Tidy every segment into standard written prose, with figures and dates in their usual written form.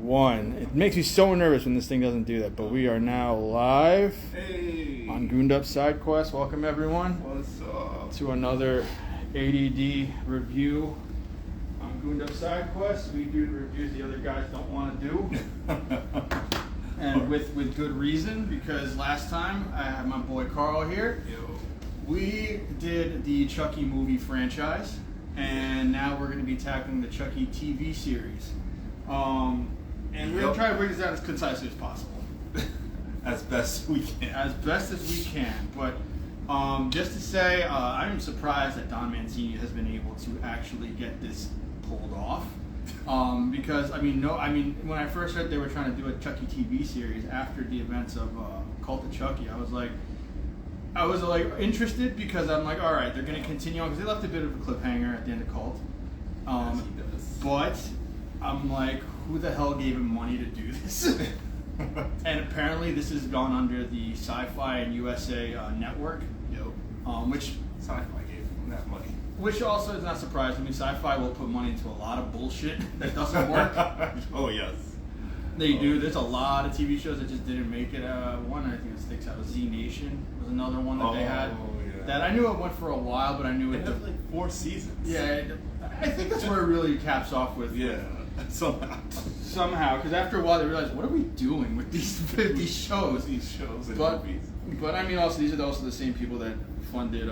1. It makes me so nervous when this thing doesn't do that, but we are now live on Gooned Up Side Quest. Welcome, everyone. What's up? To another ADD review on Gooned Up Side Quest. We do the reviews the other guys don't want to do. And with good reason, because last time I had my boy Carl here. We did the Chucky movie franchise, and now we're going to be tackling the Chucky TV series. And we're going to try to break this down as concisely as possible. As best we can. As best as we can. But just to say, I'm surprised that Don Mancini has been able to actually get this pulled off. Because, when I first heard they were trying to do a Chucky TV series after the events of Cult of Chucky, I was interested because I'm like, all right, they're going to continue on because they left a bit of a cliffhanger at the end of Cult. Yes, he does. But I'm like, who the hell gave him money to do this? And apparently this has gone under the Sci-Fi and USA network. Which Sci-Fi gave him that money. Which also is not surprising. I mean, Sci-Fi will put money into a lot of bullshit that doesn't work. Oh, yes. They do. There's a lot of TV shows that just didn't make it. One I think that sticks out was Z Nation was another one that they had. Yeah. That I knew it went for a while, but I knew it. It had like 4 seasons. Yeah, I think that's where it really caps off with. Yeah, somehow, because after a while they realized, what are we doing with these shows? These shows and movies. movies. But I mean, also these are also the same people that funded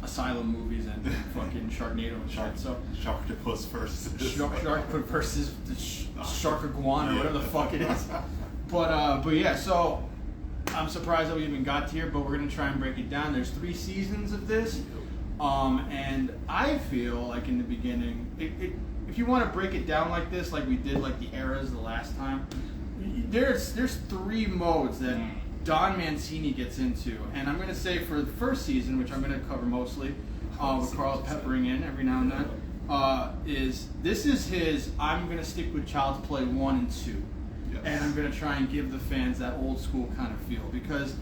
Asylum movies and fucking Sharknado and shit. So Sharktopus versus Sharktopus versus the Shark Iguana or whatever the fuck it is. But yeah, so I'm surprised that we even got here, but we're gonna try and break it down. There's 3 seasons of this, and I feel like in the beginning, if you want to break it down like this, like we did, like the eras the last time, there's 3 modes that Don Mancini gets into, and I'm going to say for the first season, which I'm going to cover mostly, with Carl peppering in every now and then, this is his, I'm going to stick with Child's Play 1 and 2, and I'm going to try and give the fans that old school kind of feel, because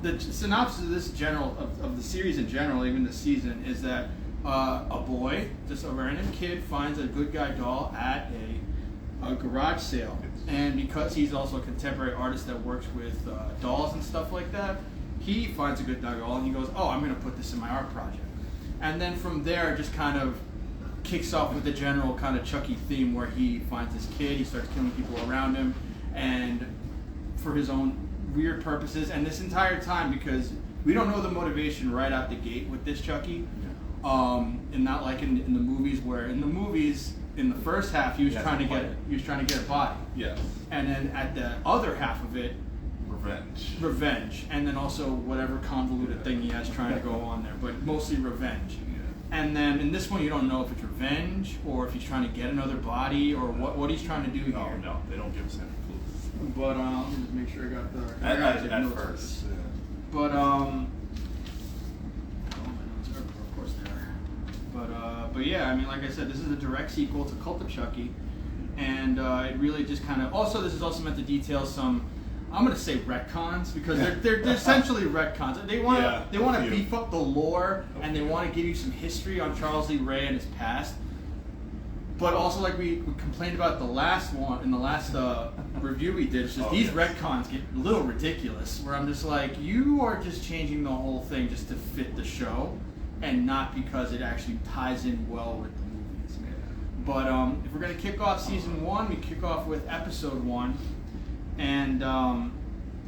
the synopsis of this of the series in general, even the season, is that a boy, just a random kid, finds a good guy doll at a garage sale. And because he's also a contemporary artist that works with dolls and stuff like that, he finds a good guy doll and he goes, oh, I'm going to put this in my art project. And then from there, it just kind of kicks off with the general kind of Chucky theme where he finds this kid, he starts killing people around him, and for his own weird purposes. And this entire time, because we don't know the motivation right out the gate with this Chucky, and not like in the movies, where in the movies, in the first half, he was trying to get a body. Yes. And then at the other half of it, revenge, and then also whatever convoluted thing he has trying to go on there, but mostly revenge. Yeah. And then in this one, you don't know if it's revenge or if he's trying to get another body or what he's trying to do here. No, they don't give us any clues. But let me just make sure I got the. At first. Yeah. But But yeah, I mean, like I said, this is a direct sequel to Cult of Chucky, and it really just kind of. Also, this is also meant to detail some, I'm going to say retcons, because they're essentially retcons. They want to beef up the lore, and they want to give you some history on Charles Lee Ray and his past. But also, like we complained about the last one in the last review we did, it's just these retcons get a little ridiculous. Where I'm just like, you are just changing the whole thing just to fit the show, and not because it actually ties in well with the movies. But if we're going to kick off season 1, we kick off with episode 1. And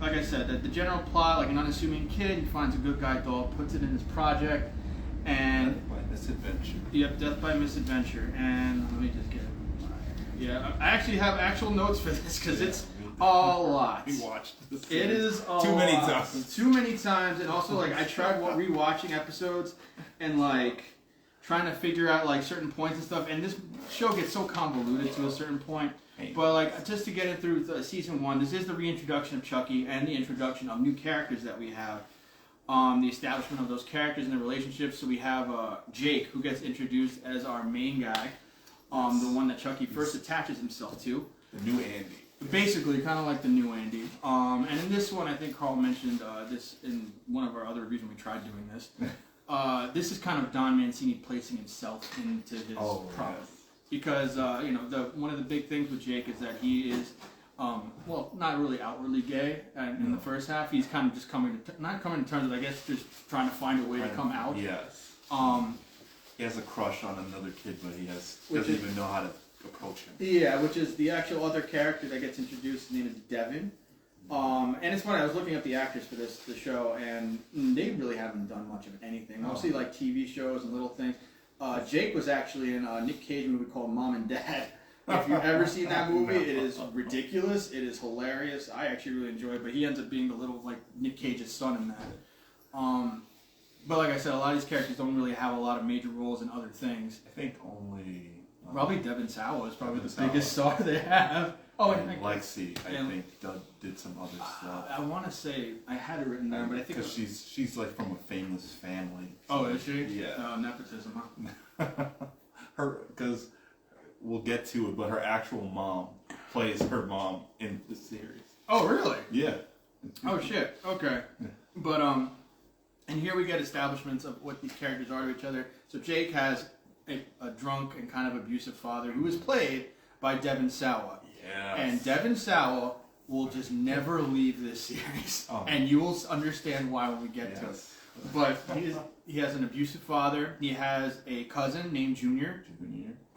like I said, the general plot, like an unassuming kid, he finds a good guy doll, puts it in his project, and... Death by misadventure. Yep, death by misadventure. And let me just get it. Yeah, I actually have actual notes for this, because it's a lot. We watched this. It is too many times. Too many times, and also like I tried rewatching episodes and like trying to figure out like certain points and stuff. And this show gets so convoluted to a certain point. But like just to get it through season 1, this is the reintroduction of Chucky and the introduction of new characters that we have. The establishment of those characters and the relationships. So we have Jake, who gets introduced as our main guy, the one that Chucky first attaches himself to. The new Andy. Basically, kind of like the new Andy. And in this one, I think Carl mentioned this in one of our other reviews when we tried doing this. This is kind of Don Mancini placing himself into his because one of the big things with Jake is that he is not really outwardly gay, and in the first half he's kind of just not coming to terms with, I guess, just trying to find a way to come out. Yes. He has a crush on another kid, but doesn't even know how to approach him. Yeah, which is the actual other character that gets introduced. His name is Devin. And it's funny, I was looking at the actors for the show, and they really haven't done much of anything. Mostly like TV shows and little things. Jake was actually in a Nick Cage movie called Mom and Dad. If you've ever seen that movie, it is ridiculous. It is hilarious. I actually really enjoy it, but he ends up being the little, like, Nick Cage's son in that. But like I said, a lot of these characters don't really have a lot of major roles in other things. I think only... probably Devin Sawa is probably the biggest star they have. Oh, and Lexi, I think, did some other stuff. I want to say, I had it written down, but I think... Because she's like from a famous family. Oh, is she? Yeah. Nepotism, huh? Because we'll get to it, but her actual mom plays her mom in the series. Oh, really? Yeah. Oh, shit. Okay. But, and here we get establishments of what these characters are to each other. So Jake has a drunk and kind of abusive father who is played by Devin Sawa. Yes. And Devin Sawa will just never leave this series. And you will understand why when we get to it. But he has an abusive father. He has a cousin named Junior.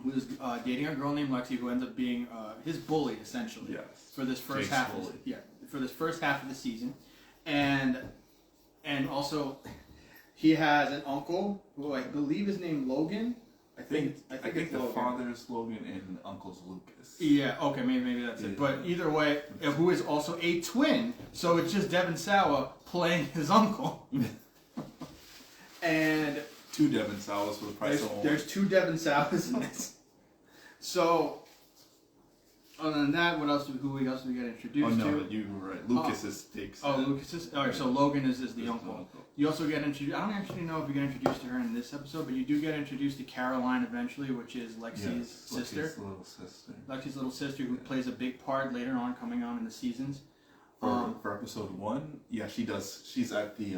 Who is dating a girl named Lexi, who ends up being his bully, essentially. Yes. For this first Jake's half. bully. For this first half of the season. And also, he has an uncle who I believe is named Logan. I think the Logan. father's Logan and uncle's Lucas. Yeah, okay, maybe that's it. But either way, who is also a twin, so it's just Devin Sawa playing his uncle. And two Devin Sawas for the price of one. There's two Devin Sawas in this. So, other than that, who else do we get introduced to? Oh no, you were right. Lucas takes. Lucas is. Alright, so Logan is the uncle. You also get introduced. I don't actually know if you get introduced to her in this episode, but you do get introduced to Caroline eventually, which is Lexi's sister. Lexi's little sister, who plays a big part later on, coming on in the seasons. For episode 1, yeah, she does. She's at the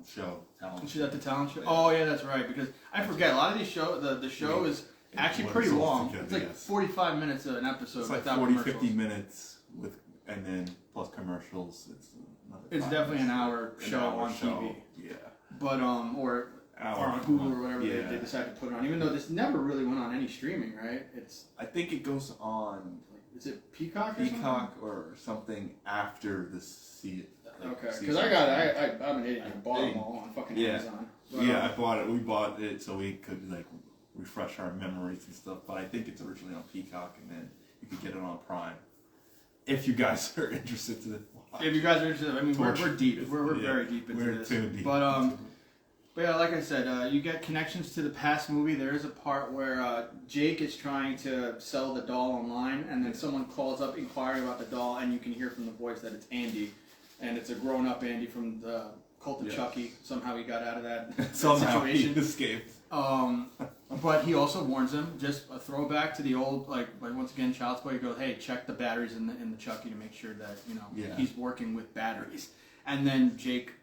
show. She's at the talent show. Oh yeah, that's right. Because I forget a lot of these the show is actually pretty long. Together, it's like 45 minutes of an episode. It's like without 40, commercials. 50 minutes and then plus commercials. It's definitely an hour show on TV. Yeah. But or on Hulu or whatever they decide to put it on. Even though this never really went on any streaming, right? I think it goes on. Is it Peacock? Or something after the season. Okay, because I'm an idiot. I bought them all on fucking Amazon. But, I bought it. We bought it so we could refresh our memories and stuff. But I think it's originally on Peacock, and then you could get it on Prime. If you guys are interested to watch. If you guys are interested, I mean, we're deep. We're very deep into this. Too deep. But yeah, like I said, you get connections to the past movie. There is a part where Jake is trying to sell the doll online, and then someone calls up inquiring about the doll, and you can hear from the voice that it's Andy. And it's a grown-up Andy from the Cult of Chucky. Somehow he got out of that situation. He escaped. But he also warns him, just a throwback to the old, like once again, Child's Play. He goes, "Hey, check the batteries in the Chucky to make sure that he's working with batteries." And then Jake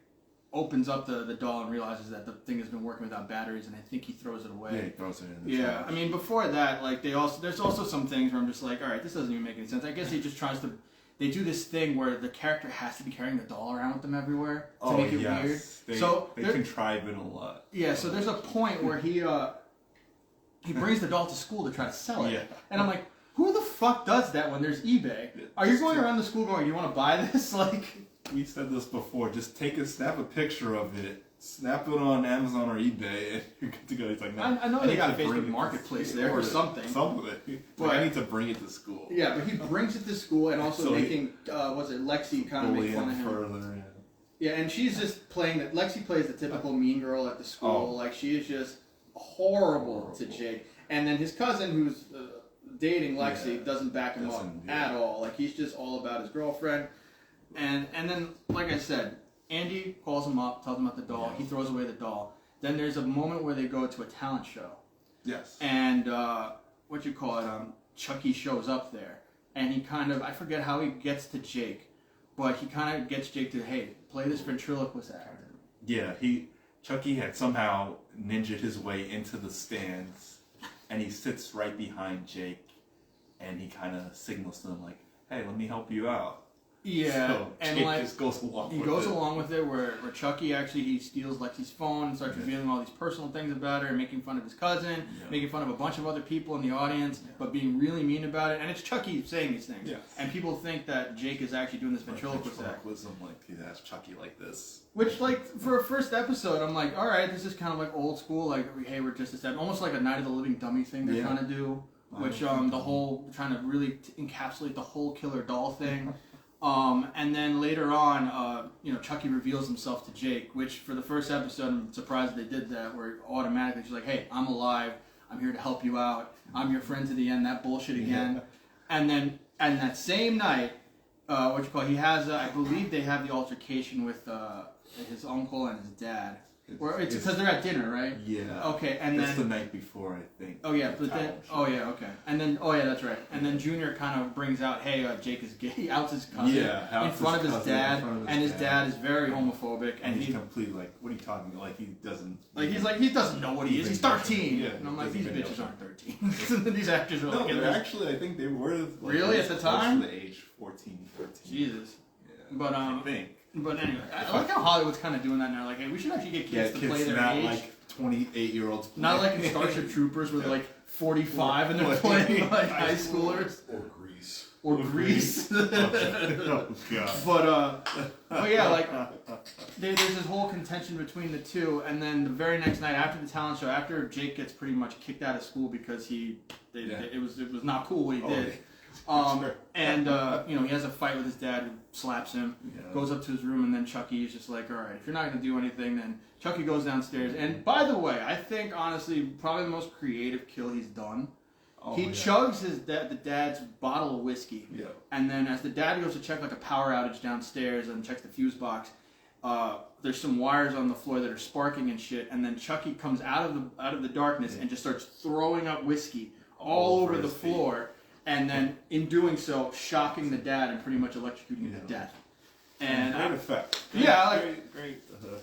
opens up the doll and realizes that the thing has been working without batteries, and I think he throws it away. Yeah, he throws it in the trash. I mean, before that, there's also some things where I'm just like, all right, this doesn't even make any sense. I guess he just tries to. They do this thing where the character has to be carrying the doll around with them everywhere to make it weird. They contrive it a lot. Yeah, so there's a point where he brings the doll to school to try to sell it. Yeah. And I'm like, who the fuck does that when there's eBay? Are you going around the school going, you want to buy this? We said this before, just snap a picture of it, snap it on Amazon or eBay, and you're good to go. He's like, no. I know they got a Facebook Marketplace there or something. But I need to bring it to school. Yeah, but he brings it to school and also making, Lexi kind of make fun of him. Further, yeah, and she's just playing that. Lexi plays the typical mean girl at the school. She is just horrible to Jake. And then his cousin, who's dating Lexi, doesn't back him up at all. He's just all about his girlfriend. And then, like I said, Andy calls him up, tells him about the doll. He throws away the doll. Then there's a moment where they go to a talent show. Yes. And Chucky shows up there, and he kind of, I forget how he gets to Jake, but he kind of gets Jake to, hey, play this ventriloquist act. Yeah, Chucky had somehow ninja'd his way into the stands and he sits right behind Jake, and he kind of signals to him like, "Hey, let me help you out." Yeah, so and Jake like just goes along. he goes along with it, where Chucky actually he steals Lexi's phone and starts revealing all these personal things about her, and making fun of his cousin, making fun of a bunch of other people in the audience, but being really mean about it. And it's Chucky saying these things, and people think that Jake is actually doing this ventriloquism. Like he has Chucky like this. Which, like, for a first episode, I'm like, all right, this is kind of like old school, like, hey, we're just a step, almost like a Night of the Living Dummy thing they're trying to do, which the whole trying to really encapsulate the whole killer doll thing. And then later on, Chucky reveals himself to Jake, which for the first episode, I'm surprised they did that, where automatically she's like, hey, I'm alive, I'm here to help you out, I'm your friend to the end, that bullshit again. And then, and that same night, he has, I believe they have the altercation with his uncle and his dad. Or it's because they're at dinner, right? Yeah. Okay, and it's then the night before, I think. Oh yeah, but then okay, and then that's right. And then Junior kind of brings out, hey, Jake is gay. He outs his cousin in front of his dad, and his dad is very homophobic, and he's completely like, what are you talking about? Like he doesn't. Like he doesn't know what he is. He's 13. And I'm like, these bitches aren't 13. These actors are like. No, they're actually. I think they were. Like, really at the time? The age 14, 13. Jesus. Yeah. But I think. But anyway, I like how Hollywood's kind of doing that now. Like, hey, we should actually get kids to play their not age. Like 28-year-olds. Not like in Starship Troopers where they're like 45 and they're playing like high schoolers. Or Grease. Oh God. But yeah, like there's this whole contention between the two, and then the very next night after the talent show, after Jake gets pretty much kicked out of school because it was not cool what he did. He has a fight with his dad who slaps him, goes up to his room, and then Chucky is just like, all right, if you're not going to do anything, then Chucky goes downstairs. And by the way, I think, honestly, probably the most creative kill he's done. He chugs the dad's bottle of whiskey, and then as the dad goes to check like a power outage downstairs and checks the fuse box, there's some wires on the floor that are sparking and shit, and then Chucky comes out of the darkness and just starts throwing up whiskey all over the floor. And then, in doing so, shocking the dad and pretty much electrocuting him to death. And great effect. Great.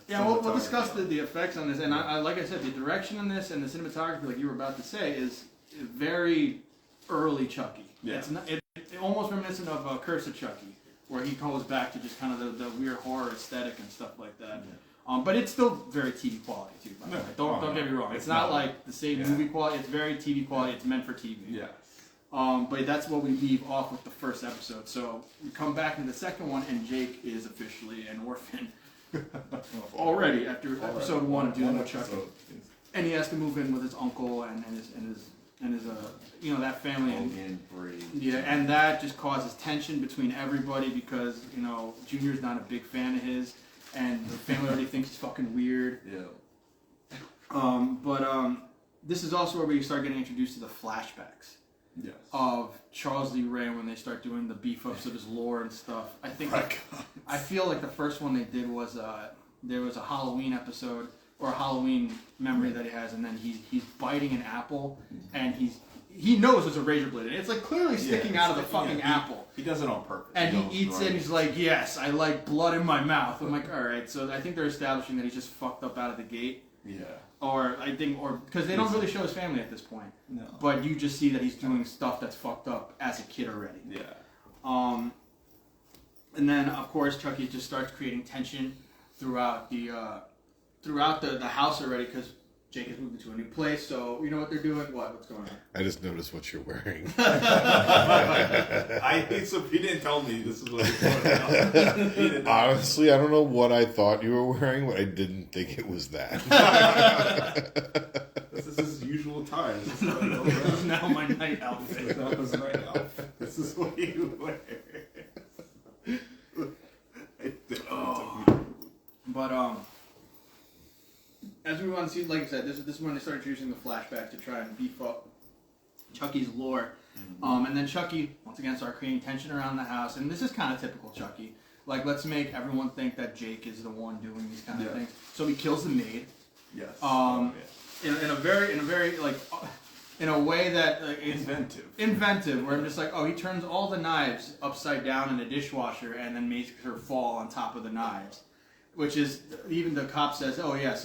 We'll discuss the effects on this. And I like I said, the direction in this and the cinematography, like you were about to say, is very early Chucky. Yeah. It's almost reminiscent of Curse of Chucky, where he goes back to just kind of the weird horror aesthetic and stuff like that. Yeah. But it's still very TV quality too. By the way. Don't get me wrong. It's not like the same movie quality. It's very TV quality. It's meant for TV. Yeah. But that's what we leave off with the first episode. So we come back in the second one, and Jake is officially an orphan already after episode 1 of dealing with Chucky, and he has to move in with his uncle and his that family. And that just causes tension between everybody because Junior's not a big fan of his, and the family already thinks he's fucking weird. This is also where we start getting introduced to the flashbacks. Yes. Of Charles Lee Ray when they start doing the beef ups of his lore and stuff. I think I feel like the first one they did was there was a Halloween episode or a Halloween memory that he has, and then he's biting an apple and he knows it's a razor blade. It's like clearly sticking out of the fucking apple. He does it on purpose. And he eats it and he's like, yes, I like blood in my mouth. I'm like, all right. So I think they're establishing that he's just fucked up out of the gate. Yeah. Or because they don't really show his family at this point. No. But you just see that he's doing stuff that's fucked up as a kid already. Yeah. And then of course Chucky just starts creating tension throughout the house already because Jake is moving to a new place. So you know what they're doing? What's going on? I just noticed what you're wearing. So he didn't tell me this is what he's wearing. Honestly, I don't know what I thought you were wearing, but I didn't think it was that. This is his usual attire. This is now my night outfit. This is what you wear. But as we want to see, like I said, this is when they started using the flashback to try and beef up Chucky's lore. And then Chucky, once again, started creating tension around the house. And this is kind of typical Chucky. Like, let's make everyone think that Jake is the one doing these kind of things. So he kills the maid. Yes. In a way that inventive, where I'm just like, he turns all the knives upside down in a dishwasher and then makes her fall on top of the knives. which is even the cop says, oh yeah,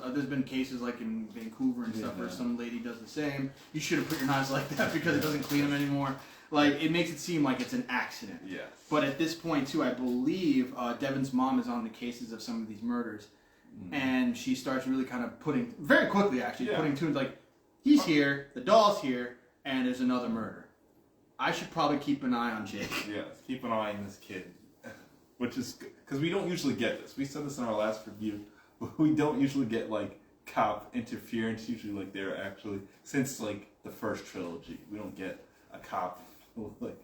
there's been cases like in Vancouver and stuff where some lady does the same. You shouldn't put your knives like that because it doesn't clean them anymore. Like, it makes it seem like it's an accident. Yeah. But at this point, too, I believe Devin's mom is on the cases of some of these murders. And she starts really kind of putting, very quickly actually, putting two, like, he's here, the doll's here, and there's another murder. I should probably keep an eye on Jake. Yeah, keep an eye on this kid. Which is, because we don't usually get this. We said this in our last review. We don't usually get, like, cop interference. Usually, like, they're actually, since, like, the first trilogy, we don't get a cop, like,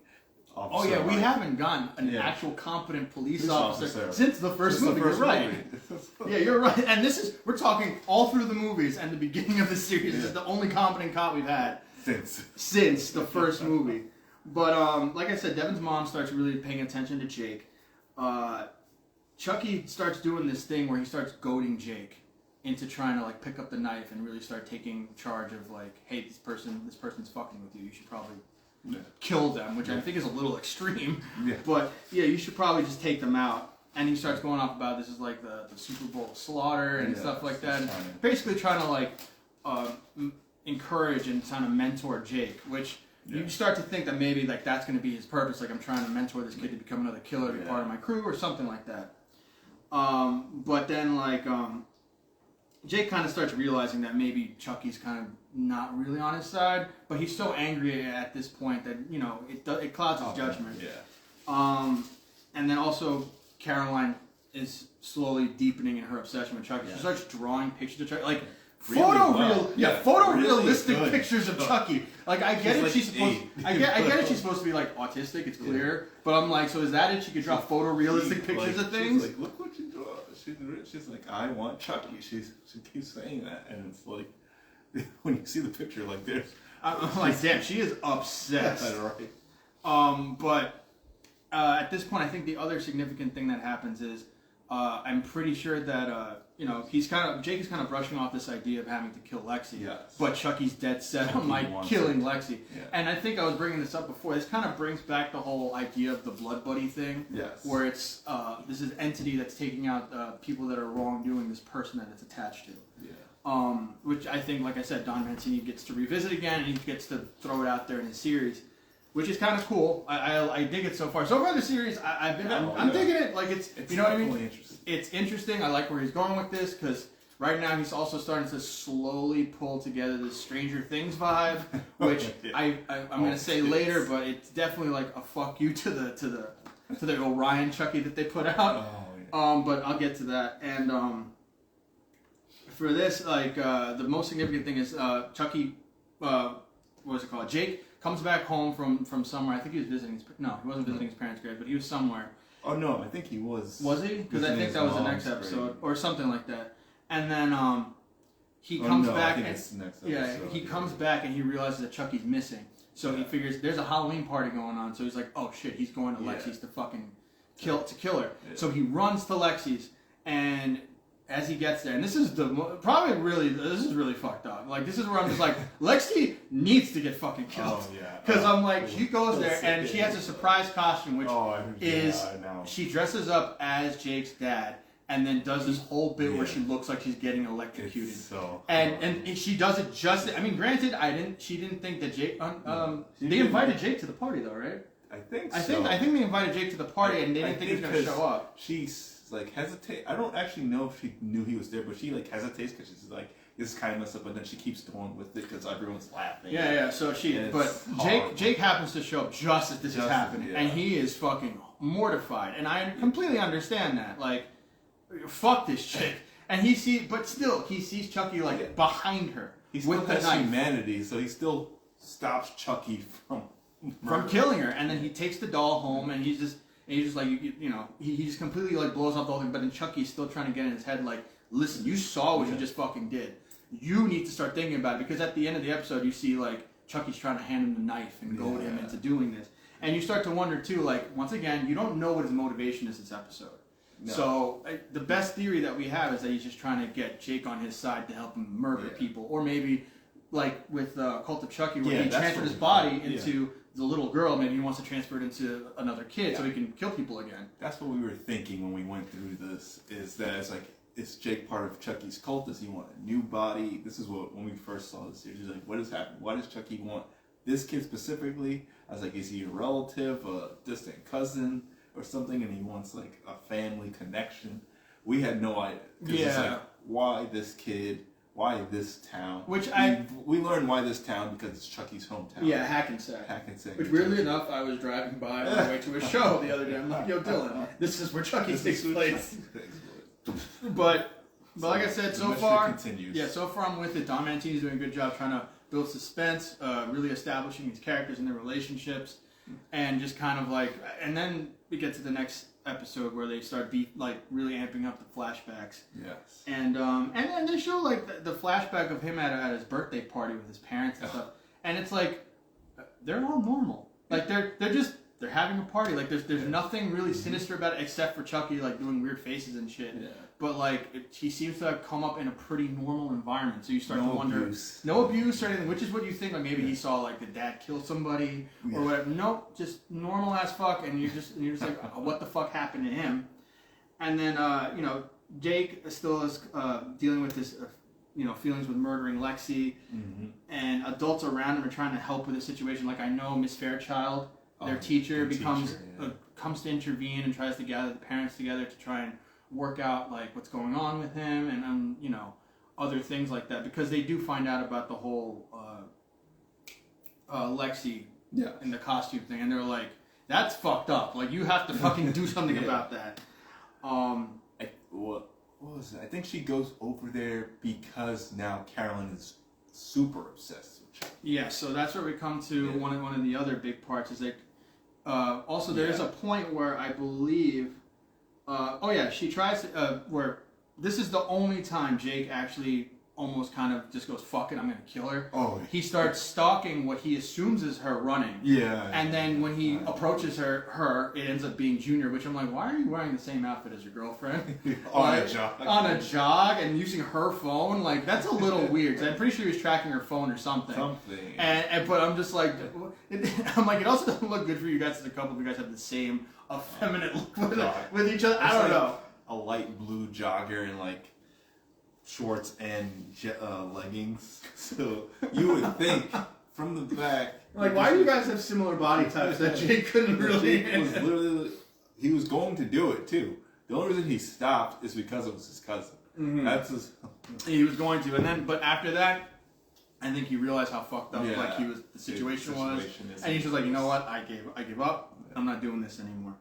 officer. Oh yeah, we haven't gotten an actual competent police officer since the first movie. You're right. Yeah, you're right. And we're talking all through the movies and the beginning of the series. This is the only competent cop we've had since the first movie. But like I said, Devin's mom starts really paying attention to Jake. Chucky starts doing this thing where he starts goading Jake into trying to like pick up the knife and really start taking charge of like, hey, this person's fucking with you. You should probably kill them, which I think is a little extreme. Yeah. But yeah, you should probably just take them out. And he starts going off about this is like the Super Bowl slaughter and stuff like that. And basically trying to like encourage and kind of mentor Jake, which you start to think that maybe like that's going to be his purpose. Like, I'm trying to mentor this kid to become another killer, to be part of my crew or something like that. But then like Jake kind of starts realizing that maybe Chucky's kind of not really on his side, but he's so angry at this point that, you know, it clouds his judgment. Yeah. And then also Caroline is slowly deepening in her obsession with Chucky. She starts drawing pictures of Chucky, like photorealistic pictures of Chucky. Like, I get it. She's supposed. I get it. She's supposed to be like autistic. It's clear, but I'm like, so is that it? She could draw photorealistic pictures of things. She's like, look what you draw. She's like, I want Chucky. She keeps saying that, and it's like, when you see the picture, like, there's. I'm like, damn, she is obsessed. Right. But at this point, I think the other significant thing that happens is, I'm pretty sure that you know, Jake is kind of brushing off this idea of having to kill Lexi. Yes. But Chucky's dead set on like killing Lexi. Yeah. And I think I was bringing this up before. This kind of brings back the whole idea of the blood buddy thing. Yes. Where it's this is entity that's taking out people that are wrongdoing this person that it's attached to. Yeah. Which I think, like I said, Don Mancini gets to revisit again, and he gets to throw it out there in his series, which is kind of cool. I dig it so far. So far the series, I'm digging it. Like, it's you know what I mean? It's interesting. I like where he's going with this, because right now he's also starting to slowly pull together this Stranger Things vibe, which I'm going to say later, but it's definitely like a fuck you to the Orion Chucky that they put out. Oh, yeah. But I'll get to that. And for this, like the most significant thing is Chucky. What was it called? Jake comes back home from somewhere. I think he was visiting. No, he wasn't visiting his parents' grave, but he was somewhere. Oh no, I think he was. Was he? Because I think that was the next episode or something like that. And then he comes back. He comes back and he realizes that Chucky's missing. So he figures there's a Halloween party going on. So he's like, oh shit, he's going to Lexi's to fucking kill her. Yeah. So he runs to Lexi's, and as he gets there, and this is really fucked up. Like, this is where I'm just like, Lexi needs to get fucking killed. Oh, yeah. Because I'm like, she goes there and she has a surprise costume, which she dresses up as Jake's dad, and then does this whole bit where she looks like she's getting electrocuted. And she does it just. I mean, granted, she didn't think that Jake. They invited Jake to the party though, right? I think I think they invited Jake to the party, and they didn't think he was going to show up. She's like hesitate. I don't actually know if she knew he was there, but she like hesitates because she's like, this is kind of messed up, but then she keeps going with it because everyone's laughing. Yeah. So Jake happens to show up just as this is happening, and he is fucking mortified, and I completely understand that. Like, fuck this chick, and he sees Chucky like behind her. He still has humanity, so he still stops Chucky from killing her, and then he takes the doll home, and he's just like, he just completely like blows off the whole thing. But then Chucky's still trying to get in his head like, listen, you saw what you just fucking did. You need to start thinking about it, because at the end of the episode you see like Chucky's trying to hand him the knife and goad him into doing this, and you start to wonder too, like, once again, you don't know what his motivation is this episode. No. So the best theory that we have is that he's just trying to get Jake on his side to help him murder people, or maybe like with Cult of Chucky, where he transferred his body into the little girl, maybe he wants to transfer it into another kid so he can kill people again. That's what we were thinking when we went through this, is that it's like, is Jake part of Chucky's cult? Does he want a new body? This is what, when we first saw this series, like, what is happening? Why does Chucky want this kid specifically? I was like, is he a relative, a distant cousin, or something, and he wants, like, a family connection? We had no idea. It's like, why this kid? Why this town? We learned why this town because it's Chucky's hometown. Yeah, Hackensack. Hackensack. Which, weirdly enough, I was driving by on the way to a show the other day. I'm like, yo, Dylan, this is where Chucky takes place. But like I said, so far, continues. Yeah, so far I'm with it. Don Mancini's doing a good job trying to build suspense, really establishing these characters and their relationships, and just kind of like, and then we get to the next episode where they start really amping up the flashbacks. Yes. And then they show like the flashback of him at his birthday party with his parents and stuff, and it's like they're all normal. Like they're having a party. Like there's nothing really sinister about it except for Chucky like doing weird faces and shit. Yeah. But like he seems to have come up in a pretty normal environment. So you start to wonder, no abuse or anything, which is what you think. Like maybe he saw like the dad kill somebody or whatever. Nope, just normal as fuck. And you're just like, what the fuck happened to him? And then Jake still is dealing with this. Feelings with murdering Lexi, and adults around him are trying to help with the situation. Like I know Miss Fairchild, their teacher, comes to intervene and tries to gather the parents together to try and work out like what's going on with him and other things like that, because they do find out about the whole Lexi and the costume thing, and they're like, that's fucked up. Like you have to fucking do something about that. What was it? I think she goes over there because now Carolyn is super obsessed with Chucky. Yeah, so that's where we come to one of the other big parts is like also there is a point where I believe she tries to where this is the only time Jake actually almost kind of just goes, fuck it, I'm gonna kill her. He starts stalking what he assumes is her running. And then when he approaches her, it ends up being Junior, which I'm like, why are you wearing the same outfit as your girlfriend? On a jog and using her phone? Like, that's a little weird. I'm pretty sure he was tracking her phone or something. But I'm just like, it also doesn't look good for you guys as a couple if you guys have the same effeminate look with each other. I don't know. A light blue jogger and like shorts and leggings, so you would think from the back. Like, why do you guys have similar body types that Jake couldn't really? He was going to do it too. The only reason he stopped is because it was his cousin. That's his. He was going to, but after that, I think he realized how fucked up the situation was, and he's just like, you know what, I give up. I'm not doing this anymore.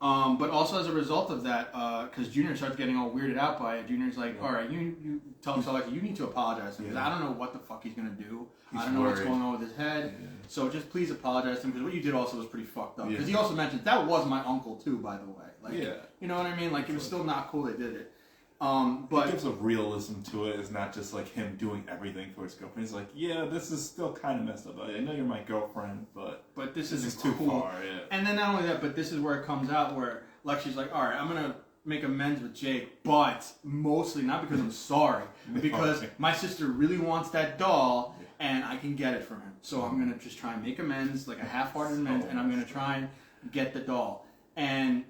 But also as a result of that, because Junior starts getting all weirded out by it, Junior's like, all right, you tell him, like, you need to apologize to him, because I don't know what the fuck he's going to do. I don't know what's going on with his head. So just please apologize to him, because what you did also was pretty fucked up. Because he also mentioned, that was my uncle too, by the way. Like, you know what I mean? Like, it was still not cool they did it. But it gives a realism to it. It's not just like him doing everything for his girlfriend. He's like, yeah, this is still kind of messed up. I know you're my girlfriend, but this is too cool. far. And then not only that, but this is where it comes out where Lexi's like, all right, I'm gonna make amends with Jake, but mostly not because I'm sorry, because my sister really wants that doll, and I can get it from him. So I'm gonna just try and make amends, like a half-hearted amends, and I'm gonna try and get the doll. And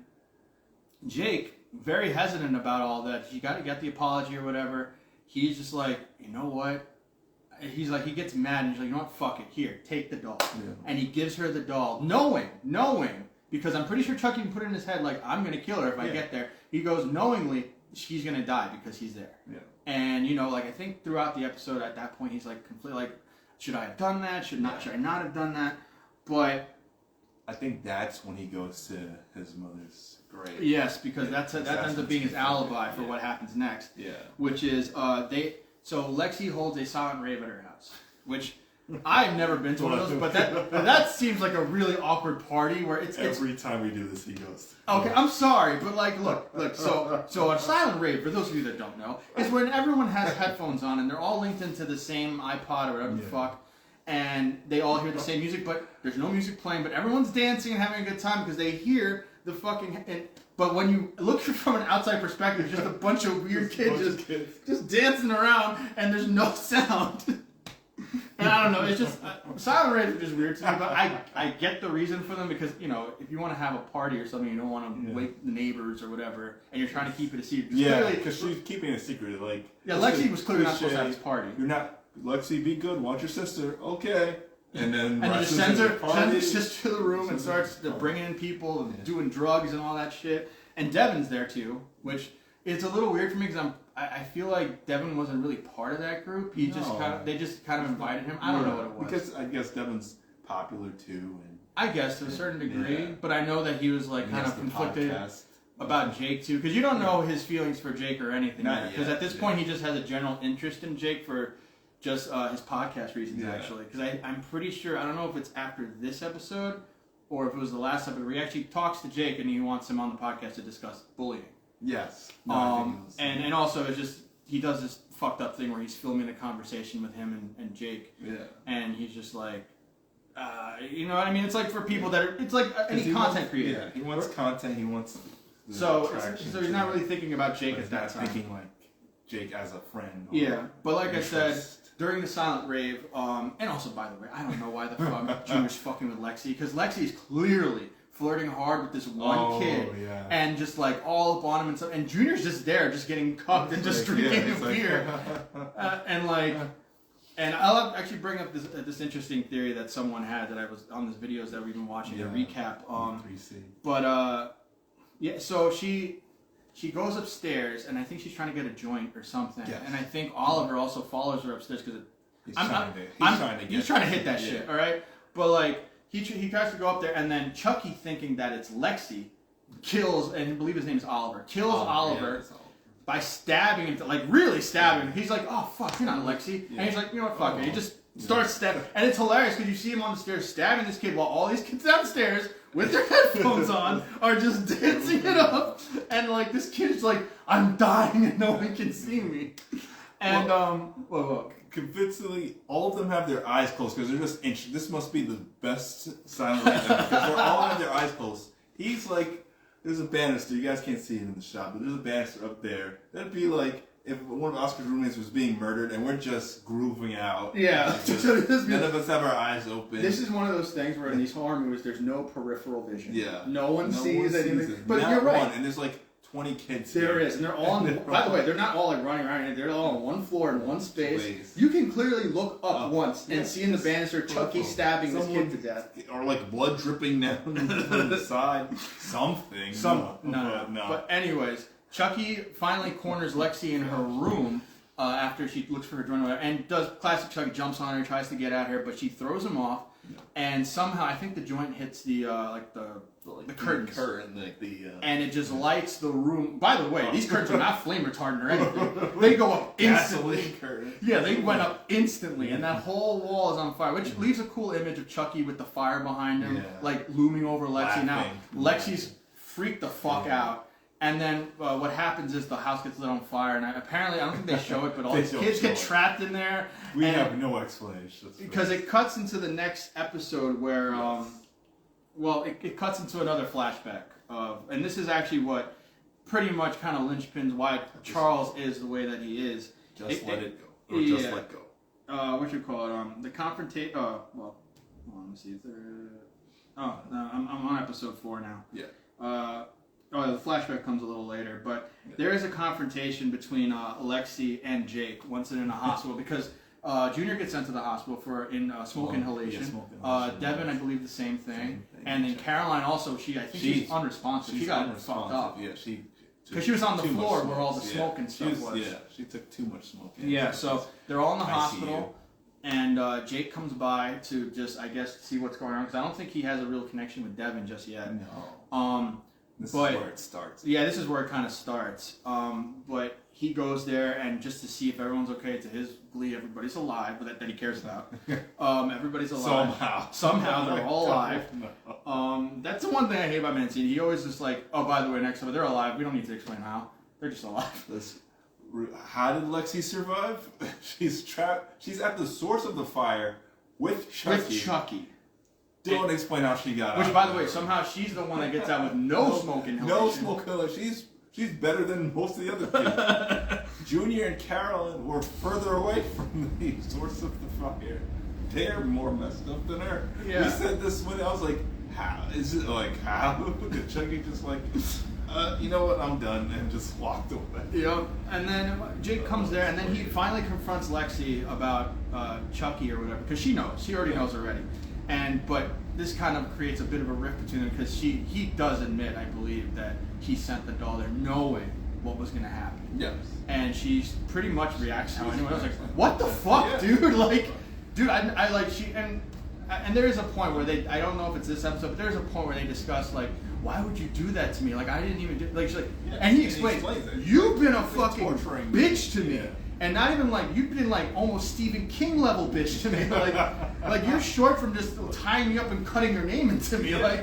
Jake, very hesitant about all that. He got the apology or whatever. He's just like, you know what? He's like, he gets mad and he's like, you know what? Fuck it. Here, take the doll. And he gives her the doll, knowing, because I'm pretty sure Chucky can put it in his head, like, I'm going to kill her if I get there. He goes, knowingly, she's going to die because he's there. And, I think throughout the episode at that point, he's like, completely like, should I have done that? Should I not have done that? But I think that's when he goes to his mother's grave. Yes, because that ends up being his alibi for what happens next. Which is so Lexi holds a silent rave at her house, which I've never been to one of those, but that seems like a really awkward party where it's every time we do this he goes. Okay, I'm sorry, but like look, so a silent rave, for those of you that don't know, is when everyone has headphones on and they're all linked into the same iPod or whatever the fuck. And they all hear the same music, but there's no music playing, but everyone's dancing and having a good time because they hear the fucking... But when you look from an outside perspective, it's just a bunch of weird kids just dancing around, and there's no sound. And I don't know, it's just silent raves are just weird to me. But I get the reason for them because if you want to have a party or something, you don't want to wake the neighbors or whatever, and you're trying to keep it a secret. Yeah, because she's keeping it a secret. Like Lexi was clearly not supposed to have this party. You're not Lexi. Be good. Want your sister? Okay. And then he just sends her just to the room and starts bringing in people and doing drugs and all that shit. And Devin's there too, which is a little weird for me because I feel like Devin wasn't really part of that group. They just kind of invited him. I don't know what it was. Because I guess Devin's popular too, and I guess to a certain degree. But I know that he was like kind of conflicted about Jake too, because you don't know his feelings for Jake or anything. Because at this point, he just has a general interest in Jake for just his podcast reasons, actually. Because I'm pretty sure, I don't know if it's after this episode or if it was the last episode, where he actually talks to Jake and he wants him on the podcast to discuss bullying. Yes. And also it's just, he does this fucked up thing where he's filming a conversation with him and Jake. Yeah. And he's just like, you know what I mean? It's like for people that are, it's like any content creator. Yeah, he wants content, he wants so he's not really thinking about Jake at that time. Thinking like Jake as a friend. Yeah, but like I said, during the silent rave, and also by the way, I don't know why the fuck Junior's fucking with Lexi, because Lexi's clearly flirting hard with this one kid, and just like all up on him and stuff, and Junior's just there, just getting cucked and just drinking beer, and I'll actually bring up this interesting theory that someone had that I was on these videos that we've been watching, a recap. So she goes upstairs, and I think she's trying to get a joint or something. Yes. And I think Oliver also follows her upstairs because he's trying to hit that shit. All right, but like he tries to go up there, and then Chucky, thinking that it's Lexi, kills, and I believe his name is Oliver, Oliver by stabbing him, like really stabbing him. He's like, "Oh fuck, you're not Lexi," and he's like, "You know what, fuck it." He just starts stabbing, and it's hilarious because you see him on the stairs stabbing this kid while all these kids downstairs with their headphones on are just dancing it up, and like this kid's like, "I'm dying and no one can see me," and convincingly, all of them have their eyes closed because they're just inch. This must be the best silent rave ever because they're all have their eyes closed. He's like, there's a banister. You guys can't see it in the shot, but there's a banister up there. That'd be like if one of Oscar's roommates was being murdered and we're just grooving out. Yeah. None of us have our eyes open. This is one of those things where in these horror movies, there's no peripheral vision. Yeah. No one sees anything. But you're right. And there's like 20 kids There is, and they're all on by the way, they're not all like running around. They're all on one floor in one space. You can clearly look up once and see in the banister Chucky stabbing this kid to death. Or like blood dripping down from the side. Something. No. But anyways, Chucky finally corners Lexi in her room after she looks for her joint and does classic Chucky, jumps on her, tries to get at her, but she throws him off, and somehow I think the joint hits the curtains. And it just lights the room. By the way, these curtains are not flame retardant or anything. They go up instantly. Yeah, they went up instantly, and that whole wall is on fire, which leaves a cool image of Chucky with the fire behind him, like looming over Lexi. Now, Lexi's freaked the fuck out. And then what happens is the house gets lit on fire, and apparently, I don't think they show it, but all these kids get trapped in there. We have no explanation. Because it cuts into the next episode where, it cuts into another flashback. And this is actually what pretty much kind of linchpins why Charles is the way that he is. Just let it go. Or just let go. What you call it? The confrontation. Hold on, let me see. No, I'm on episode 4 now. Yeah. The flashback comes a little later, but there is a confrontation between Lexi and Jake once they're in a hospital because Junior gets sent to the hospital for smoke inhalation. Devin, I believe, the same thing. And then Caroline also, I think she's unresponsive. She got fucked up. Yeah, because she was on the floor where all the smoke and stuff was. Yeah, she took too much smoke. Yeah, so they're all in the hospital. And Jake comes by to just, I guess, see what's going on because I don't think he has a real connection with Devin just yet. No. This is where it starts. Yeah, this is where it kind of starts. But he goes there and just to see if everyone's okay. To his belief, everybody's alive, but that he cares about. Everybody's alive. Somehow they're all alive. That's the one thing I hate about Mancini. He always just like, oh, by the way, next time they're alive. We don't need to explain how. They're just alive. How did Lexi survive? She's trapped. She's at the source of the fire with Chucky. Don't explain how she got out. Which, by the way, somehow she's the one that gets out with no smoke inhalation. No smoke inhalation. She's better than most of the other kids. Junior and Carolyn were further away from the source of the fire. They're more messed up than her. Yeah. We said this when I was like, how? Is it like, how? Did Chucky just like, you know what, I'm done, and just walked away. Yep. And then Jake comes there, and then he finally confronts Lexi about Chucky or whatever, because she knows. She already knows already. But this kind of creates a bit of a rift between them, because he does admit, I believe, that he sent the doll there knowing what was going to happen. Yes. And she pretty much reacts how anyone else. Like, what the fuck, dude? Like, dude, I like she and there is a point where I don't know if it's this episode, but there's a point where they discuss like, why would you do that to me? Like, I didn't even do, like, she's like, and he explains, you've been a fucking bitch to me. Yeah. And not even like, you've been like almost Stephen King level bitch to me. Like you're short from just tying me up and cutting your name into me. Yeah.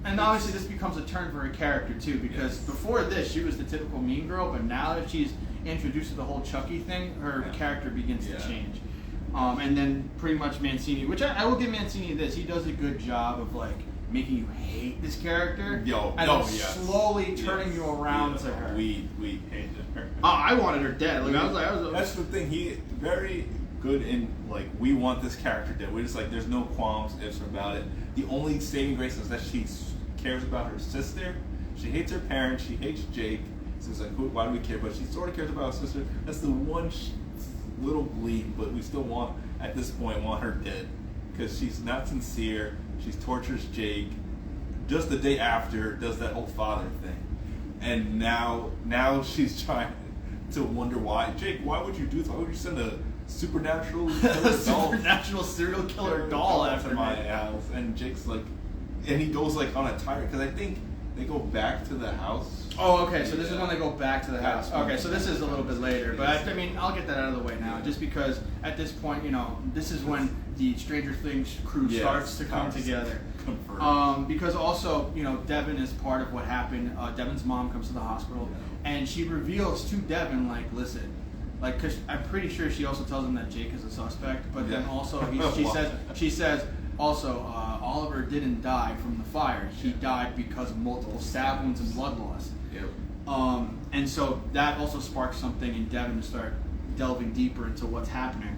And obviously this becomes a turn for her character too, because before this she was the typical mean girl, but now that she's introduced to the whole Chucky thing, her character begins to change. And then pretty much Mancini, which I will give Mancini this, he does a good job of like making you hate this character, slowly turning you around to her. We hated her. I wanted her dead. Like, that's the thing. He very good in like, we want this character dead. We're just like, there's no qualms, ifs about it. The only saving grace is that she cares about her sister. She hates her parents. She hates Jake. So it's like, why do we care? But she sort of cares about her sister. That's the one little bleed, but we still want her dead, because she's not sincere. She tortures Jake. Just the day after, does that whole father thing, and now she's trying to wonder why. Jake, why would you do this? Why would you send a supernatural serial killer doll after my house? And Jake's like, and he goes like on a tirade, because I think they go back to the house. Oh, okay. So this is when they go back to the house. Okay, so this is a little bit later, but I mean, I'll get that out of the way now, just because at this point, this is when the Stranger Things crew starts to come together. Because also, Devin is part of what happened. Devin's mom comes to the hospital, and she reveals to Devin, like, listen, like, because I'm pretty sure she also tells him that Jake is a suspect, but then also she says. Also, Oliver didn't die from the fire. He died because of multiple stab wounds and blood loss. Yep. And so that also sparks something in Devin to start delving deeper into what's happening.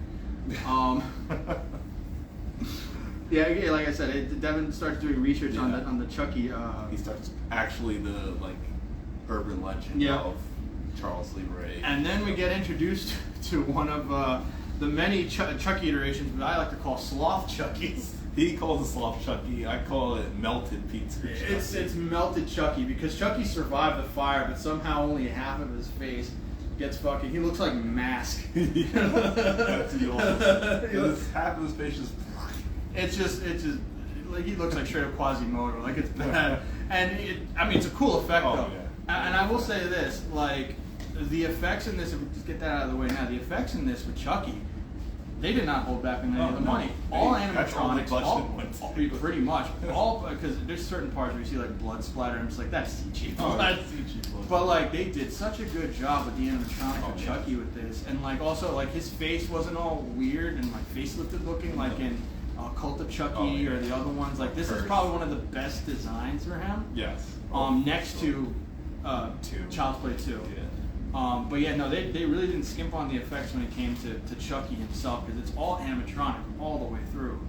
Like I said, Devin starts doing research on the Chucky. He starts actually the urban legend of Charles Lee Ray. And then we get introduced to one of the many Chucky iterations, but I like to call sloth Chuckies. He calls it sloth Chucky. I call it melted pizza. It's melted Chucky, because Chucky survived the fire, but somehow only half of his face gets fucking. He looks like Mask. That's half of his face is. It's just like he looks like straight up Quasimodo. Like, it's bad, and it's a cool effect though. Yeah. And I will say this, like, the effects in this. If we just get that out of the way now, the effects in this with Chucky. They did not hold back on any of the money. All animatronics, pretty much. Because there's certain parts where you see like blood splatter, and it's like, that's CG blood. That's CG blood. But like, they did such a good job with the animatronic of Chucky with this, and like also like his face wasn't all weird and like facelifted looking like in Cult of Chucky or the other ones. Like, this is probably one of the best designs for him. Yes. Next to Child's Play 2. Yeah. But yeah, no, they really didn't skimp on the effects when it came to Chucky himself, because it's all animatronic all the way through.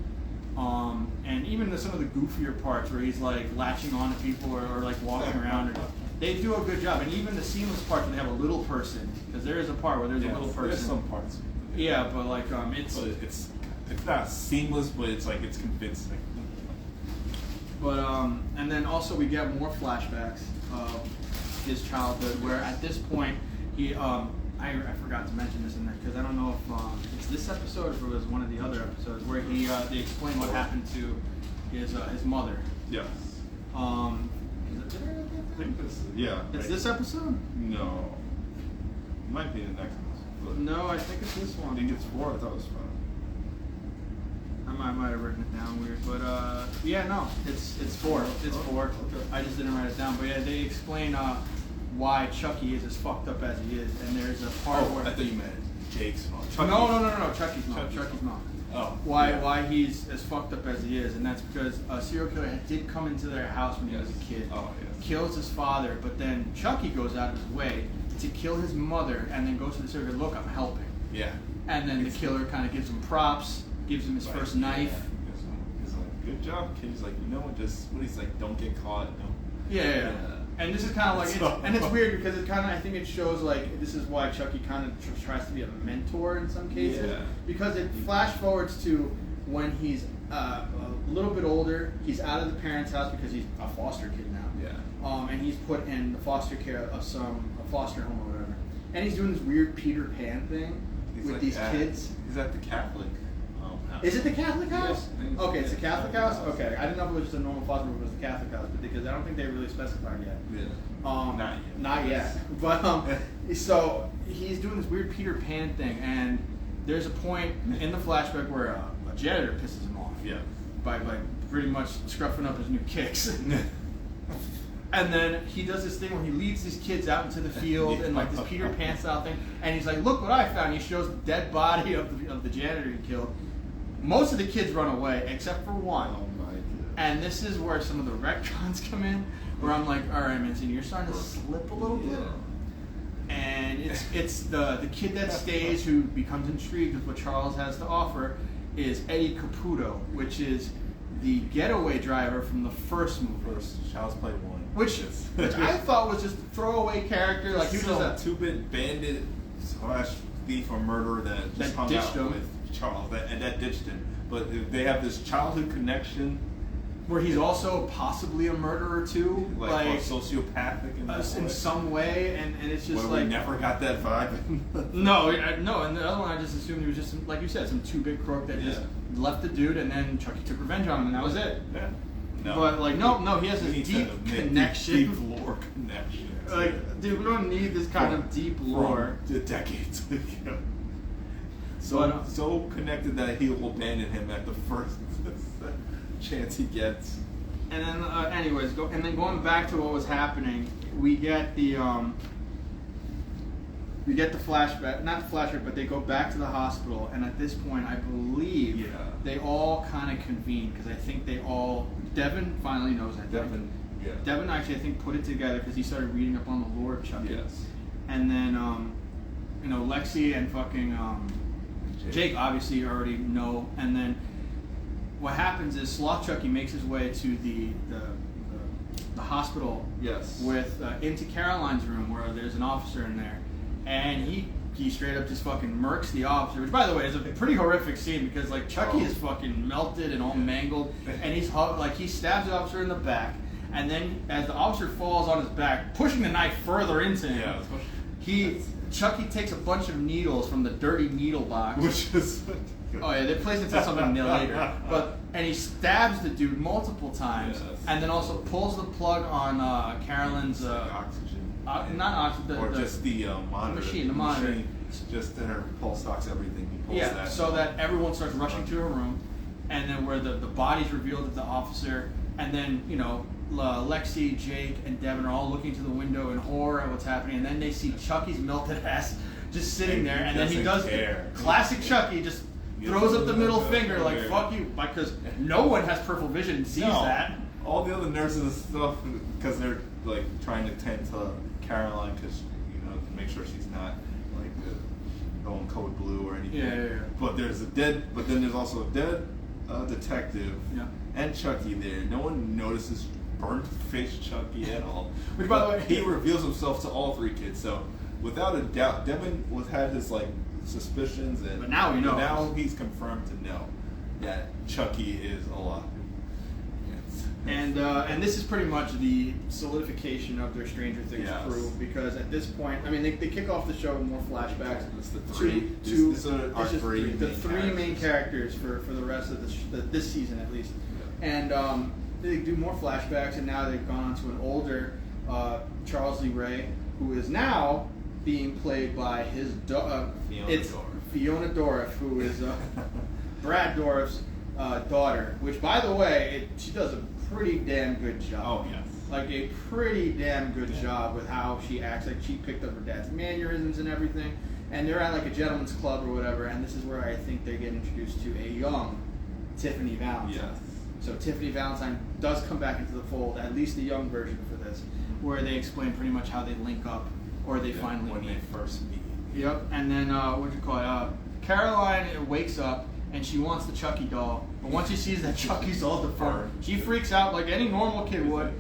And even some of the goofier parts where he's like latching on to people or like walking around, they do a good job. And even the seamless parts where they have a little person, because there is a part where there's a little person. There's some parts. Yeah, but like it's not seamless, but it's like it's convincing. But and then also we get more flashbacks of his childhood, where at this point he I forgot to mention this in there, because I don't know if it's this episode or if it was one of the other episodes where they explain what happened to his mother. Yes. I think this. It's this episode? No. It might be the next episode. No, I think it's this one. I think it's 4. I thought it was 5. I might have written it down weird, but no, it's 4. It's 4. Okay. I just didn't write it down, but yeah, they explain why Chucky is as fucked up as he is, and there's a part where I thought you meant Jake's mom. No, Chucky's mom. Chucky's mom. why he's as fucked up as he is, and that's because a serial killer did come into their house when he was a kid, kills his father, but then Chucky goes out of his way to kill his mother, and then goes to the serial killer, look, I'm helping. Yeah. And then the killer kind of gives him props, gives him his first knife. He's like, good job, kid. He's like, you know, he's like, don't get caught. No. Yeah. And this is kind of like, and it's weird because it kind of, I think it shows like, this is why Chucky kind of tries to be a mentor in some cases. Yeah. Because it flash forwards to when he's a little bit older, he's out of the parents' house because he's a foster kid now. Yeah. And he's put in the foster care of a foster home or whatever. And he's doing this weird Peter Pan thing with like these kids. He's at the Catholic house. Is it the Catholic house? Yeah, Okay, it's the Catholic house? Okay, I didn't know if it was just a normal foster home, it was the Catholic house, but because I don't think they really specified yet. Yeah. Not yet. But so he's doing this weird Peter Pan thing, and there's a point in the flashback where a janitor pisses him off. Yeah. By pretty much scruffing up his new kicks. And then he does this thing where he leads these kids out into the field and like this Peter Pan style thing, and he's like, "Look what I found!" He shows the dead body of the janitor he killed. Most of the kids run away except for one. Oh my God. And this is where some of the retcons come in, where I'm like, all right, Mancini, you're starting to slip a little bit. And it's the kid that stays who becomes intrigued with what Charles has to offer is Eddie Caputo, which is the getaway driver from the first movie. Child's Play 1. Which I thought was just a throwaway character. Like he was just a two-bit bandit / thief or murderer that just hung out with Charles and that ditched him. But they have this childhood connection where he's also possibly a murderer too, like or sociopathic in some way, and it's just we never got that vibe. No, and the other one I just assumed he was just like you said, some two-bit crook that just left the dude, and then Chucky took revenge on him, and that was it. Yeah. No. But like no, he has this deep connection, deep lore connection. Like, dude, we don't need this kind of deep lore. Decades ago. So connected that he will abandon him at the first chance he gets. And then, anyways, going back to what was happening, we get the flashback, not the flashback, but they go back to the hospital, and at this point, I believe they all kind of convene because I think Devin finally knows that. Devin actually, I think, put it together because he started reading up on the lore of Chucky. Yes. And then, Lexi and fucking Jake obviously already know, and then what happens is Sloth Chucky makes his way to the hospital. Yes. With into Caroline's room where there's an officer in there, and he straight up just fucking murks the officer. Which, by the way, is a pretty horrific scene because like Chucky is fucking melted and all mangled, and he stabs the officer in the back, and then as the officer falls on his back, pushing the knife further into him, Chucky takes a bunch of needles from the dirty needle box. Which is... Oh yeah, they place into something later. And he stabs the dude multiple times, and then also pulls the plug on Carolyn's oxygen. Not oxygen, or just the monitor. The monitor. Just in her pulse ox everything. He pulls that. So that everyone starts rushing to her room, and then where the body's revealed at the officer, and then Lexi, Jake, and Devin are all looking to the window in horror at what's happening, and then they see Chucky's melted ass just sitting there, and then he does classic Chucky, just throws up the middle finger like fuck you, because no one has peripheral vision and sees that. All the other nurses and stuff, because they're like trying to tend to Caroline, because to make sure she's not like going code blue or anything. Yeah. But then there's also a dead detective and Chucky there. No one notices burnt face Chucky at all. Which, by the way, he reveals himself to all three kids. So without a doubt, Devin had his like suspicions, but now we know. Now he's confirmed to know that Chucky is alive. And this is pretty much the solidification of their Stranger Things crew, because at this point, I mean, they kick off the show with more flashbacks. It's the three. These are our three main characters for the rest of this season at least. Yeah. And they do more flashbacks, and now they've gone on to an older Charles Lee Ray, who is now being played by his Fiona Dorff, who is Brad Dorff's daughter, which, by the way, she does a pretty damn good job. Oh, yes. Like a pretty damn good job with how she acts. Like she picked up her dad's mannerisms and everything. and they're at like a gentleman's club or whatever, and this is where I think they get introduced to a young Tiffany Valentine. Yes. So Tiffany Valentine does come back into the fold, at least the young version for this, where they explain pretty much how they link up, or they finally when meet. they first meet. Yep, and then Caroline wakes up and she wants the Chucky doll, but once she sees that Chucky's all deformed, she freaks out like any normal kid would.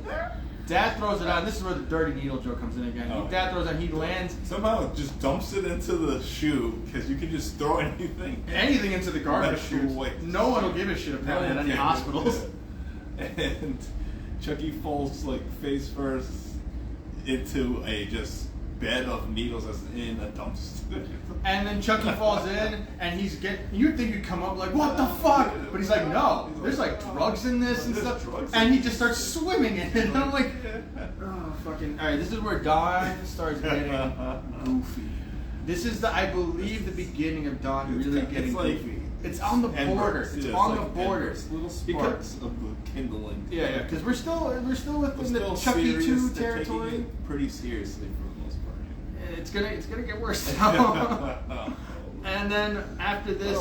Dad throws it on. This is where the dirty needle joke comes in again. Dad throws it on. He lands. Somehow just dumps it into the shoe because you can just throw anything into the garbage chute. No one will give a shit apparently at any hospitals. And Chucky falls like face first into a just bed of needles that's in a dumpster. And then Chucky falls in, and you'd think he'd come up like, what the fuck? But he's like, no, there's like drugs in this and stuff. And he just starts swimming in it. And I'm like, oh, fucking. Alright, this is where Don starts getting goofy. This is I believe, the beginning of Don really getting goofy. It's on the border. It's on the border. Little sparks of kindling. Yeah, because we're still within the Chucky serious. 2 They're territory. taking it pretty seriously for the most part. It's gonna get worse now. And then after this,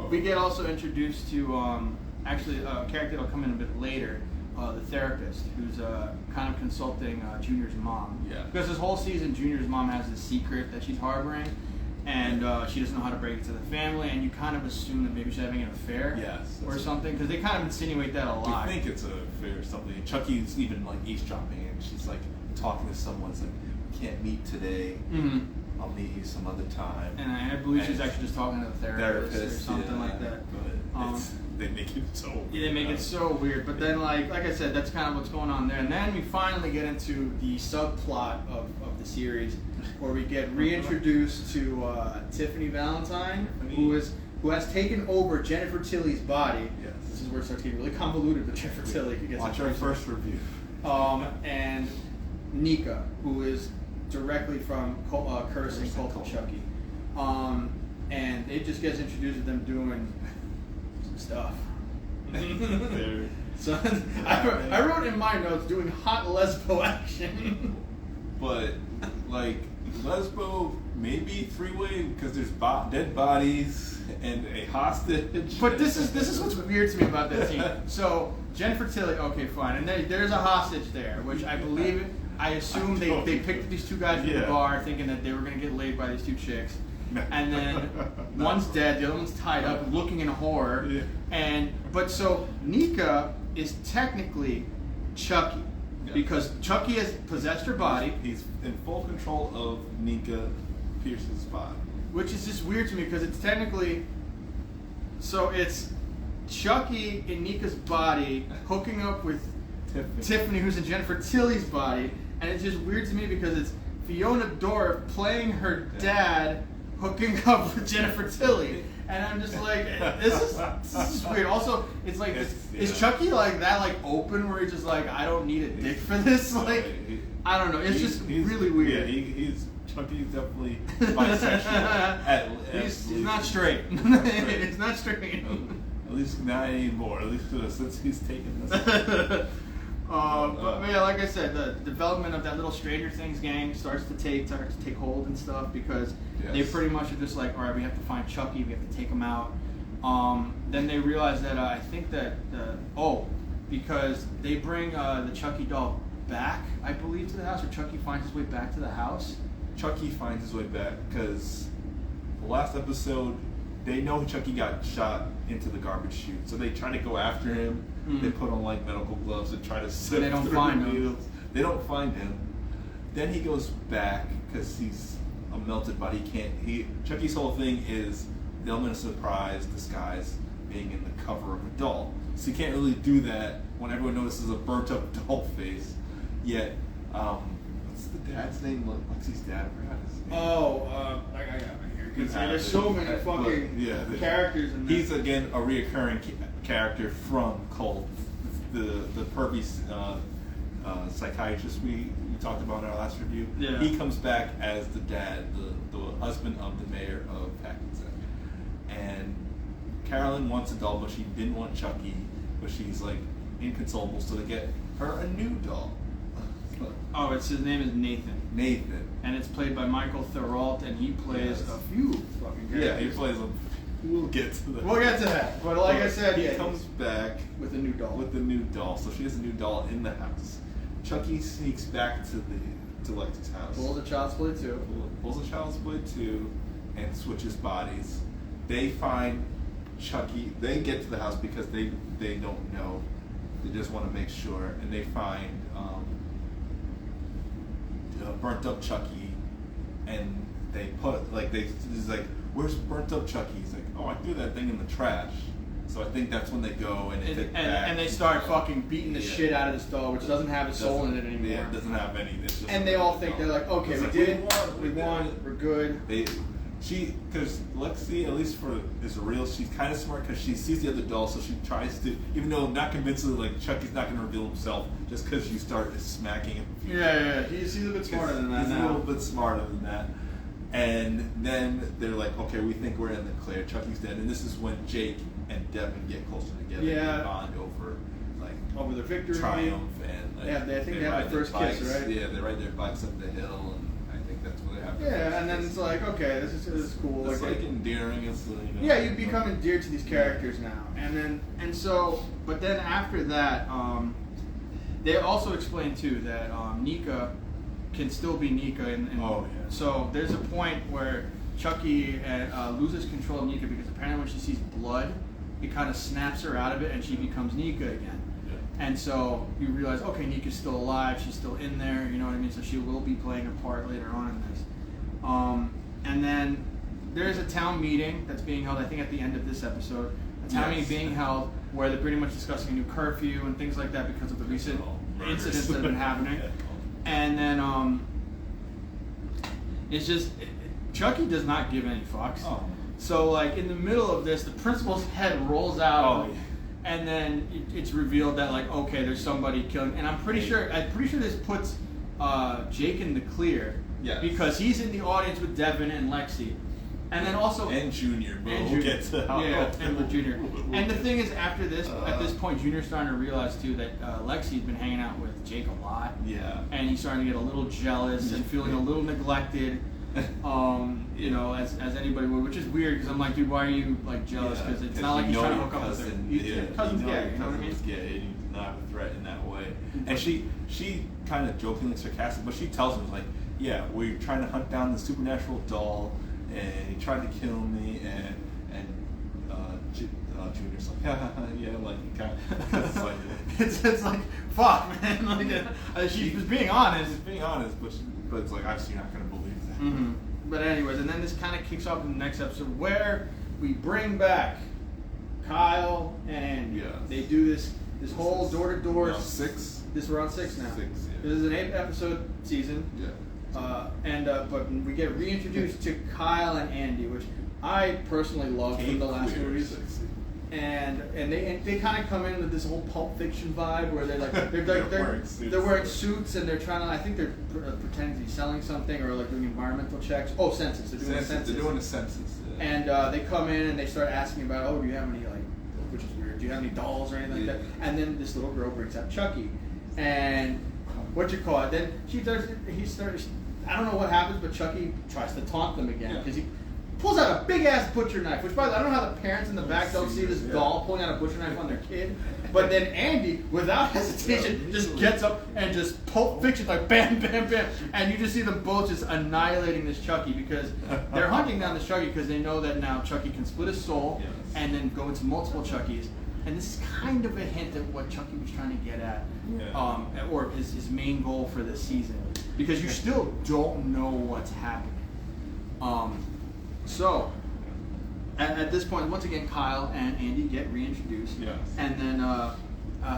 we get also introduced to actually a character that'll come in a bit later, the therapist, who's kind of consulting Junior's mom. Yeah. Because this whole season, Junior's mom has this secret that she's harboring, and she doesn't know how to break it to the family, and you kind of assume that maybe she's having an affair, or something, because they kind of insinuate that a lot. We think it's an affair or something. Chucky's even like eavesdropping, and she's like talking to someone. It's like, we can't meet today. Mm-hmm. I'll meet you some other time. And I believe she's actually just talking to the therapist or something like that. But they make it so weird. Yeah, they make it so weird. But then, like I said, that's kind of what's going on there. And then we finally get into the subplot of the series, where we get reintroduced to Tiffany Valentine, who has taken over Jennifer Tilly's body. Yes. This is where it starts getting really convoluted with Jennifer Tilly. Watch our first review. And Nika, who is directly from Curse and Cult of Chucky. And it just gets introduced to them doing some stuff. So I wrote in my notes doing hot lesbo action. But like lesbo, maybe three-way because there's dead bodies and a hostage. But this is what's weird to me about that scene. So Jennifer Tilly, okay, fine, and there's a hostage there, which I assume they picked these two guys from the bar thinking that they were gonna get laid by these two chicks. And then one's dead, the other one's tied up, looking in horror. Yeah. But so Nika is technically Chucky, because Chucky has possessed her body. He's in full control of Nika Pierce's body, which is just weird to me because it's technically, so it's Chucky in Nika's body hooking up with Tiffany, who's in Jennifer Tilly's body, and it's just weird to me because it's Fiona Dorff playing her dad hooking up with Jennifer Tilly, and I'm just like, this is weird. Also, it's like, is Chucky like that, like open, where he's just like, I don't need a dick for this? Like, I don't know. It's just really weird. Yeah, Chucky's definitely bisexual. He's not straight. It's not straight. At least not anymore. At least since he's taken this. But yeah, like I said, the development of that little Stranger Things gang starts to take hold and stuff, because they pretty much are just like, all right, we have to find Chucky, we have to take him out. Then they realize that I think that because they bring the Chucky doll back, I believe, to the house, or Chucky finds his way back to the house. Chucky finds his way back because the last episode, they know Chucky got shot into the garbage chute, so they try to go after him. They put on like medical gloves and try to sift they don't through find the him. needles. They don't find him. Then he goes back because he's a melted body. Chucky's whole thing is the element of surprise disguise being in the cover of a doll. So you can't really do that when everyone notices a burnt up doll face. Yet, what's the dad's name? Lexi's dad? I forgot his name. I got it here. Because there's so many fucking characters in this. He's again a reoccurring character from Cult, the pervy psychiatrist we talked about in our last review. Yeah. He comes back as the dad, the husband of the mayor of Hackensack. And Carolyn wants a doll, but she didn't want Chucky, but she's like inconsolable, so they get her a new doll. Oh, his name is Nathan. Nathan. And it's played by Michael Thuralt, and he plays a few fucking characters. Yeah, he plays a. We'll get to that. We'll get to that. But like I said, he comes back with a new doll. With the new doll. So she has a new doll in the house. Chucky sneaks back to Lexi's house. Pulls a child's play too. Pulls a child's play too, and switches bodies. They find Chucky. They get to the house because they don't know. They just want to make sure, and they find burnt up Chucky, and they put he's like, where's burnt up Chucky? He's like, oh, I threw that thing in the trash. So I think that's when they go and they take it back. And they start fucking beating the shit out of this doll, which doesn't have a soul in it anymore. Yeah, it doesn't have any. It's just and they all think they're like, okay, we won, we're good. Because Lexi, at least is real. She's kind of smart because she sees the other doll, so she tries to, even though not convincingly, like Chucky's not going to reveal himself just because you start smacking him. Yeah. He's a bit smarter than that. He's a little bit smarter than that. And then they're like, okay, we think we're in the clear. Chucky's dead, and this is when Jake and Devin get closer together. Yeah. They bond over their victory, triumph, and I think they have their first kiss, right? Yeah, they ride their bikes up the hill, and I think that's what they have. Yeah, and then it's like, okay, this is cool. It's like endearing. It's yeah, you become endeared to these characters now, but then after that, they also explain too that Nika can still be Nika, so there's a point where Chucky loses control of Nika because apparently when she sees blood, it kind of snaps her out of it and she becomes Nika again. Yeah. And so you realize, okay, Nika's still alive, she's still in there, you know what I mean? So she will be playing a part later on in this. And then there's a town meeting that's being held, I think at the end of this episode, a town meeting being held where they're pretty much discussing a new curfew and things like that because of the recent incidents that have been happening. And then it's just, Chucky does not give any fucks. Oh. So like in the middle of this, the principal's head rolls out, and then it's revealed that like, okay, there's somebody killing, and I'm pretty sure this puts Jake in the clear, because he's in the audience with Devin and Lexi, and then also Junior, we'll get to and with Junior. And the thing is, after this, at this point, Junior's starting to realize too that Lexi's been hanging out with Jake a lot, and he's starting to get a little jealous and feeling a little neglected. You know, as anybody would, which is weird because I'm like, dude, why are you like jealous? Because it's not like he's trying to hook up with her. Cousin's gay, you know what I mean? Yeah, he's not a threat in that way. And she kind of jokingly sarcastic, but she tells him like, yeah, we're trying to hunt down the supernatural doll, and he tried to kill me, and Junior's like, yeah, like kind of, it's like it's like fuck, man, like she was being honest. She's being honest, but it's like obviously you're not gonna believe that. Mm-hmm. But anyways, and then this kind of kicks off in the next episode where we bring back Kyle and Andy. Yes. They do this whole door-to-door. No, 6. We're on 6 now. 6. Yeah. This is an 8-episode season. Yeah. But we get reintroduced to Kyle and Andy, which I personally love from the last movies. And they kind of come in with this whole Pulp Fiction vibe where they're wearing suits and they're trying to, I think they're pretending to be selling something or like doing environmental checks. Oh, census. They're doing a census. They're doing a census. Yeah. And they come in and they start asking about, do you have any which is weird, do you have any dolls or anything like that? And then this little girl brings out Chucky, and then he starts. I don't know what happens, but Chucky tries to taunt them again because he pulls out a big ass butcher knife. Which, by the way, I don't know how the parents in the back don't see this doll pulling out a butcher knife on their kid. But then Andy, without hesitation, just gets up and just Pulp Fiction like bam, bam, bam, and you just see them both just annihilating this Chucky because they're hunting down this Chucky because they know that now Chucky can split his soul and then go into multiple Chuckies. And this is kind of a hint at what Chucky was trying to get at, or his main goal for this season, because you still don't know what's happening. So, at this point, once again, Kyle and Andy get reintroduced, and then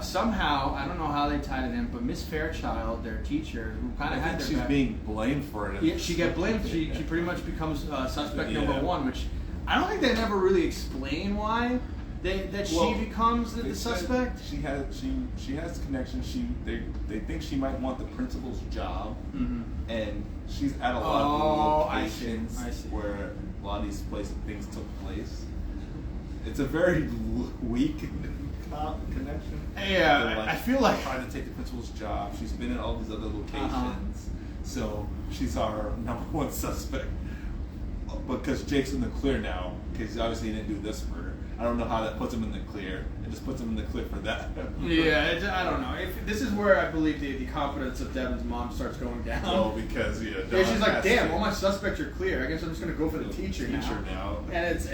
somehow, I don't know how they tied it in, but Miss Fairchild, their teacher, who kind of had their she's being blamed for it. Yeah, she got blamed. She pretty much becomes suspect number 1, which I don't think they never really explain why. She becomes the suspect. She has connections. They think she might want the principal's job, and she's at a lot of locations where a lot of these things took place. It's a very weak connection. Yeah, They're, I feel like trying to take the principal's job. She's been in all these other locations, so she's our number one suspect. Because Jake's in the clear now, because obviously he didn't do this murder. I don't know how that puts him in the clear. It just puts him in the clear for that. Yeah, I don't know. This is where I believe the confidence of Devin's mom starts going down. Oh, because Yeah, she's like, damn, all my suspects are clear. I guess I'm just gonna go for the teacher now. And it's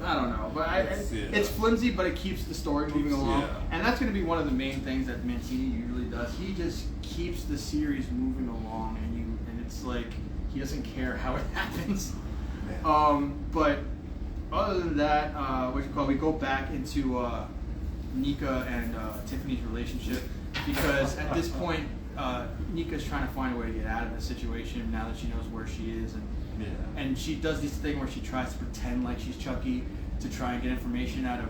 I don't know, but it's flimsy, but it keeps the story moving along. Yeah. And that's gonna be one of the main things that Mancini usually does. He just keeps the series moving along, and it's like he doesn't care how it happens. But other than that, we go back into Nika and Tiffany's relationship, because at this point, Nika's trying to find a way to get out of the situation now that she knows where she is, and she does this thing where she tries to pretend like she's Chucky to try and get information out of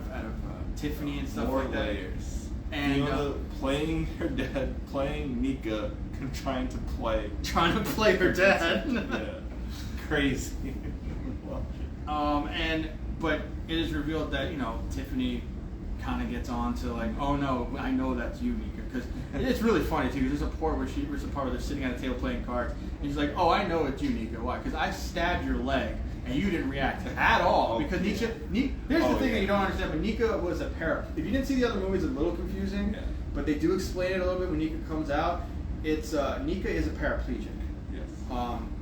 Tiffany and stuff like that. Layers. And playing her dad, playing Nika, trying to play her dad. Yeah, crazy. But it is revealed that Tiffany kind of gets on to like, oh no, I know that's you, Nika, because it's really funny too. There's a part where they're sitting at a table playing cards, and she's like, oh, I know it's you, Nika. Why? Because I stabbed your leg, and you didn't react at all. Because here's the thing that you don't understand, but Nika was a If you didn't see the other movies, it's a little confusing, but they do explain it a little bit when Nika comes out. It's Nika is a paraplegic. Yes.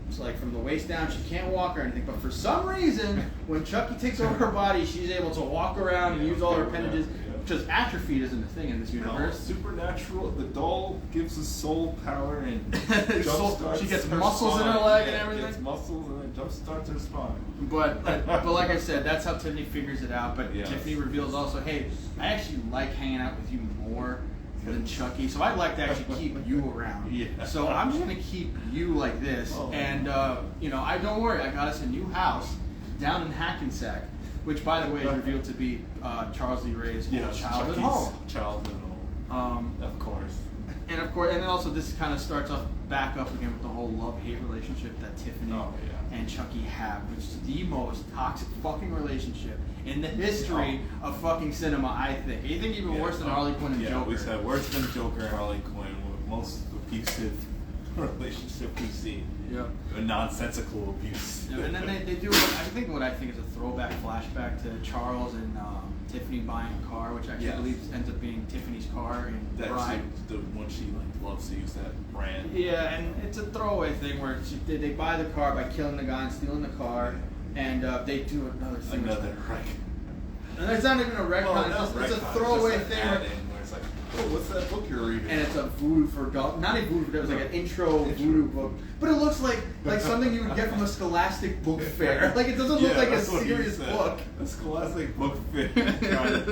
So like from the waist down, she can't walk or anything. But for some reason, when Chucky takes over her body, she's able to walk around and use all her appendages. Because atrophy isn't a thing in this universe. Supernatural. The doll gives us soul power and she gets muscles in her leg and everything. Gets muscles and then jumpstarts her spine. But like I said, that's how Tiffany figures it out. But Tiffany reveals also, hey, I actually like hanging out with you more than Chucky, so I'd like to actually keep you around. Yeah. So I'm just gonna keep you like this, and I don't worry. I got us a new house down in Hackensack, which by the way is revealed to be Charles Lee Ray's childhood home. Childhood home. Of course. And then also this kind of starts off back up again with the whole love-hate relationship that Tiffany and Chucky have, which is the most toxic fucking relationship in the history of fucking cinema, I think. You think even worse than Harley Quinn and Joker? We said worse than Joker and Harley Quinn, most abusive relationship we've seen. Yeah. A nonsensical abuse. Yeah, and then they do what I think is a throwback flashback to Charles and Tiffany buying a car, which actually I believe ends up being Tiffany's car in Bride. The one she loves to use that brand. Yeah, and it's a throwaway thing where they buy the car by killing the guy and stealing the car, and they do another thing. Another wreck. And it's not even a retcon. It's a throwaway thing. Where it's like, oh, what's that book you're reading? And it's a voodoo for adults. Not a voodoo, it was like an intro voodoo book. But it looks like something you would get from a Scholastic book fair. Like it doesn't look like a serious book. A Scholastic book fair.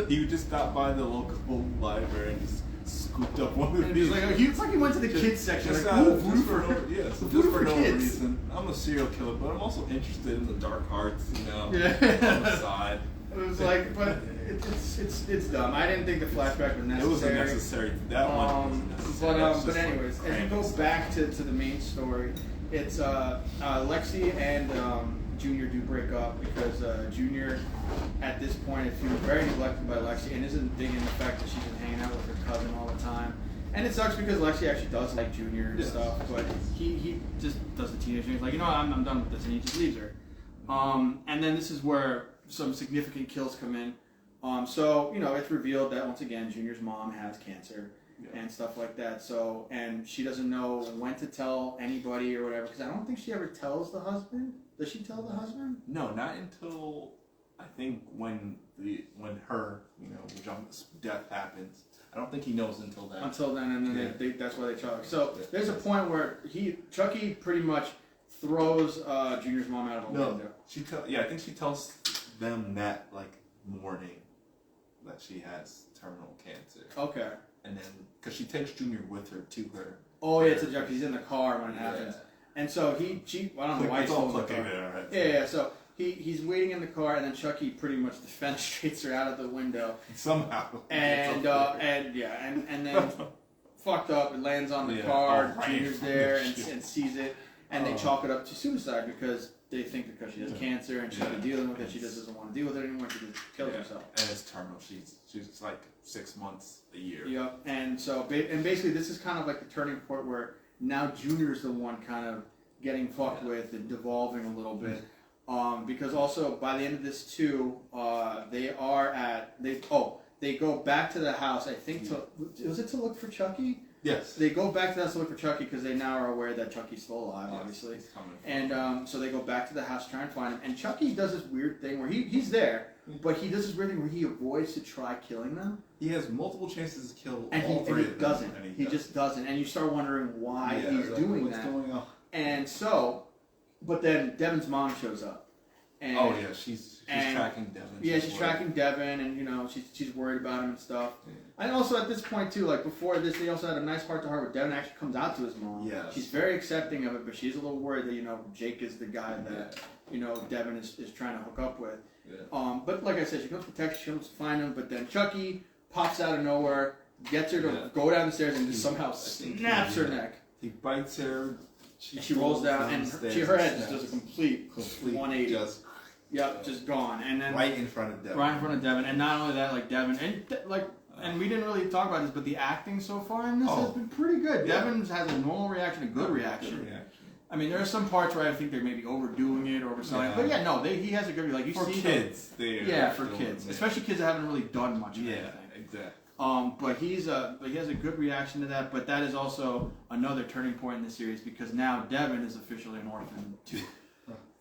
He would just stop by the local library and just scooped up one of these. It's like he went to the kids section. Just, like, ooh, voodoo for just for no kids. reason. I'm a serial killer, but I'm also interested in the dark arts, on Yeah. the side. It was like, but it's dumb. I didn't think the flashback was necessary. It wasn't necessary. That one wasn't necessary. But anyways, as we go back to the main story, it's Lexi and Junior do break up because Junior, at this point, is feeling very neglected by Lexi and isn't digging the fact that she's been hanging out with her cousin all the time. And it sucks because Lexi actually does like Junior and stuff, but he just does the teenage thing. He's like, I'm done with this, and he just leaves her. And then this is where some significant kills come in. So it's revealed that once again Junior's mom has cancer and stuff like that. So, and she doesn't know when to tell anybody or whatever, because I don't think she ever tells the husband. Does she tell the husband? No, not until I think when her death happens. I don't think he knows until then. Until then, and then that's why they talk. So there's a point where Chucky pretty much throws Junior's mom out of a window. I think she tells them that morning that she has terminal cancer. Okay. And then because she takes Junior with her to her. Oh yeah, because he's in the car when it happens. And so I don't know why he's still in the car. Right? Yeah. So he's waiting in the car, and then Chucky pretty much defenestrates her out of the window somehow. And then fucked up. It lands on the car. Junior's there and sees it, and they chalk it up to suicide because they think because she has cancer and she's been dealing with it, she just doesn't want to deal with it anymore. She just kills herself. And it's terminal. She's like 6 months, a year. Yep. And so basically this is kind of like the turning point where now Junior's the one kind of getting fucked with and devolving a little bit. Because also by the end of this too, they go back to the house. I think was it to look for Chucky? Yes. They go back to the house to look for Chucky because they now are aware that Chucky's still alive, obviously. He's coming. And so they go back to the house to try and find him. And Chucky does this weird thing where he's there, but he does this weird thing where he avoids to try killing them. He has multiple chances to kill and all three of them. Doesn't. And he just doesn't. And you start wondering why he's doing what's that. Going on? And so, but then Devin's mom shows up. And, she's tracking Devin. Yeah, she's tracking Devin, and she's worried about him and stuff. Yeah. And also at this point too, like before this, they also had a nice heart-to-heart where Devin actually comes out to his mom. Yeah. She's very accepting of it, but she's a little worried that Jake is the guy that Devin is trying to hook up with. Yeah. But like I said, she comes to protect, she comes to find him, but then Chucky pops out of nowhere, gets her to go down the stairs, and just somehow snaps her neck. He bites her. She rolls down, and her head just does a complete 180. Just gone, and then right in front of Devin. Right in front of Devin, and not only that, like Devin, and we didn't really talk about this, but the acting so far in this has been pretty good. Yeah. Devin has a normal reaction, a good reaction. I mean, there are some parts where I think they're maybe overdoing it or overselling it, but he has a good like you for see kids. For kids, especially kids that haven't really done much of anything. Exactly. But he has a good reaction to that, but that is also another turning point in the series because now Devin is officially an orphan too.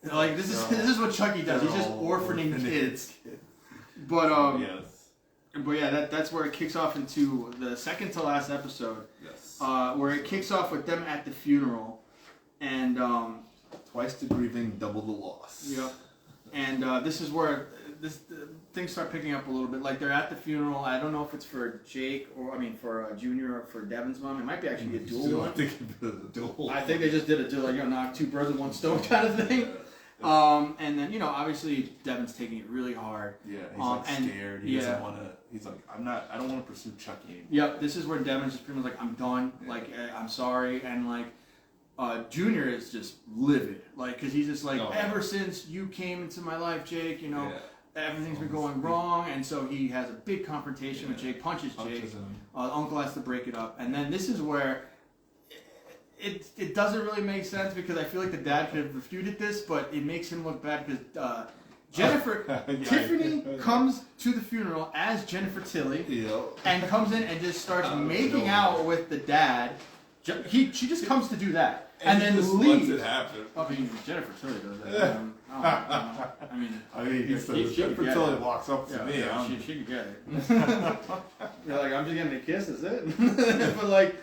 Like this is what Chucky does. He's just orphaning kids. But that's where it kicks off into the second to last episode. Yes. Where it kicks off with them at the funeral, and twice the grieving, double the loss. Yep. And this is where things start picking up a little bit. Like they're at the funeral. I don't know if it's for Jake for Junior or for Devin's mom. It might be actually a dual one. I think they just did a dual, knock two birds with one stone kind of thing. And then obviously Devin's taking it really hard. Yeah, he's scared. He doesn't want to. He's like, I don't want to pursue Chucky anymore. Yep, this is where Devin's just pretty much like, I'm done. Yeah. Like, I'm sorry, and like. Junior is just livid, like, because he's just like, ever since you came into my life, Jake, everything's been going wrong, and so he has a big confrontation with Jake, punches Jake. Uncle has to break it up, and then this is where it doesn't really make sense because I feel like the dad could have refuted this, but it makes him look bad because Tiffany comes to the funeral as Jennifer Tilly, and comes in and just starts making out with the dad. She just comes to do that. And then leaves. Lets it happen. I mean, Jennifer Tilly does that. I mean, Jennifer Tilly walks up to me. She can get it. You're like, I'm just getting a kiss, that's it. But like,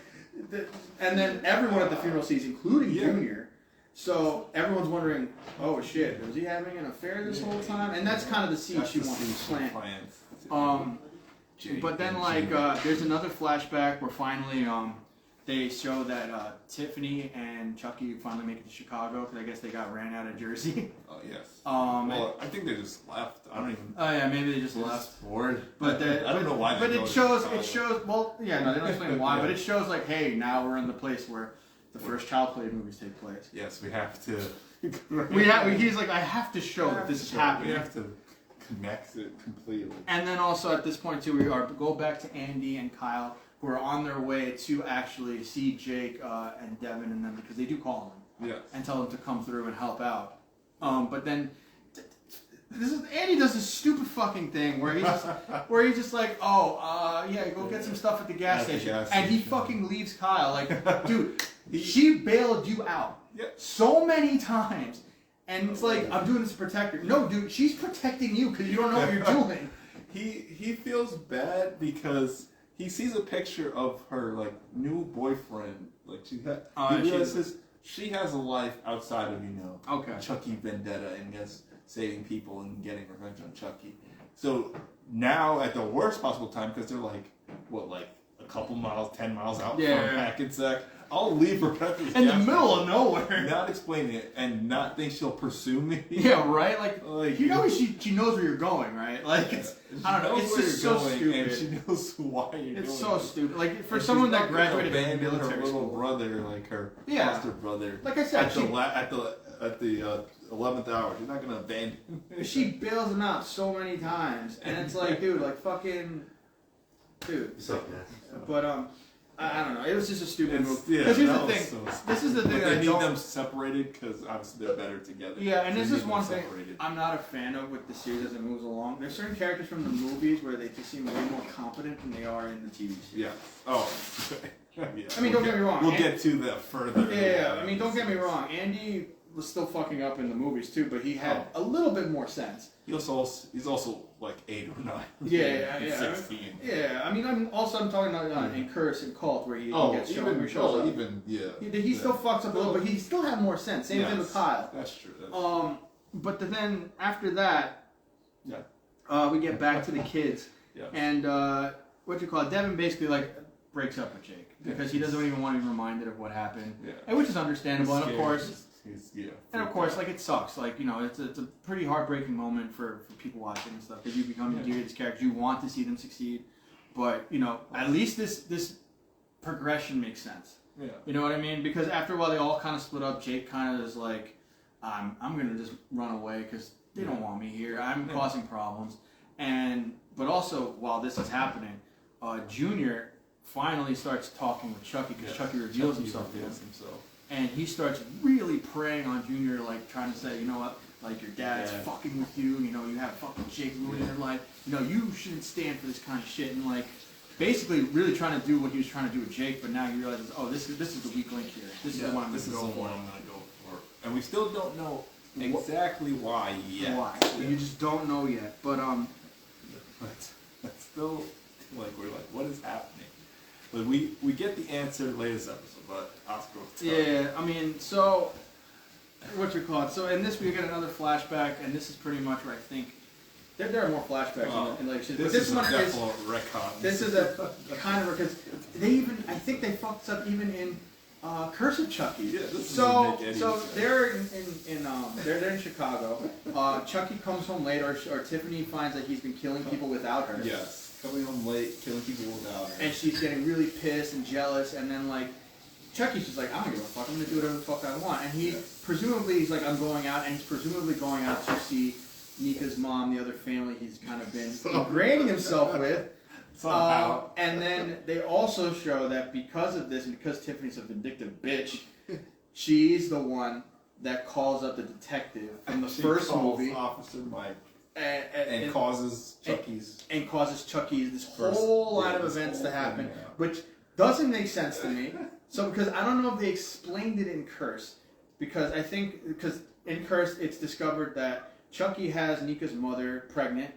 and then everyone at the funeral sees, including Junior. So everyone's wondering, oh shit, was he having an affair this whole time? And that's kind of the seed she wants to plant. But then like, there's another flashback where finally, they show that Tiffany and Chucky finally make it to Chicago because I guess they got ran out of Jersey. Oh yes. Well, I think they just left. I don't even. Oh yeah, maybe they just left. Bored. But I don't know why. But it shows. Well, yeah, no, they don't explain why. But it shows like, hey, now we're in the place where the first Child Play movies take place. Yes, we have to. He's like, I have to show that this is happening. We have to connect it completely. And then also at this point too, go back to Andy and Kyle, who are on their way to actually see Jake and Devin and them because they do call them and tell them to come through and help out. But then Andy does this stupid fucking thing where he's just like, go get some stuff at the gas station, and he fucking leaves Kyle. Like, dude, she bailed you out so many times, and it's like, I'm doing this to protect her. No, dude, she's protecting you because you don't know what you're doing. He feels bad because he sees a picture of her like new boyfriend. Like he realizes she has a life outside of Chucky vendetta and saving people and getting revenge on Chucky. So now at the worst possible time, because they're like a couple miles, 10 miles out from Hackensack. I'll leave her in the middle of nowhere, not explaining it, and not think she'll pursue me. Yeah, right. Like she knows where you're going, right? Like I don't know. It's just so stupid. And she knows why you're doing it. It's so stupid. Like for someone that graduated from military her little school, brother, like her foster brother. Like I said, at the 11th hour. She's not gonna abandon him. She bails him out so many times, and it's like, dude, like fucking, dude. So, But I don't know. It was just a stupid move. Yeah, Because here's the that was thing. so This is the thing But that they I need don't. them separated because obviously they're better together. Yeah, and So this you is need one them thing separated. I'm not a fan of with the series as it moves along. There's certain characters from the movies where they just seem way more competent than they are in the TV series. Yeah. Oh. Yeah. I mean, don't get me wrong. We'll get to that further. Yeah, I mean, don't get me wrong. Andy was still fucking up in the movies too, but he had a little bit more sense. He's also like 8 or 9. Yeah. 16. Yeah, I mean, I'm talking about in Curse and Cult where he gets shown. even, He shows up. even, yeah. He still fucks up a little, but he still had more sense. Same thing with Kyle. That's true. But then after that, Yeah. we get back to the kids, Yeah. and Devin basically like breaks up with Jake because he doesn't even want to be reminded of what happened, and which is understandable. And of course, like it sucks. Like it's a pretty heartbreaking moment for people watching and stuff because you become endeared to these characters. You want to see them succeed, but at least this progression makes sense. Yeah. You know what I mean? Because after a while, they all kind of split up. Jake kind of is like, I'm going to just run away because they don't want me here. I'm causing problems. But also, while this is happening, Junior finally starts talking with Chucky because Chucky reveals himself to him. And he starts really preying on Junior, like trying to say, you know what, like your dad's fucking with you. You have fucking Jake ruining your life. You shouldn't stand for this kind of shit. And like, basically, really trying to do what he was trying to do with Jake. But now he realizes, oh, this is the weak link here. This is the one I'm going to go for. And we still don't know exactly why yet. Why? You just don't know yet. But But still, like we're like, what is happening? But we get the answer later this episode. But Oscar will tell you. I mean, so So in this we get another flashback, and this is pretty much where I think there are more flashbacks in later seasons. But this one is retcon. This is a kind of because I think they fucked up even in Curse of Chucky. Yeah, this so doesn't make any sense. they're in Chicago. Chucky comes home late, or Tiffany finds that he's been killing people without her. Yes, coming home late, killing people without her. And she's getting really pissed and jealous, and then like Chucky's just like, I don't give a fuck, I'm gonna do whatever the fuck I want. And he's like, I'm going out, and he's presumably going out to see Nika's mom, the other family he's kind of been ingraining himself with. And then they also show that because of this, and because Tiffany's a vindictive bitch, she's the one that calls up the detective from the first movie, Officer Mike, and causes Chucky's this whole line of events to happen, which doesn't make sense to me. So because I don't know if they explained it in Curse, because in Curse it's discovered that Chucky has Nika's mother pregnant,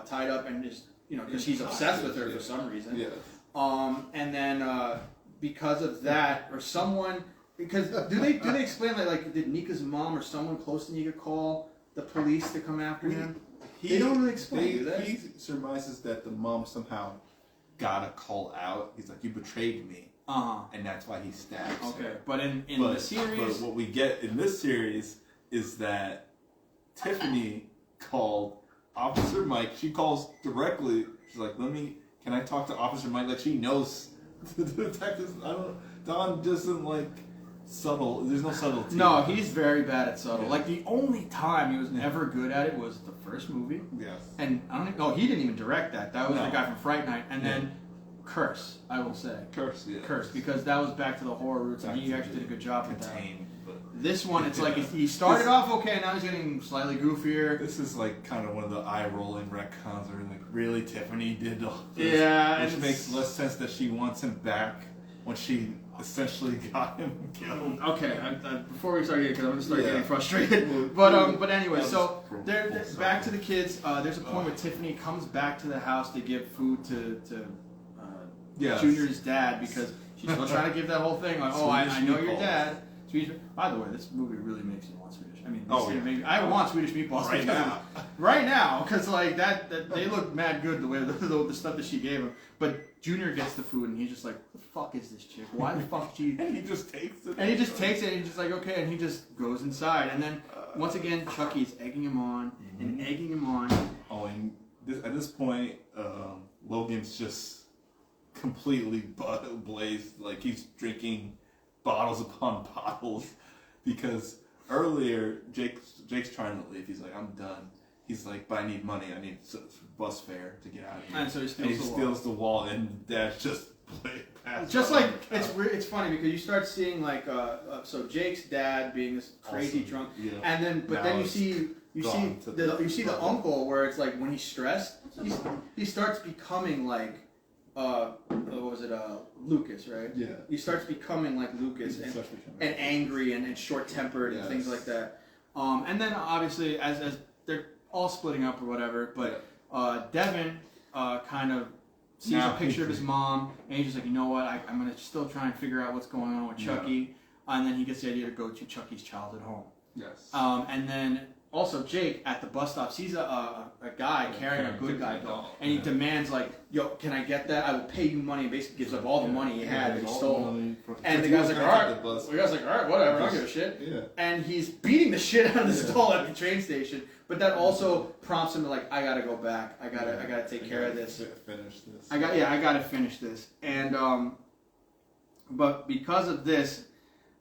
tied up, and is because he's obsessed with her for some reason. Yes. And then because of that, or someone, because do they explain like did Nika's mom or someone close to Nika call the police to come after him? They don't really explain, do they? He surmises that the mom somehow got a call out. He's like, you betrayed me. And that's why he stabs her. Okay, but in the series... But what we get in this series is that Tiffany called Officer Mike. She calls directly. She's like, can I talk to Officer Mike? Like, she knows the detectives. Don doesn't like subtle. There's no subtlety. No, he's very bad at subtle. Yeah. Like, the only time he was ever good at it was the first movie. Yes. And he didn't even direct that. That was the guy from Fright Night. And then Curse, I will say. Curse, yeah. Curse, because that was back to the horror roots, and he actually did a good job with that. But this one, it's like he started off okay, now he's getting slightly goofier. This is like kind of one of the eye-rolling retcons where like, really, Tiffany did all this? Yeah. Which makes less sense that she wants him back when she essentially got him killed. Okay, before we start, because I'm going to start getting frustrated. But anyway, so they're back to the kids. There's a point where Tiffany comes back to the house to give food to Junior's dad, because she's still trying to give that whole thing like, I know your dad. By the way, this movie really makes me want Swedish. I mean, I want Swedish meatballs right now, because like that they look mad good the way the stuff that she gave him. But Junior gets the food and he's just like, "What the fuck is this chick? Why the fuck she?" And he just takes it. And he just takes it and he's just like, "Okay," and he just goes inside. And then once again, Chucky's egging him on and egging him on. Oh, and at this point, Logan's just completely blazed. Like, he's drinking bottles upon bottles because earlier, Jake's trying to leave. He's like, I'm done. He's like, but I need money. I need bus fare to get out of here. And so he steals the wall, and Dad's just playing past. Just like it's funny because you start seeing like so Jake's dad being this crazy drunk, and then then you see the uncle where it's like when he's stressed, he starts becoming like what was it Lucas, right? Yeah. He starts becoming like Lucas and angry and short-tempered and things like that. And then obviously as they're all splitting up or whatever, but Devin kind of sees a picture of his mom, and he's just like, you know what, I'm going to still try and figure out what's going on with Chucky. And then he gets the idea to go to Chucky's childhood home. Yes. And then also Jake at the bus stop sees a guy carrying a good guy doll, and he demands like, yo, can I get that? I will pay you money, and basically gives up all the money he had that he stole. And the guy's like, alright, whatever, I don't give a shit. Yeah. And he's beating the shit out of this doll at the train station. But that also prompts him to like, I gotta go back. I gotta take care of this. Finish this. I gotta finish this. And but because of this,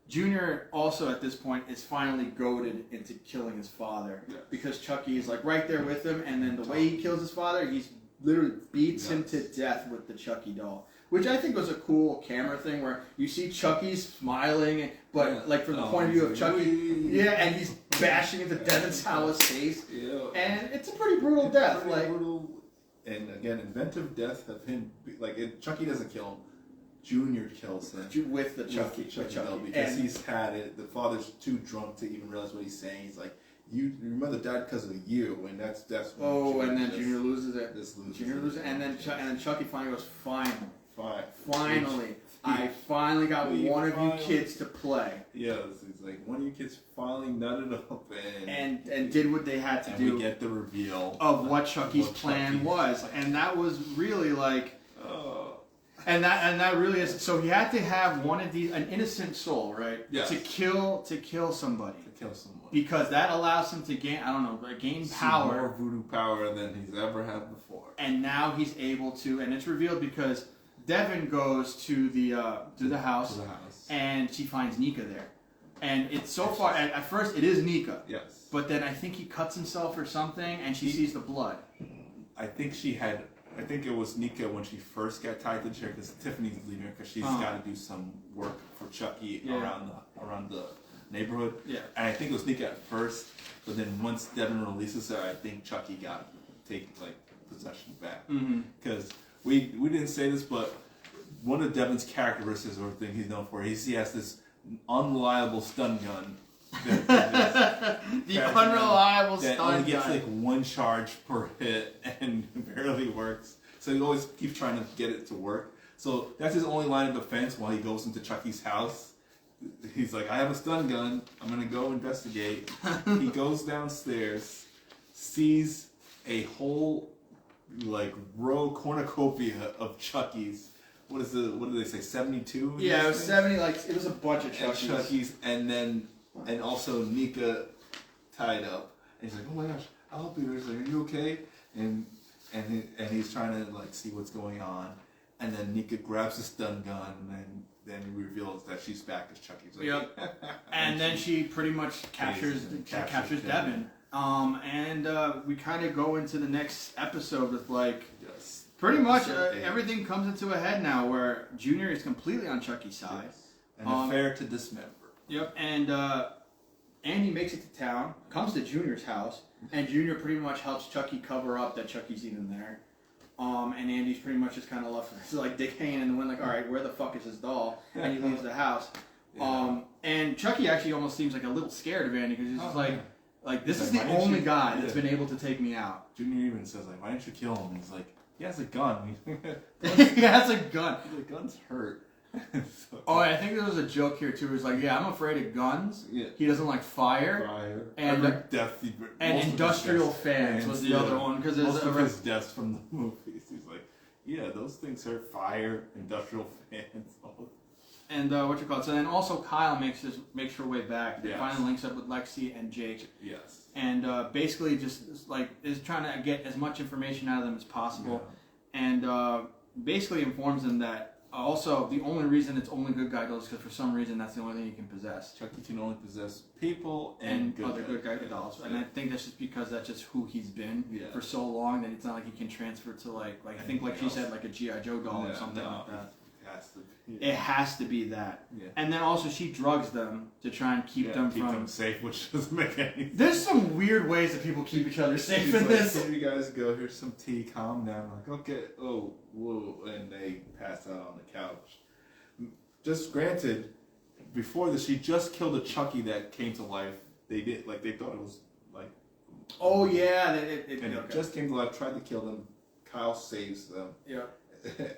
Junior also at this point is finally goaded into killing his father because Chucky is like right there with him, and then the way he kills his father, he's literally beats him to death with the Chucky doll. Which I think was a cool camera thing where you see Chucky smiling, but like from the point of view of Chucky, and he's bashing into Devin Sawa's face, and it's a pretty brutal death. Brutal, and again, inventive death of him. Like Chucky doesn't kill him, Junior kills him with the Chucky doll because he's had it. The father's too drunk to even realize what he's saying. He's like, your mother died because of you, and that's when and then Junior loses it. Junior loses it, and then Chucky finally goes, Finally, I finally got one of you kids to play. Yes, it's like one of you kids finally nutted up and did what they had to do. We get the reveal of what Chucky's plan was, and that was really like, and that really is. So he had to have one of these, an innocent soul, right? Yes. To kill somebody. Because that allows him to gain, gain power. More voodoo power than he's ever had before. And now he's able to, and it's revealed because Devin goes to the house, and she finds Nika there. And it's so far, at first it is Nika. Yes. But then I think he cuts himself or something, and she sees the blood. I think it was Nika when she first got tied to the chair, because Tiffany's leaving her because she's got to do some work for Chucky around the neighborhood. Yeah. And I think it was Nika at first, but then once Devin releases her, I think Chucky got possession back. Because we didn't say this, but one of Devin's characteristics or thing he's known for, he has this unreliable stun gun. The unreliable stun gun. That only gets like one charge per hit and barely works. So he always keeps trying to get it to work. So that's his only line of defense while he goes into Chucky's house. He's like, I have a stun gun. I'm going to go investigate. He goes downstairs, sees a whole row cornucopia of Chucky's. What did they say? 72? Yeah, it was 70. It was a bunch of Chucky's. And also Nika tied up. And he's like, oh my gosh, I'll help you. He's like, are you okay? And he's trying to see what's going on. And then Nika grabs the stun gun, and then he reveals that she's back as Chucky. Yep. And then she pretty much captures Devin. And we kind of go into the next episode with pretty much everything comes into a head now, where Junior is completely on Chucky's side. Yes. And affair to dismember. Yep. And Andy makes it to town, comes to Junior's house, and Junior pretty much helps Chucky cover up that Chucky's even there. And Andy's pretty much just kind of left, dick hanging in the wind, all right, where the fuck is his doll? And he leaves the house. Yeah. And Chucky actually almost seems a little scared of Andy, because he's just this is the only guy that's been able to take me out. Junior even says, why didn't you kill him? He's like, he has a gun. He has a gun. The gun's hurt. I think there was a joke here too. It's I'm afraid of guns. Yeah. He doesn't like fire. And industrial fans was the other one, because most of his deaths from the movies. He's like, yeah, those things are fire, industrial fans. And So then also Kyle makes her way back. Yes. Finally links up with Lexi and Jake. Yes. And basically just is trying to get as much information out of them as possible, and basically informs them that Also, the only reason it's only good guy dolls is because for some reason that's the only thing you can possess. Chucky can only possess people and other good guy dolls. And I think that's just because that's just who he's been for so long that it's not like he can transfer to like I think like she said like a G.I. Joe doll or something like that. It has to be that. Yeah. And then also she drugs them to try and keep them safe, which doesn't make any sense. There's some weird ways that people keep each other safe in this. Here you guys go, here's some tea, calm down. Like, okay, oh, whoa, and they pass out on the couch. Just granted, before this, she just killed a Chucky that came to life. They thought it was like... Oh yeah, it just came to life, tried to kill them. Kyle saves them. Yeah.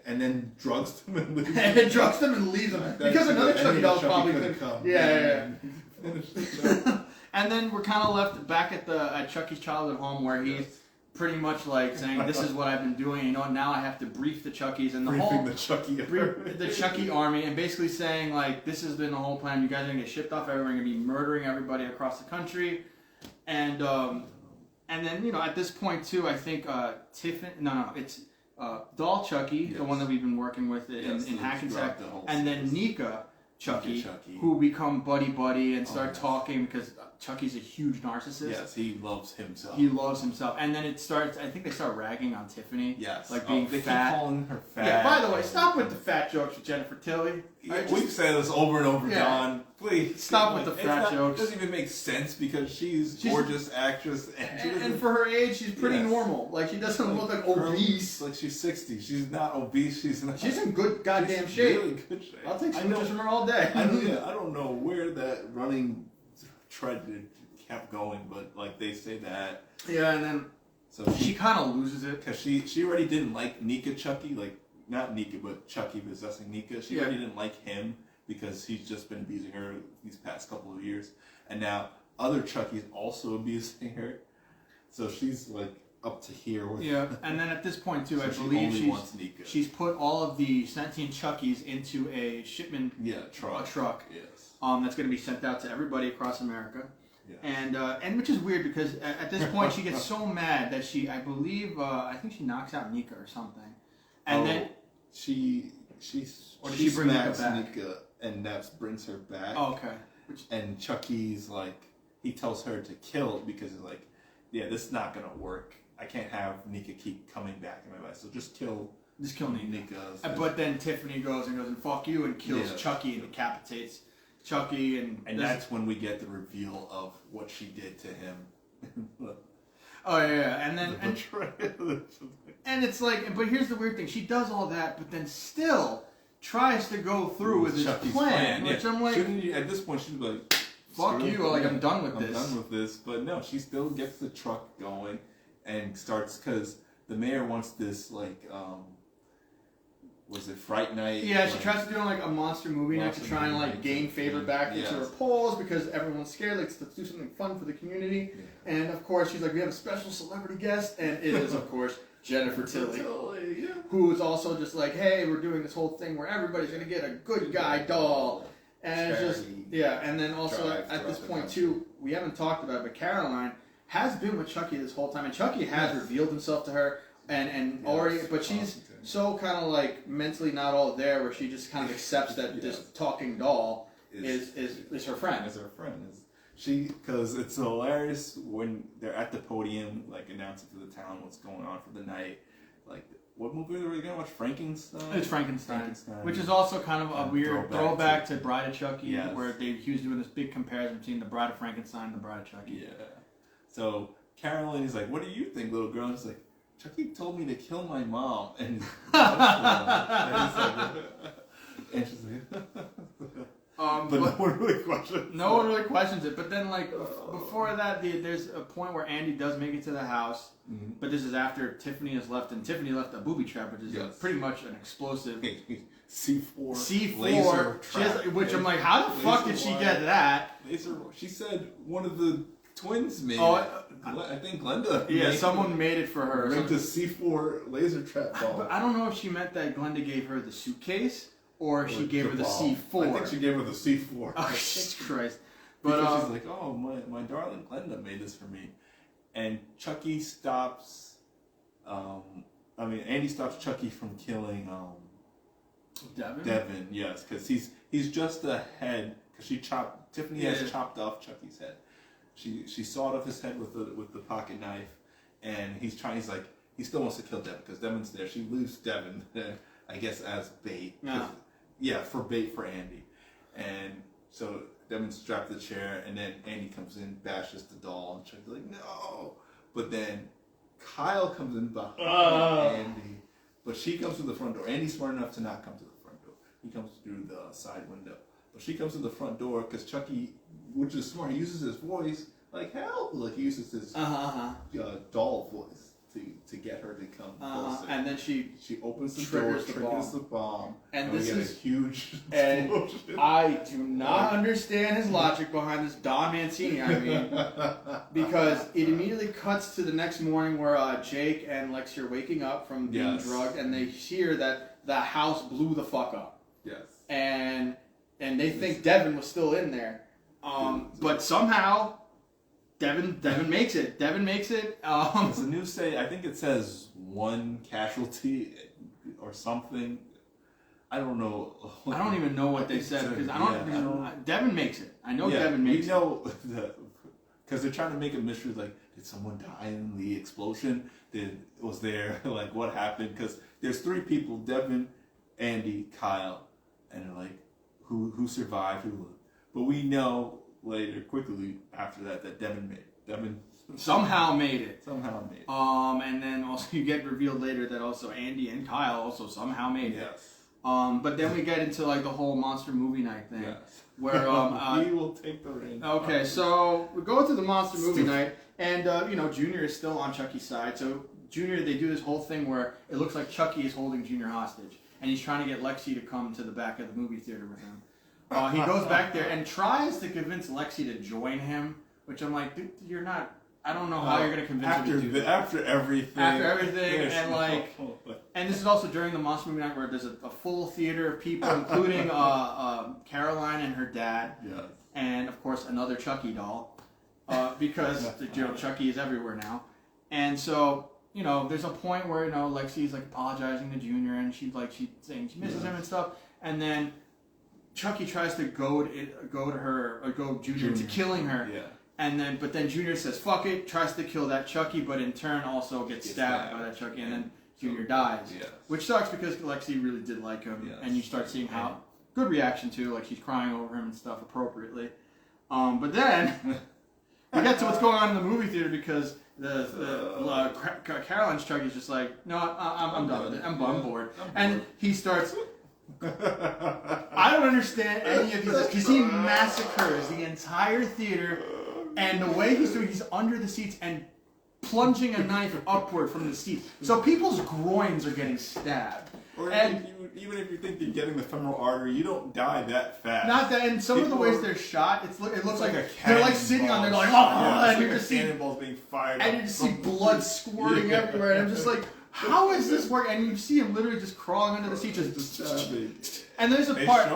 And then drugs them and leaves them. Drugs them and leaves them. Because another Chucky doll probably could come. Yeah. And then we're kind of left back at Chucky's childhood home where he's pretty much like saying, "This is what I've been doing. You know, now I have to brief the Chuckies and the Chucky army, and basically saying like, this has been the whole plan. You guys are gonna get shipped off everywhere. You're gonna be murdering everybody across the country, and then you know at this point too, I think Tiffany. No, it's Doll Chucky, the one that we've been working with in Hackensack, and then Nika Chucky, who become buddy and start talking because Chucky's a huge narcissist. Yes, he loves himself. He loves himself, and then it starts. I think they start ragging on Tiffany. Yes, like being they fat. keep calling her fat. Yeah. By the way, stop with the fat jokes with Jennifer Tilly. We've said this over and over, Don. Please stop with the fat jokes. It doesn't even make sense because she's a gorgeous actress, and for her age, she's pretty normal. Like she doesn't look like obese. Like she's 60. She's not obese. She's in good goddamn shape. Really good shape. I'll take smooches from her all day. I don't know where that running tread kept going, but like they say that. Yeah, and then so she kind of loses it because she already didn't like Nika Chucky, like not Nika, but Chucky possessing Nika. She already didn't like him because he's just been abusing her these past couple of years, and now other Chucky's also abusing her. So she's like up to here with and then at this point too, I believe she's put all of the sentient Chuckies into a shipment truck. Yes. That's going to be sent out to everybody across America. Yeah. And which is weird because at this point she gets so mad that I think she knocks out Nika or something, and then she brings Nika back. Nika and Neps brings her back. Oh, okay. And Chucky's like, he tells her to kill it because he's like, yeah, this is not gonna work. I can't have Nika keep coming back in my life, so just kill Nika. But then Tiffany goes and fuck you and kills Chucky and decapitates Chucky, and that's when we get the reveal of what she did to him. and then and it's like, but here's the weird thing: she does all that, but then still tries to go through with his plan. Which I'm like, at this point she'd be like, "Fuck you!" Like I'm done with this. I'm done with this. But no, she still gets the truck going and starts because the mayor wants this like. Was it Fright Night? Yeah, she tries to do like a monster movie night to try and like gain favor back into her polls because everyone's scared. Like, let's do something fun for the community. Yeah. And of course, she's like, we have a special celebrity guest, and it is of course Jennifer Tilly, who is also just like, hey, we're doing this whole thing where everybody's gonna get a good guy doll, and it's just and then also at this point too, we haven't talked about it, but Caroline has been with Chucky this whole time, and Chucky has revealed himself to her. And Ori, but she's so kind of like mentally not all there, where she just kind of accepts that this talking doll is her friend. Is her friend. Because it's hilarious when they're at the podium, like announcing to the town what's going on for the night. Like, what movie were we gonna watch? Frankenstein. It's Frankenstein, which is also kind of a weird throwback to Bride of Chucky, where he was doing this big comparison between the Bride of Frankenstein and the Bride of Chucky. Yeah. So Caroline is like, "What do you think, little girl?" And she's like, Chucky told me to kill my mom, and she's like, but no one really questions. No one really questions it. But then, like before that, there's a point where Andy does make it to the house, but this is after Tiffany has left, and Tiffany left a booby trap, which is pretty much an explosive C4 laser trap, which I'm like, how the fuck did she get that? She said one of the twins made I think Glenda. Yeah, someone made it for her. Made the C4 laser trap ball. But I don't know if she meant that Glenda gave her the suitcase or she gave her the C4. I think she gave her the C4. Oh, Jesus Christ. But she's like, oh, my darling Glenda made this for me. And Chucky stops... Andy stops Chucky from killing Devin, yes, because he's just the head. Because Tiffany has chopped off Chucky's head. She sawed off his head with the pocket knife, and he's like he still wants to kill Devin because Devin's there. She leaves Devin, I guess, as bait. For bait for Andy, and so Devin's strapped to the chair, and then Andy comes in, bashes the doll, and Chucky's like, no. But then Kyle comes in behind Andy, but she comes through the front door. Andy's smart enough to not come to the front door. He comes through the side window. But she comes to the front door because Chucky, which is smart, he uses his voice like help. Like he uses his doll voice to get her to come closer. And then she opens the door, triggers the bomb, and this we get a huge explosion. I do not understand his logic behind this Don Mancini. I mean, because it immediately cuts to the next morning where Jake and Lexi are waking up from being drugged, and they hear that the house blew the fuck up. Yes. And they think Devin was still in there. But somehow Devin makes it. Devin makes it. Does the news say? I think it says 1 casualty or something. I don't know. I don't even know what they said because Devin makes it. I know Devin makes it. Because they're trying to make a mystery. Like, did someone die in the explosion? Was there like what happened? Because there's 3 people: Devin, Andy, Kyle, and they're like, who survived? But we know later, quickly after that Devin somehow made it. And then also you get revealed later that also Andy and Kyle also somehow made it. Yes. But then we get into like the whole monster movie night thing. Yes. Where we will take the reins. Okay, so we go to the monster movie night, and Junior is still on Chucky's side. So Junior, they do this whole thing where it looks like Chucky is holding Junior hostage, and he's trying to get Lexi to come to the back of the movie theater with him. He goes back there and tries to convince Lexi to join him, which I'm like, dude, you're not. I don't know how you're going to convince her to do that. After everything, and like, and this is also during the monster movie night where there's a full theater of people, including Caroline and her dad, and of course another Chucky doll, because Chucky is everywhere now, and so there's a point where Lexi's like apologizing to Junior, and she's saying she misses him and stuff, and then Chucky tries to goad Junior to killing her. Yeah. But then Junior says, fuck it, tries to kill that Chucky, but in turn also gets stabbed by that Chucky, and then Junior dies. Yes. Which sucks because Lexi really did like him, and you start seeing how good reaction to, like she's crying over him and stuff appropriately. But then we get to what's going on in the movie theater because Caroline's Chucky's just like, no, I'm done with it, I'm bored. And he starts... I don't understand any of these because he massacres the entire theater, and the way he's doing, he's under the seats and plunging a knife upward from the seats, so people's groins are getting stabbed. And even if you think you're getting the femoral artery, you don't die that fast. Not that, and some of the ways they're shot, it looks like they're like sitting on there like, and you just see cannonballs being fired, and you just see blood squirting everywhere, and I'm just like, how is this working? And you see him literally just crawling under the seat, just stabbing. And there's a part.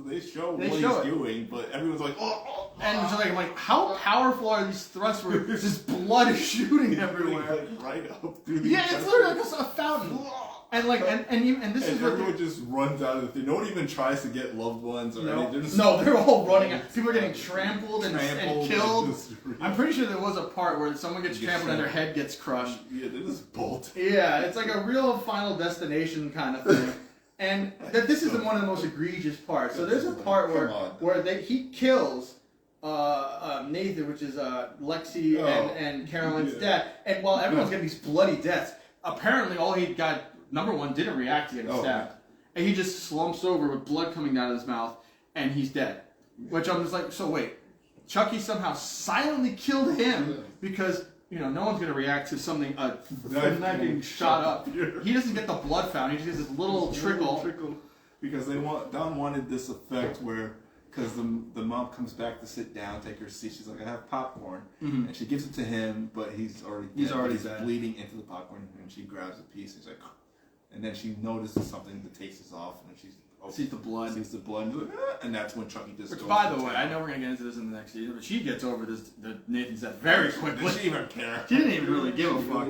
They show what he's doing, but everyone's like, oh. And just like, I'm like, how powerful are these thrusts where just blood is shooting everywhere? Like right up through the it's literally like a fountain. And like, and this is what everyone just runs out of the thing. No one even tries to get loved ones or anything. They're all running out. People are getting trampled and killed. I'm pretty sure there was a part where someone gets trampled and their head gets crushed. Yeah, they just bolt. Yeah, it's like a real Final Destination kind of thing. And this is one of the most egregious parts. So there's a part where he kills Nathan, which is Lexi and Caroline's dad. And while everyone's getting these bloody deaths, apparently all he got, number one, didn't react to getting stabbed. And he just slumps over with blood coming out of his mouth, and he's dead. Which I'm just like, so wait, Chucky somehow silently killed him because, no one's going to react to something, a knife being shot up. He doesn't get the blood fountain, he just gets this little trickle. Because Don wanted this effect where, because the mom comes back to sit down, take her seat, she's like, I have popcorn. And she gives it to him, but he's already dead. Bleeding into the popcorn, and she grabs a piece, and she's like, and then she notices something, the taste is off, and she's sees the blood. And that's when Chucky just goes. Which, by the way, I know we're going to get into this in the next season, but she gets over Nathan's death very quickly. She didn't even care. She didn't even really give a fuck.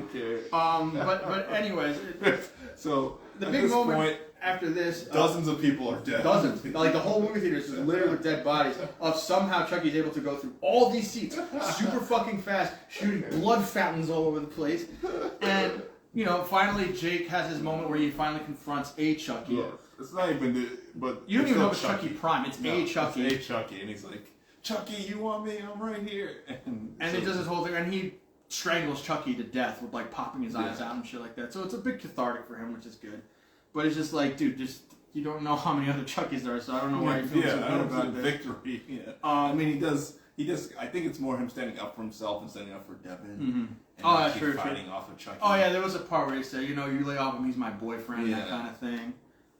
But anyways. So, the big moment. after this, dozens of people are dead. Dozens. Like the whole movie theater is littered with dead bodies. Of somehow Chucky's able to go through all these seats super fucking fast, shooting blood fountains all over the place. And finally Jake has his moment where he finally confronts a Chucky. Yes. It's not even but you don't even know it's Chucky Prime. It's a Chucky. It's a Chucky, and he's like, Chucky, you want me? I'm right here. And he does this whole thing, and he strangles Chucky to death with like popping his eyes out and shit like that. So it's a bit cathartic for him, which is good. But it's just like, dude, you don't know how many other Chuckies there are, so I don't know why you feel so good about this. Victory. Yeah. I mean, he does. I think it's more him standing up for himself and standing up for Devin. Mm-hmm. And true. Fighting off of Chucky. Oh yeah, there was a part where he said, you lay off him, he's my boyfriend, that kind of thing.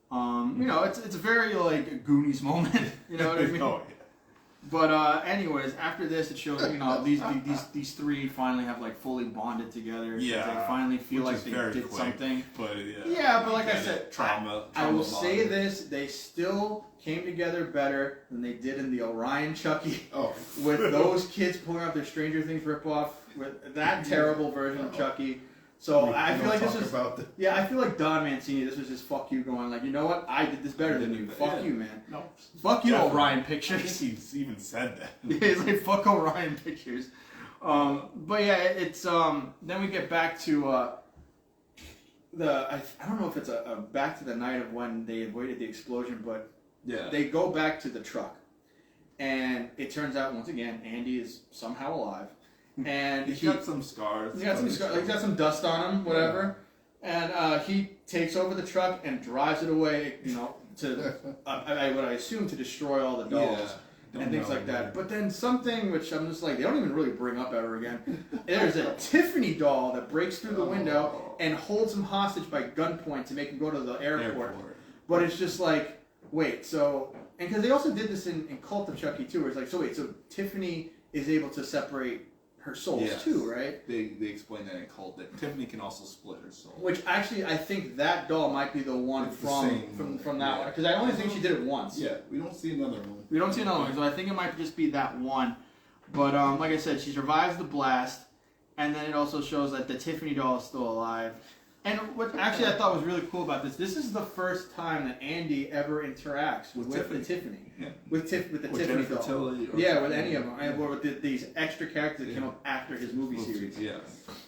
It's a very like Goonies moment. You know what I mean? Oh yeah. But anyways, after this, it shows these three finally have like fully bonded together. Yeah, they finally feel like they did something. But but like I said, trauma I will say this: they still came together better than they did in the Orion Chucky. Oh, with those kids pulling out their Stranger Things ripoff with that terrible version of Chucky. So I feel like this is I feel like Don Mancini. This was his fuck you going like, you know what? I did this better than you. Fuck you, man. No, fuck you, definitely. Orion I Pictures. think he's even said that. Yeah, he's like fuck Orion Pictures. But yeah, it's then we get back to I don't know if it's a back to the night of when they avoided the explosion, but they go back to the truck, and it turns out once again Andy is somehow alive. And he's got some scars. He's got some scars. He's got some dust on him, whatever. And he takes over the truck and drives it away. To what I assume to destroy all the dolls and things like that. But then something which I'm just like, they don't even really bring up ever again. There's a Tiffany doll that breaks through the window and holds him hostage by gunpoint to make him go to the airport. But it's just like, wait, so and because they also did this in Cult of Chucky too, where it's like, so Tiffany is able to separate her souls too, right? They explain that in Cult that Tiffany can also split her soul. Which actually, I think that doll might be the one from that one, because I only think she did it once. Yeah, we don't see another one. We don't see another one, so I think it might just be that one. But like I said, she survives the blast, and then it also shows that the Tiffany doll is still alive. And what actually I thought was really cool about this is the first time that Andy ever interacts with the Tiffany. Yeah. With the Tiffany doll. With any of them. Or with these extra characters that came up after his movie series. Yeah.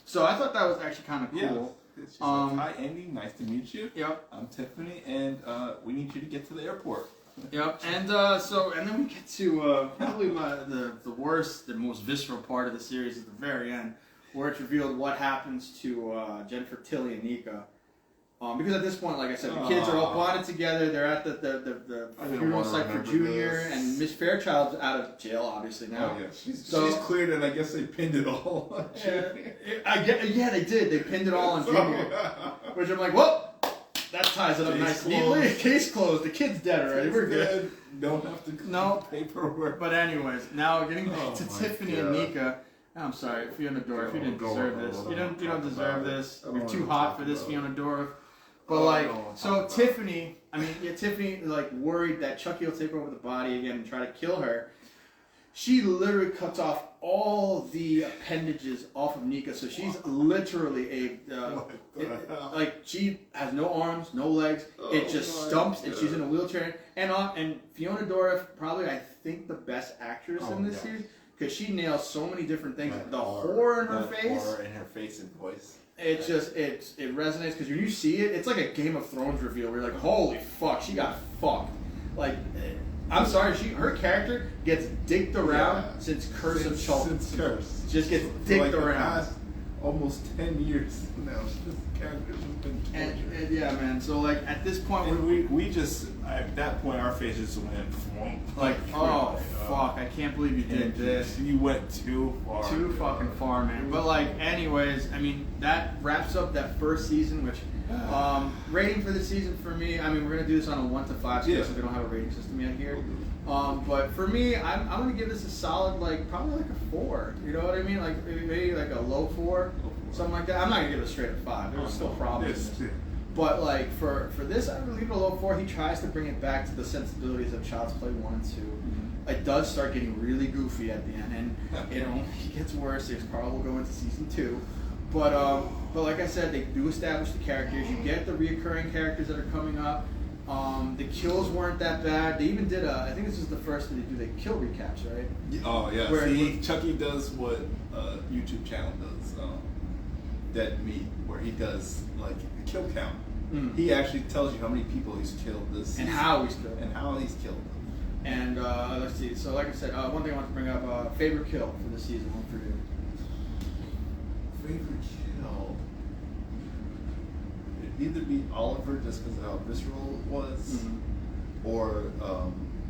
So I thought that was actually kind of cool. She's like, hi Andy, nice to meet you. Yep. I'm Tiffany, and we need you to get to the airport. Yep. And and then we get to probably the worst, the most visceral part of the series at the very end, where it's revealed what happens to Jennifer Tilly and Nika. Because at this point, like I said, the kids are all bonded together. They're at the funeral site for Junior, and Miss Fairchild's out of jail, obviously, now. Oh, yeah. She's cleared, and I guess they pinned it all on Junior. They did. They pinned it all on Junior. Which I'm like, well, that ties it up nicely. Case closed. The kid's dead already. We're good. Don't have to paperwork. But anyways, now getting back to Tiffany and Nika. I'm sorry, Fiona Dorff, you didn't deserve this. You don't deserve this. You're too hot for this, Fiona Dorff. But Tiffany, Tiffany worried that Chucky will take over the body again and try to kill her. She literally cuts off all the appendages off of Nika, so she's literally she has no arms, no legs. It just stumps, and she's in a wheelchair. And Fiona Dorff, probably I think the best actress in this series. Because she nails so many different things. The horror in her face. Horror in her face and voice. It resonates because when you see it, it's like a Game of Thrones reveal where you're like, holy fuck, she got fucked. Like, I'm sorry, her character gets dicked around since Curse of Chulk. Since Curse. Just gets dicked around. Almost 10 years now. This character's been and yeah, man. So at this point, we just at that point our faces went fuck! I can't believe you did this. You went too far. Too fucking far, man. But anyways, that wraps up that first season. Which rating for the season for me, we're gonna do this on a 1 to 5 scale, so we don't have a rating system yet here. But for me, I'm gonna give this a solid, probably a 4. You know what I mean? Maybe a low 4, something like that. I'm not gonna give it a straight up 5. There's still problems. But for this, I would leave it a low 4. He tries to bring it back to the sensibilities of Child's Play 1 and 2. It does start getting really goofy at the end, and it only gets worse. Carl will go into season 2. But like I said, they do establish the characters. You get the reoccurring characters that are coming up. The kills weren't that bad. They even did I think this is the first that they do the kill recaps, right? Oh yeah. Where See, Chucky does what YouTube channel does, Dead Meat, where he does like a kill count. He actually tells you how many people he's killed this season. And how he's killed. And how he's killed them. And let's see. So like I said, one thing I want to bring up: favorite kill for the season. One for you. Favorite kill? It'd either be Oliver, just because of how visceral it was, or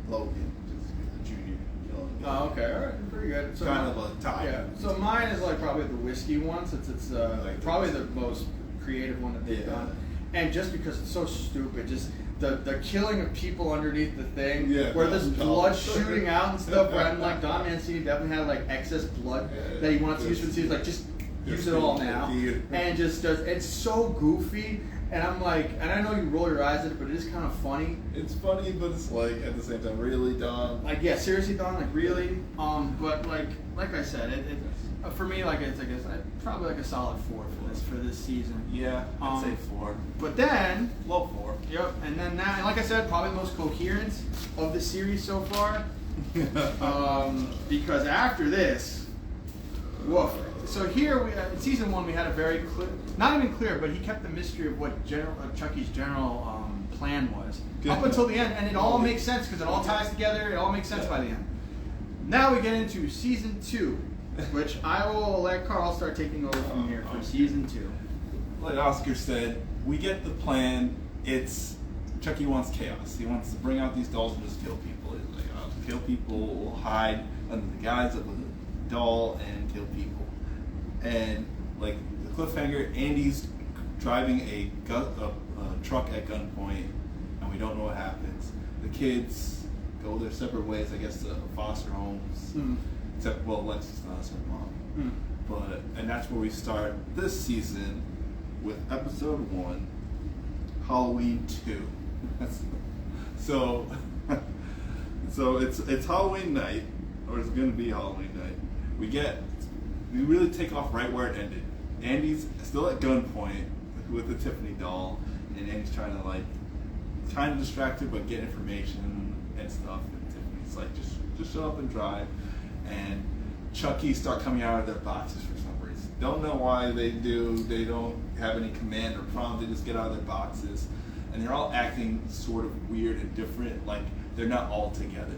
Logan, just because the junior killing. Oh, okay, all right, pretty good. So kind of a tie. Yeah. So mine is like probably the whiskey one, since it's like probably the most creative one that they've done, and just because it's so stupid, just. The killing of people underneath the thing, where there's blood shooting out and stuff, where I'm like, Don Mancini definitely had like excess blood that he wants to use for the season, like just use it all now, and just does. It's so goofy, and I'm like, and I know you roll your eyes at it, but it is kind of funny. It's funny, but it's like at the same time, really, Don? Like, yeah, seriously, Don, like really. But like I said, it for me, like it's probably like a solid 4 for this season. Yeah, I'd say 4. But then low 4. Yep, and then now, and like I said, probably the most coherent of the series so far. Because after this, woof. So here, in season 1, we had a very clear, not even clear, but he kept the mystery of what Chucky's general plan was up until the end, and it all makes sense because it all ties together. It all makes sense by the end. Now we get into season 2, which I will let Carl start taking over from here for season 2. Like Oscar said, we get the plan. It's Chucky wants chaos. He wants to bring out these dolls and just kill people. Like, kill people, hide under the guise of a doll, and kill people. And like the cliffhanger, Andy's driving a truck at gunpoint, and we don't know what happens. The kids go their separate ways, I guess, to foster homes. Except, well, Lexi's not her mom. But and that's where we start this season with episode 1, Halloween 2. So it's Halloween night, or it's gonna be Halloween night. We really take off right where it ended. Andy's still at gunpoint with the Tiffany doll, and Andy's trying to distract her, but get information and stuff. And Tiffany's like, just shut up and drive. And Chucky start coming out of their boxes for some reason. Don't know why they do. They don't have any command or prompt. They just get out of their boxes, and they're all acting sort of weird and different. Like they're not all together.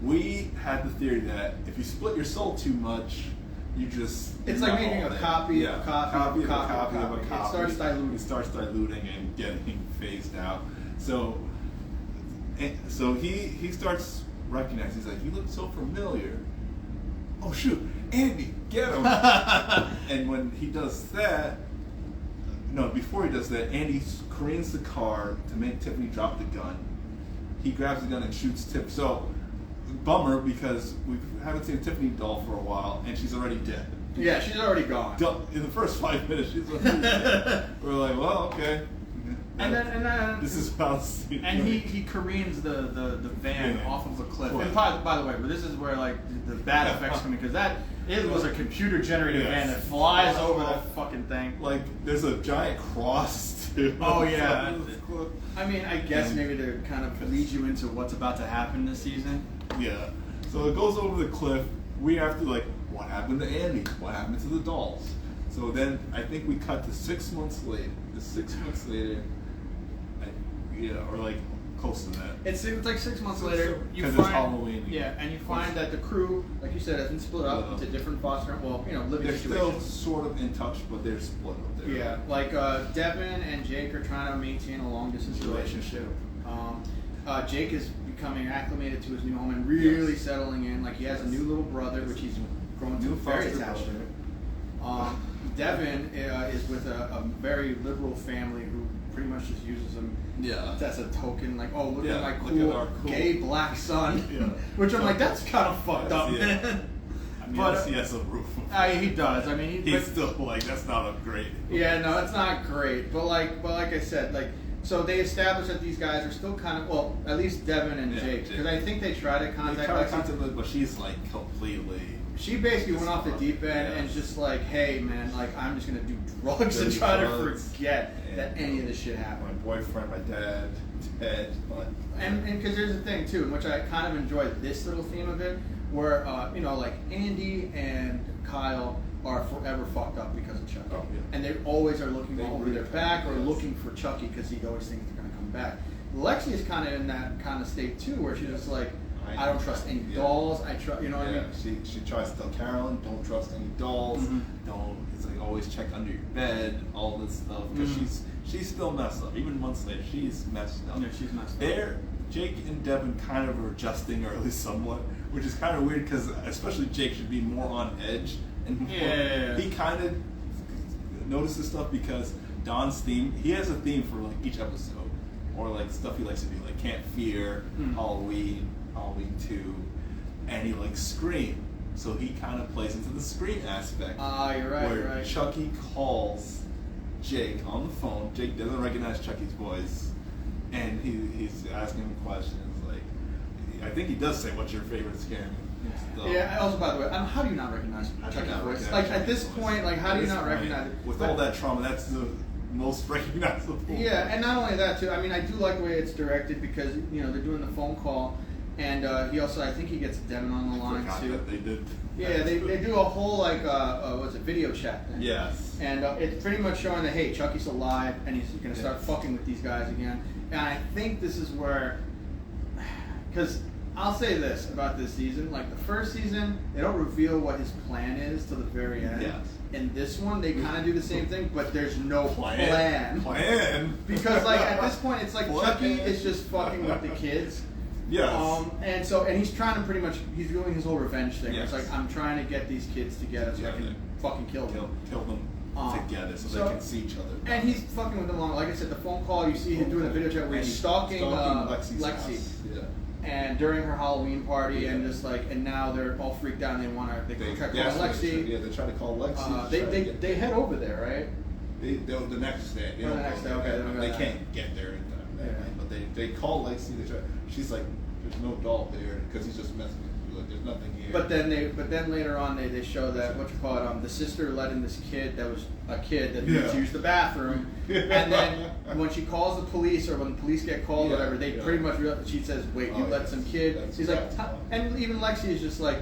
We had the theory that if you split your soul too much, it's like making a copy of a copy of a copy. It starts diluting and getting phased out. So he starts recognizing. He's like, "You look so familiar." Oh shoot, Andy, get him! And when he does that, before he does that, Andy careens the car to make Tiffany drop the gun. He grabs the gun and shoots Tiff. So, bummer, because we haven't seen a Tiffany doll for a while, and she's already dead. Yeah, she's already gone. In the first 5 minutes, she's already dead. We're like, well, okay. And then this is how. And he careens the van off of a cliff. And by the way, but this is where like the bad effects come in, because it was a computer generated van that flies over that fucking thing. Like there's a giant cross too. Oh yeah. I mean, I guess maybe to kind of lead you into what's about to happen this season. Yeah. So it goes over the cliff. We have to what happened to Andy? What happened to the dolls? So then I think we cut to 6 months later. 6 months later. Or like close to that. It's like 6 months later. Because it's Halloween. Yeah, and you find that the crew, like you said, has been split up into different foster, living they're situations. They're still sort of in touch, but they're split up there. Yeah, like Devin and Jake are trying to maintain a long distance relationship. Jake is becoming acclimated to his new home and really settling in. Like he has a new little brother, which he's grown to very attached to. Devin is with a very liberal family who pretty much just uses him as a token, like, oh, look at my cool gay black son. Which I'm like, that's kind of fucked up, man. I mean, but he has a roof. He does. I mean, he's still like, that's not a great. Yeah, no, it's not great. But like I said, so they established that these guys are still kind of, at least Devin and Jake, because I think they try to contact Lexi, but she's like completely. She basically went off the deep end and just like, hey man, like I'm just gonna do drugs and try to forget that any of this shit happened. My boyfriend, my dad. bed. And because there's a thing too, which I kind of enjoyed this little theme of it, where you know, like Andy and Kyle are forever fucked up because of Chucky, and they always are looking over their back or looking for Chucky because he always thinks they're gonna come back. Lexi is kind of in that kind of state too, where she's just like, I don't trust any dolls. I trust, you know what I mean? She tries to tell Carolyn, don't trust any dolls. Don't. It's like always check under your bed, all this stuff, because she's still messed up. Even months later, she's messed up. Yeah, she's messed up. There, Jake and Devin kind of are adjusting, or at least somewhat, which is kind of weird because especially Jake should be more on edge, and he kind of notices stuff because Don's theme. He has a theme for like each episode, or like stuff he likes to do, like Camp Fear, Halloween 2, and he likes Scream. So he kind of plays into the Scream aspect. You're right. Where Chucky calls Jake on the phone. Jake doesn't recognize Chucky's voice, and he's asking him questions. Like, I think he does say, "What's your favorite scary movie?" So, yeah. Also, by the way, how do you not recognize Chucky's voice? Like at this point, like how do you not recognize it? With all that trauma, that's the most recognizable. Yeah, and not only that too. I mean, I do like the way it's directed because you know they're doing the phone call. And he also, I think he gets Devin on the line too. That they did. Yeah, they do a whole like what's it, video chat thing. Yes. And it's pretty much showing that hey, Chucky's alive and he's gonna start fucking with these guys again. And I think this is where, because I'll say this about this season: like the first season, they don't reveal what his plan is till the very end. Yes. In this one, they kind of do the same thing, but there's no plan. Because like at this point, it's like Chucky is just fucking with the kids. Yes. And he's trying to pretty much, he's doing his whole revenge thing. Yes. It's like, I'm trying to get these kids together so I can fucking kill them. Kill them together so they can see each other. And he's fucking with them along. Like I said, the phone call, you see him doing the video chat where he's stalking Lexi. Yeah. And during her Halloween party, and just like, and now they're all freaked out and they want to, they try to call Lexi. Yeah, they try to call Lexi. They head over there, right? The next day. The next day, okay. They can't get there in time that night, but they call Lexi. She's like, there's no doll there because he's just messing with you. Like, there's nothing here. But then later on they show that the sister let in this kid that was a kid that needs to use the bathroom, and then when she calls the police or when the police get called or whatever, they pretty much she says, wait, you let some kid. She's like, and even Lexi is just like,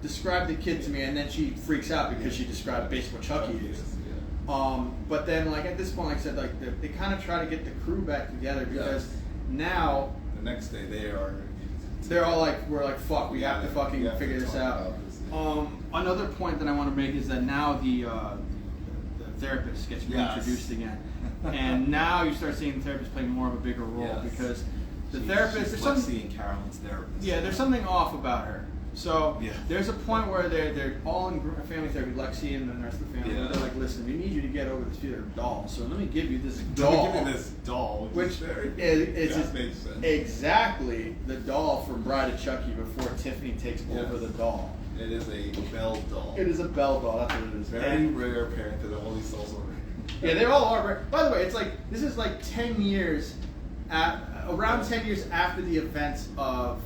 describe the kid to me, and then she freaks out because she described basically what Chucky is. But then like at this point, like I said, like they kind of try to get the crew back together because now the next day they're all like, we're like, fuck, we have to fucking figure this out. Another point that I want to make is that now the therapist gets reintroduced again, and now you start seeing the therapist play more of a bigger role because the therapist. She's Lexi and Carolyn's therapist. Yeah, there's something off about her. So there's a point where they're all in family therapy, Lexi and the rest of the family. Yeah. They're like, listen, we need you to get over this fear of doll. So let me give you this doll. Which is exactly the doll from Bride of Chucky before Tiffany takes over the doll. It is a Belle doll. It is a Belle doll. That's what it is. Very rare parent because all these dolls are rare. Yeah, they all are rare. By the way, it's like this is like 10 years, around 10 years after the events of,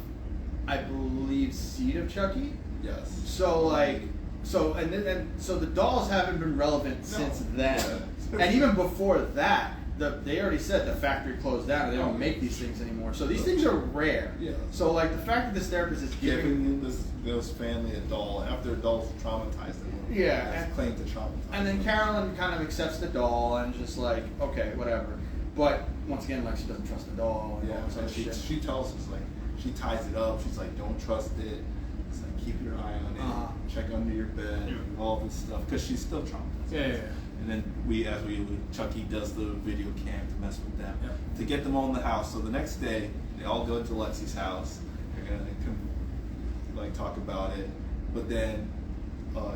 I believe, Seed of Chucky. Yes. So like, so the dolls haven't been relevant since then, and even before that, they already said the factory closed down and they don't make these things anymore. So these things are rare. Yeah. So like the fact that this therapist is giving this family a doll after their doll's traumatized them. Yeah. Claim to traumatize. And then Carolyn kind of accepts the doll and just like, okay, whatever. But once again, like she doesn't trust the doll. And all this other shit. She tells us like. She ties it up. She's like, "Don't trust it. It's like keep your eye on it. Check under your bed. All this stuff." Because she's still traumatized. Yeah. And then Chucky does the video cam to mess with them to get them all in the house. So the next day, they all go to Lexi's house. They're gonna talk about it. But then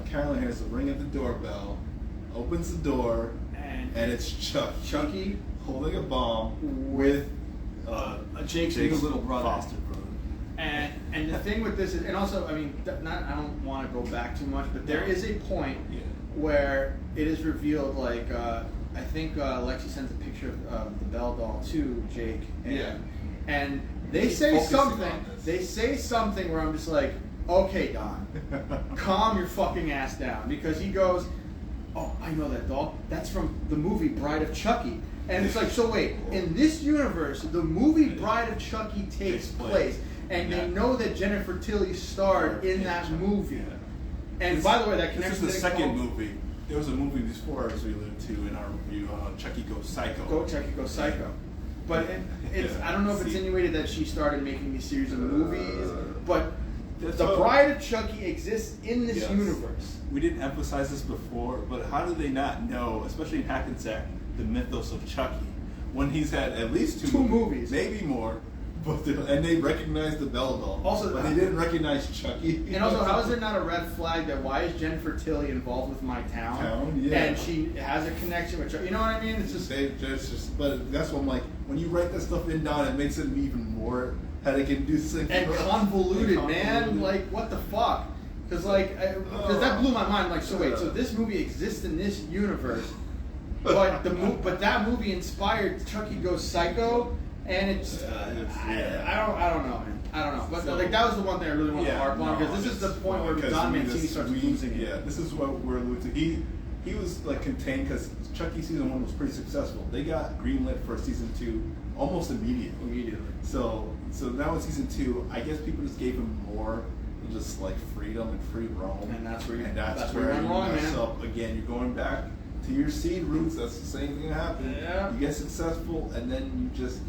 Carolyn hears a ring at the doorbell, opens the door, and it's Chucky holding a bomb with. Jake's little brother. And the thing with this is, and also, I mean, I don't want to go back too much, but there is a point where it is revealed, like, I think Lexi sends a picture of the Belle doll to Jake. And they say something. They say something where I'm just like, okay, Don, calm your fucking ass down. Because he goes, oh, I know that doll. That's from the movie Bride of Chucky. And it's like, so wait, in this universe, the movie Bride of Chucky takes place, and they know that Jennifer Tilly starred in that movie. And by the way, that connects to the second movie. There was a movie before, as we alluded to in our review, Chucky Goes Psycho. Chucky Goes Psycho. But I don't know if it's insinuated that she started making these series of movies, but the Bride of Chucky exists in this universe. We didn't emphasize this before, but how do they not know, especially in Hackensack, the mythos of Chucky, when he's had at least two movies, maybe more, and they recognized the Bell doll. Also, but they didn't recognize Chucky. And also, how is there not a red flag that why is Jennifer Tilly involved with My Town? And she has a connection with Chucky. You know what I mean? It's just but that's what I'm like. When you write that stuff down, it makes it even more headache inducing and convoluted, man. Like, what the fuck? Because that blew my mind. Like, so wait, so this movie exists in this universe, but that movie inspired Chucky Goes Psycho. And it's, I don't know, man. I don't know. But that was the one thing I really wanted to harp on, because this is the point where Don Mancini starts losing it. Yeah, this is what we're alluding to. He was contained because Chucky season 1 was pretty successful. They got greenlit for season 2 almost immediately. So now in season 2, I guess people just gave him more just freedom and free roam. And that's where you mess up again. You're going back to your seed roots. That's the same thing that happened. Yeah. You get successful and then you just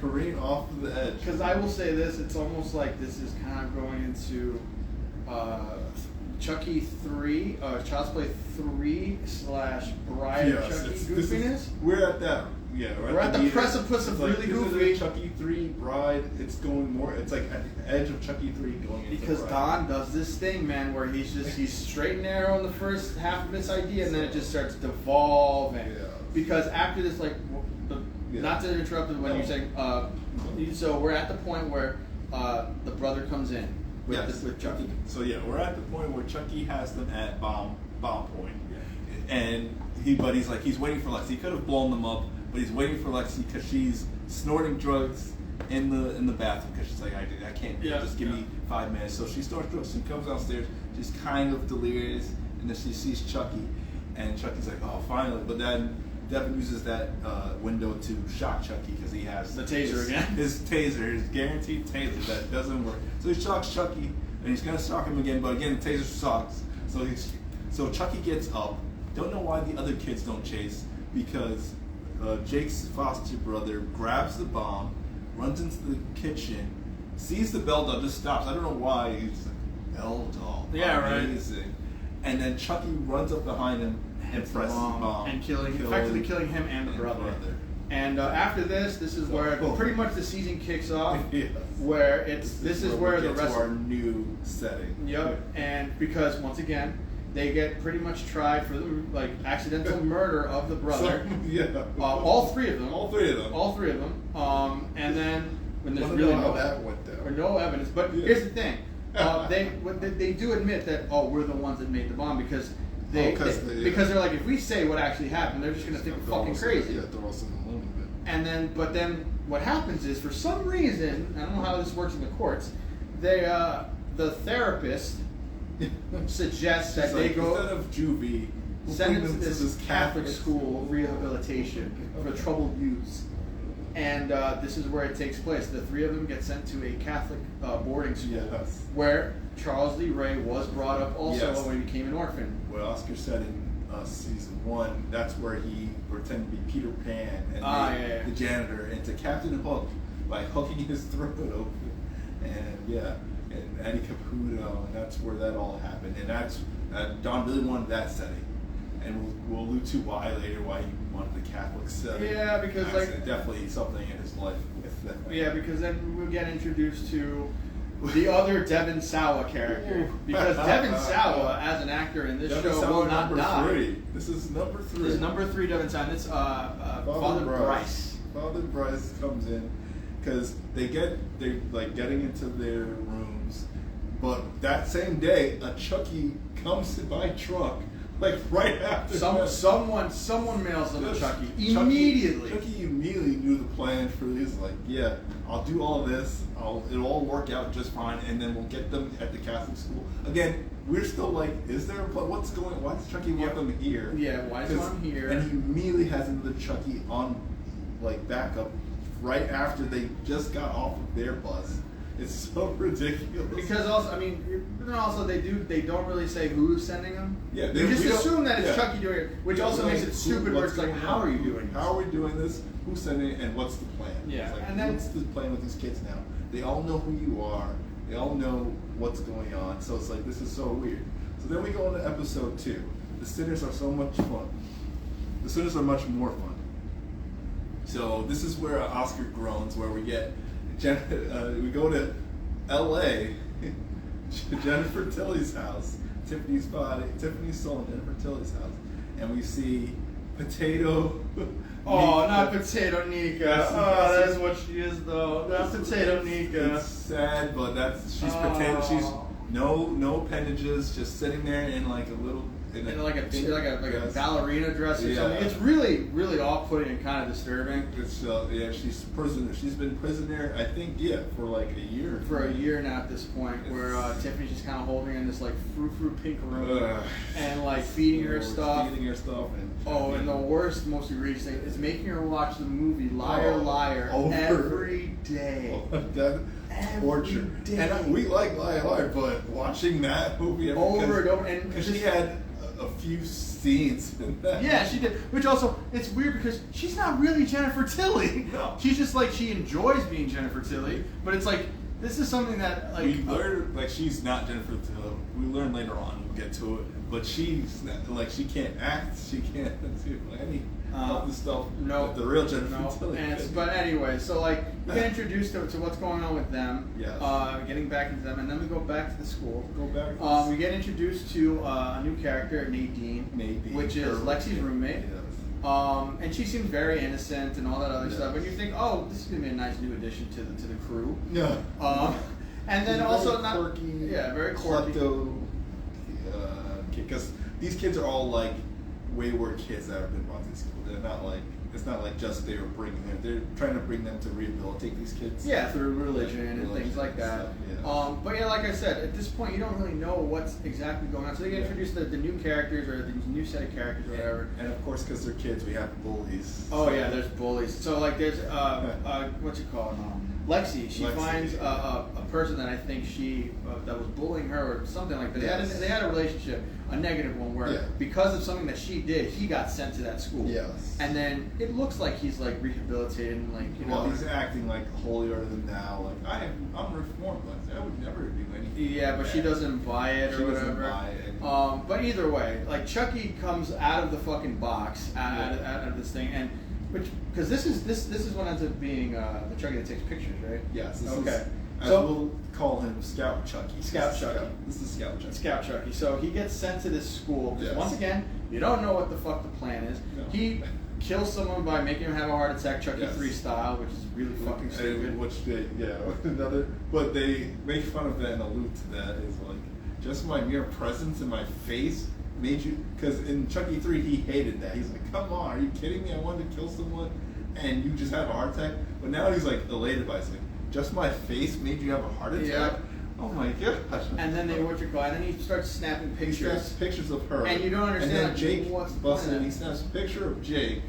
careen off of the edge. Because I will say this, it's almost like this is kind of going into Chucky 3, Child's Play 3 / Bride of Chucky goofiness. We're at that. Yeah, we're at the precipice of really goofy. Chucky 3, Bride, it's going more, it's like at the edge of Chucky 3 going into Because Bride. Don does this thing, man, where he's straight and narrow in the first half of his idea, and then it just starts devolving. Yeah. Because after this, not to interrupt when you're saying, so we're at the point where the brother comes in with Chucky. So yeah, we're at the point where Chucky has them at bomb point, and he's waiting for Lexi. He could have blown them up, but he's waiting for Lexi because she's snorting drugs in the bathroom because she's like, I can't, just give me 5 minutes. So she snorts drugs. She comes downstairs. She's kind of delirious, and then she sees Chucky, and Chucky's like, oh, finally. But then Devin uses that window to shock Chucky because he has the taser again. His taser, his guaranteed taser that doesn't work. So he shocks Chucky, and he's gonna shock him again. But again, the taser sucks. So Chucky gets up. Don't know why the other kids don't chase, because Jake's foster brother grabs the bomb, runs into the kitchen, sees the Bell doll, just stops. I don't know why. He's like, Bell doll. Yeah, amazing. Right. And then Chucky runs up behind him and presses the bomb. And effectively killing him and the brother. And after this is where pretty much the season kicks off. Where this is where the rest of our new setting. Yep. And because once again, they get pretty much tried for the accidental murder of the brother. All three of them. And then when there's really no evidence. But here's the thing. They do admit that we're the ones that made the bomb because because they're like, if we say what actually happened, they're just gonna think we're fucking crazy. And then what happens is, for some reason, I don't know how this works in the courts, the therapist suggests that they go instead of juvie, send them to this Catholic school rehabilitation for troubled youths. And this is where it takes place. The 3 of them get sent to a Catholic boarding school where Charles Lee Ray was brought up also when he became an orphan. What Oscar said in season 1, that's where he pretended to be Peter Pan and the janitor into Captain Hook by hooking his throat open. And Eddie Caputo, and that's where that all happened. And that's Don really wanted that setting. And we'll allude to why later, why he wanted the Catholic setting. Yeah, because definitely something in his life with that. Yeah, because then we'll get introduced to the other Devin Sawa character. Because Devin Sawa, as an actor in this show, will not die. This is number 3. This is number 3 Devin Sawa. It's Father Bryce. Father Bryce comes in because they're getting into their rooms, but that same day, a Chucky comes by truck Like right after. Someone mails them to Chucky immediately. Chucky immediately knew the plan for this. Like, yeah, I'll do all this. It'll all work out just fine, and then we'll get them at the Catholic school. Again, we're still like, is there a plan? What's going? Why does Chucky want them here? Yeah, why does he want them here? And he immediately has another Chucky on, like, backup right after they just got off of their bus. It's so ridiculous. Because also, I mean, they don't really say who's sending them. Yeah, they just assume that it's Chucky doing it, which also makes it stupid. Where it's like, how are you doing this? How are we doing this? Who's sending it? And what's the plan? Yeah, like, and then what's the plan with these kids now? They all know who you are. They all know what's going on. So it's like, this is so weird. So then we go into episode 2. The sinners are so much fun. The sinners are much more fun. So this is where Oscar groans, where we get we go to L.A. Jennifer Tilly's house, Tiffany's soul in Jennifer Tilly's house, and we see Potato. Oh, not Potato Nika. Oh, that is what she is, though. Not Potato Nika. It's sad, but she's Potato. She's no appendages, just sitting there in like a little. In like a ballerina dress or something. It's really, really off-putting and kind of disturbing. It's she's prisoner. She's been prisoner, I think, for like a year. For a year now at this point, where Tiffany's just kind of holding her in this like frou pink room and like feeding her stuff. And the worst, most egregious thing is making her watch the movie Liar Liar every day. Torture. And we like Liar Liar, but watching that movie over and over, and because she had a few scenes in that. Yeah, she did. Which also, it's weird because she's not really Jennifer Tilly. No. She's just like, she enjoys being Jennifer Tilly, but it's like, this is something that like... We learn, like, she's not Jennifer Tilly. We learn later on, we'll get to it, but she's not, like, she can't act, she can't do any of the stuff that the real Jennifer Tilly did. But anyway, so like, we get introduced to what's going on with them, yes. Getting back into them, and then we go back to the school. We get introduced to a new character, Nadine, which is Lexi's roommate. Yes. And she seems very innocent and all that other stuff, and you think, oh, this is gonna be a nice new addition to the crew. Yeah. And then also very quirky, very quirky. Because these kids are all like wayward kids that have been brought to school. They're not like, it's not like just they were bringing them. They're trying to bring them to rehabilitate these kids. Yeah, through religion and things like that. Stuff, yeah. But yeah, like I said, at this point you don't really know what's exactly going on. So they get introduced to the new characters or the new set of characters or whatever. And of course, because they're kids, we have bullies. Oh yeah, there's bullies. So like there's what's it called? Lexi. She finds a person that I think that was bullying her or something like that. Yes. They had a relationship, a negative one, where because of something that she did, he got sent to that school. Yes. And then it looks like he's like rehabilitated and like, you know. Well, he's acting like holier than thou. Like I'm reformed. Like I would never do anything. Yeah, but she doesn't buy it or whatever. Doesn't buy it. But either way, like Chucky comes out of the fucking box, out of this thing, and because this is what ends up being the Chucky that takes pictures, right? Yes. So we'll call him Scout Chucky. Scout Chucky. This is Scout Chucky. Scout Chucky. So he gets sent to this school because once again, you don't know what the fuck the plan is. No. He kills someone by making him have a heart attack, Chucky 3 style, which is really fucking stupid. But they make fun of that and allude to that. Is like, just my mere presence in my face made you, because in Chucky 3 he hated that. He's like, come on, are you kidding me? I wanted to kill someone and you just had a heart attack. But now he's like elated by it. It's like, just my face made you have a heart attack? Yeah. Oh my gosh. And then and then he starts snapping pictures. He snaps pictures of her. And you don't understand. And then Jake busts in and he snaps a picture of Jake.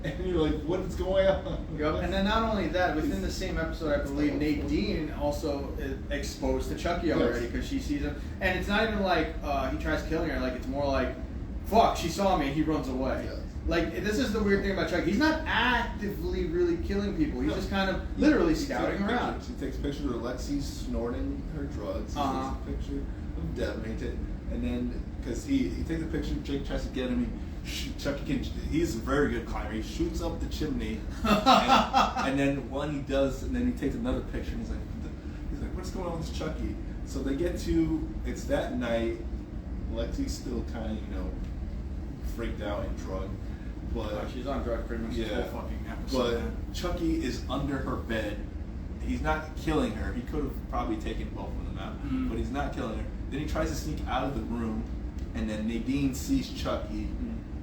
And you're like, what is going on? Yep. And then not only that, within the same episode, I believe Nadine also is exposed to Chucky already because she sees him. And it's not even like he tries killing her. Like, it's more like, fuck, she saw me and he runs away. Yes. Like, this is the weird thing about Chucky. He's not actively really killing people. He's just kind of literally scouting around. She takes pictures of Lexi snorting her drugs. She takes a picture of Devin. And then, because he takes a picture, Jake tries to get him. Chucky he's a very good climber. He shoots up the chimney. and then when he does, and then he takes another picture and he's like, what's going on with Chucky? So they get to, it's that night. Lexi's still kind of, freaked out and drugged. But she's on drugs pretty much the whole fucking episode. But Chucky is under her bed. He's not killing her. He could have probably taken both of them out, but he's not killing her. Then he tries to sneak out of the room, and then Nadine sees Chucky,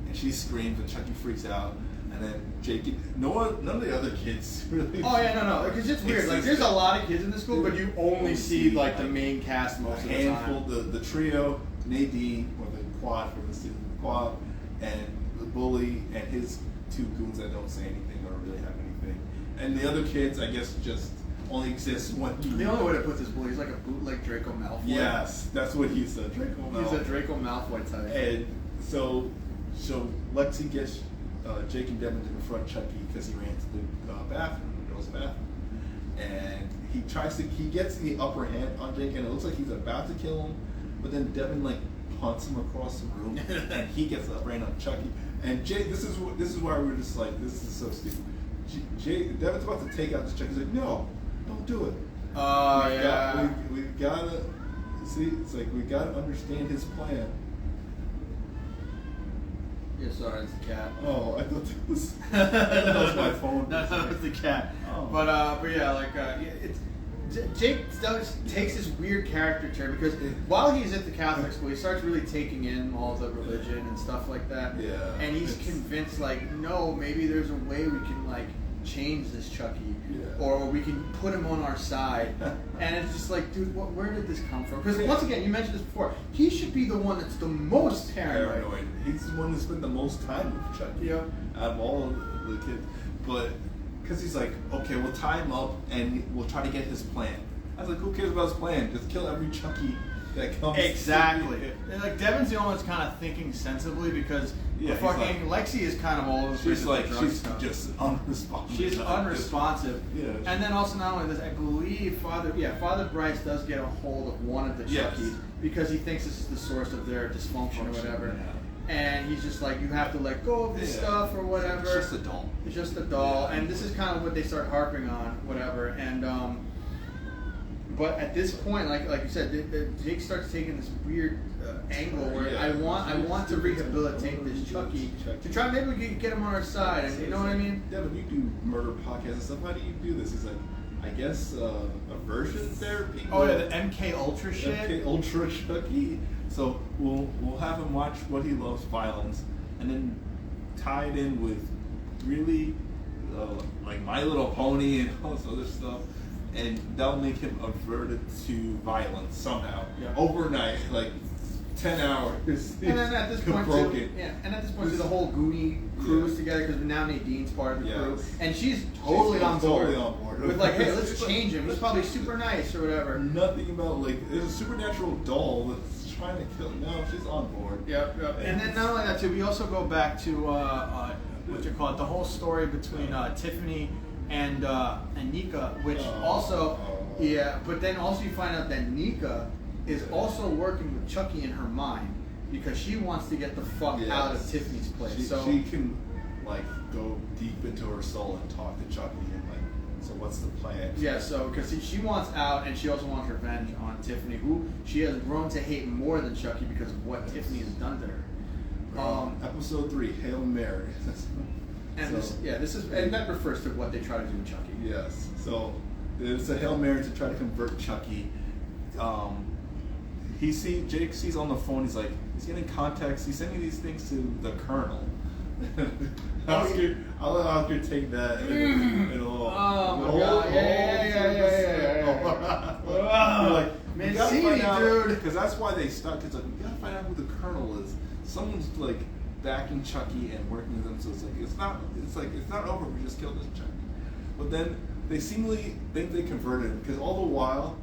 and she screams, and Chucky freaks out. And then Jake, none of the other kids really. Oh yeah, no, because it's weird. Like, there's a lot of kids in the school, but you only see like the main cast most of the time. The trio, Nadine, or the quad for the season, quad, and the bully, and his two goons that don't say anything or really have anything, and the other kids, I guess, just only exist when. The only way to put this bully is like a bootleg Draco Malfoy. Yes, that's what he's a Draco Malfoy. He's a Draco Malfoy type. And so Lexi gets Jake and Devin to confront Chucky because he ran to the bathroom, the girl's bathroom, and he gets the upper hand on Jake, and it looks like he's about to kill him, but then Devin like punts him across the room, and he gets the upper hand on Chucky. And Jake, this is why we were just like, this is so stupid. Devin's about to take out this Chucky. He's like, no, don't do it. Yeah. We've gotta see. It's like we gotta understand his plan. Yeah, sorry, it's the cat. Oh, I thought that was my phone. No, it's the cat. Oh. But yeah, like Jake takes this weird character turn because while he's at the Catholic school, he starts really taking in all the religion and stuff like that. Yeah. And he's convinced, like, no, maybe there's a way we can like change this Chucky, or we can put him on our side. And it's just like, dude, where did this come from? Because once again, you mentioned this before, he should be the one that's the most paranoid. He's the one who spent the most time with Chucky out of all of the kids. But because he's like, okay, we'll tie him up and we'll try to get his plan. I was like, who cares about his plan? Just kill every Chucky that comes. Exactly. And like Devin's the only one that's kind of thinking sensibly because fucking Lexi is kind of all over. She's just unresponsive. She's unresponsive. Yeah. And then also not only this, I believe Father Bryce does get a hold of one of the Chuckies because he thinks this is the source of their dysfunction or whatever. Yeah. And he's just like, you have to let go of this stuff or whatever. It's just a doll. It's just a doll. And this is kind of what they start harping on, whatever. And but at this point, like you said, Jake starts taking this weird angle where I want to rehabilitate this Chucky to try maybe we can get him on our side. And you know what I mean? Devin, you do murder podcasts and stuff. How do you do this? He's like, I guess aversion therapy. Oh yeah, the MK Ultra shit. MK Ultra Chucky. So we'll have him watch what he loves, violence, and then tie it in with really like My Little Pony and all this other stuff, and that'll make him averted to violence somehow overnight, like 10 hours. And then at this point, the whole Goonie crew's together because now Nadine's part of the crew, and she's totally on board. With like, hey, let's change him. He's probably super nice or whatever. Nothing about like there's a supernatural doll that's trying to kill him. No, she's on board. Yep. And then not only that too, we also go back to what you call it, the whole story between Tiffany and Nika, which but then also you find out that Nika is also working with Chucky in her mind because she wants to get the fuck out of Tiffany's place. She can like go deep into her soul and talk to Chucky and like, so what's the plan? Yeah, so because she wants out and she also wants revenge on Tiffany, who she has grown to hate more than Chucky because of what Tiffany has done to her. Episode 3, Hail Mary. And that refers to what they try to do with Chucky. Yes. So it's a Hail Mary to try to convert Chucky. Jake sees on the phone, he's like, he's getting contacts, he's sending these things to the Colonel. I'll let Oscar take that in a little. Oh my god! Yeah. Like, Mancini, dude. Because that's why they stuck. It's like, we gotta find out who the Colonel is. Someone's like backing Chucky and working with him. So it's not over. We just killed this Chucky. But then they seemingly think they converted him because all the while,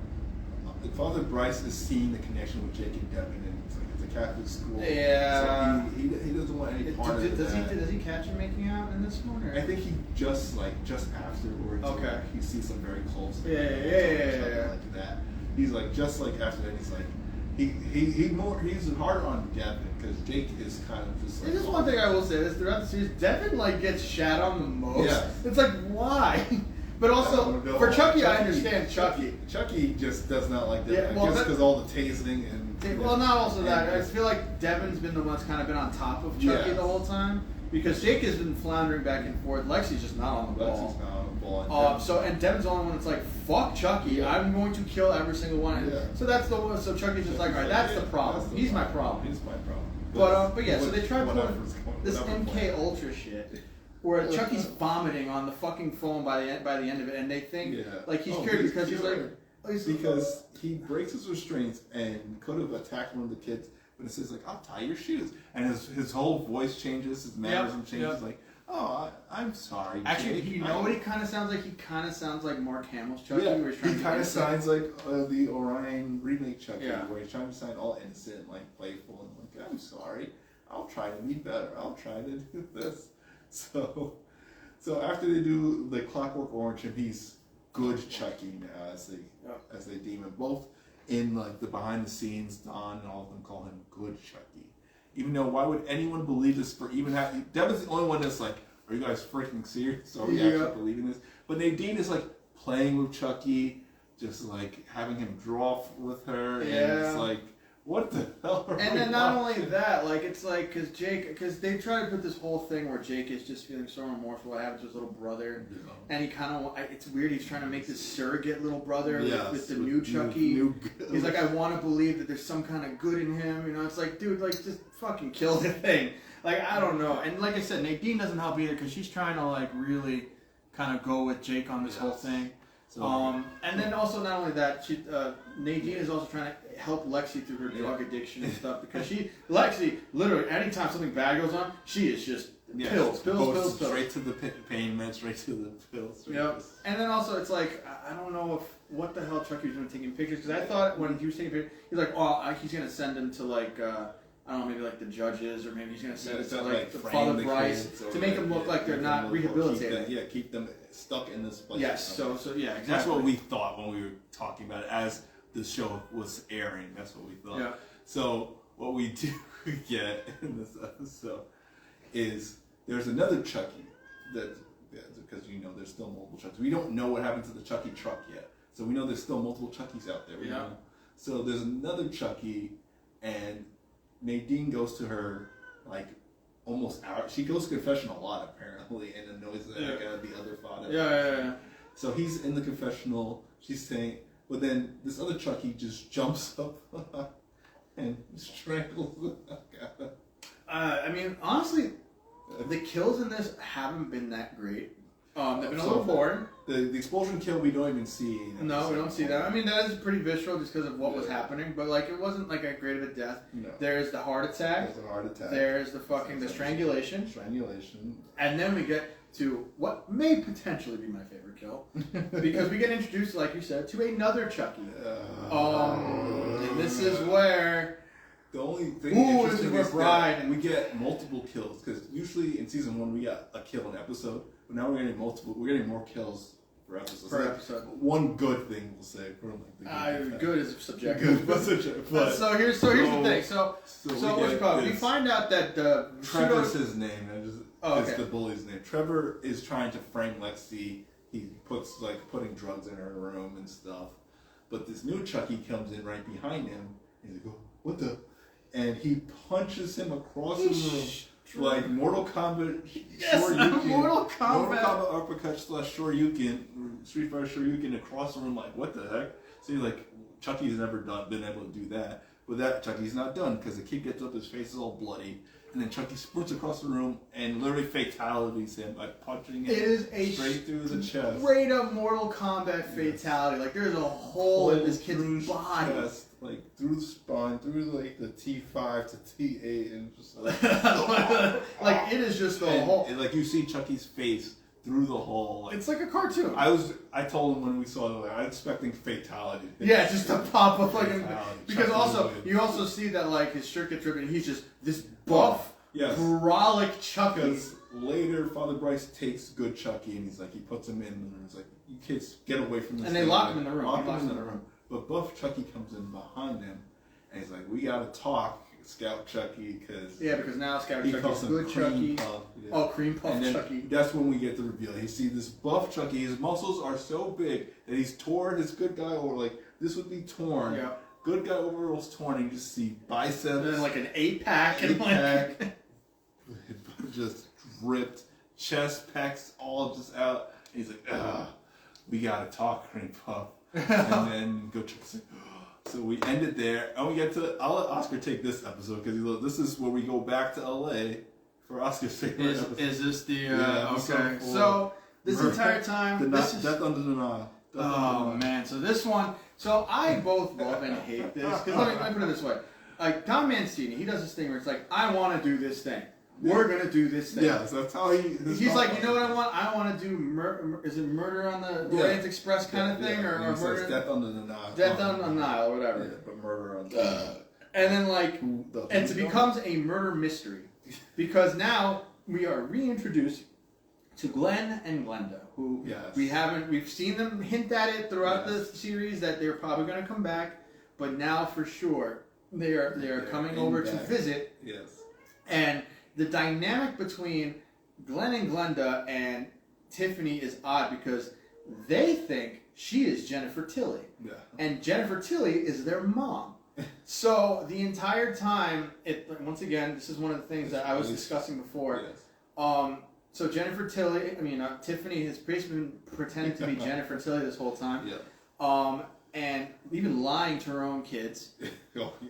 Father Bryce is seeing the connection with Jake and Devin, and it's like it's a Catholic school. Yeah. So he doesn't want any part of that. Does he catch him making out in this one? Or? I think he just afterwards. Okay. Like, he sees some very close. Yeah. Like that. He's like just like after that. He's like he's harder on Devin because Jake is kind of just like. This is one thing I will say. This throughout the series, Devin like gets shat on the most. Yeah. It's like why? But also, for Chucky, I understand Chucky. Chucky just does not like that. Yeah, well, just because all the tasing and. Well, not also that. I feel like Devin's been the one that's kind of been on top of Chucky the whole time. because Jake has been floundering back and forth. Lexi's just not on the ball. Lexi's not on the ball. And Devin's the only one that's like, fuck Chucky. Yeah. I'm going to kill every single one. Yeah. So that's the one. So Chucky's just like, all right, that's the problem. He's my problem. He's my problem. But yeah, so they tried pulling this MK point. Ultra shit, where Chucky's vomiting on the fucking phone by the end of it, and they think like he's cured because he's like. Because he breaks his restraints and could have attacked one of the kids, but it says like, "I'll tie your shoes," and his whole voice changes, his mannerism changes. Like, "Oh, I'm sorry." Actually, Jake. you know what he kind of sounds like? He kind of sounds like Mark Hamill's Chucky. Yeah, where he's trying he to kind be of sounds like the Orion remake Chucky, Yeah. where he's trying to sound all innocent, like playful, and like, "I'm sorry. I'll try to be better. I'll try to do this." So after they do the Clockwork Orange, and he's good Chucky now, as they deem him, both in like the behind the scenes, Don and all of them call him good Chucky. Even though, why would anyone believe this? For even Devin's the only one that's like, are you guys freaking serious? Are we actually believing this? But Nadine is like playing with Chucky, just like having him draw with her, and it's like, what the hell are And we then not watching? only that, like it's like because they try to put this whole thing where Jake is just feeling so remorseful what happened to his little brother, and he kind of it's weird. He's trying to make this surrogate little brother with the new Chucky. He's like, I want to believe that there's some kind of good in him. You know, it's like, dude, like just fucking kill the thing. Like I don't know. And like I said, Nadine doesn't help either because she's trying to like really kind of go with Jake on this whole thing. So, and then also not only that, Nadine is also trying to help Lexi through her drug addiction and stuff because Lexi, literally, anytime something bad goes on, she is just pills. Straight to the pain meds, straight to the pills. Yep. And then also it's like, I don't know what the hell Chucky was doing taking pictures because I thought when he was taking pictures, he's like, he's going to send them to like, I don't know, maybe like the judges, or maybe he's going to send it to like the Father Bryce to make them look like they're not rehabilitated. Keep them stuck in this place. Yes, so yeah, exactly. That's what we thought when we were talking about it as the show was airing. That's what we thought. Yeah. So what we do get in this episode is there's another Chucky because there's still multiple Chuckies. We don't know what happened to the Chucky truck yet, so we know there's still multiple Chuckies out there. So there's another Chucky, and Nadine goes to her like almost hour. She goes to confession a lot apparently, and annoys the heck out of the other father. Yeah. So he's in the confessional. She's saying, but then this other Chucky just jumps up and strangles the heck out of her. I mean, honestly, the kills in this haven't been that great. They've been a little boring. The explosion kill we don't even see. No, we don't see that. I mean, that is pretty visceral just because of what was happening, but like it wasn't like a great of a death. No. There's the heart attack. There's a heart attack. There's the fucking the strangulation. And then we get to what may potentially be my favorite kill because we get introduced, like you said, to another Chucky. And this is where. The only thing this is where Bride we get multiple kills because usually in season 1 we got a kill an episode, but now we're getting multiple. We're getting more kills per episode. One good thing we'll say for like the good is subjective. So here's the thing. So what's it called? We find out that Trevor's his name. It's the bully's name. Trevor is trying to frame Lexi. He puts putting drugs in her room and stuff. But this new Chucky comes in right behind him. He's like, what the? And he punches him across the room like Mortal Kombat. Mortal Kombat uppercut / Shoryuken, Street Fighter Shoryuken across the room. Like, what the heck? So he's like, Chucky's never been able to do that. But that Chucky's not done because the kid gets up, his face is all bloody, and then Chucky sprints across the room and literally fatalities him by punching him straight through the chest. Straight up Mortal Kombat fatality. Like there's a hole in this kid's body. Chest, like through the spine, through like the T5 to T8, and just like like it is just the whole. And, like you see Chucky's face through the hole. Like, it's like a cartoon. I told him when we saw it, I was expecting fatality. Yeah, just to pop up like because Chucky you also see that like his shirt gets ripped and he's just this buff, brolic Chucky. Because later Father Bryce takes good Chucky and he puts him in and he's like, you kids get away from this. And they lock him in the room. Lock him in the room. But buff Chucky comes in behind him and he's like, we gotta talk, Scout Chucky, because now Scout Chucky's good Chucky. Cream Puff and then Chucky. That's when we get the reveal. You see this buff Chucky, his muscles are so big that he's torn his good guy over. Like, this would be torn. Yeah. Good guy overall's torn, and you just see biceps. And then like an 8-pack. And like, just ripped, chest, pecs, all just out. And he's like, ugh, we gotta talk, Cream Puff. And then go check this. So we end it there, and we get to. I'll let Oscar take this episode because this is where we go back to LA for Oscar's favorite episode. Is this the okay? So this entire time, this is Death Under the Nile. Man, so this one, so I both love and hate this because let me put it this way: like Don Mancini, he does this thing where it's like, I want to do this thing. We're gonna do this thing. Yes, that's how he's like, you know what I want? I want to do is it Murder on the Orient Express kind of thing, or Murder? Death Under the Nile. Death on the Nile, or whatever. Yeah, but Murder on the Nile. And then like, and it becomes a murder mystery because now we are reintroduced to Glenn and Glenda, who we've seen them hint at it throughout the series that they're probably going to come back, but now for sure they're coming over to visit. Yes. And the dynamic between Glenn and Glenda and Tiffany is odd because they think she is Jennifer Tilly. Yeah. And Jennifer Tilly is their mom. So the entire time, once again, this is one of the things that I was discussing before. Yes. So Jennifer Tilly, Tiffany has basically been pretending to be Jennifer Tilly this whole time. Yeah. And even lying to her own kids.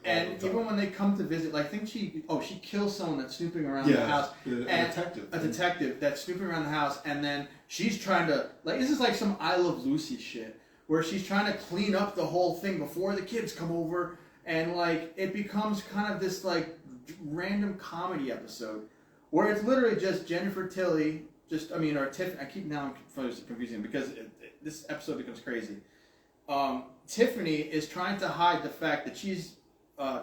And even when they come to visit, like, I think she kills someone that's snooping around the house. A detective that's snooping around the house, and then she's trying to, like, this is like some I Love Lucy shit, where she's trying to clean up the whole thing before the kids come over, and, like, it becomes kind of this, like, random comedy episode, where it's literally just Jennifer Tilly, or Tiffany, I keep now confusing because this episode becomes crazy. Tiffany is trying to hide the fact that she's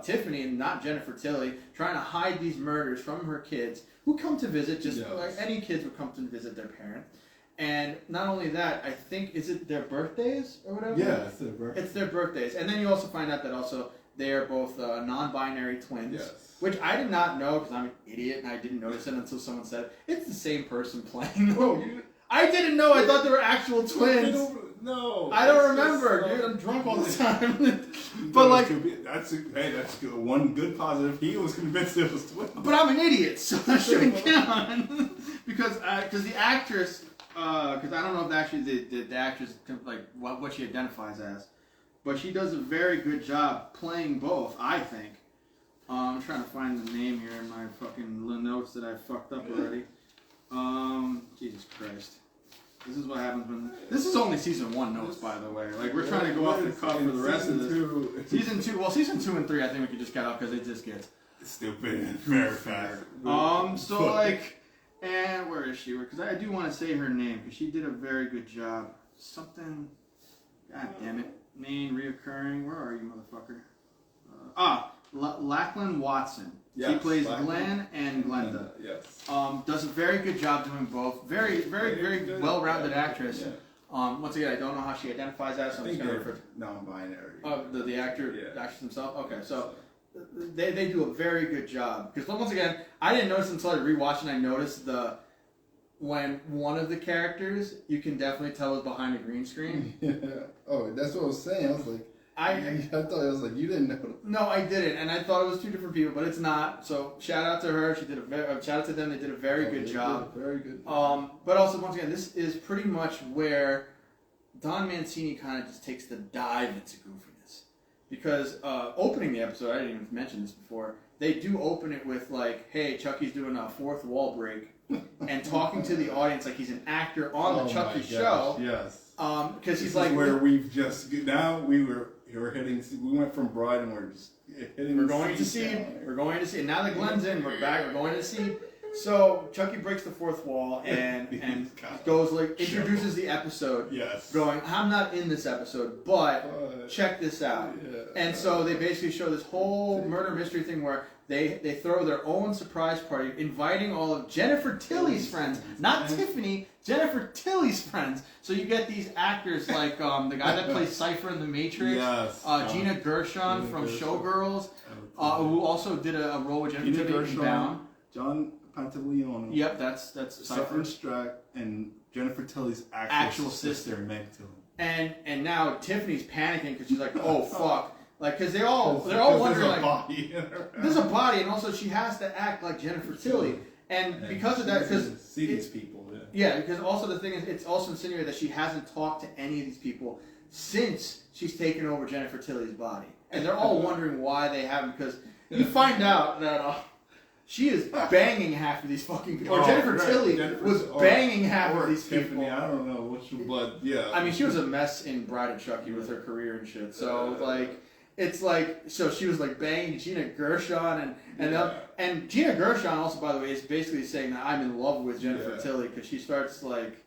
Tiffany and not Jennifer Tilly, trying to hide these murders from her kids who come to visit, like any kids would come to visit their parent. And not only that, I think, is it their birthdays or whatever? Yeah, it's their birthdays. It's their birthdays. And then you also find out that also they are both non-binary twins, which I did not know because I'm an idiot and I didn't notice it until someone said, it's the same person playing. I didn't know. I thought they were actual twins. No, I don't remember, dude. I'm drunk all the time. But like, that's good. One good positive. He was convinced it was twins. But I'm an idiot, so that shouldn't count. because the actress, because I don't know if actually the actress like what she identifies as, but she does a very good job playing both. I think. I'm trying to find the name here in my fucking notes that I fucked up already. Jesus Christ. This is what happens when... This is only season 1 notes, by the way. Like, we're trying to go off the cuff for the rest of this. Season 2... Well, season 2 and 3, I think we could just cut out because it just gets... Stupid and very fast. So, like... And where is she? Because I do want to say her name, because she did a very good job. Something... God damn it. Main, reoccurring... Where are you, motherfucker? Lachlan Watson. Yes, she plays Glenn and Glenda. Yes. Does a very good job doing both. Very, very, very well-rounded actress. Yeah. Once again, I don't know how she identifies as, so I'm just going to refer to non-binary. The actress himself. Okay, so they do a very good job. Because once again, I didn't notice until I rewatched and I noticed when one of the characters you can definitely tell was behind a green screen. Yeah. Oh, that's what I was saying. I was like. I thought it was like you didn't know. No, I didn't, and I thought it was 2 different people, but it's not. So shout out to her. She did shout out to them. They did a very good job. Very good. But also once again, this is pretty much where Don Mancini kind of just takes the dive into goofiness, because opening the episode, I didn't even mention this before. They do open it with like, "Hey, Chucky's doing a fourth wall break," and talking to the audience like he's an actor on the Chucky show. Yes. Because he's this like, is where we've just now we were hitting. We went from Bride and we're just hitting. We're going to see. We're going to see. And now that Glenn's in, we're back. We're going to see. So Chucky breaks the fourth wall and goes like introduces the episode. Yes. Going, I'm not in this episode, but check this out. Yeah. And so they basically show this whole murder mystery thing where they throw their own surprise party, inviting all of Jennifer Tilly's friends, not Tiffany, Jennifer Tilly's friends. So you get these actors like the guy that plays Cypher in The Matrix, Gina Gershon from Showgirls, who also did a role with Jennifer Tilly in Down. John Pantaleone. Yep, that's Cypher Strack and Jennifer Tilly's actual sister, Meg Tilly. And now Tiffany's panicking because she's like, oh fuck. Like, because they're all wondering, like, body in her there's a body, and also she has to act like Jennifer Tilly. And because of that, because see these people, because also the thing is, it's also insinuated that she hasn't talked to any of these people since she's taken over Jennifer Tilly's body, and they're all wondering why they haven't. Because you find out that she is banging half of these fucking people. Or Jennifer Tilly was banging half of these Tiffany, people. I don't know which, but yeah. I mean, she was a mess in Bride and Chucky with her career and shit. So like, it's like, so she was like banging Gina Gershon and Gina Gershon also, by the way, is basically saying that I'm in love with Jennifer Tilly because she starts like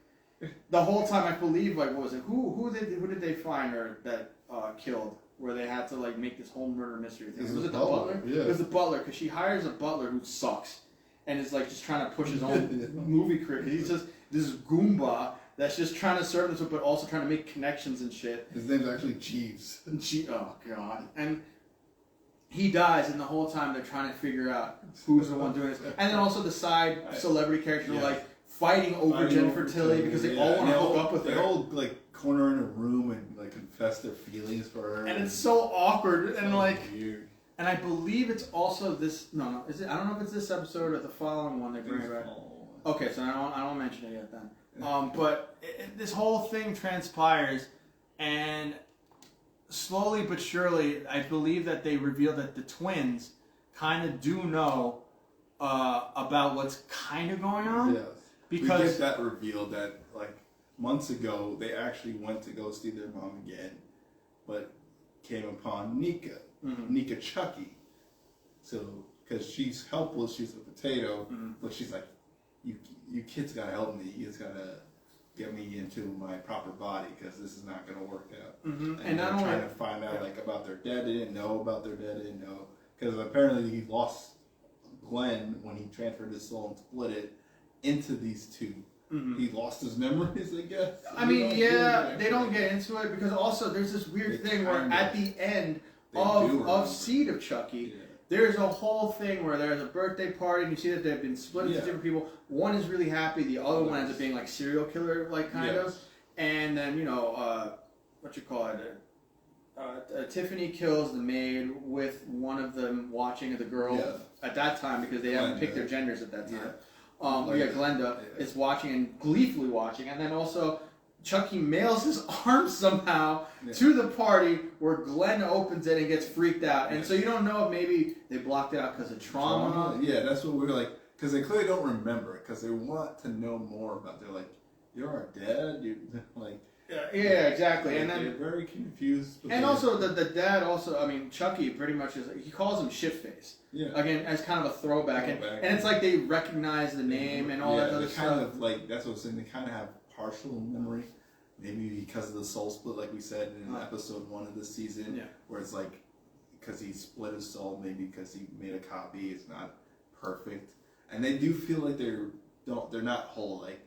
the whole time. I believe like what was it? Who did they find her that killed? Where they had to like make this whole murder mystery thing. Was it the butler? Yeah. It was the butler because she hires a butler who sucks and is like just trying to push his own movie career. Because he's just this Goomba that's just trying to serve this, but also trying to make connections and shit. His name's actually Jeeves. Oh god! And he dies, and the whole time they're trying to figure out who's the one doing this. And then also the side celebrity characters are like fighting over Jennifer Tilly because they all want to hook up with her. They all like corner in a room and like confess their feelings for her. And it's so awkward and like weird. And I believe it's also this. No, is it? I don't know if it's this episode or the following one they bring it back. Okay, so I don't mention it yet then. But this whole thing transpires, and slowly but surely, I believe that they reveal that the twins kind of do know about what's kind of going on. Yes. Because we get that reveal that like months ago they actually went to go see their mom again, but came upon Nika, Nika Chucky. So because she's helpless, she's a potato, but she's like, you kids gotta help me. You guys gotta get me into my proper body because this is not gonna work out. And they're trying to find out like about their dad. They didn't know about their dad. They didn't know because apparently he lost Glenn when he transferred his soul and split it into these two. He lost his memories, I guess. I mean, they don't get into it because also there's this weird thing where at the end of Seed of Chucky, there's a whole thing where there's a birthday party and you see that they've been split into different people. One is really happy, the other one ends up being like serial killer, like kind of. And then, you know, what you call it? Tiffany kills the maid with one of them watching the girl at that time because they haven't picked their genders at that time. Glenda is watching and gleefully watching, and then also Chucky mails his arm somehow to the party where Glenn opens it and gets freaked out, and so you don't know if maybe they blocked it out because of trauma. Yeah, that's what we're like, because they clearly don't remember it, because they want to know more about. They're like, "You're our dad," like. Yeah, exactly. And then they're very confused. And also the dad also, I mean, Chucky pretty much is, he calls him Shitface. Yeah. Again, as kind of a throwback. And it's like they recognize the name and all that other stuff. Kind of like, that's what I'm saying, they kind of have partial memory. Maybe because of the soul split, like we said in episode 1 of this season. Yeah. Where it's like, because he split his soul, maybe because he made a copy, it's not perfect. And they do feel like they're not whole, like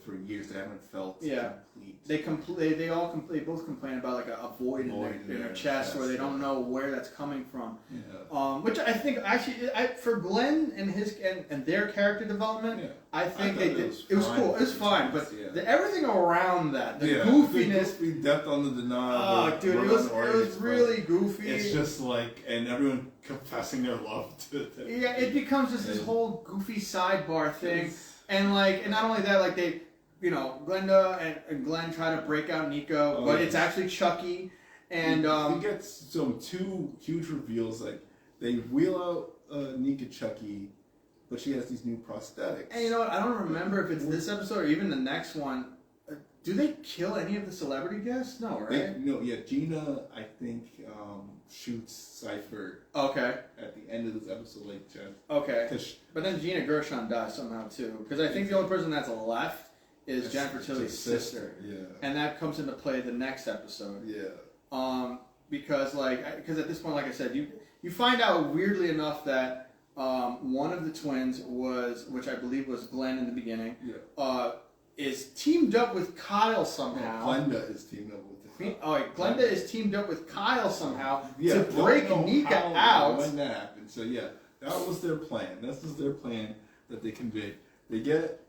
for years they haven't felt complete. They both complain about like a void in their chest where they don't know where that's coming from. Yeah. Which I think actually, for Glenn and his and their character development, I think they did. It was cool. It was fine, but everything around that, the goofiness, the depth on the denial. Oh, dude, it was really goofy. It's just like, and everyone confessing their love to them. Yeah, it becomes just this whole goofy sidebar thing. And not only that, like they, you know, Glenda and Glenn try to break out Nico, but it's actually Chucky. And he gets some 2 huge reveals. Like they wheel out Nika Chucky, but she has these new prosthetics. And you know what? I don't remember if it's this episode or even the next one. Do they kill any of the celebrity guests? No, right? Gina, I think, shoots Cypher. Okay. At the end of this episode, like just. Okay. But then Gina Gershon dies somehow too, because I think the only person that's left is Jennifer Tilly's sister. Yeah. And that comes into play the next episode. Yeah. Because at this point, like I said, you find out weirdly enough that one of the twins was, which I believe was Glenn in the beginning. Yeah. Is teamed up with Kyle somehow. Glenda is teamed up with him. Glenda is teamed up with Kyle somehow to break Nika out. When that happened. So that was their plan. This was their plan that they conveyed. They get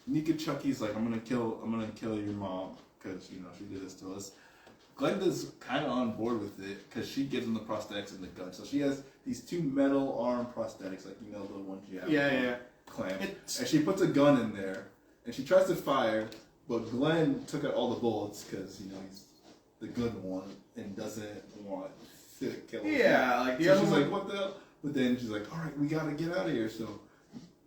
Nika Chucky's like, I'm gonna kill your mom because she did this to us. Glenda's kind of on board with it because she gives him the prosthetics and the gun. So she has these 2 metal arm prosthetics, like the ones you have. Yeah. Clamps. And she puts a gun in there, and she tries to fire, but Glenn took out all the bullets because he's the good one and doesn't want to kill him. Yeah, like the so other she's one. like, what the hell? But then she's like, all right, we gotta get out of here. So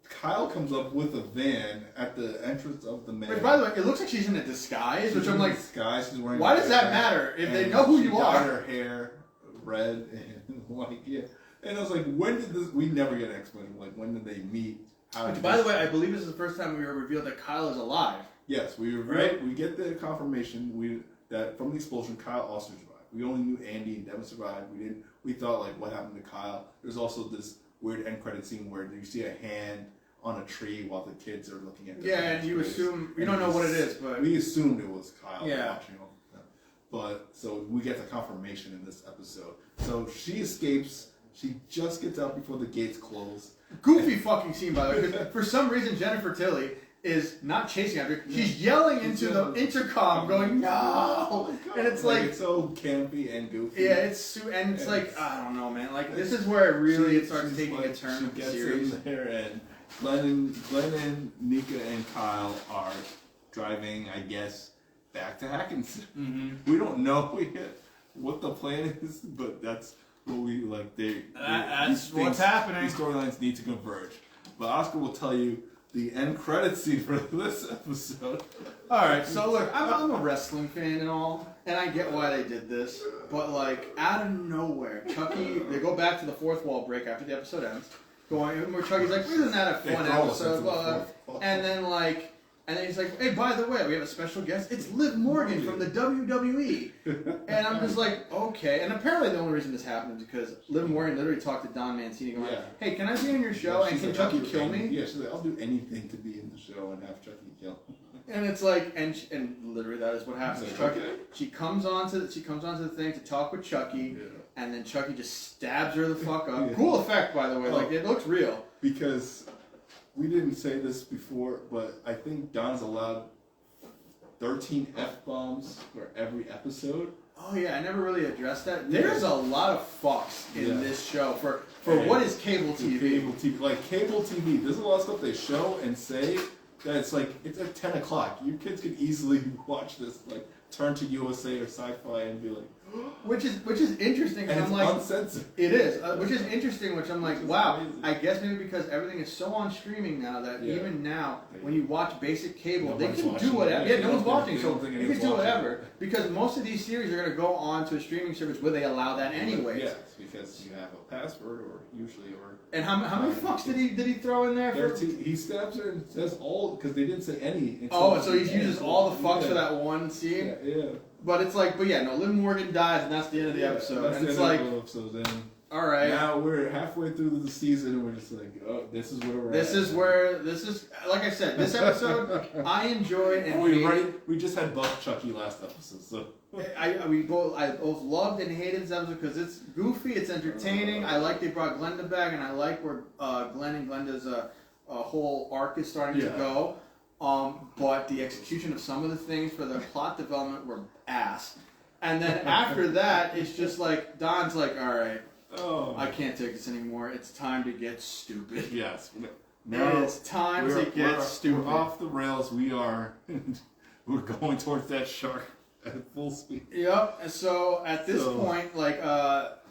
Kyle comes up with a van at the entrance of the man. Which, by the way, it looks like she's in a disguise, which I'm like, disguise. She's wearing why does that matter if they know who you dyed are? her hair red and like And I was like, when did this? We never get an explanation. Like, when did they meet? Which, by the way, I believe this is the first time we were revealed that Kyle is alive. Yes, right? We get the confirmation that from the explosion, Kyle also survived. We only knew Andy and Devin survived. We thought like, what happened to Kyle? There's also this weird end credit scene where you see a hand on a tree while the kids are looking at. And you assume you don't know what it is, but we assumed it was Kyle Yeah. watching them. But so we get the confirmation in this episode. So she escapes. She just gets out before the gates close. Goofy fucking scene, by the way. 'Cause for some reason, Jennifer Tilly is not chasing after her. She's yelling into the intercom, going, no! And it's like, it's so campy and goofy. yeah, it's like, I don't know, man. Like, this is where it starts taking a turn of the series. She gets in there, and Glenn and Nika and Kyle are driving, I guess, back to Hackinson. Mm-hmm. We don't know yet what the plan is, but that's what we like. That's what's happening. These storylines need to converge. But Oscar will tell you the end credit scene for this episode. All right, so look, I'm a wrestling fan and all, and I get why they did this, but like out of nowhere, Chucky, they go back to the fourth wall break after the episode ends, going where Chucky's like, isn't that a fun episode? And then he's like, hey, by the way, we have a special guest. It's Liv Morgan from the WWE. And I'm just like, okay. And apparently the only reason this happened is because Liv Morgan literally talked to Don Mancini going, hey, can I be on your show? And can Chucky kill me? Yeah, she's like, I'll do anything to be in the show and have Chucky kill me. And it's like, and literally that is what happens. Chucky, she comes onto the thing to talk with Chucky, and then Chucky just stabs her the fuck up. Cool effect, by the way. Like, it looks real. Because we didn't say this before, but I think Don's allowed 13 F-bombs for every episode. Oh yeah, I never really addressed that. There's a lot of fucks in this show for what is cable TV. Cable TV. There's a lot of stuff they show and say that it's like, it's at 10 o'clock. You kids could easily watch this, like, turn to USA or Sci-Fi and be like, which is interesting. And I'm it's like, uncensored. It is, which is interesting. Which I'm like, wow. I guess maybe because everything is so on streaming now that even now, when you watch basic cable, they can do whatever. Yeah, no one's watching, so you can do whatever. Because most of these series are going to go on to a streaming service where they allow that anyway. Yes, because you have a password, or usually, or. And how many fucks did he throw in there? 13. He stabs her and says all because they didn't say any. So he uses all the fucks for that one scene. Yeah. But it's like, Liv Morgan dies, and that's the end of the episode. That's and the it's end like, of the episode. Then all right. Now we're halfway through the season, and we're just like, oh, this is where we're at. This is like I said, this episode I enjoyed, and we just had buff Chucky last episode, so I both loved and hated this episode because it's goofy, it's entertaining. I like they brought Glenda back, and I like where Glenn and Glenda's whole arc is starting to go. But the execution of some of the things for the plot development were ass. And then after that, it's just like, Don's like, all right, I can't take this anymore. It's time to get stupid. Yes. It's time to get stupid. We're off the rails. We're going towards that shark at full speed. Yep. So at this point, like,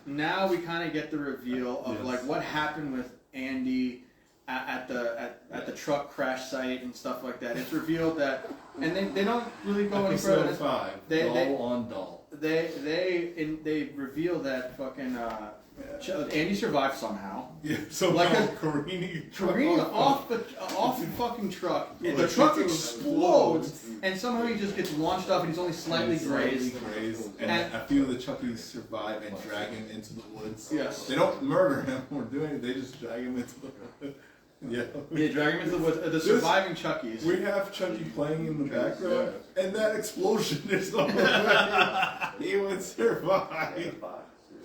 now we kind of get the reveal of like what happened with Andy at the truck crash site and stuff like that. It's revealed that, and they don't really go any further. Episode 5. Doll on doll. They reveal that fucking Andy survived somehow. Yeah. So like careening off the fucking truck. The truck explodes, and somehow he just gets launched off, and he's only slightly grazed. And a few of the Chuckies survive and drag him into the woods. Yes. They don't murder him or do anything. They just drag him into the woods. They drag him into the woods. The surviving Chuckies. We have Chucky playing in the background, and that explosion is the way he would survive.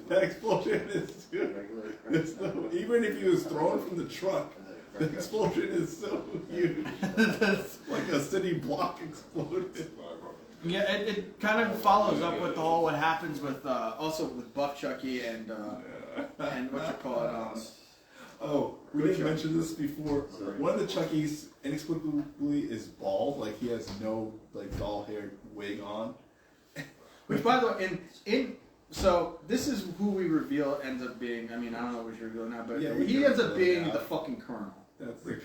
That explosion is even if he was thrown from the truck, the explosion is so huge. It's like a city block exploded. Yeah, it kind of follows up with all what happens with also with Buff Chucky and what you call it. Oh, we didn't mention this before. One of the Chuckies inexplicably is bald, like he has no like doll hair wig on. Which, by the way, so this is who we reveal ends up being. I mean, I don't know what you reveal now, but Yeah, he ends up being the fucking Colonel. That's the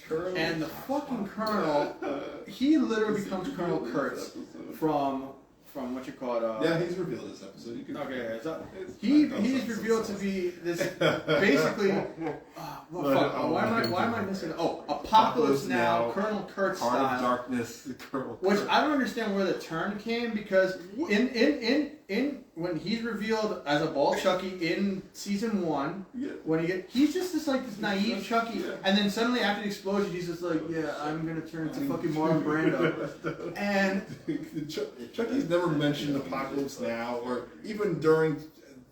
Colonel. And the fucking Colonel, he literally becomes Colonel Kurtz from what you call it. yeah, he's revealed this episode. You can Okay, so he's revealed to be this basically. Why am I missing? Oh, Apocalypse Now, Colonel Kurtz Heart style. of Darkness, Colonel Which Kurtz. I don't understand where the term came because in when he's revealed as a bald Chucky in season 1, when he's just this naive Chucky, and then suddenly after the explosion he's just like, yeah, I'm gonna turn into fucking Marlon Brando, and Chucky's never mentioned Apocalypse Now, or even during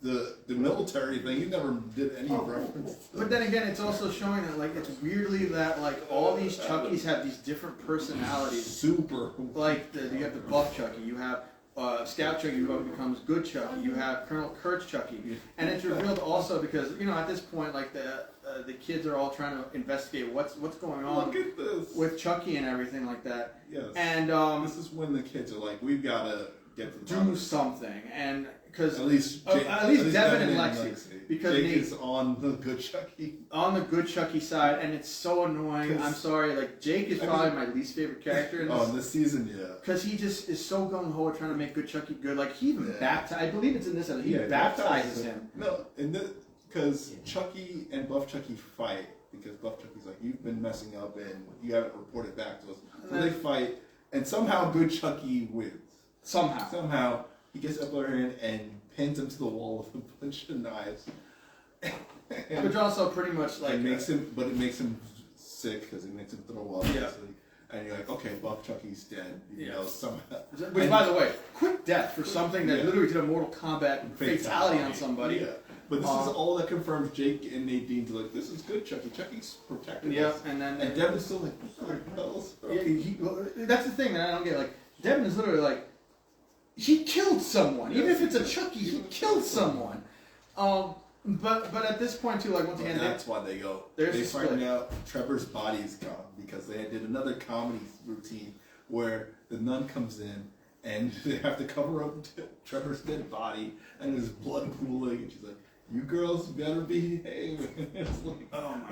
the military thing, he never did any reference. But then again, it's also showing that it's weirdly that all these Chuckies have these different personalities. Super. You have the Buff Chucky, you have Scout Chucky who becomes Good Chucky, you have Colonel Kurtz Chucky, and it's revealed also because at this point the kids are all trying to investigate what's going on Look at this. with Chucky and everything like that. Yes. And this is when the kids are like, we've got to get to the do bottom. something, and because At least Devin and Lexi. Because Jake is on the Good Chucky. On the Good Chucky side, and it's so annoying. I'm sorry, Jake is probably my least favorite character in this. Oh, in this season, yeah. Because he just is so gung ho trying to make Good Chucky good. He even baptized. I believe it's in this episode. He baptizes him. No, because Chucky and Buff Chucky fight because Buff Chucky's like, you've been messing up and you haven't reported back to us. So they fight, and somehow Good Chucky wins. Somehow he gets up there and pins him to the wall with a bunch of knives. Which also pretty much it makes him sick because it makes him throw up. Yeah. And you're like, okay, Buff Chucky's dead. You know, somehow. Which, by the way, quick death for something that literally did a Mortal Kombat fatality on somebody. Yeah. But this is all that confirms Jake and Nadine's like, this is good, Chucky. Chucky's protecting us. And then Devin's still like, what the hell? that's the thing that I don't get. Devin is literally he killed someone. Even if it's a Chucky, he killed someone. But at this point too, once again, that's why they go. They find out Trevor's body's gone because they did another comedy routine where the nun comes in and they have to cover up Trevor's dead body and there's blood pooling, and she's like, "You girls better behave." It's like, oh my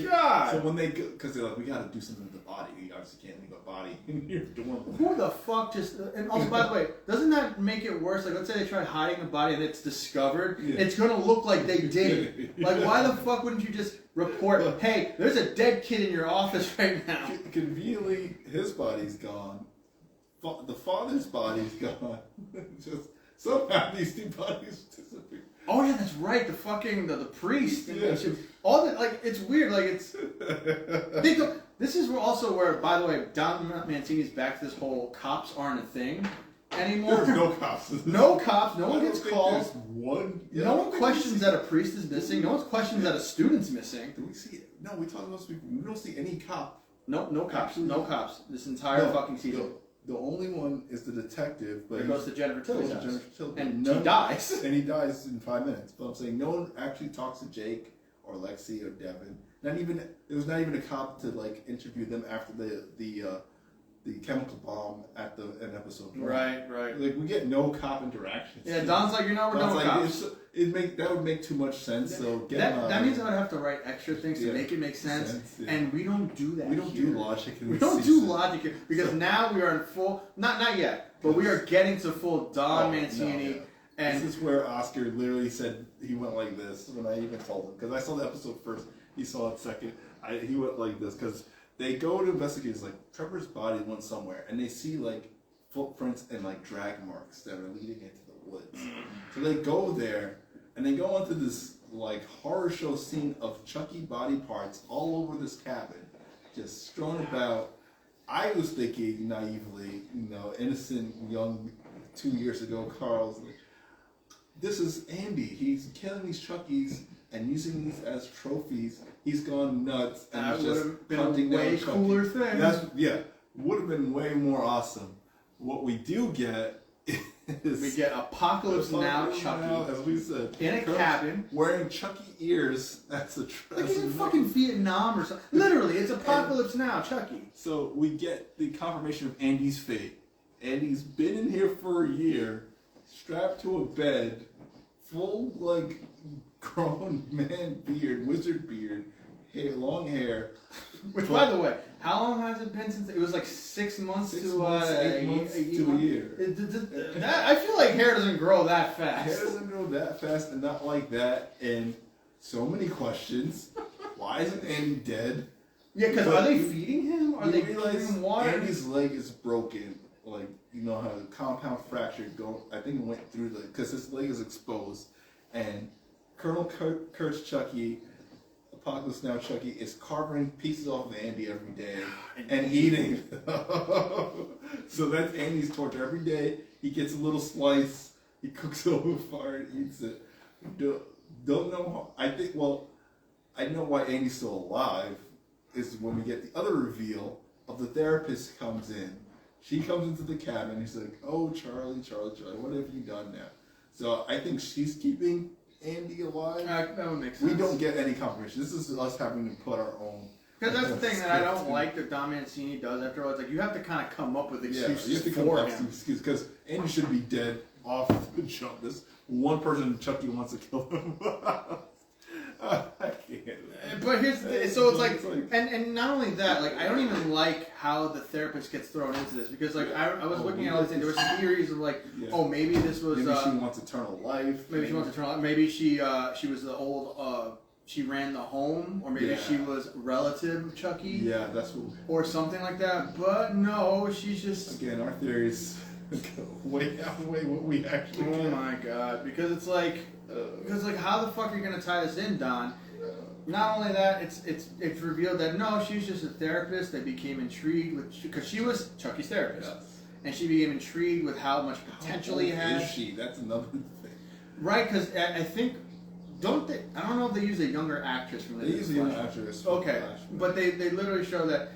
God! So when they go, because they're like, we got to do something with the body. We obviously can't leave a body in your dorm. Who the fuck just? And also, by the way, doesn't that make it worse? Let's say they tried hiding a body and it's discovered. Yeah. It's gonna look like they did it. Why the fuck wouldn't you just report? Hey, there's a dead kid in your office right now. Conveniently, his body's gone. The father's body's gone. Just somehow these two bodies disappear. Oh yeah, that's right. The fucking the priest. And yeah. All that it's weird. It's. This is where, by the way, Don Mancini's back to this whole cops aren't a thing anymore. There's no cops. No cops. No one gets calls. No one questions that a priest is missing. No one questions that a student's missing. Do we see it? No, we talk about this. We don't see any cop. No cops. Actually, no cops. This entire fucking season. The only one is the detective, but he goes to Jennifer Tilly's house. And he dies. And he dies in 5 minutes. But I'm saying no one actually talks to Jake or Lexi or Devin. There was not even a cop to interview them after the chemical bomb at in episode 1. Right. We get no cop interactions. Yeah, Don's like, we're done cops. That would make too much sense. So that means I would have to write extra things to make it make sense. And we don't do that. We don't do logic. We don't do logic here because now we are in full. Not yet, but we are getting to full Don Mancini. No. And this is where Oscar literally said he went like this when I even told him, because I saw the episode first, he saw it second. He went like this because they go to investigate. It's Trevor's body went somewhere, and they see footprints and drag marks that are leading into the woods. So they go there, and they go onto this horror show scene of Chucky body parts all over this cabin, just strewn about. I was thinking naively, innocent young 2 years ago, Carl's this is Andy. He's killing these Chuckies and using these as trophies. He's gone nuts and that would have been a way cooler thing. Would have been way more awesome. what we do get is We get Apocalypse Now Chucky as we said, in a cabin wearing Chucky ears. That's a like he's in fucking Vietnam or something. Literally, it's Apocalypse Now Chucky. So we get the confirmation of Andy's fate. Andy's been in here for a year, strapped to a bed, full like grown man beard, wizard beard, long hair. Which, by the way, how long has it been since it was like 6 months 8 to months to a year. I feel like hair doesn't grow that fast. Hair doesn't grow that fast and not like that. And so many questions. Why isn't Andy dead? Yeah, because are they feeding him? Are they realize giving him water? Andy's leg is broken. Like, you know how the compound fracture I think it went through because his leg is exposed. And Colonel Kurt's Chucky, Apocalypse Now Chucky, is carving pieces off of Andy every day and eating. So that's Andy's torture. Every day he gets a little slice, he cooks it over fire and eats it. Don't know how, I know why Andy's still alive is when we get the other reveal of the therapist comes in. She comes into the cabin, he's like, oh, Charlie, what have you done now? So I think she's keeping Andy alive. That would make sense. We don't get any confirmation. This is us having to put our own. Because that's the thing that I don't like that Don Mancini does after all. It's like you have to kind of come up with excuses you have to come for up him. with excuses because Andy should be dead off the jump. This one person Chucky wants to kill him. I can't. But here's the, so it's like, and not only that, like I don't even like how the therapist gets thrown into this because like I was looking at all these things. There was theories of like, oh maybe this was maybe she wants eternal life. Maybe she wants eternal life. Maybe she was the old she ran the home, or maybe she was relative of Chucky. Yeah, that's what. Or something like that. But no, she's just again our theories way outweigh what we actually. Oh my god! Because it's like. Because like, how the fuck are you gonna tie this in, Don? Not only that, it's revealed that no, she's just a therapist that became intrigued with because she was Chucky's therapist, and she became intrigued with how much potential he had. Is she? That's another thing. Right? Because I think I don't know if they use a younger actress from the. They use a younger actress. Okay, but they literally show that.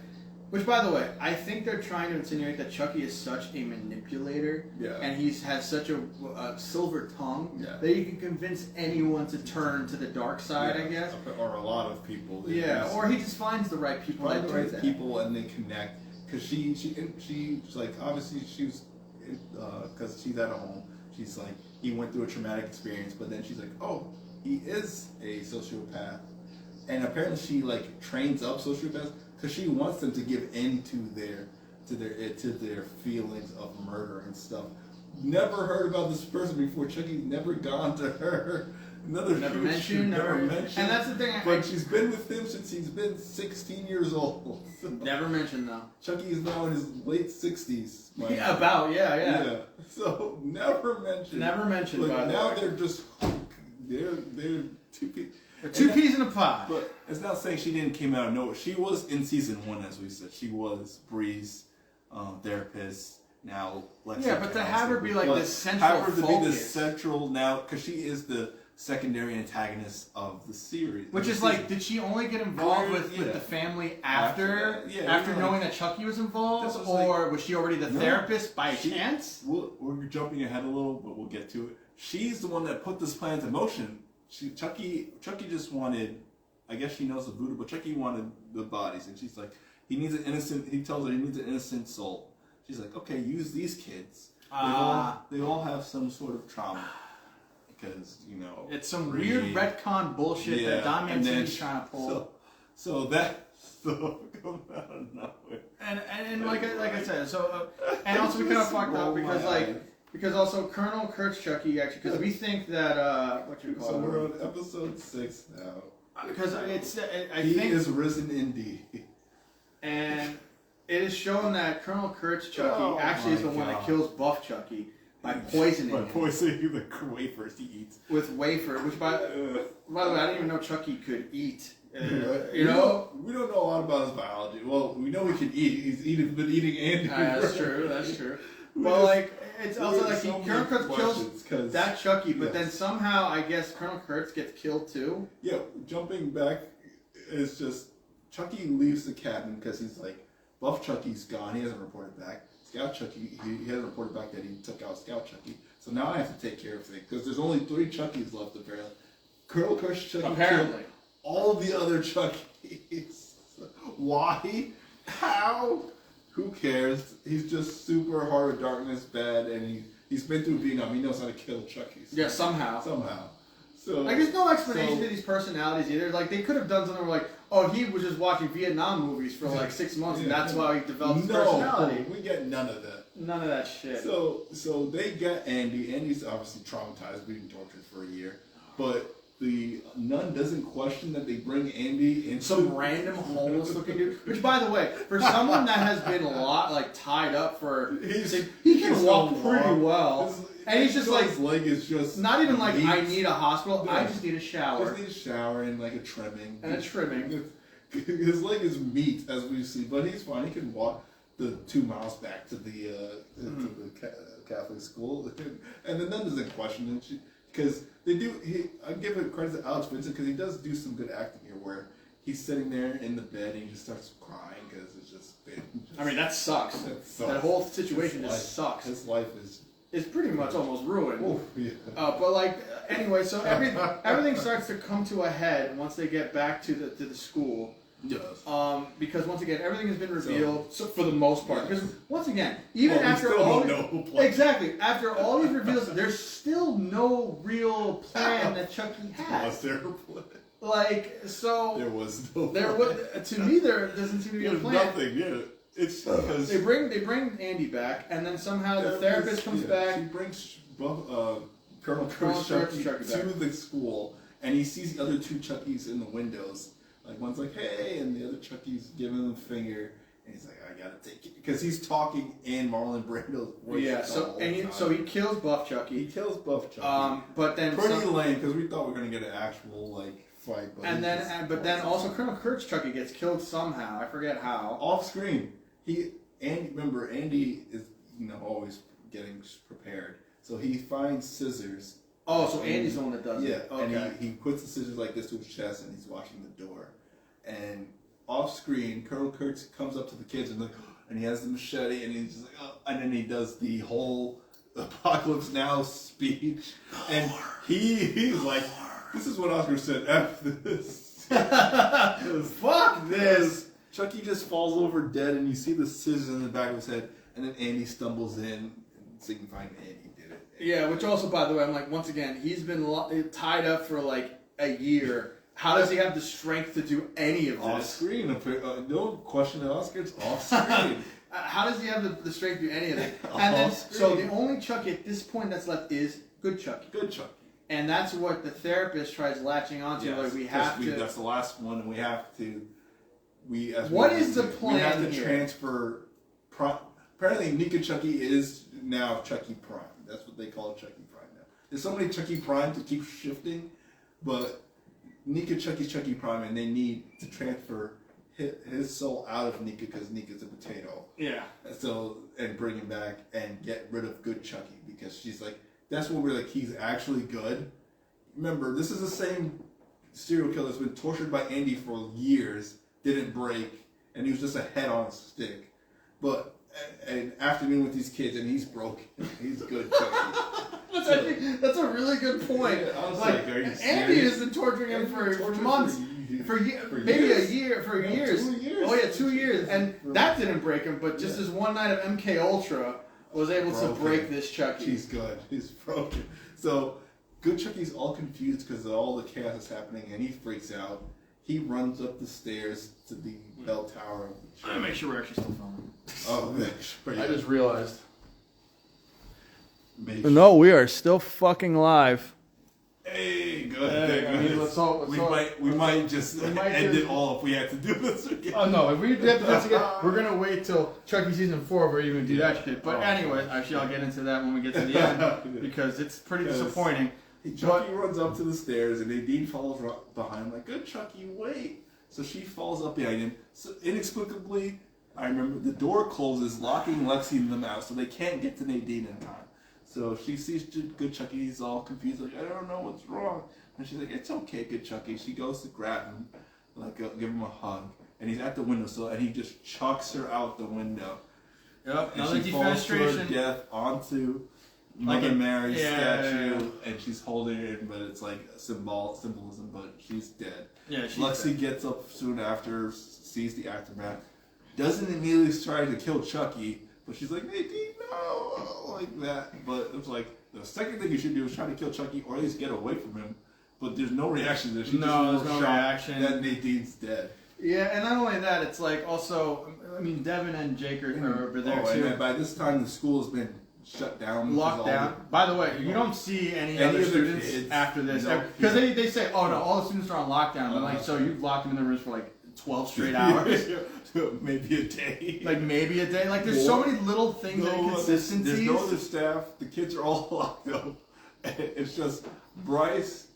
Which, by the way, I think they're trying to insinuate that Chucky is such a manipulator, and he has such a silver tongue that he can convince anyone to turn to the dark side. I guess, or a lot of people. Or he just finds the right people. Find the right people and they connect. Because she's like obviously she was because she's at home. She's like he went through a traumatic experience, but then she's like, oh, he is a sociopath, and apparently she like trains up sociopaths. Because she wants them to give in to their feelings of murder and stuff. Never heard about this person before. Chucky's never gone to her. Never mentioned. And that's the thing. But she's been with him since he's been 16 years old. So never mentioned though. Chucky is now in his late 60s. Yeah. So never mentioned. Never mentioned. But now they're just they're two people. Two peas in a pod. But it's not saying she didn't came out of nowhere. She was in season 1, as we said. She was Bree's therapist. Now, but to have her be like the central focus. Have her to be the central now, because she is the secondary antagonist of the series. Which is like, did she only get involved with the family after knowing that Chucky was involved, or was she already the therapist by chance? We're jumping ahead a little, but we'll get to it. She's the one that put this plan into motion. Chucky just wanted, I guess she knows the voodoo, but Chucky wanted the bodies, and she's like, he tells her he needs an innocent soul. She's like, okay, use these kids. They all have some sort of trauma. Because, it's some weird retcon bullshit that Don Mancini's trying to pull. So come out of nowhere. And like I said, and also we kind of fucked up because also Colonel Kurt's Chucky actually, because we think that So we're on episode 6 now. Because he is risen indeed, and it is shown that Colonel Kurt's Chucky actually is the one that kills Buff Chucky by poisoning him. The wafers he eats with wafer. Which by the way, I didn't even know Chucky could eat. We don't know a lot about his biology. Well, we know he can eat. He's been eating Andy. That's true. But like, it's also like Colonel Kurtz kills that Chucky, but then somehow I guess Colonel Kurtz gets killed too. Yeah, jumping back, it's just Chucky leaves the cabin because he's like, Buff Chucky's gone. He hasn't reported back. Scout Chucky, he hasn't reported back that he took out Scout Chucky. So now I have to take care of things because there's only 3 Chuckies left apparently. Colonel Kurt's Chucky Apparently. killed all of the other Chuckies. Why? How? Who cares? He's just super Heart of Darkness bad, and he's been through Vietnam. He knows how to kill Chuckies. Yeah, somehow. So like, there's no explanation to these personalities either. Like, they could have done something where, like, oh, he was just watching Vietnam movies for like 6 months, and that's why he developed his personality. We get none of that. None of that shit. So they got Andy. Andy's obviously traumatized, being tortured for a year, but the nun doesn't question that they bring Andy in some random homeless looking dude. Which, by the way, for someone that has been a lot like tied up for, he can walk pretty well. And he's just like, his leg is just not even like, I need a hospital. No, I just need a shower. Just need a shower and like a trimming. And a trimming. His leg is meat, as we see, but he's fine. He can walk the 2 miles back to the Catholic school, and the nun doesn't question it because they do. I give it credit to Alex Vincent because he does do some good acting here, where he's sitting there in the bed and he just starts crying because it's just. I mean, that sucks. That whole situation just sucks. His life is. It's pretty much almost ruined. Oh, yeah. But like, anyway, so everything starts to come to a head once they get back to the school. Yes. Because once again, everything has been revealed for the most part. Yes. Because once again, even after all after all these reveals, there's still no real plan that Chucky has. Was there a plan? Like, so there was no. There was, to me, there doesn't seem to be a plan. Nothing. Yeah. It's because they bring Andy back, and then somehow the therapist comes back. She brings Colonel Chucky to the school, and he sees the other 2 Chuckies in the windows. Like, one's like, "Hey," and the other Chucky's giving him the finger, and he's like, "I gotta take it," because he's talking in Marlon Brando's voice. Yeah. So he kills Buff Chucky. He kills Buff Chucky. But then pretty lame because we thought we were gonna get an actual like fight. But then also Colonel Kurt's Chucky gets killed somehow. I forget how. Off screen. Andy is always getting prepared. So he finds scissors. Oh, so Andy's the one that does it. Yeah, okay. And he puts the scissors like this to his chest, and he's watching the door. And off screen, Colonel Kurtz comes up to the kids and and he has the machete, and he's just like, oh, and then he does the whole Apocalypse Now speech, and he's like, this is what Oscar said. F this. Fuck this. Chucky just falls over dead, and you see the scissors in the back of his head, and then Andy stumbles in, signifying Andy did it. Yeah, which also, by the way, I'm like, once again, he's been tied up for like a year. How does he have the strength to do any of this? Off screen. No question that Oscar's off screen. How does he have the strength to do any of it? And then, so the only Chucky at this point that's left is Good Chucky. Good Chucky. And that's what the therapist tries latching onto. Yes, like, we have to. That's the last one, and we have to. What is the plan? We have to transfer. Apparently, Nika Chucky is now Chucky Prime. That's what they call Chucky Prime now. There's so many Chucky Prime to keep shifting, but Nika Chucky's Chucky Prime, and they need to transfer his soul out of Nika because Nika's a potato. Yeah. So, and bring him back and get rid of Good Chucky because she's like, that's when we're like, he's actually good. Remember, this is the same serial killer that's been tortured by Andy for years, didn't break, and he was just a head on a stick. But an afternoon with these kids, and he's broken. He's good Chucky. That's a really good point. Yeah, I was like, are you serious? Andy has been torturing him for months. For maybe years. a year, for years. 2 years. Oh yeah, 2 years, and that didn't break him. But just this one night of MK Ultra was able to break this Chucky. He's good. He's broken. So Good Chucky's all confused because of all the chaos is happening, and he freaks out. He runs up the stairs to the bell tower. I'm gonna make sure we're actually still filming. Oh, make sure. I just realized. No, we are still fucking live. Hey, good. Hey, I mean, we might just end it all if we had to do this again. Oh no, if we have to do this again, we're gonna wait till Chucky season 4 where we even do that shit. But anyway, actually I'll get into that when we get to the end because it's pretty disappointing. Chucky runs up to the stairs and Nadine follows behind him like, good Chucky, wait. So she falls up behind him. So inexplicably, I remember the door closes, locking Lexi and them out, so they can't get to Nadine in time. So she sees Good Chucky, he's all confused, like, I don't know what's wrong. And she's like, it's okay, Good Chucky. She goes to grab him, like, give him a hug. And he's at the window, and he just chucks her out the window. Yep, and another she falls to her defenestration. death onto Like Mother a- Mary's yeah, statue, and she's holding it, but it's like symbolism, but she's dead. Yeah, she's Lexi dead. gets up soon after, sees the aftermath, doesn't immediately try to kill Chucky, but she's like, Nadine, no, like that. But it's like, the second thing you should do is try to kill Chucky, or at least get away from him. But there's no reaction there. She No, just there's no shocked reaction. that Nadine's dead. Yeah, and not only that, it's like also, I mean, Devin and Jake are there And too. then by this time, the school has been shut down. Locked down. By the way, you don't see any other other students kids, after this. no. Because they say, oh no, all the students are on lockdown. But like, so you've locked them in the rooms for like 12 straight hours. Maybe a day. Like maybe a day. Like there's so many little things and inconsistencies. There's no other staff. The kids are all locked up. It's just Bryce,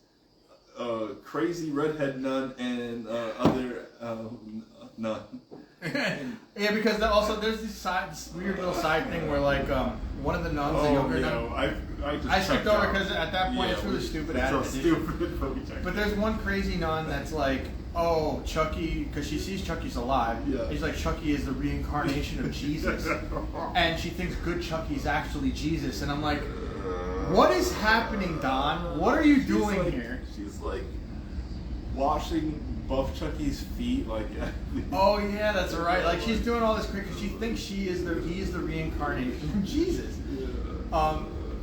crazy redhead nun, and other nun. Yeah, because also there's this weird little side thing where like one of the nuns, the younger nun. I skipped over because at that point it's really stupid. It's so added. stupid, but we checked. But there's one crazy nun that's like, oh, Chucky, because she sees Chucky's alive. Yeah. She's like, Chucky is the reincarnation of Jesus. And she thinks good Chucky's actually Jesus. And I'm like, what is happening, Don? What are you doing here? She's like washing Buff Chucky's feet, like. Oh yeah, that's right. Like she's doing all this crazy because she thinks he is the reincarnation of Jesus.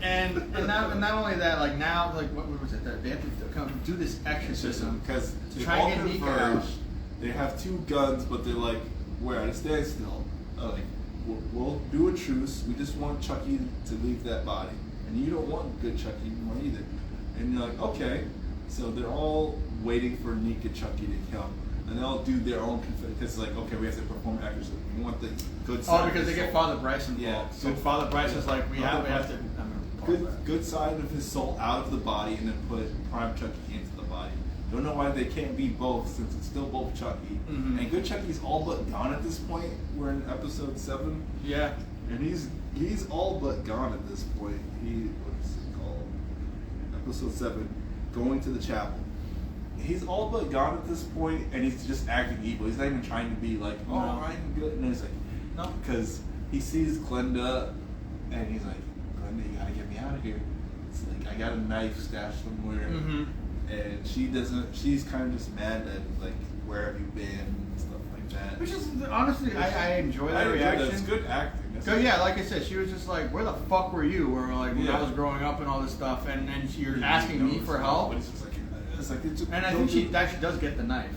And not only that, like now, like what was it? That they have to come do this exorcism Because to they try all and get Nico out. converge. They have two guns, but they're like, we're at a standstill. Like, we'll do a truce. We just want Chucky to leave that body, and you don't want good Chucky anymore either. And you're like, okay. So they're all waiting for Nika Chucky to come, and they'll do their own confession. Because it's like, okay, we have to perform exorcism. We want the good side. Oh, because of they his get soul. Father Bryce involved. Yeah. So Father Bryce is like, we have to. Good side of his soul out of the body, and then put Prime Chucky into the body. Don't know why they can't be both, since it's still both Chucky. Mm-hmm. And good Chucky's all but gone at this point. We're in episode 7, Yeah. and he's all but gone at this point. What's it called? Episode 7, going to the chapel. He's all but gone at this point, and he's just acting evil. He's not even trying to be like, oh, No. I'm good. And he's like, No. because he sees Glenda, and he's like, Glenda, you gotta get me out of here. It's like, I got a knife stashed somewhere. Mm-hmm. And she's kind of just mad at, like, where have you been and stuff like that. Which is, honestly, I enjoy that I enjoy reaction. that. It's good acting. So yeah, like I said, she was just like, "Where the fuck were you?" Or like when I Yeah. was growing up and all this stuff, and you're asking me for help. But it's just like, And I think she actually does get the knife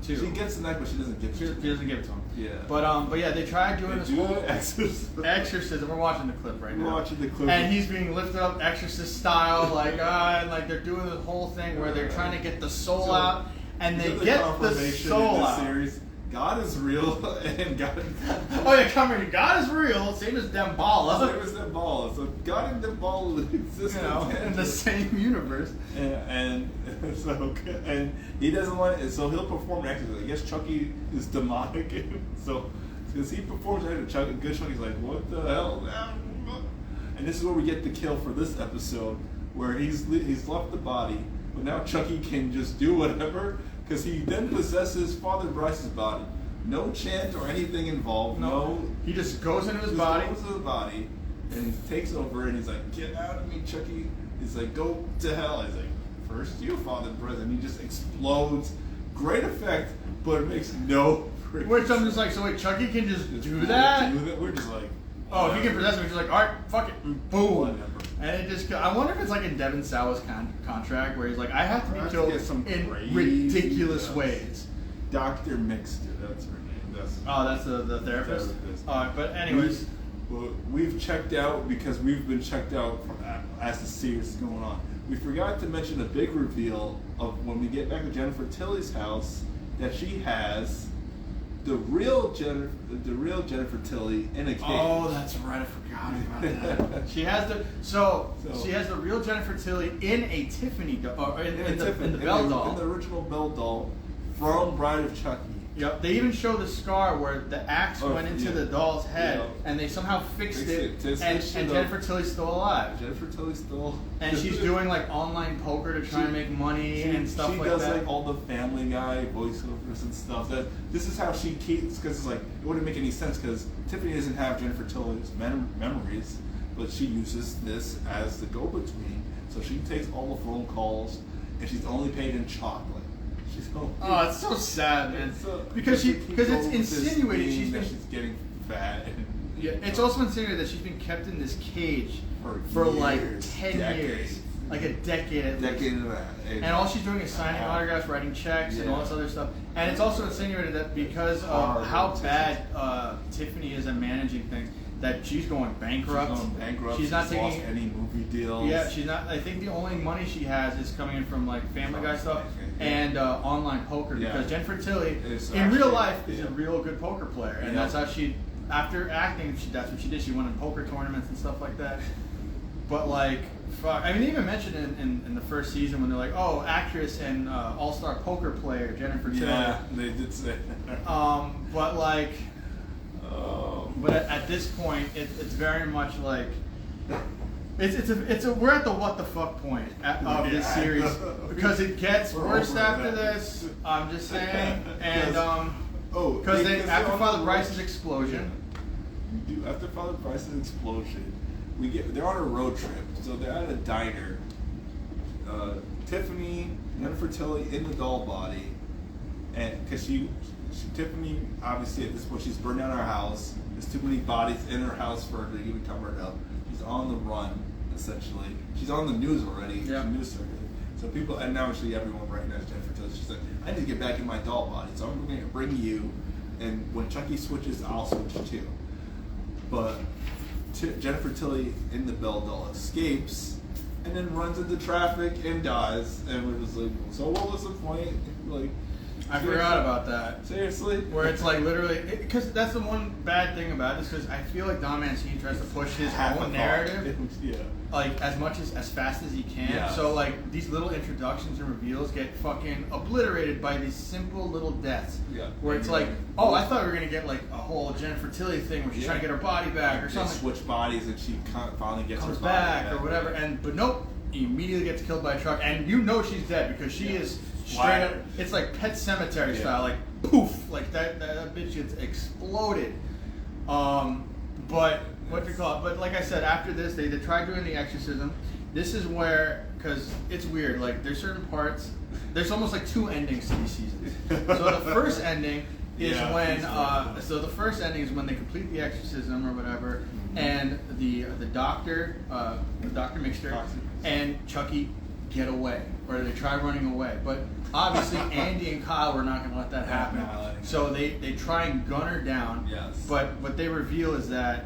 too. She gets the knife, but she doesn't give it She to him. doesn't give it to him. Yeah. But yeah, they tried doing this whole exorcism. exorcism. We're watching the clip right now. We're watching the clip. And he's being lifted up exorcist style, like and like they're doing the whole thing where they're trying to get the soul So, out, and they the get the confirmation soul in this out. series. God is real, and God. Oh yeah, come here. God is real, same as Dembala. Same as Dembala. So God and Dembala exist In the same universe. and so and he doesn't want it, so he'll perform exorcism. I guess Chucky is demonic, so because he performs exorcism, good Chucky's like, what the hell? And this is where we get the kill for this episode, where he's left the body, but now Chucky can just do whatever, because he then possesses Father Bryce's body. No chant or anything involved. No, He just goes into his just body. goes to the body, and he takes over, and he's like, "Get out of me, Chucky!" He's like, "Go to hell!" He's like, "First you, Father Bryce," and he just explodes. Great effect, but it makes no. Which I'm just like, so wait, Chucky can just do We're that? We're just like, Oh, if he can possess him, he's just like, alright, fuck it, and boom. Whatever. And it just, I wonder if it's like in Devin Sawa's contract where he's like, I have to I be have to killed get some in crazy ridiculous stuff. ways. Dr. Mixter, that's her name. That's the therapist? Therapist. Alright, but anyways. We've checked out because we've been checked out from as the series is going on. We forgot to mention a big reveal of when we get back to Jennifer Tilly's house that she has the real Jennifer Tilly in a cage. Oh, that's right, I forgot about that. She has she has the real Jennifer Tilly in a Tiffany doll, in the Belle doll. In the original Belle doll from Bride of Chucky. Yep. They even show the scar where the axe went into the doll's head, and they somehow fixed it. And Jennifer Tilly's still alive. Jennifer Tilly's still. And she's doing like online poker to try and make money and stuff like that. She does like all the Family Guy voiceovers and stuff. This is how she keeps, because it's like it wouldn't make any sense because Tiffany doesn't have Jennifer Tilly's memories, but she uses this as the go-between. So she takes all the phone calls, and she's only paid in chocolate. Oh, it's so sad, man. Because it's insinuated she's getting fat. Yeah, it's also insinuated that she's been kept in this cage for like 10 years, like a decade at least. Decade of that. And all she's doing is signing autographs, writing checks, and all this other stuff. And it's also insinuated that because of how bad Tiffany is at managing things, that she's going bankrupt. She's not taking lost any movie deals. Yeah, she's not. I think the only money she has is coming in from like Family Guy stuff and online poker. Because Jennifer Tilly, in real life, is a real good poker player, and that's how she. After acting, that's what she did. She won in poker tournaments and stuff like that. But like, fuck. I mean, they even mentioned in the first season when they're like, "Oh, actress and all-star poker player Jennifer Tilly." Yeah, they did say that. But like. But at this point, it's very much like we're at the what the fuck point of this series because it gets worse after this. I'm just saying, and because after Father Bryce's explosion, after Father Bryce's explosion, they're on a road trip, so they're at a diner. Tiffany, Jennifer Tilly in the doll body, and because Tiffany, obviously at this point, she's burned down her house. There's too many bodies in her house for her to even cover it up. She's on the run, essentially. She's on the news already. Yeah. News circuit. So people, and now actually everyone recognizes Jennifer Tilly. She's like, I need to get back in my doll body, so I'm going to bring you. And when Chucky switches, I'll switch too. But Jennifer Tilly in the Belle doll escapes, and then runs into traffic and dies. And we're just like, so what was the point? Like. I forgot about that. Seriously? Where it's like literally, because that's the one bad thing about this, because I feel like Don Mancini tries to push his own narrative, like as fast as he can. Yeah. So like these little introductions and reveals get fucking obliterated by these simple little deaths. Yeah. Where it's like, oh, I thought we were gonna get like a whole Jennifer Tilly thing where she's trying to get her body back or something. Switch bodies and she finally gets comes her body back or whatever. But nope, he immediately gets killed by a truck, and you know she's dead because she is. Straight up, it's like Pet Cemetery style, like poof, like that bitch gets exploded. But what do you call it? But like I said, after this, they tried doing the exorcism. This is where, because it's weird, like there's certain parts. There's almost like two endings to these seasons. So the first ending is when they complete the exorcism or whatever, and the doctor, Dr. Mixter, and Chucky get away, or they try running away. But obviously, Andy and Kyle were not going to let that happen. So they try and gun her down. Yes. But what they reveal is that,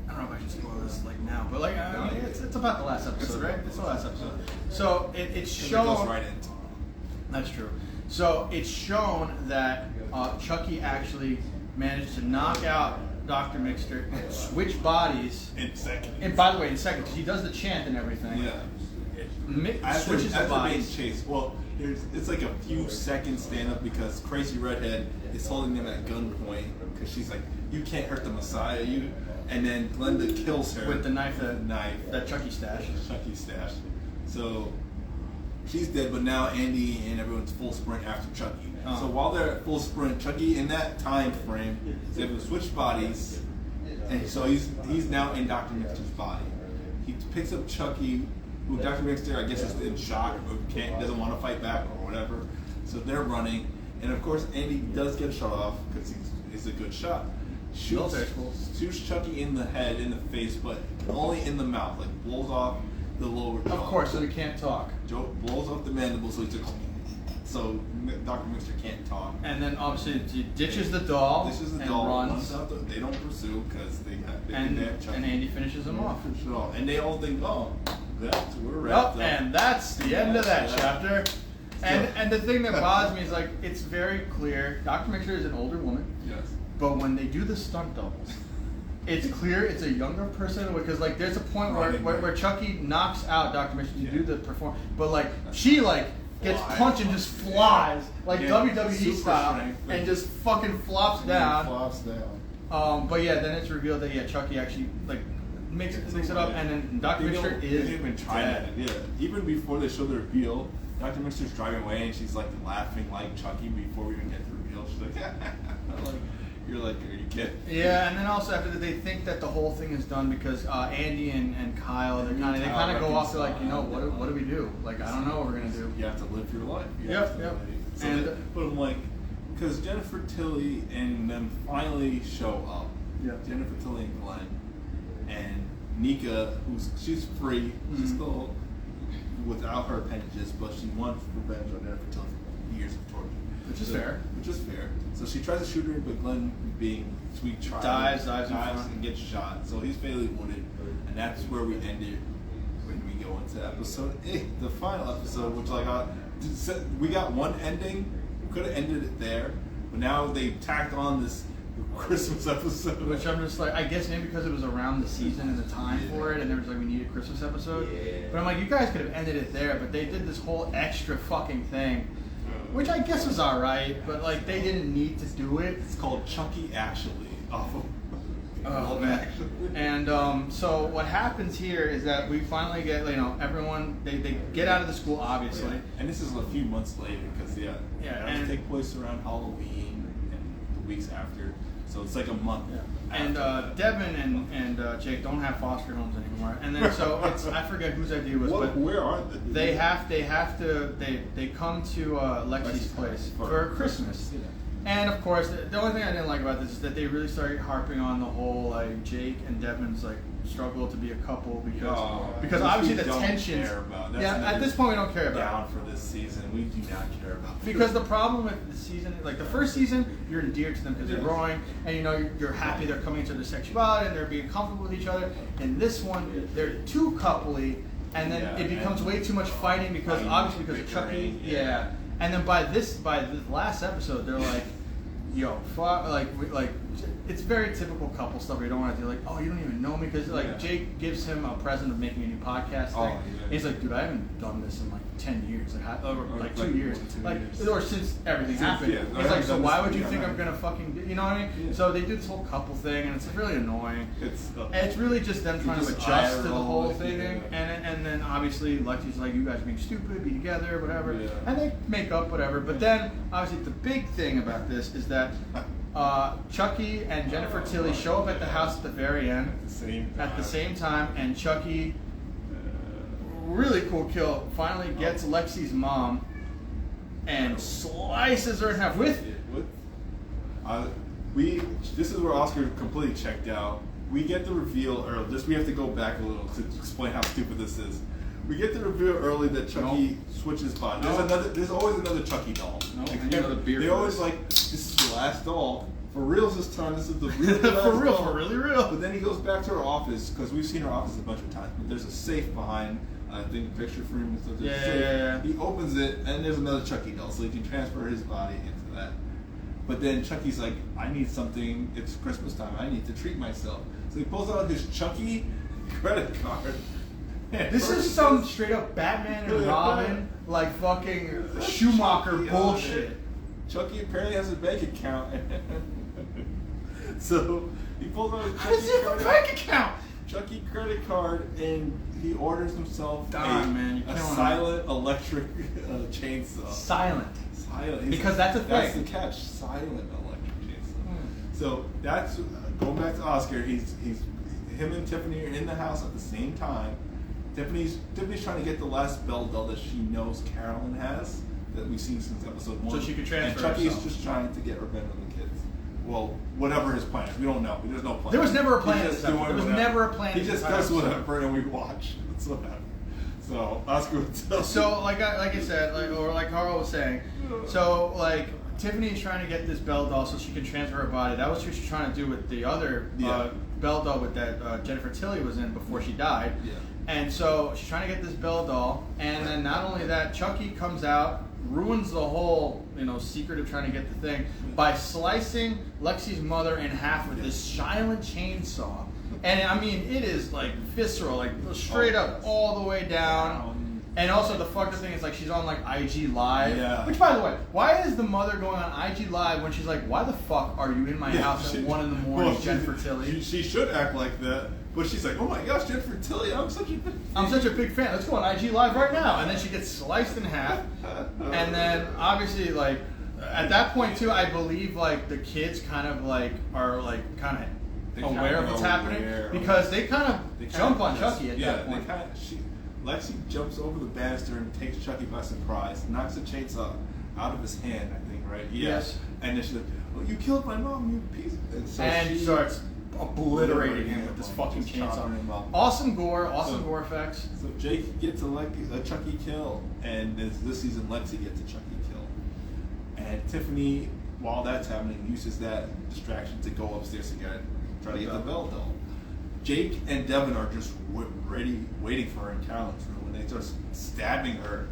I don't know if I should spoil this like now, but like it's about the last episode, right? It's the last episode. So it's shown. It goes right into. That's true. So it's shown that Chucky actually managed to knock out Dr. Mixter, switch bodies in seconds. And by the way, in seconds, because he does the chant and everything. Yeah. Switches the bodies. Chase. Well, it's like a few seconds stand up because Crazy Redhead is holding them at gunpoint because she's like, "You can't hurt the Messiah." And then Glenda kills her with the knife that Chucky stashed. Chucky stashed. So she's dead, but now Andy and everyone's full sprint after Chucky. So while they're at full sprint, Chucky in that time frame is able to switch bodies, and so he's now in Dr. Mixter's body. He picks up Chucky. Who Dr. Mixter, I guess, is in shock or doesn't want to fight back or whatever. So they're running. And of course, Andy does get shot off because he's a good shot. Shoots Chucky in the head, in the face, but only in the mouth. Like, blows off the lower jaw. Of course, so he can't talk. Joe blows off the mandible, so so Dr. Mixter can't talk. And then obviously he ditches the doll. And runs out they don't pursue because they and have Chucky. And Andy finishes him off. And they all think, oh, we're wrapped up. And that's the end of that chapter. And the thing that bothers me is like it's very clear. Dr. Mixter is an older woman. Yes. But when they do the stunt doubles, it's clear it's a younger person because like there's a point where Chucky knocks out Dr. Mixter to do the perform, but like she like gets fly. punched and just flies like Yeah, WWE super style, strength. and just fucking flops down. Flops down. But yeah, then it's revealed that Chucky actually like makes it up, and then Dr. Mixter They is didn't even try dead. that. Yeah, even before they show the reveal, Dr. Mixter's driving away and she's like laughing like Chucky before we even get the reveal. She's like, like you're like, are you kidding? Yeah, and then also after that, they think that the whole thing is done because Andy and Kyle, they kind of go off to like, what do we do? Like, I don't know what we're gonna do. You have to live your life. Yep. So And but I'm like, because Jennifer Tilly and them finally show up. Yeah. Jennifer Tilly and Glenn, and Nika, she's free. She's still without her appendages, but she wants revenge on Jennifer Tilly for years of torture. Which is fair. Which is fair. So she tries to shoot her, but Glenn, being sweet child, Dives in front. and gets shot. So he's fatally wounded, and that's where we end it when we go into episode 8, the final episode, which we got one ending. We could have ended it there, but now they tacked on this Christmas episode. Which I'm just like, I guess maybe because it was around the season and the time for it, and there was like, we need a Christmas episode. Yeah. But I'm like, you guys could have ended it there, but they did this whole extra fucking thing, which I guess was alright, but like, they didn't need to do it. It's called Chucky Actually, off of Oh, Actually. And so what happens here is that we finally get, everyone, they get out of the school, obviously. Yeah. And this is a few months later, because it and take place around Halloween and the weeks after. So it's like a month. Yeah. after And that. Devin and Jake don't have foster homes anymore. And then so it's, I forget whose idea it was, but Where are they? they come to Lexi's place for Christmas. Yeah. And of course, the only thing I didn't like about this is that they really started harping on the whole like Jake and Devin's like struggle to be a couple because obviously the tensions. At this point we don't care about. Down for this season, we do not care about. Because the problem with the season, like the first season, you're endeared to them because they're growing, and you're happy they're coming into their sexuality and they're being comfortable with each other. In this one, they're too coupley, and then it becomes way too much fighting because obviously because of Chucky. Yeah. And then by the last episode, they're like, yo, fuck, like it's very typical couple stuff where you don't want to do like, oh, you don't even know me, because like Jake gives him a present of making a new podcast thing. And he's like, dude, I haven't done this in like 10 years, like 2 years, or since everything happened. He's like, so why would you think I'm gonna fucking do, you know what I mean? So they do this whole couple thing, and it's really annoying. It's really just them trying to adjust to the whole thing, and then obviously Lexi's like, you guys are being stupid, be together, whatever, and they make up, whatever. But then obviously the big thing about this is that Chucky and Jennifer Tilly show up at the house at the very end at the same time, and Chucky, really cool kill, finally gets Lexi's mom and slices her in half with. This is where Oscar completely checked out. We get the reveal early. We have to go back a little to explain how stupid this is. We get the reveal early that Chucky switches bodies. There's always another Chucky doll. They always like, this is the last doll. For reals this time, this is the real last For real, doll. for really real. But then he goes back to her office, because we've seen her office a bunch of times, but there's a safe behind, I think, the picture frame and stuff. Yeah. He opens it, and there's another Chucky doll, so he can transfer his body into that. But then Chucky's like, I need something, it's Christmas time, I need to treat myself. So he pulls out his Chucky credit card. This is some straight up Batman and Robin, like fucking Schumacher bullshit. Chucky apparently has a bank account. So he pulls out his How does he have a bank account? Chucky credit card, and he orders himself a silent electric chainsaw. Silent. Because that's a thing. That's the catch. Silent electric chainsaw. So that's going back to Oscar. Him and Tiffany are in the house at the same time. Tiffany's trying to get the last Belle doll that she knows Carolyn has, that we've seen since episode 1. So she could transfer And Chucky's herself. just trying to get revenge on the kids. Well, whatever his plan is, we don't know. There's no plan. There was never a plan. He just There was never a plan. He just does whatever, and we watch. That's what happens. So Oscar would tell. So like I said, like Carl was saying, so like Tiffany's trying to get this Belle doll so she can transfer her body. That was what she was trying to do with the other Belle doll with that Jennifer Tilly was in before she died. Yeah. And so she's trying to get this Belle doll, and then not only that, Chucky comes out, ruins the whole secret of trying to get the thing by slicing Lexi's mother in half with this silent chainsaw. And I mean, it is like visceral, like straight up all the way down. And also the fucked up thing is like she's on like IG Live. Yeah. Which, by the way, why is the mother going on IG Live when she's like, why the fuck are you in my house at 1 in the morning, Jennifer Tilly? She should act like that, but she's like, oh my gosh, Jennifer Tilly, I'm such a big fan. Let's go on IG Live right now. And then she gets sliced in half. And then obviously like at that point too, I believe like the kids kind of like are like kind of aware of what's happening because they kind of jump on Chucky at that point. Lexi jumps over the banister and takes Chucky by surprise, knocks the chainsaw out of his hand, I think, right? Yeah. Yes. And then she's like, well, you killed my mom, you piece. And she starts obliterating him with this fucking chainsaw. Awesome gore effects. So Jake gets a Chucky kill, and this season Lexi gets a Chucky kill. And Tiffany, while that's happening, uses that distraction to go upstairs again, try to get the bell doll. Jake and Devin are just ready, waiting for her in Carolyn's room, and they start stabbing her.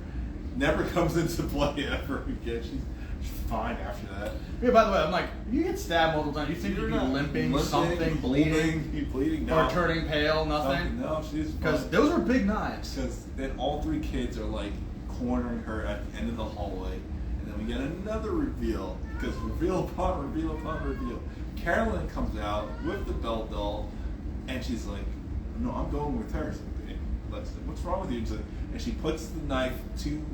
Never comes into play ever again. She's fine after that. Yeah, by the way, I'm like, if you get stabbed multiple times, you think you'd be limping, something, bleeding, no. or turning pale, nothing? No, she's because those are big knives. Because then all 3 kids are like cornering her at the end of the hallway, and then we get another reveal. Because reveal upon reveal upon reveal, Carolyn comes out with the bell doll. And she's like, no, I'm going with her. What's wrong with you? And she puts the knife to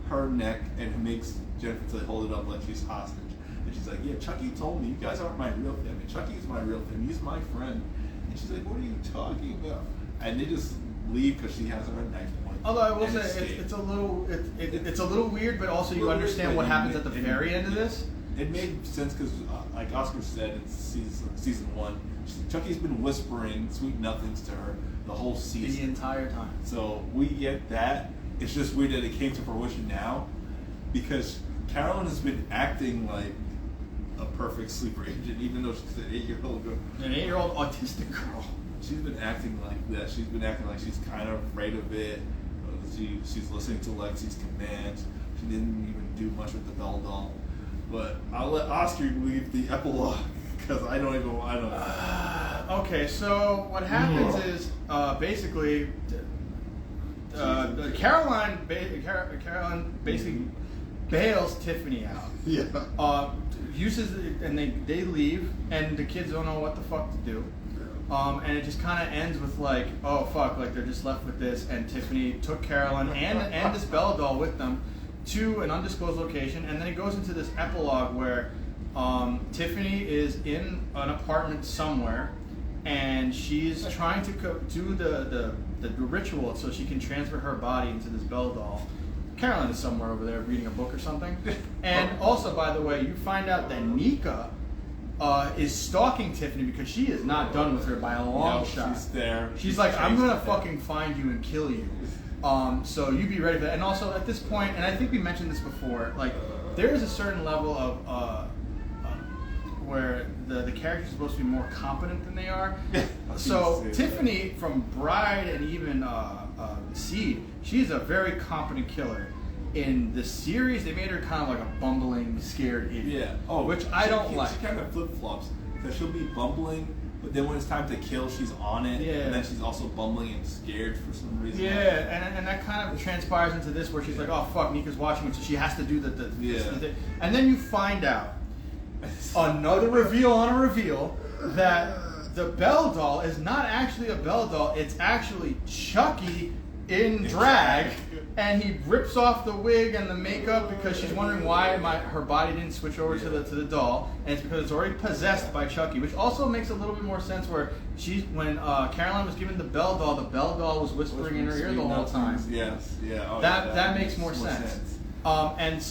her neck and makes Jennifer Tilly hold it up like she's hostage. And she's like, yeah, Chucky told me you guys aren't my real family. Chucky is my real family. He's my friend. And she's like, what are you talking about? And they just leave because she has her knife point. Although I will say it's a little weird, but also you understand what happens at the very end of this. It made sense because, like Oscar said in season 1, Chucky's been whispering sweet nothings to her the whole season. The entire time. So we get that. It's just weird that it came to fruition now because Carolyn has been acting like a perfect sleeper agent, even though she's an 8-year-old girl. An 8-year-old autistic girl. She's been acting like that. She's been acting like she's kind of afraid of it. She's listening to Lexi's commands. She didn't even do much with the bell doll. But I'll let Oscar leave the epilogue because I don't know. Okay, so what happens is basically Caroline basically bails Tiffany out. Yeah. Uses and they leave and the kids don't know what the fuck to do. And it just kind of ends with like, oh fuck, like they're just left with this. And Tiffany took Caroline and this bell doll with them to an undisclosed location, and then it goes into this epilogue where Tiffany is in an apartment somewhere, and she's trying to do the ritual so she can transfer her body into this bell doll. Caroline is somewhere over there reading a book or something. And also, by the way, you find out that Nika is stalking Tiffany because she is not done with her by a long shot. She's there. She's like, I'm gonna fucking find you and kill you. So you be ready for that. And also at this point, and I think we mentioned this before, like there is a certain level of where the characters are supposed to be more competent than they are. So Tiffany from Bride and even Seed, she's a very competent killer. In the series, they made her kind of like a bumbling, scared idiot. Yeah. Oh, which I don't like. She kind of flip flops because she'll be bumbling. But then when it's time to kill, she's on it. Yeah. And then she's also bumbling and scared for some reason. Yeah, and that kind of transpires into this where she's like, oh fuck, Nika's watching me, so she has to do the thing. And then you find out, another reveal on a reveal, that the bell doll is not actually a bell doll, it's actually Chucky in drag. And he rips off the wig and the makeup because she's wondering why her body didn't switch over to the doll, and it's because it's already possessed by Chucky, which also makes a little bit more sense. Where when Caroline was given the bell doll was whispering in her ear the whole time. Yes, yeah. Oh, that makes more sense. And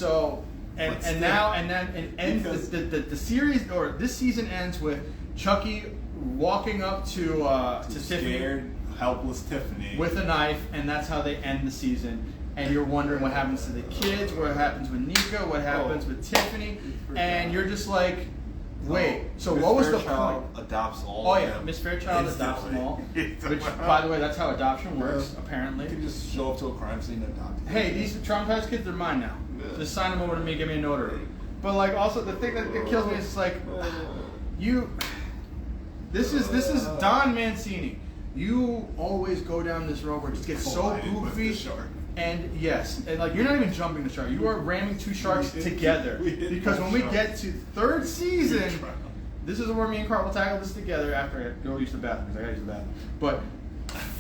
the series or this season ends with Chucky walking up to Tiffany. Scared, helpless Tiffany with a knife, and that's how they end the season. And you're wondering what happens to the kids, what happens with Nika, what happens with Tiffany, and you're just like, wait. So what was the point? Adopts all. Oh yeah, Miss Fairchild adopts them all. Which, by the way, that's how adoption works. Apparently, you can just show up to a crime scene and adopt. Hey, these traumatized kids are mine now. Just sign them over to me, give me a notary. But like, also the thing that kills me is like, This is Don Mancini. You always go down this road where it just gets so goofy And yes, and like you're not even jumping the shark. You are ramming two sharks together. Because when we get to third season, this is where me and Carl will tackle this together after I go use the bathroom because I gotta use the bathroom. But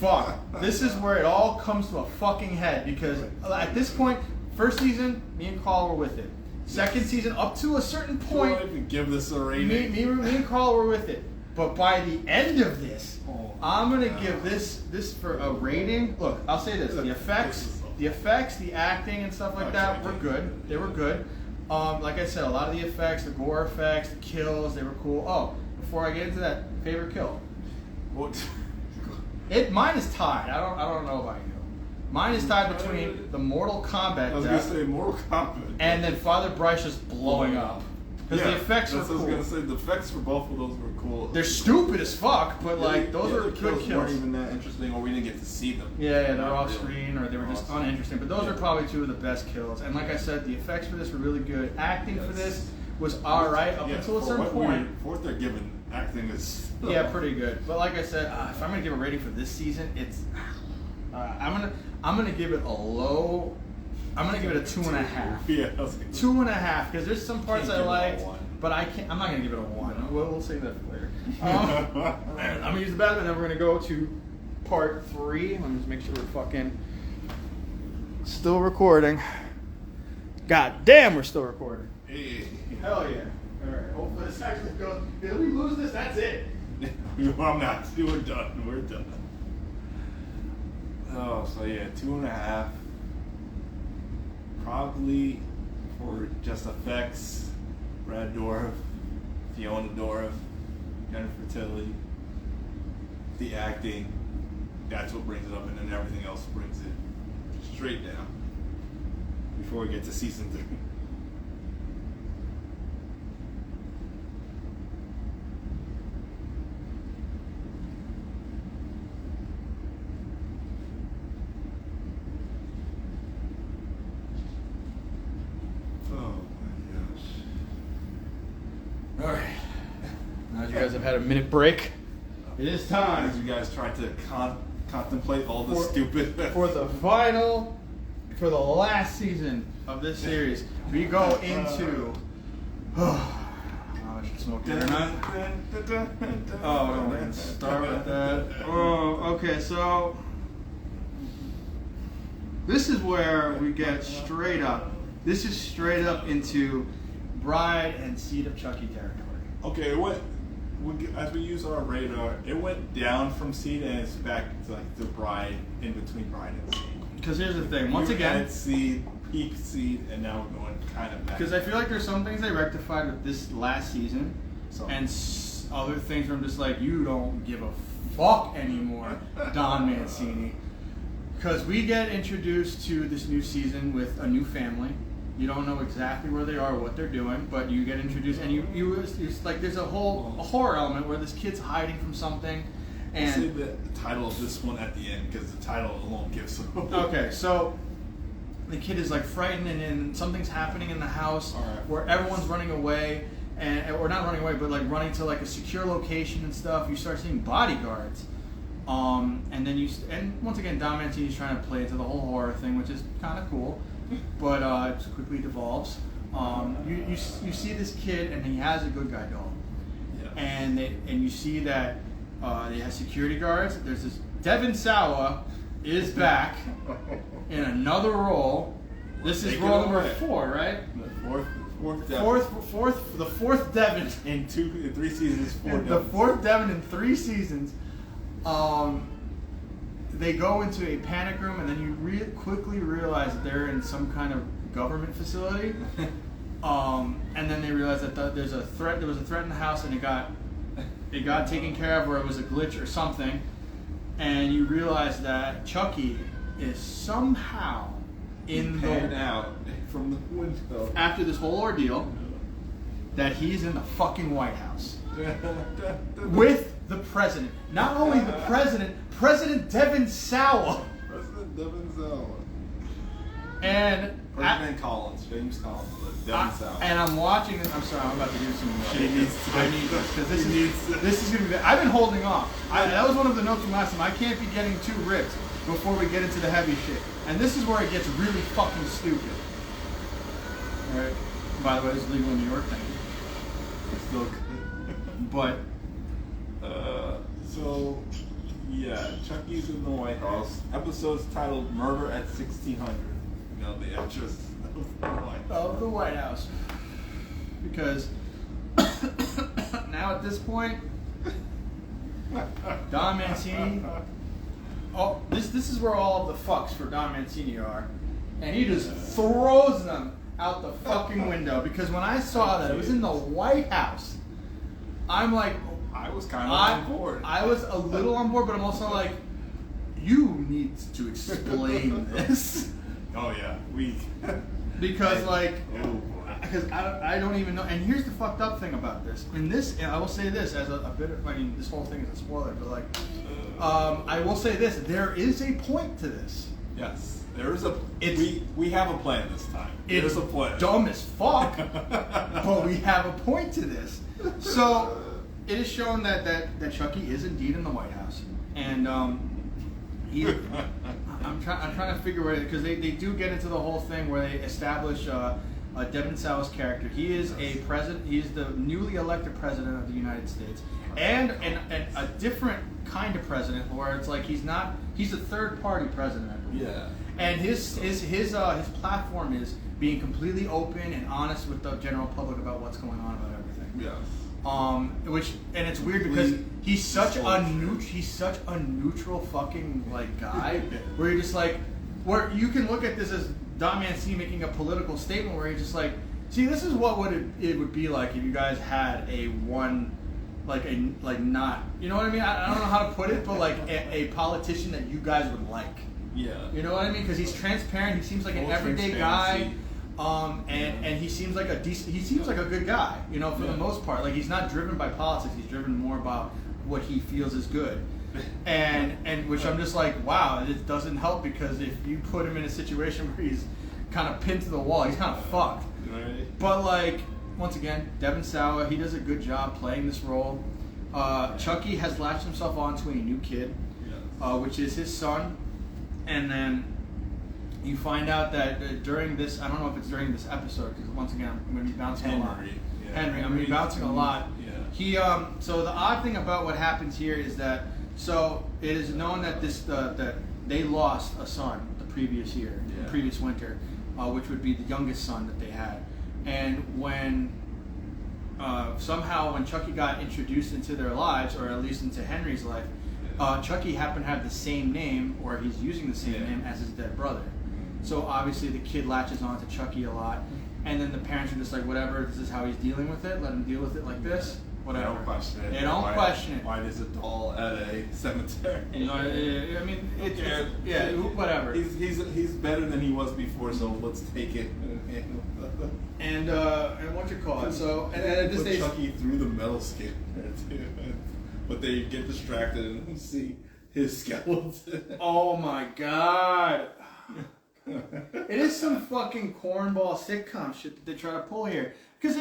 fuck, this is where it all comes to a fucking head because at this point, first season, me and Carl were with it. Second season, up to a certain point, I even give this a rating. me and Carl were with it. But by the end of this, I'm gonna give this for a rating. Look, I'll say this: the effects, the acting, and stuff like that were good. They were good. Like I said, a lot of the effects, the gore effects, the kills, they were cool. Oh, before I get into that, favorite kill. Mine is tied. I don't know about you. Mine is tied between the Mortal Kombat I was death gonna say Mortal Kombat. and then Father Bryce just blowing up. Because the effects were that's what cool. I was gonna say. The effects for both of those were cool. They're stupid as fuck, but like those are good weren't kills. even that interesting, or we didn't get to see them. Yeah, they're Not off really. screen or they were just uninteresting. But those are probably two of the best kills. And like I said, the effects for this were really good. Acting for this was alright up until a certain point. For what they're given, acting is Yeah, pretty good. But like I said, if I'm gonna give a rating for this season, it's I'm gonna give it a low. I'm gonna give it a 2.5. Yeah, I was like, 2.5 because there's some parts Can't I give it a liked, 1. but I can't. I'm not gonna give it a 1. We'll save that for later. I'm gonna use the bathroom, and then we're gonna go to part 3. Let me just make sure we're fucking still recording. God damn, we're still recording. hey. Hell yeah! All right. Hopefully this actually goes. If we lose this, that's it. I'm not. We're done. We're done. Oh, so yeah, 2.5. Probably for just effects, Brad Dourif, Fiona Dourif, Jennifer Tilly, the acting, that's what brings it up, and then everything else brings it straight down before we get to season 3. Oh my gosh. All right. Now that you guys have had a minute break, it is As time you guys try to contemplate all the stupid for the last season of this series. We go into. I should smoke it or not. Oh, don't even start with that. Oh, okay, so this is where we get straight up. This is straight up into Bride and Seed of Chucky territory. Okay, as we use our radar, it went down from Seed and it's back to like the Bride, in between Bride and Seed. Because here's the thing. Once again, Seed, peak Seed, and now we're going kind of back. because I feel like there's some things they rectified with this last season, and other things where I'm just like, you don't give a fuck anymore, Don Mancini. Because we get introduced to this new season with a new family. You don't know exactly where they are, what they're doing, but you get introduced, and it's like there's a horror element where this kid's hiding from something, I'll say and the title of this one at the end because the title alone gives them. okay, so the kid is like frightened, and something's happening in the house Alright. where everyone's running away, or not running away, but like running to like a secure location and stuff. You start seeing bodyguards, and then and once again, Don Mancini's trying to play into the whole horror thing, which is kind of cool, but it quickly devolves. You see this kid, and he has a good guy doll, Yeah. and you see that they have security guards. There's this Devin Sawa is back in another role. This is Take it role number away. 4, right? The fourth Devin. In 3 seasons, 4 the Devins. fourth Devin in 3 seasons. They go into a panic room, and then you quickly realize that they're in some kind of government facility. And then they realize that there was a threat in the house, and it got taken care of, or it was a glitch or something. And you realize that Chucky is somehow Pan out from the window. after this whole ordeal, that he's in the fucking White House with the president. Not only the president, President Devin Sawa. President Devin Sawa. And President Collins, James Collins, Devin Sawa. and I'm watching this. I'm sorry, I'm about to do some. He needs to. I need this because He needs to. this is gonna be. I've been holding off. That was one of the notes from last time. I can't be getting too ripped before we get into the heavy shit. And this is where it gets really fucking stupid. Alright? By the way, it's legal in New York, thank you. Still good. But, so, yeah, Chucky's in the White House. Episode's titled Murder at 1600. You know, the address of the White House. Because now at this point, Don Mancini. Oh, this is where all of the fucks for Don Mancini are, and he just throws them out the fucking window. Because when I saw that it was in the White House, I'm like, I was kind of on board. I was a little on board, but I'm also like, you need to explain this. Oh yeah, we. Because like, Oh. because I don't even know. And here's the fucked up thing about this. In this, and I will say this as a bit of, I mean, this whole thing is a spoiler, but like, I will say this: there is a point to this. Yes, there is a. It's- We have a plan this time. There's a plan. Dumb as fuck, but we have a point to this. So it is shown that Chucky is indeed in the White House, and he. I'm trying to figure out, because they do get into the whole thing where they establish Devin Sawa's character. He is a president. He is the newly elected president of the United States, and a different kind of president where it's like he's a third party president, I believe. Yeah. And his platform is being completely open and honest with the general public about what's going on about everything. Yes. And it's weird because he's such a neutral fucking like guy where you're just like, where you can look at this as Don Mancini making a political statement where he's just like, see, this is what it would be like if you guys had not, you know what I mean? I don't know how to put it, but like a politician that you guys would like. Yeah. You know what I mean? Because he's transparent. He seems like an Full everyday guy. transparency. And he seems like he seems like a good guy, you know, for the most part. Like, he's not driven by politics. He's driven more about what he feels is good. And which I'm just like, wow, it doesn't help, because if you put him in a situation where he's kind of pinned to the wall, he's kind of fucked. Right. But like, once again, Devin Sawa, he does a good job playing this role. Chucky has latched himself onto a new kid, which is his son. And then you find out that during this, I don't know if it's during this episode, because once again, I'm going to be bouncing a lot. Henry, I'm going to be bouncing a lot. Yeah. He, so the odd thing about what happens here is that, so it is known that that they lost a son the previous year, the previous winter, which would be the youngest son that they had. And when somehow when Chucky got introduced into their lives, or at least into Henry's life, Chucky happened to have the same name, or he's using the same name as his dead brother. So obviously the kid latches on to Chucky a lot, and then the parents are just like, whatever, this is how he's dealing with it, let him deal with it like this, whatever. They don't question it. They don't question it. Why there's a doll at a cemetery? You know, I mean, whatever. He's better than he was before, so let's take it. And what you call it? So and at this put stage, Chucky through the metal skin, but they get distracted and see his skeleton. oh my god. It is some fucking cornball sitcom shit that they try to pull here, because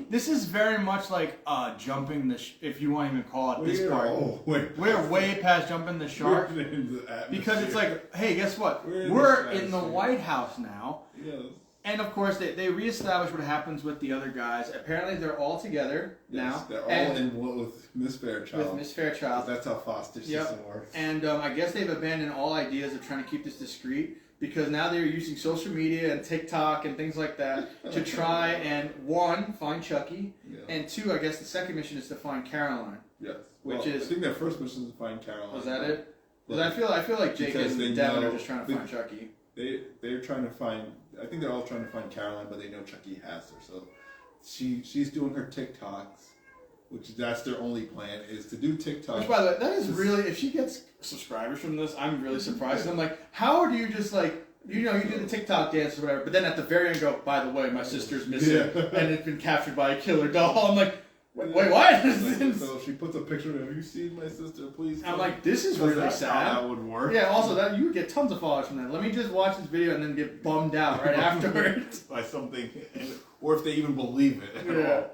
this is very much like jumping the if you want to even call it this part. We're way past jumping the shark, because it's like, hey, guess what? We're in the White House now. Yes. And of course, they reestablish what happens with the other guys. Apparently, they're all together now. They're all in with Miss Fairchild. With Miss Fairchild. That's how foster system works. And I guess they've abandoned all ideas of trying to keep this discreet, because now they're using social media and TikTok and things like that to try and, one, find Chucky, and two, I guess the second mission is to find Caroline. Yes. Which is, I think their first mission is to find Caroline. Was that it? Because I feel like Jake and Devin are just trying to find Chucky. They're trying to find. I think they're all trying to find Caroline, but they know Chucky has her, so she's doing her TikToks, which that's their only plan, is to do TikToks. Which, by the way, that is really, if she gets subscribers from this, I'm really surprised. I'm like, how do you just like, you know, you do the TikTok dance or whatever, but then at the very end go, by the way, my sister's missing, and it's been captured by a killer doll. I'm like, wait, what? So she puts a picture of, have you seen my sister? Please. I'm like, this is really sad. How that would work. Yeah, also, that you would get tons of followers from that. Let me just watch this video and then get bummed out right afterwards. By something, or if they even believe it. Yeah.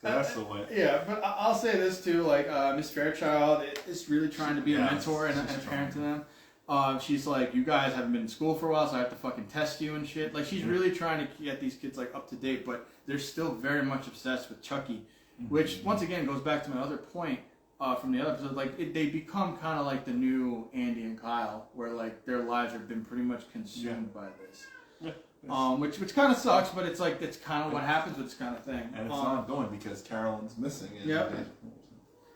That's the way. Yeah, but I'll say this too, like, Miss Fairchild is really trying to be a mentor and a parent to them. She's like, you guys haven't been in school for a while, so I have to fucking test you and shit. Like, she's really trying to get these kids like up to date, but they're still very much obsessed with Chucky, which once again goes back to my other point from the other episode. Like, they become kind of like the new Andy and Kyle, where like their lives have been pretty much consumed by this. Which kind of sucks, but it's like it's kind of what happens with this kind of thing. And it's not going because Carolyn's missing. Yep.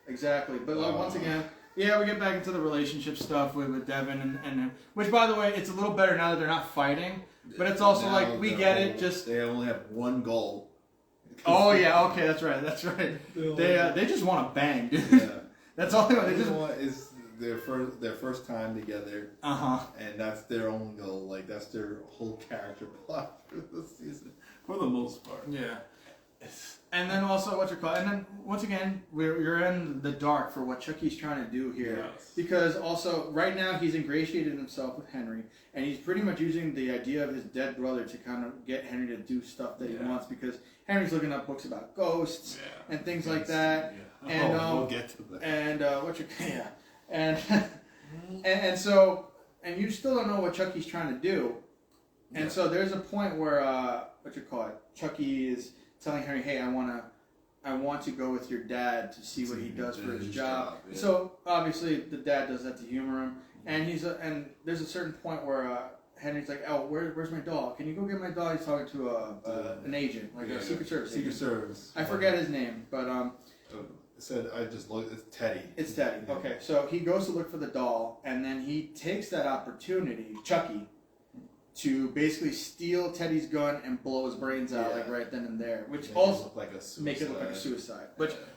Exactly, but like, once again, yeah, we get back into the relationship stuff with Devin and which, by the way, it's a little better now that they're not fighting. But it's also Now like we get it. Just they only have one goal. oh yeah, okay, that's right. They just want to bang, dude. Yeah. That's all they want. They They just want is their first time together. And that's their own goal. Like that's their whole character plot for the season, for the most part. Yeah. And then also and then once again you're in the dark for what Chucky's trying to do here. Yes. Because also right now he's ingratiated himself with Henry, and he's pretty much using the idea of his dead brother to kind of get Henry to do stuff that he wants, because Henry's looking up books about ghosts and things like that. Yeah. And we'll get to that. And and so you still don't know what Chucky's trying to do. And so there's a point where Chucky is telling Henry, "Hey, I want to go with your dad to see what he does for his job." Yeah. So obviously the dad does that to humor him, and and there's a certain point where Henry's like, "Oh, where's my doll? Can you go get my doll?" He's talking to an agent, like a Secret Service. Secret agent. Service. I forget his name, but It said I just looked. It's Teddy. It's Teddy. Yeah. Okay, so he goes to look for the doll, and then he takes that opportunity, Chucky, to basically steal Teddy's gun and blow his brains out like right then and there, which also like a suicide. make it look like a suicide.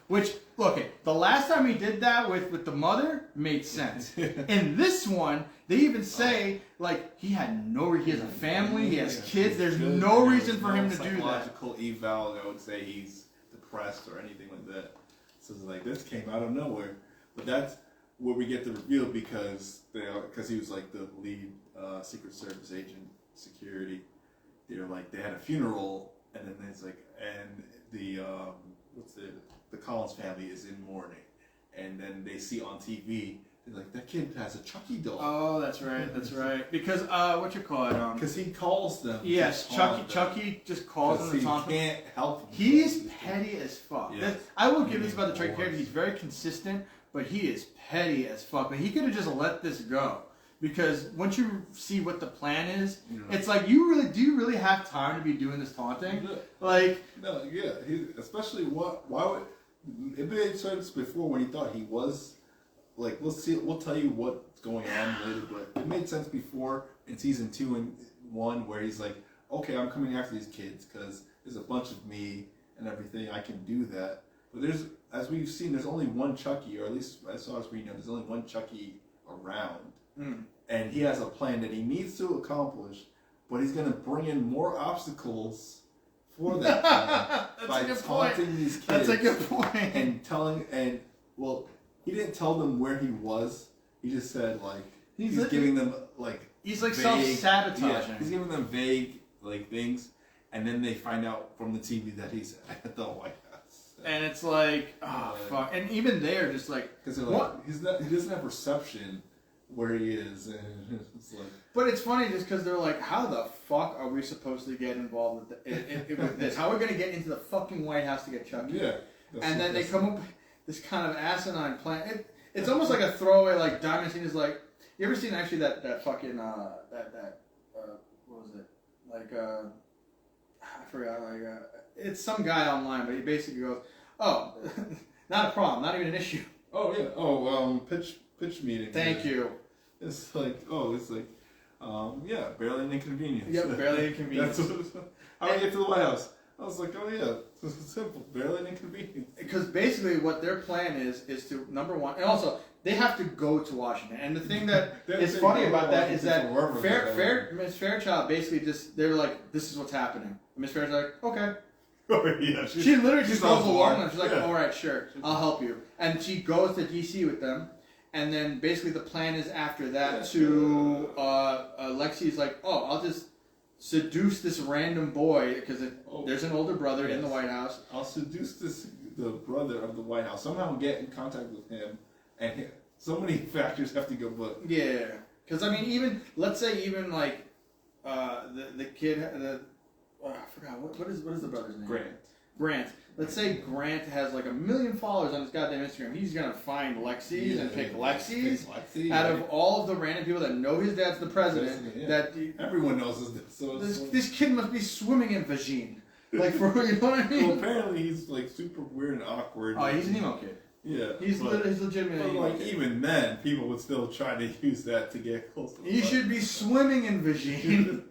Which look, the last time he did that with the mother made sense. In this one, they even say like he has a family, he has kids. There's no reason for him to do that. Psychological eval, I would say he's depressed or anything like that. So it's like this came out of nowhere, but that's where we get the reveal because he was like the lead Secret Service agent, security. They're like they had a funeral, and then it's like the Collins family is in mourning, and then they see on TV. They're like, that kid has a Chucky doll. Oh, that's right. Because Because he calls them. Yes, Chucky just calls them. He can't help him. He's petty as fuck. Yes. I will give this about the Chucky character. He's very consistent, but he is petty as fuck. But he could have just let this go. Because once you see what the plan is, it's like, do you really have time to be doing this taunting? Yeah. Like, no, yeah. Especially why would it made sense before when he thought he was. Like, we'll tell you what's going on later, but it made sense before in season 2 and 1 where he's like, okay, I'm coming after these kids because there's a bunch of me and everything, I can do that. But as we've seen, there's only one Chucky, or at least as far as we know, there's only one Chucky around. And he has a plan that he needs to accomplish, but he's going to bring in more obstacles for that plan by taunting these kids. That's a good point. And he didn't tell them where he was. He just said like he's giving them like he's like vague, self-sabotaging. Yeah, he's giving them vague like things, and then they find out from the TV that he's at the White House. And it's like, oh fuck! And even they're just like, because like, he doesn't have perception where he is, and it's like. But it's funny just because they're like, how the fuck are we supposed to get involved with this? How are we gonna get into the fucking White House to get Chucky? Yeah. And then they come up with this kind of asinine plan. It's almost like a throwaway, like Diamond Scene is like. You ever seen actually that fucking what was it? Like I forgot. Like it's some guy online, but he basically goes, "Oh, not a problem, not even an issue." Oh yeah. Oh pitch meeting. Thank you. It's like barely an inconvenience. Yep, barely inconvenience. That's what how do I get to the White House? I was like, oh yeah, this is simple, barely an inconvenience. Because basically what their plan is to, number one, and also they have to go to Washington. And the thing that is funny about that is that Miss Fairchild basically they're like, this is what's happening. And Miss Fairchild's like, okay. Oh, yeah, she literally just goes along and she's like, yeah. all right, sure, I'll help you. And she goes to D.C. with them. And then basically the plan is after that Lexi's like, oh, I'll just seduce this random boy because there's an older brother in the White House. I'll seduce the brother of the White House. Somehow get in contact with him, and so many factors have to go. But Because I mean, even let's say even like the kid, I forgot what is the brother's name? Grant. Let's say Grant has like 1 million followers on his goddamn Instagram. He's gonna find Lexi's and pick Lexi's out of all of the random people that know his dad's the president. Everyone knows this. So this kid must be swimming in vagine. Like, for you know what I mean? Well, apparently he's like super weird and awkward. Oh, he's an emo kid. Yeah, he's legitimate. But like even then, people would still try to use that to get close to. He should be swimming in vagine.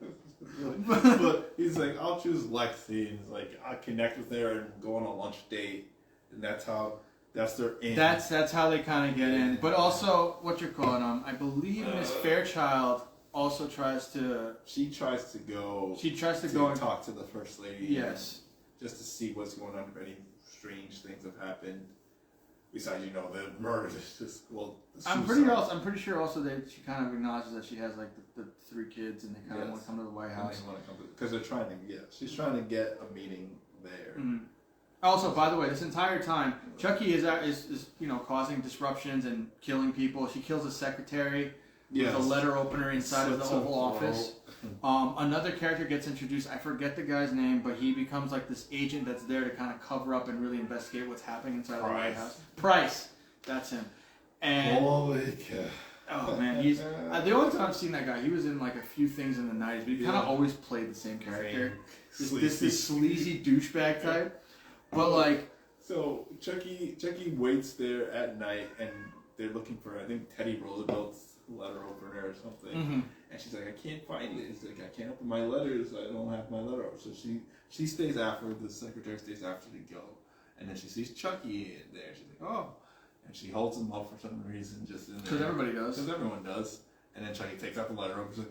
But he's like, I'll choose Lexi, and he's like, I'll connect with her and go on a lunch date, and that's their in. That's how they kind of get in. But also, what you're calling I believe Miss Fairchild also tries to. She tries to go and talk to the first lady. Yes. Just to see what's going on, if any strange things have happened. Besides, the murder is just I'm pretty sure also that she kind of acknowledges that she has like the 3 kids, and they kind of want to come to the White House because they're trying to. Yeah, she's trying to get a meeting there. Mm-hmm. Also, by the way, this entire time, Chucky is causing disruptions and killing people. She kills a secretary with a letter opener inside of the Oval Office. Another character gets introduced. I forget the guy's name, but he becomes like this agent that's there to kind of cover up and really investigate what's happening inside the White House. Price, that's him. And holy cow! Oh man, he's the only time I've seen that guy. He was in like a few things in the '90s, but he kind of always played the same character. This sleazy douchebag type. But like, so Chucky waits there at night, and they're looking for, I think, Teddy Roosevelt's letter opener or something. Mm-hmm. And she's like, I can't find it. It's like, I can't open my letters. I don't have my letter. So she stays after, the secretary stays after to go. And then she sees Chucky in there. She's like, oh. And she holds him up for some reason, just in there. Because everybody does. Because everyone does. And then Chucky takes out the letter opener,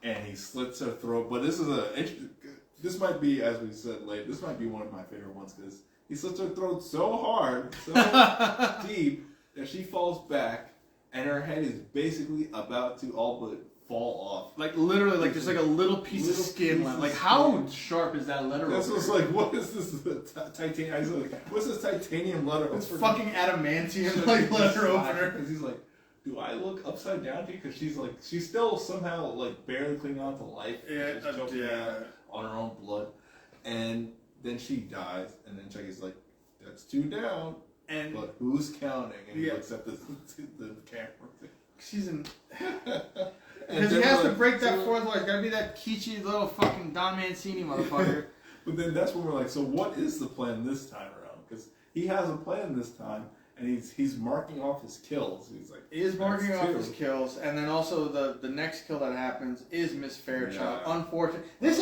and he slits her throat. But this might be, as we said later, this might be one of my favorite ones, because he slits her throat so hard, so deep, that she falls back, and her head is basically about to all but fall off. Like literally, like there's like a little piece of skin left. Like how sharp is that letter? That's what's like. What is this titanium? I was like, what's this titanium letter? It's fucking adamantium like letter opener. Because he's like, do I look upside down to you? Because she's still somehow like barely clinging on to life. Yeah, on her own blood, and then she dies, and then Chucky's like, that's 2 down. But who's counting? And he looks at the camera. She's in. Because he has to break that fourth wall. It's got to be that kitschy little fucking Don Mancini motherfucker. But then that's when we're like, so what is the plan this time around? Because he has a plan this time, and he's marking off his kills. He's like, he is marking off his kills, and then also the next kill that happens is Miss Fairchild. Yeah. Unfortunately, this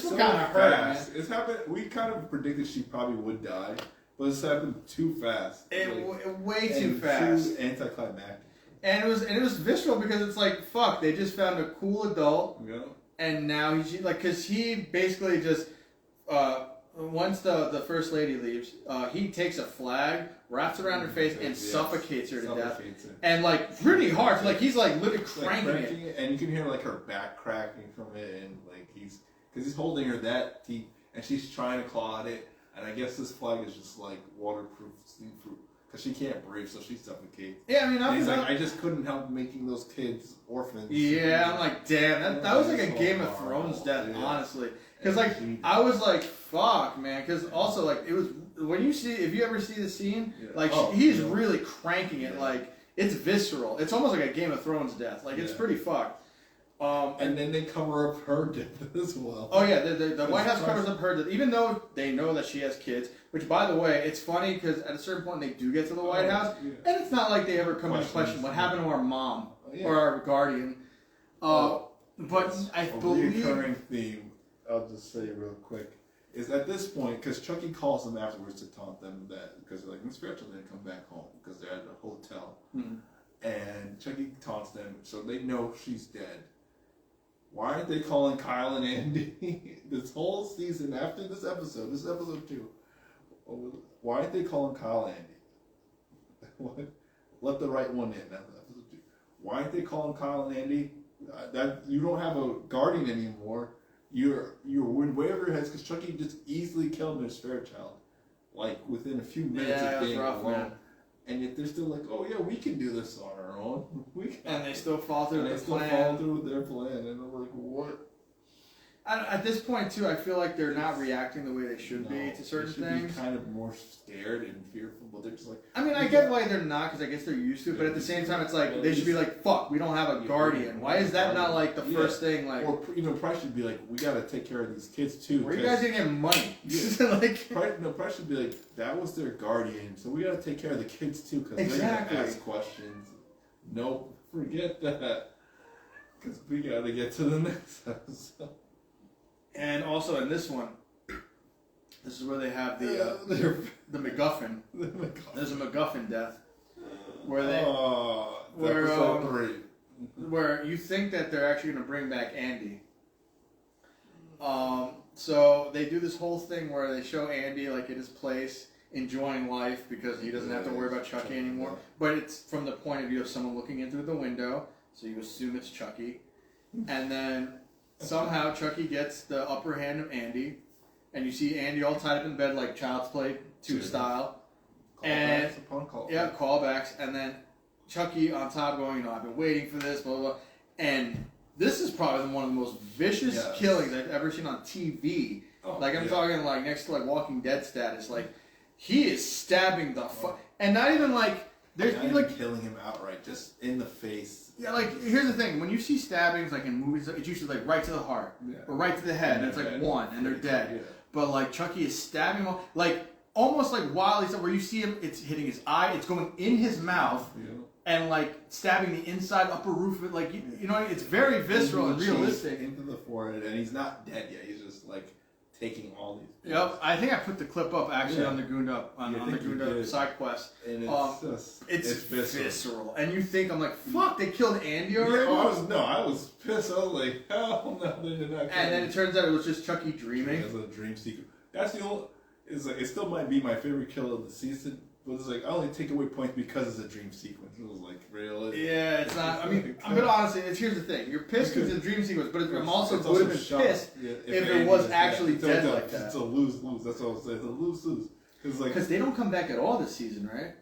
one kind of hurt, man. It's happened. We kind of predicted she probably would die. But it's happened too fast. Way too fast. Too anticlimactic. And it was visceral, because it's like, fuck, they just found a cool adult. Yeah. And now he's like, because he basically just once the first lady leaves, he takes a flag, wraps it around her face, and suffocates her to death. And like pretty hard. So, like he's like literally cranking it. And you can hear like her back cracking from it, and like he's holding her that deep, and she's trying to claw at it. And I guess this flag is just like waterproof, steam-proof, because she can't breathe, so she suffocates. Yeah, I mean, he's like, I just couldn't help making those kids orphans. Yeah, I'm like, damn, that was like a Game of Thrones death, honestly. Because like, I was like, fuck, man. Because also like, it was if you ever see the scene, like he's really cranking it, like it's visceral. It's almost like a Game of Thrones death. Like it's pretty fucked. And then they cover up her death as well. Oh yeah, the White House covers up her death, even though they know that she has kids. Which, by the way, it's funny because at a certain point they do get to the White House, and it's not like they ever come into question what happened to our mom or our guardian. But I believe a recurring theme, I'll just say real quick, is at this point, because Chucky calls them afterwards to taunt them that, because they're like, Miss Fairchild didn't come back home because they're at a hotel, and Chucky taunts them so they know she's dead. Why aren't they calling Kyle and Andy this whole season after this episode 2? Why aren't they calling Kyle and Andy? Let the right one in. Episode 2. Why aren't they calling Kyle and Andy? That you don't have a guardian anymore. You're way over your heads, because Chucky just easily killed Miss Fairchild, like within a few minutes of being alone. and yet they're still like, oh yeah, we can do this on our own. And they still fall through and the they still plan. follow through with their plan, and I'm like, what? At this point, too, I feel like they're not reacting the way they should be to certain they should things. be kind of more scared and fearful, but they're just like. I mean, I get why they're not, because I guess they're used to it. But at the same time, it's like they should be like, "Fuck, we don't have a guardian. Why is that not like the first thing?" Like, or even Price should be like, "We got to take care of these kids too." Where are you guys gonna get money? Like, Price should be like, "That was their guardian, so we got to take care of the kids too, because Exactly. they're gonna ask questions." Nope, forget that, because we got to get to the next episode. and also in this one, this is where they have the MacGuffin. There's a MacGuffin death where they where you think that they're actually going to bring back Andy. So they do this whole thing where they show Andy like in his place enjoying life because he doesn't have to worry about Chucky anymore. But it's from the point of view of someone looking in through the window, so you assume it's Chucky. And then somehow Chucky gets the upper hand of Andy, and you see Andy all tied up in bed like Child's Play 2 style. Callbacks upon callbacks. Yeah, callbacks, and then Chucky on top going, I've been waiting for this, blah, blah, blah. And this is probably one of the most vicious killings I've ever seen on TV. I'm talking like next to like Walking Dead status. Like, he is stabbing the fuck, and not even like, there's like killing him outright, just in the face. Yeah, like, here's the thing. When you see stabbings, like in movies, it's usually like right to the heart or right to the head, and it's like one, and they're dead. Yeah. But like Chucky is stabbing him, like almost like while he's where you see him, it's hitting his eye, it's going in his mouth, and like stabbing the inside upper roof of it. Like you know, it's very visceral and realistic. Into the forehead, and he's not dead yet. He's just like taking all these. Yep, I think I put the clip up actually on the Gooned Up on the Gooned Up side quest. And it's visceral. And you think I'm like, fuck, they killed Andy already? Yeah, I was pissed. I was like, hell no, they did not. And then it turns out it was just Chucky dreaming. It was a dream sequence. That's the only. It's like it still might be my favorite kill of the season. But it's like I only take away points because it's a dream sequence. It was like really. Yeah, it's not. I mean, I'm gonna honestly. Here's the thing. You're pissed because it's a dream sequence, but I'm also would have been pissed if it was actually dead like that. It's a lose-lose. That's what I was saying. It's a lose-lose. Because they don't come back at all this season, right?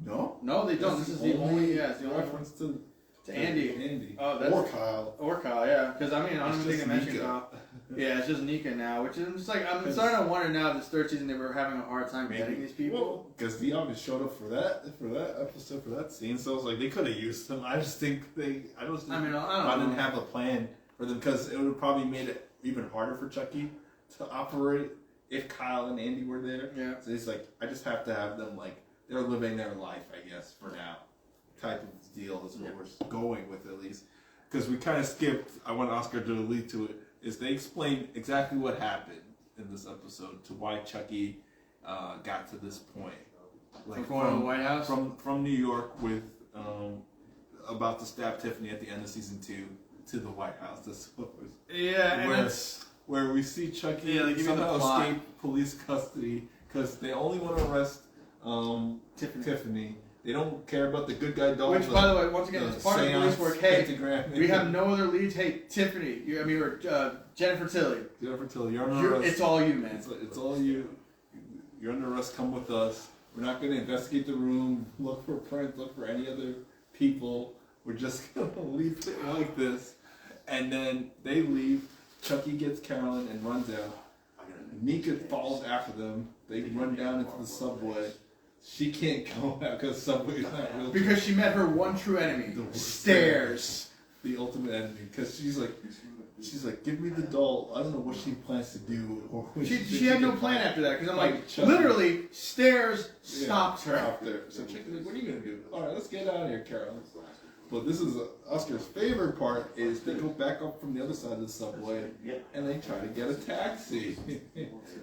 No. No, they don't. This is the only. Yeah, it's the only reference to Andy. Oh, that's or Kyle. Yeah. Because I mean, I don't even think I mentioned Kyle. Yeah, it's just Nika now, which is just like I'm starting to wonder now. This third season, they were having a hard time getting these people. Because they obviously showed up for that episode, for that scene. So it's like they could have used them. I just think I didn't have a plan for them because it would have probably made it even harder for Chucky to operate if Kyle and Andy were there. Yeah. So it's like I just have to have them like they're living their life, I guess, for now. Type of deal is what we're going with at least. Because we kind of skipped. I want Oscar to lead to it. Is they explained exactly what happened in this episode to why Chucky got to this point. Like going to the White House? From New York with about to stab Tiffany at the end of season 2 to the White House. That's what it was. Where we see Chucky somehow escape police custody because they only want to arrest Tiffany. They don't care about the good guy doll. Which, by the way, once again, it's part of police work. Hey, we have no other leads. Hey, Tiffany, or Jennifer Tilly. You're under arrest. It's all you, man. It's all you. You're under arrest. Come with us. We're not going to investigate the room, look for prints, look for any other people. We're just going to leave it like this. And then they leave. Chucky gets Carolyn and runs out. Nika follows after them. They run down into the subway. She can't go out because Subway's not real. Because she met her one true enemy, stairs. The ultimate enemy. Because she's like, give me the doll. I don't know what she plans to do. Or she had no plan after that. Because I'm like, literally, stairs stops her. Out there. So Chucky's like, what are you going to do? All right, let's get out of here, Carol. But this is Oscar's favorite part is they go back up from the other side of the subway and they try to get a taxi.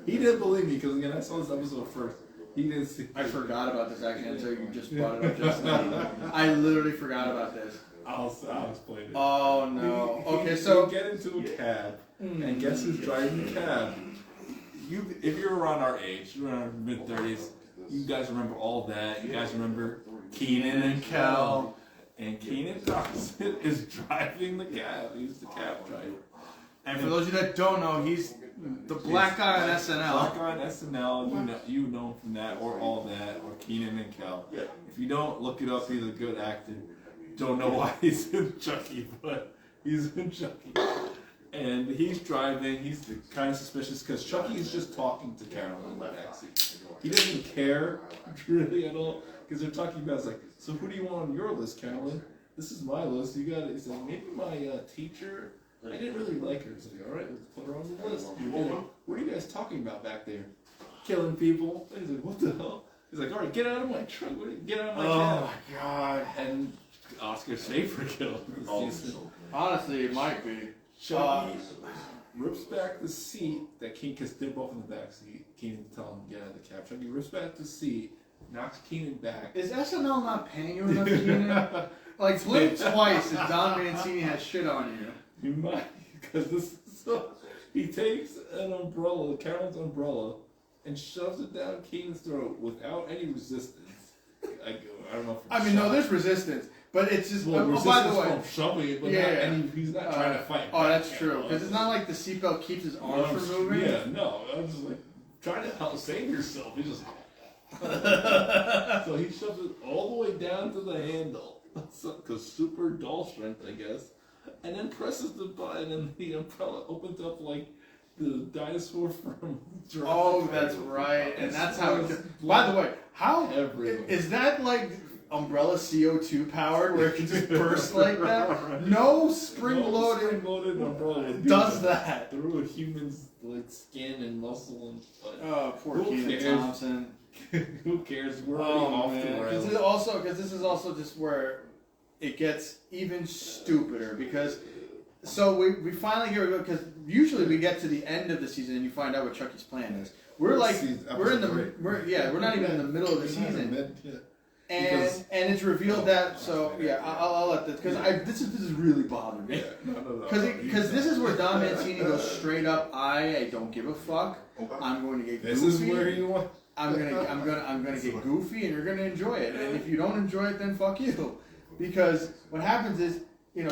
He didn't believe me because, again, I saw this episode first. He didn't see. I forgot about this actually until you just brought it up just now. I literally forgot about this. I'll explain it. Oh no. Okay, so you get into a cab, and guess who's driving the cab? If you're around our age, you're around mid-30s, you guys remember all that. You guys remember Keenan and Kel, and Keenan Thompson is driving the cab. He's the cab driver, And for those of you that don't know, he's the black guy on SNL. Black guy on SNL, you know him from that, or All That, or Keenan and Kel. If you don't, look it up, he's a good actor. Don't know why he's in Chucky, but he's in Chucky. And he's driving, he's kind of suspicious, because Chucky is just talking to Carol in the backseat. He doesn't care, really, at all, because they're talking about, it's like, so who do you want on your list, Carolyn? This is my list, you got it. He's like, maybe my teacher, I didn't really like her. He's like, alright, let's put her on the list. What are you guys talking about back there? Killing people. And he's like, what the hell? He's like, alright, get out of my truck, get out of my cab. Oh my god. And Oscar's safe for killing. Honestly, it might be. Chucky rips back the seat that Keenan, because they're both in the back seat. Keenan telling him to get out of the cab. Chucky rips back the seat, knocks Keenan back. Is SNL not paying you enough, Keenan? Like, blink twice if Don Mancini has shit on you. You might, because this is so. He takes an umbrella, Carolyn's umbrella, and shoves it down Keenan's throat without any resistance. I don't know if it's I mean, no, there's resistance, but it's just. well, oh, by the way, from shoving it, but yeah, not, yeah. and he's not trying to fight. Oh, that's back, true. Because it's not like the seatbelt keeps his arms from moving. Yeah, no, I was just like trying to help save yourself. He's just. So he shoves it all the way down to the handle, because super dull strength, I guess, and then presses the button, and the umbrella opens up like the dinosaur from Jurassic Oh, Park. that's right, and that's how. It's By the way, how everywhere. is that like umbrella CO2 powered, where it can just burst like that? No spring-loaded spring-loaded umbrella would do does that. through a human's like skin and muscle and. Oh, poor Who Keenan cares? Thompson. Who cares? We're already off the Because rails. this is also just where it gets even stupider. Because so we finally get because usually we get to the end of the season and you find out what Chucky's plan is. We're like we're in the we're not even in the middle of the season. And it's revealed that I'll let this because this is really bothering me because this is where Don Mancini goes straight up. I don't give a fuck. I'm going to get This goofy. is where you want. I'm gonna get goofy and you're gonna enjoy it. And if you don't enjoy it, then fuck you. Because what happens is,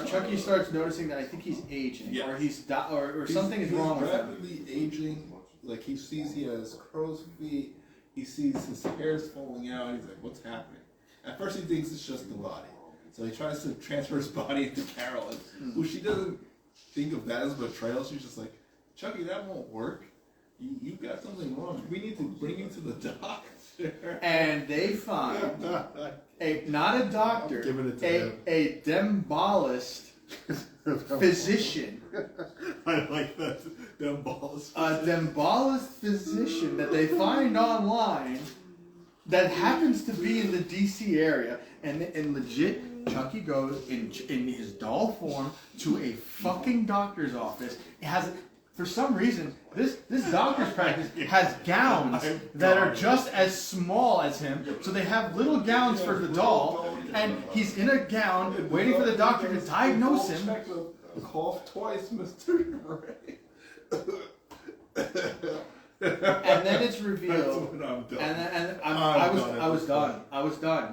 Chucky starts noticing that I think he's aging or or something is wrong with him. He's rapidly aging. Like he sees he has crow's feet. He sees his hair's falling out. He's like, what's happening? At first he thinks it's just the body. So he tries to transfer his body into Carolyn, who she doesn't think of that as betrayal. She's just like, Chucky, that won't work. You got something wrong. We need to bring you to the doctor. And they find not a doctor, a dembolist physician. I like that. Dembolist. A dembolist physician that they find online that happens to be in the DC area. And legit, Chucky goes in his doll form to a fucking doctor's office. It has. For some reason, this doctor's practice has gowns that are just as small as him. So they have little gowns for the doll, and he's in a gown waiting for the doctor to diagnose him. Cough twice, Mr. Ray. And then it's revealed. That's when I'm done. And I was done.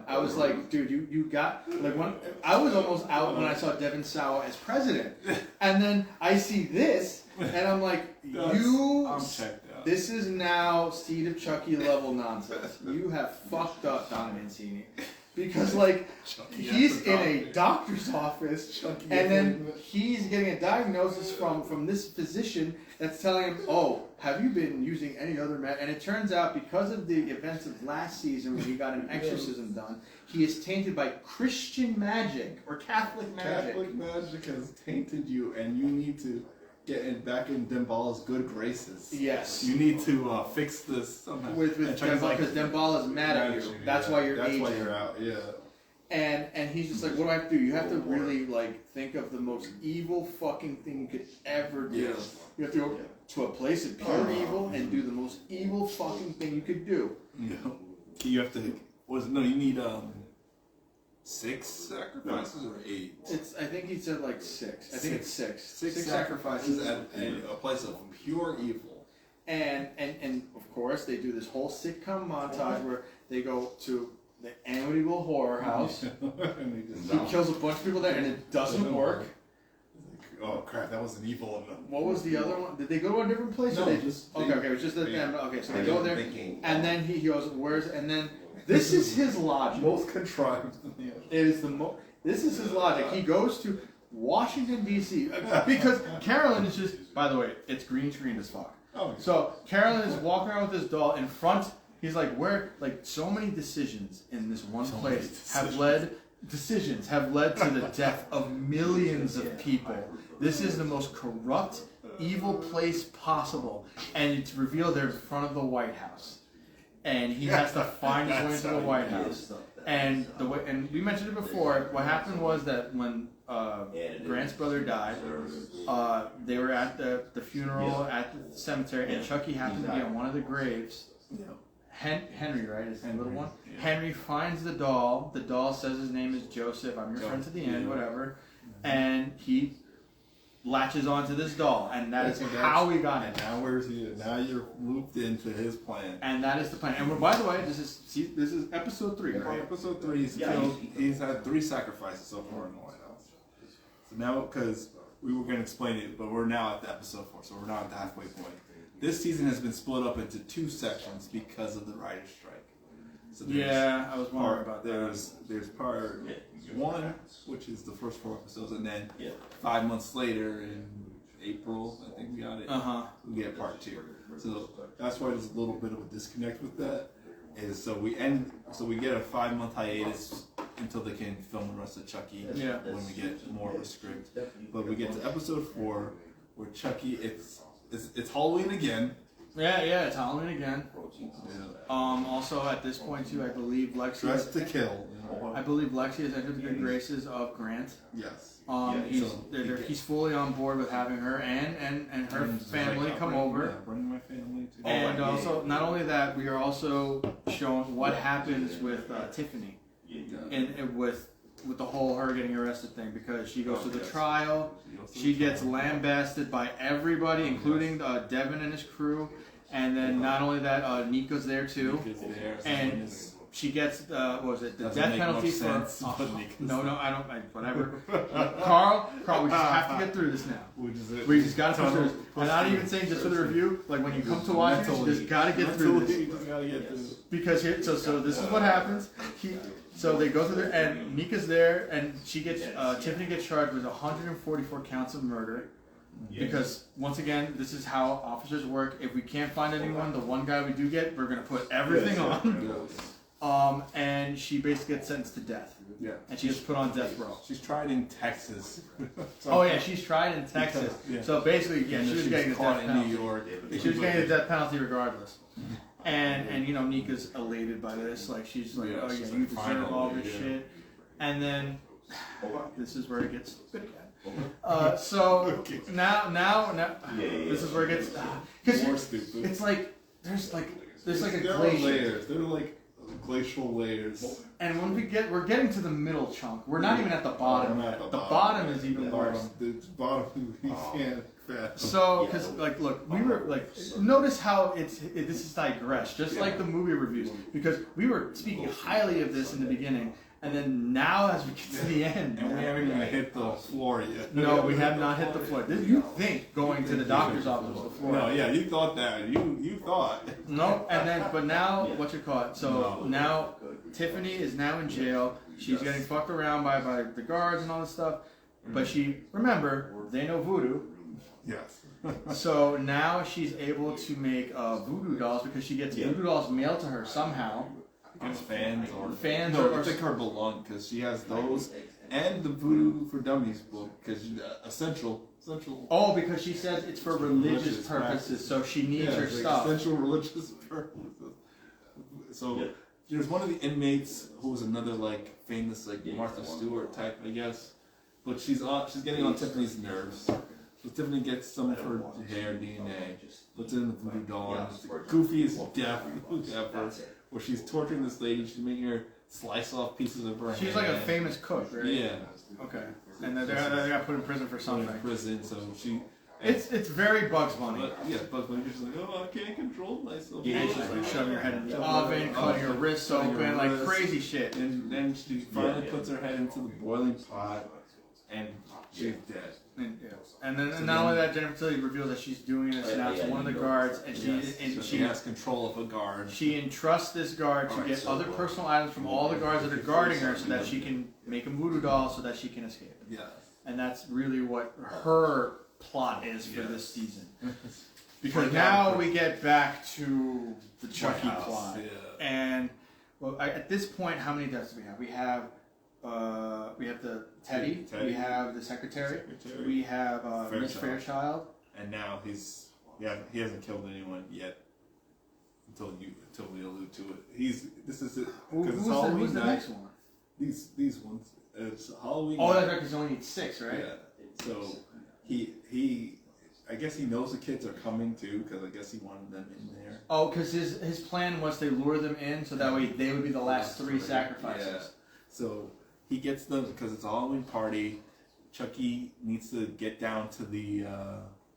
I was like, dude, you got like one. I was almost out when I saw Devin Sawa as president, and then I see this. And I'm like, I'm checked out. This is now Seed of Chucky level nonsense. You have fucked up Don Mancini. Because, like, he's in a doctor's office, and then he's getting a diagnosis from this physician that's telling him, oh, have you been using any other And it turns out, because of the events of last season when he got an exorcism done, he is tainted by Christian magic, or Catholic magic. Catholic magic has tainted you, and you need to get back in Dembala's good graces. Yes. You need to fix this somehow. With Dembala, because Dembala is mad at you. That's why you're aging. That's why you're out, yeah. And he's just like, what do I have to do? You have to really, like, think of the most evil fucking thing you could ever do. Yes. You have to go to a place of pure evil and do the most evil fucking thing you could do. Yeah. You have to, you need 6 sacrifices or 8? I think he said like 6. I think it's 6. 6 sacrifices at a place of pure evil. And of course they do this whole sitcom montage where they go to the Amityville Horror House. And He kills a bunch of people there and it doesn't work. oh crap, that was an evil one. What was the other one? Did they go to a different place? No, or they just okay. It was just that. yeah. Okay, so they go there, Thinking, and then he goes, "Where's?" And then this is his logic. Most contrived. It is This is his logic. He goes to Washington D.C. Because Carolyn is just. By the way, it's green screen as fuck. Oh, So Carolyn is walking around with this doll in front. He's like, where? Like so many decisions in this one place have led to the death of millions of people. This is the most corrupt, evil place possible, and it's revealed they're in front of the White House, and he has to find his way into the White House. And we mentioned it before. What happened was that when Grant's brother died, they were at the funeral at the cemetery, and Chucky happened to be on one of the graves. Henry, right, is the little one. Yeah. Henry finds the doll. The doll says his name is Joseph. I'm your friend to the end, whatever. And he latches onto this doll, and that is how we got it. Now where's he? Now you're looped into his plan. And that is the plan. And by the way, this is episode 3, right? Episode 3, he's killed. He's had 3 sacrifices so far in the White House. So now, because we were going to explain it, but we're now at the episode 4, so we're now at the halfway point. This season has been split up into 2 sections because of the writer's strike. So I was wondering about that. There's part 1, which is the first 4 episodes, and then 5 months later in April, I think we got it. We get part 2. So that's why there's a little bit of a disconnect with that. So we get a 5-month hiatus until they can film the rest of Chucky. When we get more of a script, but we get to episode 4 where Chucky it's Halloween again. Yeah, it's Halloween again. Yeah. Also at this point too, I believe Lexi. Dressed to kill. I believe Lexi has entered the good graces of Grant. Yes. He's fully on board with having her and her family come over. Yeah, bring my family too. And also, not only that, we are also shown what happens with Tiffany, and with the whole her getting arrested thing, because she goes to the trial, she gets lambasted by everybody, including Devin and his crew, and then not only that, Nico's there too, and she gets the death penalty for. Whatever. Carl, we just have to get through this now. We just got to get through this. And I'm not even saying just for the review. Like when you come to watch it, you just got to get through this. Because so this is what happens. So they go through there, and Nika's there, and she gets Tiffany gets charged with 144 counts of murder. Because once again, this is how officers work. If we can't find anyone, the one guy we do get, we're gonna put everything on. And she basically gets sentenced to death. Yeah. And she gets put on death row. She's tried in Texas. She's tried in Texas. So basically, she was getting the death penalty. New York. She was getting the death penalty regardless. And Nika's elated by this. Like she's like, oh yeah, you deserve all this shit. And then this is where it gets good again. So now this is where it gets more stupid. It's like there's like a glacier. Layers. They're like glacial layers. And when we're getting to the middle chunk. We're not even at the bottom yet. The bottom is even worse. The bottom you can't. So, because look, we were notice how this is digressed, just like the movie reviews, because we were speaking highly of this in the beginning, and then now as we get to the end, and we haven't even hit the floor yet. No, we have not hit the floor. You think going to the doctor's office was the floor? No, yeah, you thought that. You thought. No, but now So now Tiffany is now in jail. She's getting fucked around by the guards and all this stuff, but remember, they know voodoo. Yes. So now she's able to make voodoo dolls because she gets voodoo dolls mailed to her somehow. Gets fans or or I think her belong because she has those and the Voodoo for Dummies book because essential. Oh, because she says it's for religious purposes, so she needs her stuff. Essential religious purposes. So there's one of the inmates who was another famous Martha Stewart type, I guess, but she's getting on Tiffany's nerves. So Tiffany gets some of her hair DNA, puts it in the voodoo doll, and it's the goofiest death ever, where she's torturing this lady, she's making her slice off pieces of her hand. She's like a famous cook, right? Yeah. Okay. And then they got put in prison for something. So she... It's very Bugs Bunny. Bugs Bunny. She's like, I can't control myself. Yeah, she's like shoving her head in the oven, cutting her wrists open, like crazy shit. And then she finally puts her head into the boiling pot, and she's dead. And then not only that, Jennifer Tilly reveals that she's doing this now to one of the guards, and she has control of a guard. She entrusts this guard to get other personal items from all the guards that are guarding her, so that she can make a voodoo doll, so that she can escape. Yeah. And that's really what her plot is for this season. Because now we get back to the Chucky plot, and at this point, how many deaths do we have? We have the Teddy. We have the secretary. We have Miss Fairchild. And now he hasn't killed anyone yet until we allude to it. This is it. Who's the next one? These ones. It's Halloween. Oh, that's right. Because he only needs 6, right? Yeah. So he I guess he knows the kids are coming too, because I guess he wanted them in there. Oh, because his plan was to lure them in, so that way they would be the last 3 sacrifices. Yeah. So he gets them because it's a Halloween party. Chucky needs to get down to the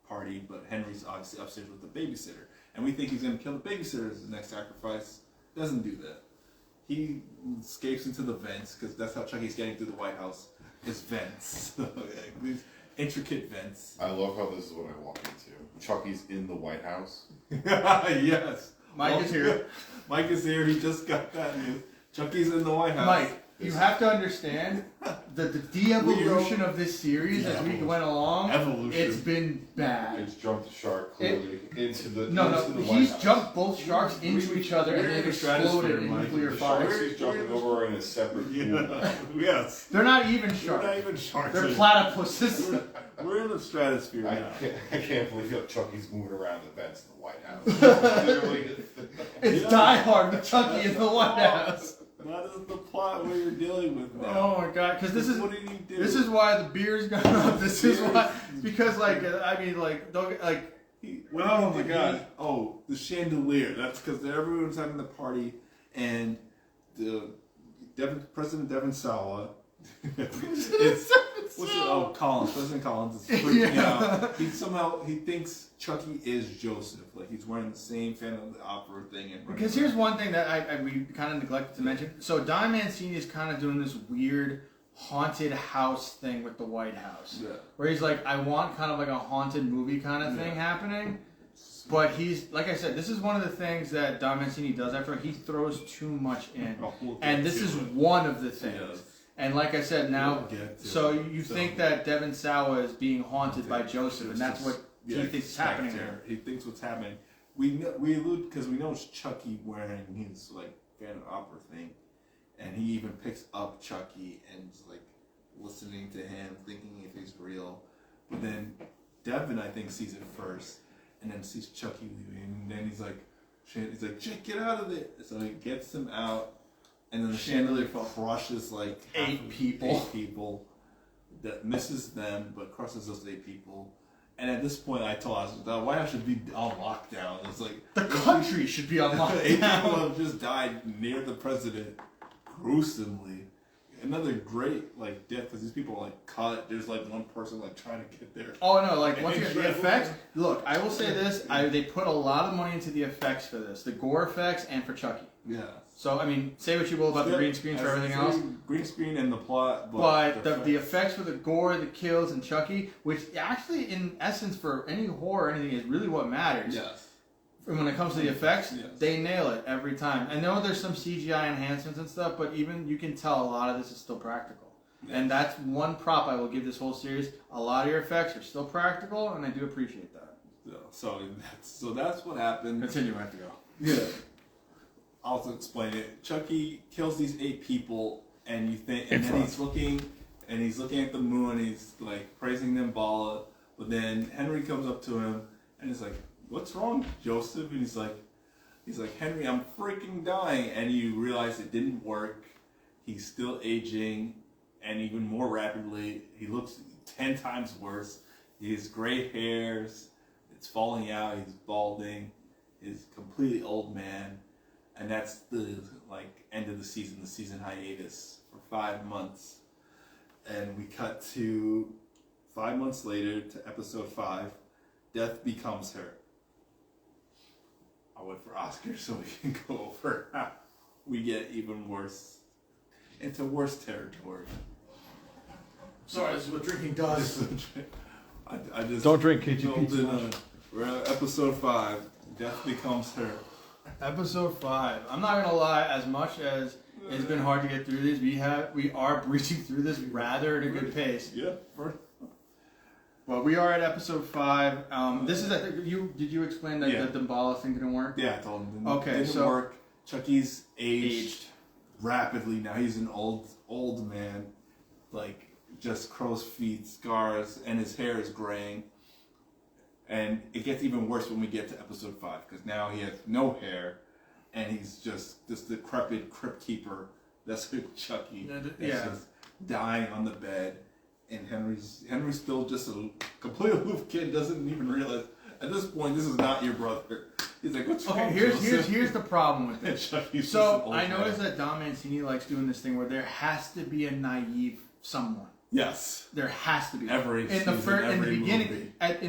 party, but Henry's obviously upstairs with the babysitter, and we think he's going to kill the babysitter as the next sacrifice. Doesn't do that. He escapes into the vents, because that's how Chucky's getting through the White House. Is vents. These intricate vents. I love how this is what I walk into. Chucky's in the White House. Yes. Mike is here. Mike is here. He just got that news. Chucky's in the White House. Mike, you have to understand that the de-evolution of this series as we went along, it's been bad. It's jumped the shark clearly into the he's jumped both sharks into each other and then exploded in nuclear fire. He's jumping over in a separate pool. Yes. They're not even sharks. They're not even sharks. They're platypuses. We're in the stratosphere now. I can't believe how Chucky's moving around the vents in the White House. It's Die Hard with Chucky in the White House. That is the plot what you're dealing with now. Oh my god! Because what did he do? This is why the beer's gone up. This is why because don't oh my god! Oh, the chandelier. That's because everyone's having the party, and the President Devon Sawa. President Collins is freaking out. He thinks Chucky is Joseph. Like he's wearing the same Phantom of the Opera thing. Because here's one thing that we kind of neglected to mention. So Don Mancini is kind of doing this weird haunted house thing with the White House, where he's like, I want kind of like a haunted movie kind of thing happening. But he's, like I said, this is one of the things that Don Mancini does after he throws too much in. And this is one of the things. Yes. And like I said, now, so you think that Devon Sawa is being haunted by Joseph, and that's what he thinks is happening there. He thinks what's happening. We allude, because we know it's Chucky wearing his, like, Phantom Opera thing. And he even picks up Chucky and is, like, listening to him, thinking if he's real. But then Devon, I think, sees it first. And then sees Chucky leaving, and then he's like, "Chick, get out of there!" So he gets him out, and then the chandelier crushes like 8 people. That misses them, but crushes those 8 people. And at this point, I told us the White House should be on lockdown. It's like the country should be on lockdown. 8 people have just died near the president, gruesomely. Another great like death because these people are like cut. There's like one person like trying to get there. Oh no! Like once again, the effects. Look, I will say this: they put a lot of money into the effects for this, the gore effects, and for Chucky. Yeah. So I mean, say what you will about the green screens for everything else. Green screen and the plot, but the effects for the gore, the kills, and Chucky, which actually, in essence, for any horror or anything, is really what matters. Yes. And when it comes to the effects, they nail it every time. I know there's some CGI enhancements and stuff, but even you can tell a lot of this is still practical. Yeah. And that's one prop I will give this whole series. A lot of your effects are still practical, and I do appreciate that. So that's what happened. Continue, I have to go. Yeah. I'll explain it. Chucky kills these 8 people, and then he's looking at the moon, and he's like praising them, Bala. But then Henry comes up to him, and he's like, "What's wrong, Joseph?" And he's like, "Henry, I'm freaking dying." And you realize it didn't work. He's still aging, and even more rapidly. He looks 10 times worse. He has gray hairs. It's falling out. He's balding. He's a completely old man. And that's the end of the season hiatus for 5 months. And we cut to 5 months later to episode 5. Death becomes her. I went for Oscar so we can go over how we get even worse, into worse territory. Sorry, this is what drinking does. I just Don't drink KG indulged Pizza in, much. we're at episode 5. Death becomes her. Episode 5. I'm not gonna lie, as much as it's been hard to get through this, we are breezing through this rather at a good pace. Yeah. Well, we are at episode 5. This is did you explain that the Damballa thing didn't work? Yeah, I told him. Okay, didn't work. Chucky's aged rapidly. Now he's an old man, like just crow's feet, scars, and his hair is graying. And it gets even worse when we get to episode 5, because now he has no hair, and he's just this decrepit crypt keeper. That's Chucky. That's just dying on the bed, and Henry's still just a completely aloof kid. Doesn't even realize at this point this is not your brother. He's like, what's wrong? Okay, here's the problem with it. Chucky's So I noticed that Don Mancini likes doing this thing where there has to be a naive someone. Yes. There has to be. In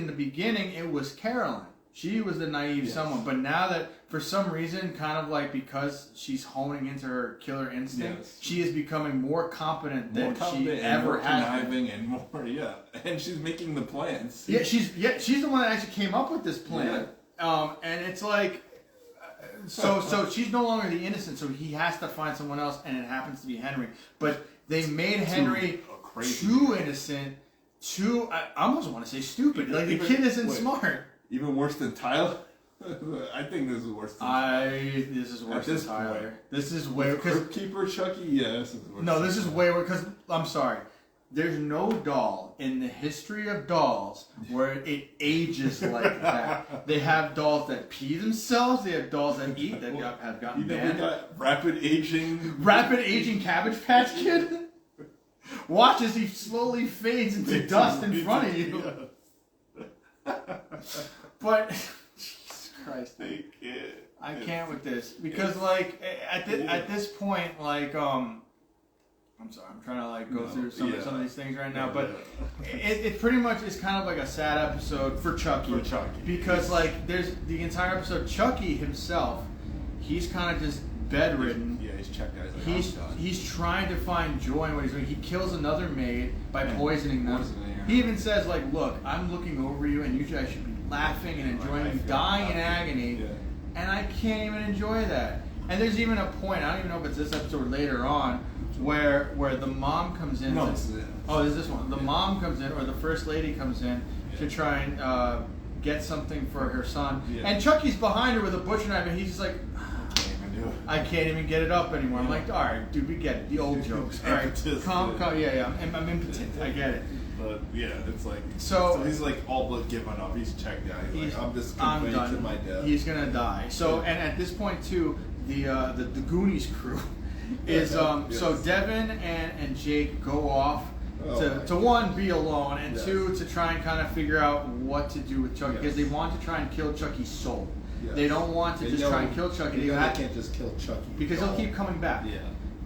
the beginning, it was Caroline. She was the naive someone. But now that, for some reason, kind of like because she's honing into her killer instinct, she is becoming more competent than she ever has been. And more, and she's making the plans. Yeah, she's the one that actually came up with this plan. Yeah. And it's like, so she's no longer the innocent. So he has to find someone else, and it happens to be Henry. But they made Henry too innocent, I almost want to say stupid. Like the kid isn't smart. Even worse than Tyler. I think this is worse than Tyler. This is worse than Tyler. This is way because Keeper Chucky. Yeah, this is worse. No, this is way worse. Because I'm sorry, there's no doll in the history of dolls where it ages like that. They have dolls that pee themselves. They have dolls that eat that have gotten banned. We got rapid aging Cabbage Patch Kid. Watch as he slowly fades into dust in front of you. But Jesus Christ, I can't with this because like at this point, like I'm sorry, I'm trying to like go through some of these things right now, but it pretty much is kind of like a sad episode for Chucky. Because like there's the entire episode, Chucky himself, he's kind of just bedridden. Yeah, he's checked out. He's trying to find joy in what he's doing. He kills another maid by poisoning them. He even says like, "Look, I'm looking over you, and you guys should be laughing and enjoying you dying in agony, and I can't even enjoy that." And there's even a point, I don't even know if it's this episode or later on, where the mom comes in. No, it's this one. The mom comes in, or the first lady comes in to try and get something for her son, and Chucky's behind her with a butcher knife, and he's just like, I can't even get it up anymore. I'm like, all right, dude, we get it. The old jokes. All right, calm. Yeah. I'm impotent. I get it. But yeah, it's like so he's like all but given up. He's checked out. He's like, I'm just conveyed to my death. He's gonna die. So and at this point too, the Goonies crew is so Devin and Jake go off to one, be alone, and two, to try and kind of figure out what to do with Chucky, because they want to try and kill Chucky's soul. Yes. They don't want to try and kill Chucky. They can't just kill Chucky. Because he'll keep coming back. Yeah.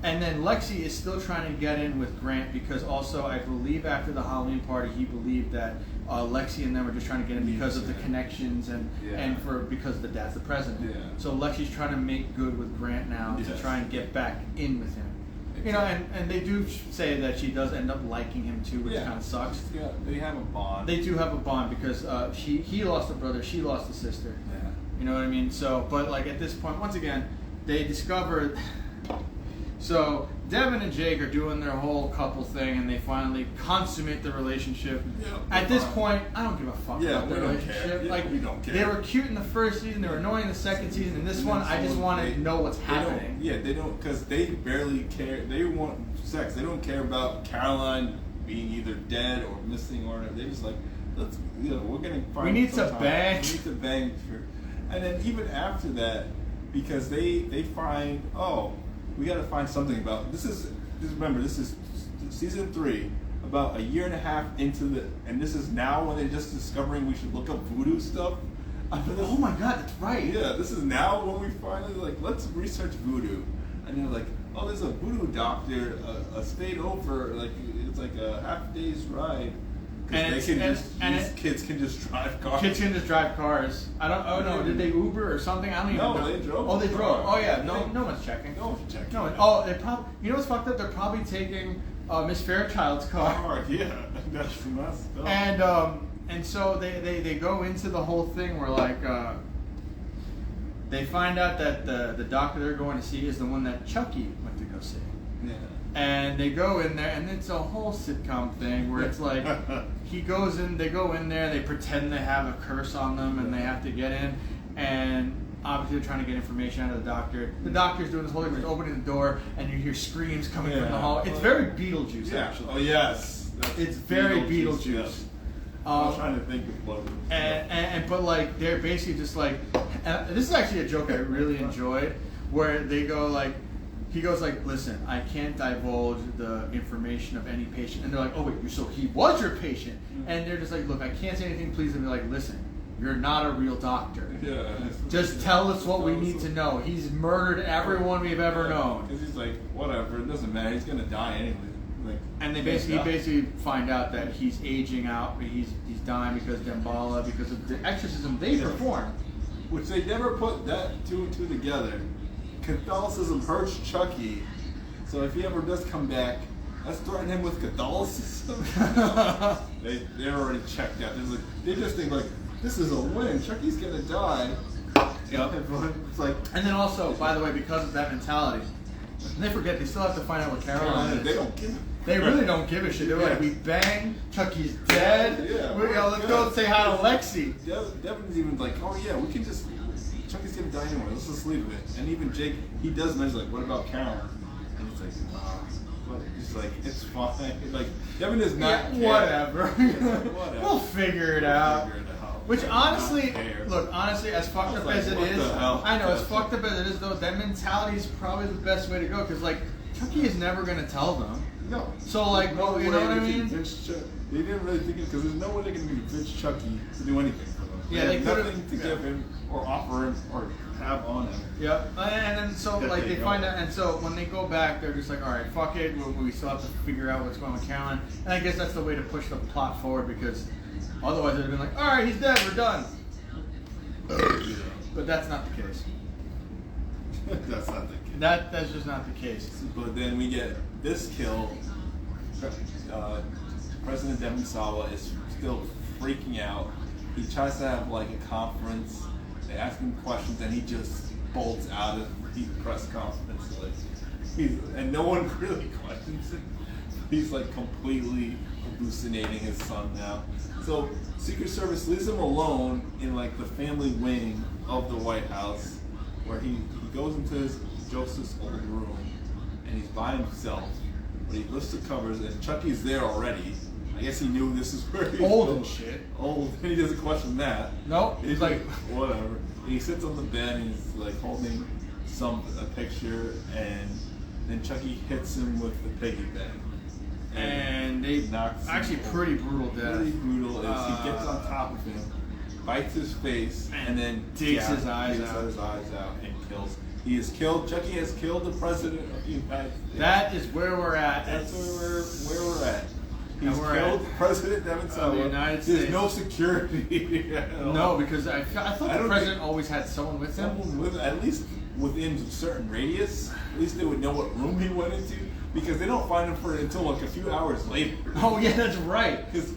And then Lexi is still trying to get in with Grant, because also I believe after the Halloween party he believed that Lexi and them were just trying to get in because of the connections and because the dad's the president. Yeah. So Lexi's trying to make good with Grant now to try and get back in with him. Exactly. You know, and they do say that she does end up liking him too, which kind of sucks. Yeah, they have a bond. They do have a bond because he lost a brother, she lost a sister. Yeah. You know what I mean? So, but like at this point, once again, they discovered. So Devin and Jake are doing their whole couple thing, and they finally consummate the relationship. Yeah, at this point, I don't give a fuck about their relationship. Like we don't care. They were cute in the first season, they were annoying in the second season, and this one, I just want to know what's happening. They don't, because they barely care. They want sex. They don't care about Caroline being either dead or missing, or they just like, let's, we're gonna find. We need to bang. We need to bang, and then even after that, because they find we got to find something about this. Remember, this is season 3, about a year and a half into and this is now when they're just discovering we should look up voodoo stuff. Oh my god, that's right. Yeah, this is now when we finally let's research voodoo, and they're like, oh, there's a voodoo doctor a state over, it's like a half day's ride. And these kids can just drive cars. Kids can just drive cars. I don't. Oh no, did they Uber or something? I don't even know. No, they drove. Oh, they drove. Oh yeah. No one's checking. No one's checking. No. Oh, they probably. You know what's fucked up? They're probably taking Miss Fairchild's car. Yeah, that's messed up. And and so they go into the whole thing where like they find out that the doctor they're going to see is the one that Chucky went to go see. Yeah. And they go in there, and it's a whole sitcom thing where it's like they go in there, they pretend they have a curse on them, and they have to get in, and obviously they're trying to get information out of the doctor. The doctor's doing this whole thing, he's opening the door, and you hear screams coming from the hall. It's very Beetlejuice, actually. Oh yes. It's very Beetlejuice. Yes. I was trying to think of what. But like they're basically just like, this is actually a joke I really enjoyed, where they go like. He goes like, listen, I can't divulge the information of any patient. And they're like, oh wait, so he was your patient. And they're just like, look, I can't say anything, please. And they're like, listen, you're not a real doctor. Yeah. Just tell us what we need to know. He's murdered everyone we've ever known. Because he's like, whatever, it doesn't matter. He's gonna die anyway. Like, and they basically find out that he's aging out. He's dying because of Damballa, because of the exorcism they performed. Which they never put that two and two together. Catholicism hurts Chucky, so if he ever does come back, let's threaten him with Catholicism. They're already checked out. They just think like, this is a win. Chucky's gonna die. Yep. It's like, and then also, by the way, because of that mentality, and they forget they still have to find out what Caroline is. They don't give. They really don't give a shit. They're like, we bang, Chucky's dead. Yeah. Let's go say hi to Lexi. Devin's even like, oh yeah, we can just. Chucky's gonna die anyway. Let's just leave it. And even Jake, he does mention like, "What about Karen?" And he's like, he's like, "It's fine." Like Devin is not. Whatever. Whatever. We'll figure it out. Which honestly, look, as fucked up as it is, I know as fucked up as it is though. That mentality is probably the best way to go because like Chucky is never gonna tell them. No. So like, well, you know what I mean? They didn't really think it because there's no way they can convince Chucky to do anything for them. Yeah, they have nothing to give him or offer him or have on him. Yep. And then so like they find out, and so when they go back, they're just like, all right, fuck it. We still have to figure out what's going on with Caroline. And I guess that's the way to push the plot forward because otherwise they'd have been like, all right, he's dead, we're done. But that's not the case. That's not the case. That's just not the case. But then we get this kill. President Devin Sawa is still freaking out. He tries to have like a conference. They ask him questions, and he just bolts out of the press conference. Like, and no one really questions him. He's like completely hallucinating his son now. So Secret Service leaves him alone in like the family wing of the White House, where he goes into Joseph's old room, and he's by himself. But he lifts the covers, and Chucky's there already. I guess he knew this is where he's old and shit. Old. He doesn't question that. Nope. He's like, whatever. And he sits on the bed and he's like holding a picture, and then Chucky hits him with the piggy bank. And they knocks actually him pretty brutal death. Pretty brutal. He gets on top of him, bites his face, and then digs his eyes out and kills. He has killed. Chucky has killed the president of the United States. That is where we're at. That's where we're at. He's killed President Devin Sawa. Of the United States. There's no security. No, because I thought the president always had someone with him. At least within a certain radius. At least they would know what room he went into. Because they don't find him until like a few hours later. Oh yeah, that's right. Because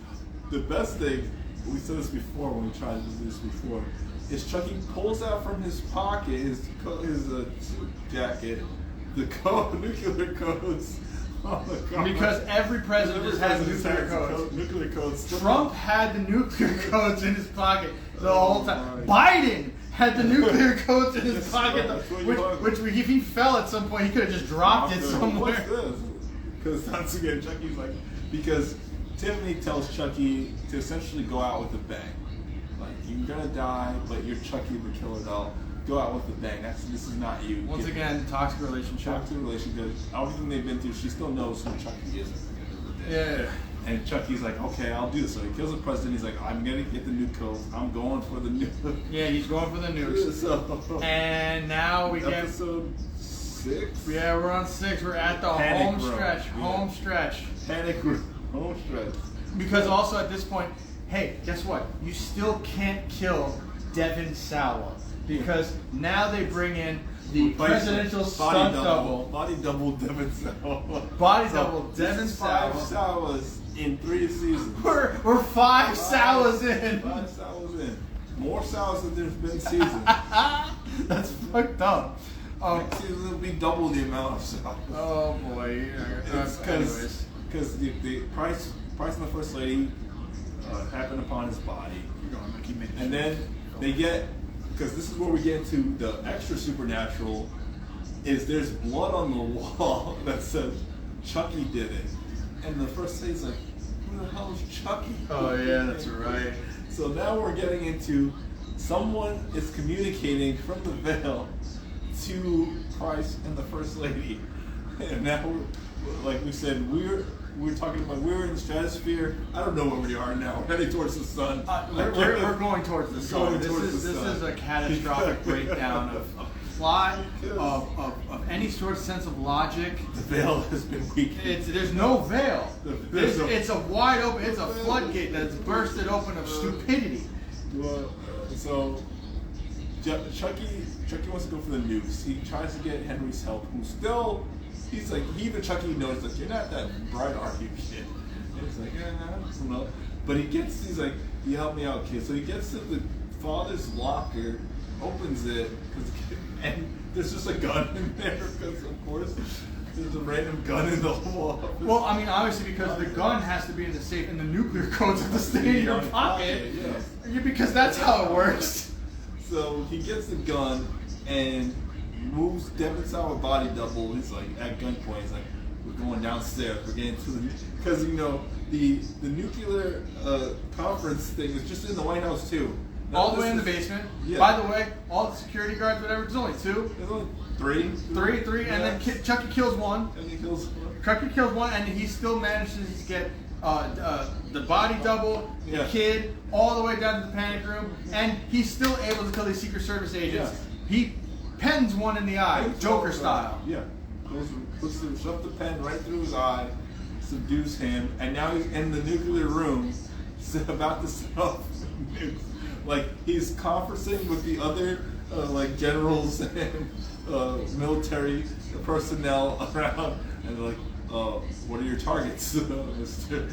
the best thing, we said this before when we tried to do this before, is Chucky pulls out from his pocket, his suit jacket, the nuclear codes. Oh my God. Because every president just has nuclear codes. Nuclear codes. Trump had the nuclear codes in his pocket the whole time. Biden had the nuclear codes in his pocket, which if he fell at some point, he could have just dropped it somewhere. What's this? Because once again, Chucky's like, because Tiffany tells Chucky to essentially go out with a bang. Like, you're gonna die, but you're Chucky the killer doll. Go out with a bang. This is not you. Once again, toxic relationship. Toxic relationship. Everything they've been through, she still knows who Chucky is at the end of the day. Yeah. And Chucky's like, okay, I'll do this. So he kills the president. He's like, I'm gonna get the nuke codes. I'm going for the nuke. Yeah, he's going for the nukes. So, and now we get episode 6. Yeah, we're on 6. We're at the home stretch. Home stretch. Panic room. Home stretch. Because also at this point, hey, guess what? You still can't kill Devin Sawa. Because now they bring in the presidential stunt double. Body double Devin Sawa. Body double Devin Sawa. 5 Sawa. Sawas in 3 seasons. We're 5 Salas in. 5 Salas in. More Salas than there's been seasons. That's fucked up. Next season will be double the amount of Salas. Oh boy. Because the price and the First Lady happen upon his body. And then they get, because this is where we get into the extra supernatural, is there's blood on the wall that says Chucky did it. And the First Lady's like, who the hell is Chucky? Oh yeah, that's right. So now we're getting into someone is communicating from the veil to Christ and the First Lady. And now, like we said, we're talking about we're in the stratosphere. I don't know where we are now. We're heading towards the sun. We're going towards the sun. This is a catastrophic breakdown of plot, of any sort of sense of logic. The veil has been weakened. There's no veil. It's a wide open. It's a floodgate that's bursted open of stupidity. So Chucky wants to go for the noose. He tries to get Henry's help, who's still. He's like, even Chucky knows that you're not that bright, are you, kid? And he's like, I don't know. But he's like, you help me out, kid. So he gets to the father's locker, opens it, and there's just a gun in there, because of course, there's a random gun in the wall. Well, I mean, obviously, because the gun has to be in the safe, and the nuclear codes have to stay in your pocket. Yeah, because that's how it works. So he gets the gun, and moves Devin Sauer body double. He's like at gunpoint. He's like, we're going downstairs. We're getting to the, because you know the nuclear conference thing is just in the White House too. All the way in the basement. Yeah. By the way, all the security guards, whatever. There's only 2. There's only 3. 3, and then Chucky kills one. Chucky kills one, and he still manages to get the body double, the kid, all the way down to the panic room, and he's still able to kill these Secret Service agents. Yeah. He pens one in the eye, Joker style. Yeah. Shoves the pen right through his eye, subdues him, and now he's in the nuclear room, about to set off nukes. Like, he's conversing with the other, like, generals and military personnel around, and they're like, what are your targets, Mr.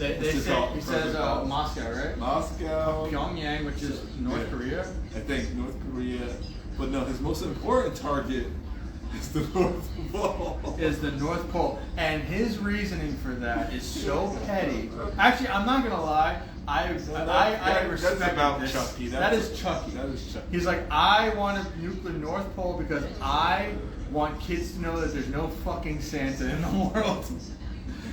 He says Moscow, right? Moscow. Pyongyang, which is North Korea. I think North Korea. But no, his most important target is the North Pole. And his reasoning for that is so petty. Actually, I'm not gonna lie. I respect that's about this. Chucky. That is Chucky. He's like, I want to nuke the North Pole because I want kids to know that there's no fucking Santa in the world.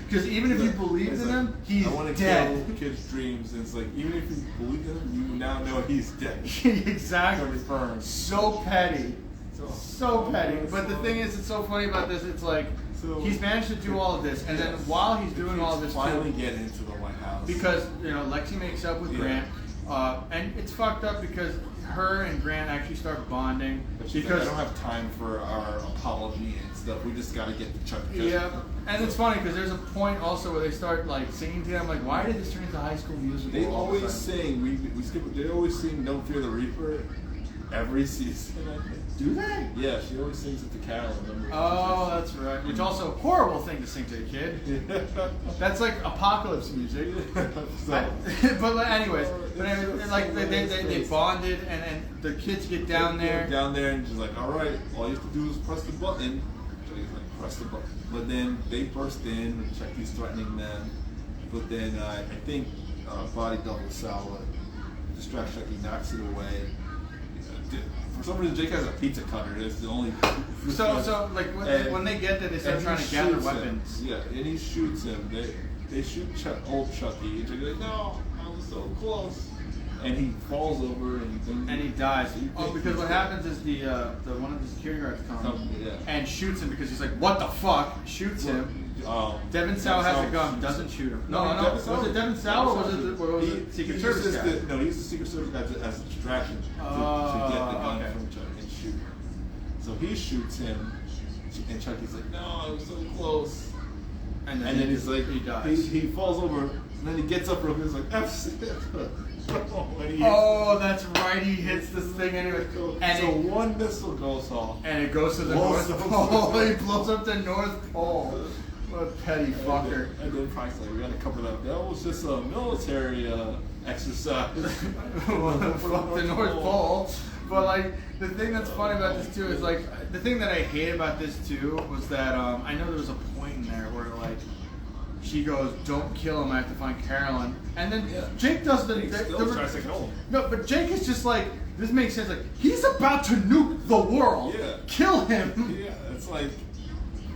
Because even if you believed in him, he's dead. I want to kill kids' dreams. And it's like, even if you believe in him, you now know he's dead. Exactly. So petty. So petty. But the thing is, it's so funny about this. It's like, he's managed to do all of this, and then while he's doing all of this, finally get into the White House. Because, you know, Lexi makes up with Grant, and it's fucked up because her and Grant actually start bonding. Because I don't have time for our apology and stuff. We just got to get the Chuck. Yeah, and it's funny because there's a point also where they start like singing to him. Like, why did this turn into High School Musical? They always sing. We skip. They always sing "Don't Fear the Reaper" every season. Do they? Yeah, she always sings it to Carol. Oh, that's right. Which also a horrible thing to sing to a kid. That's like apocalypse music. But anyways, like they bonded, and the kids get down there. Down there, and she's like, "All right, all you have to do is press the button." So he's like, "Press the button." But then they burst in, and Chucky's threatening them. But then I think body double Sawa distracts Chucky, knocks it away. For some reason, Jake has a pizza cutter. It's the only. So like when they get there, they start trying to gather weapons. Yeah, and he shoots him. They shoot old Chucky. And Chucky's like, "No, I was so close." And he falls over and he dies. Because what happens is the one of the security guards comes and shoots him because he's like, "What the fuck?" Shoots him. Devin Sauer has a gun, doesn't shoot him. No. Was it Devin Sauer or was it Secret Service guy? No, he's the Secret Service guy as a distraction to get the gun from Chuck and shoot him. So he shoots him, and Chucky's like, "No, I was so close." And then he's like, he dies. He falls over, and then he gets up real quick. He's like, Oh, that's right. He hits this thing anyway. And so one missile goes off, and it goes to the North Pole. He blows up the North Pole. What a petty fucker. And then Frank's like, we gotta cover that. That was just a military exercise. Fuck the North Pole. But like the thing that's funny about this too is like the thing that I hate about this too was that I know there was a point in there where like she goes, "Don't kill him. I have to find Carolyn." And then Jake does He still tries to kill him. No, but Jake is just like, this makes sense. Like he's about to nuke the world. Yeah. Kill him. Yeah, it's like.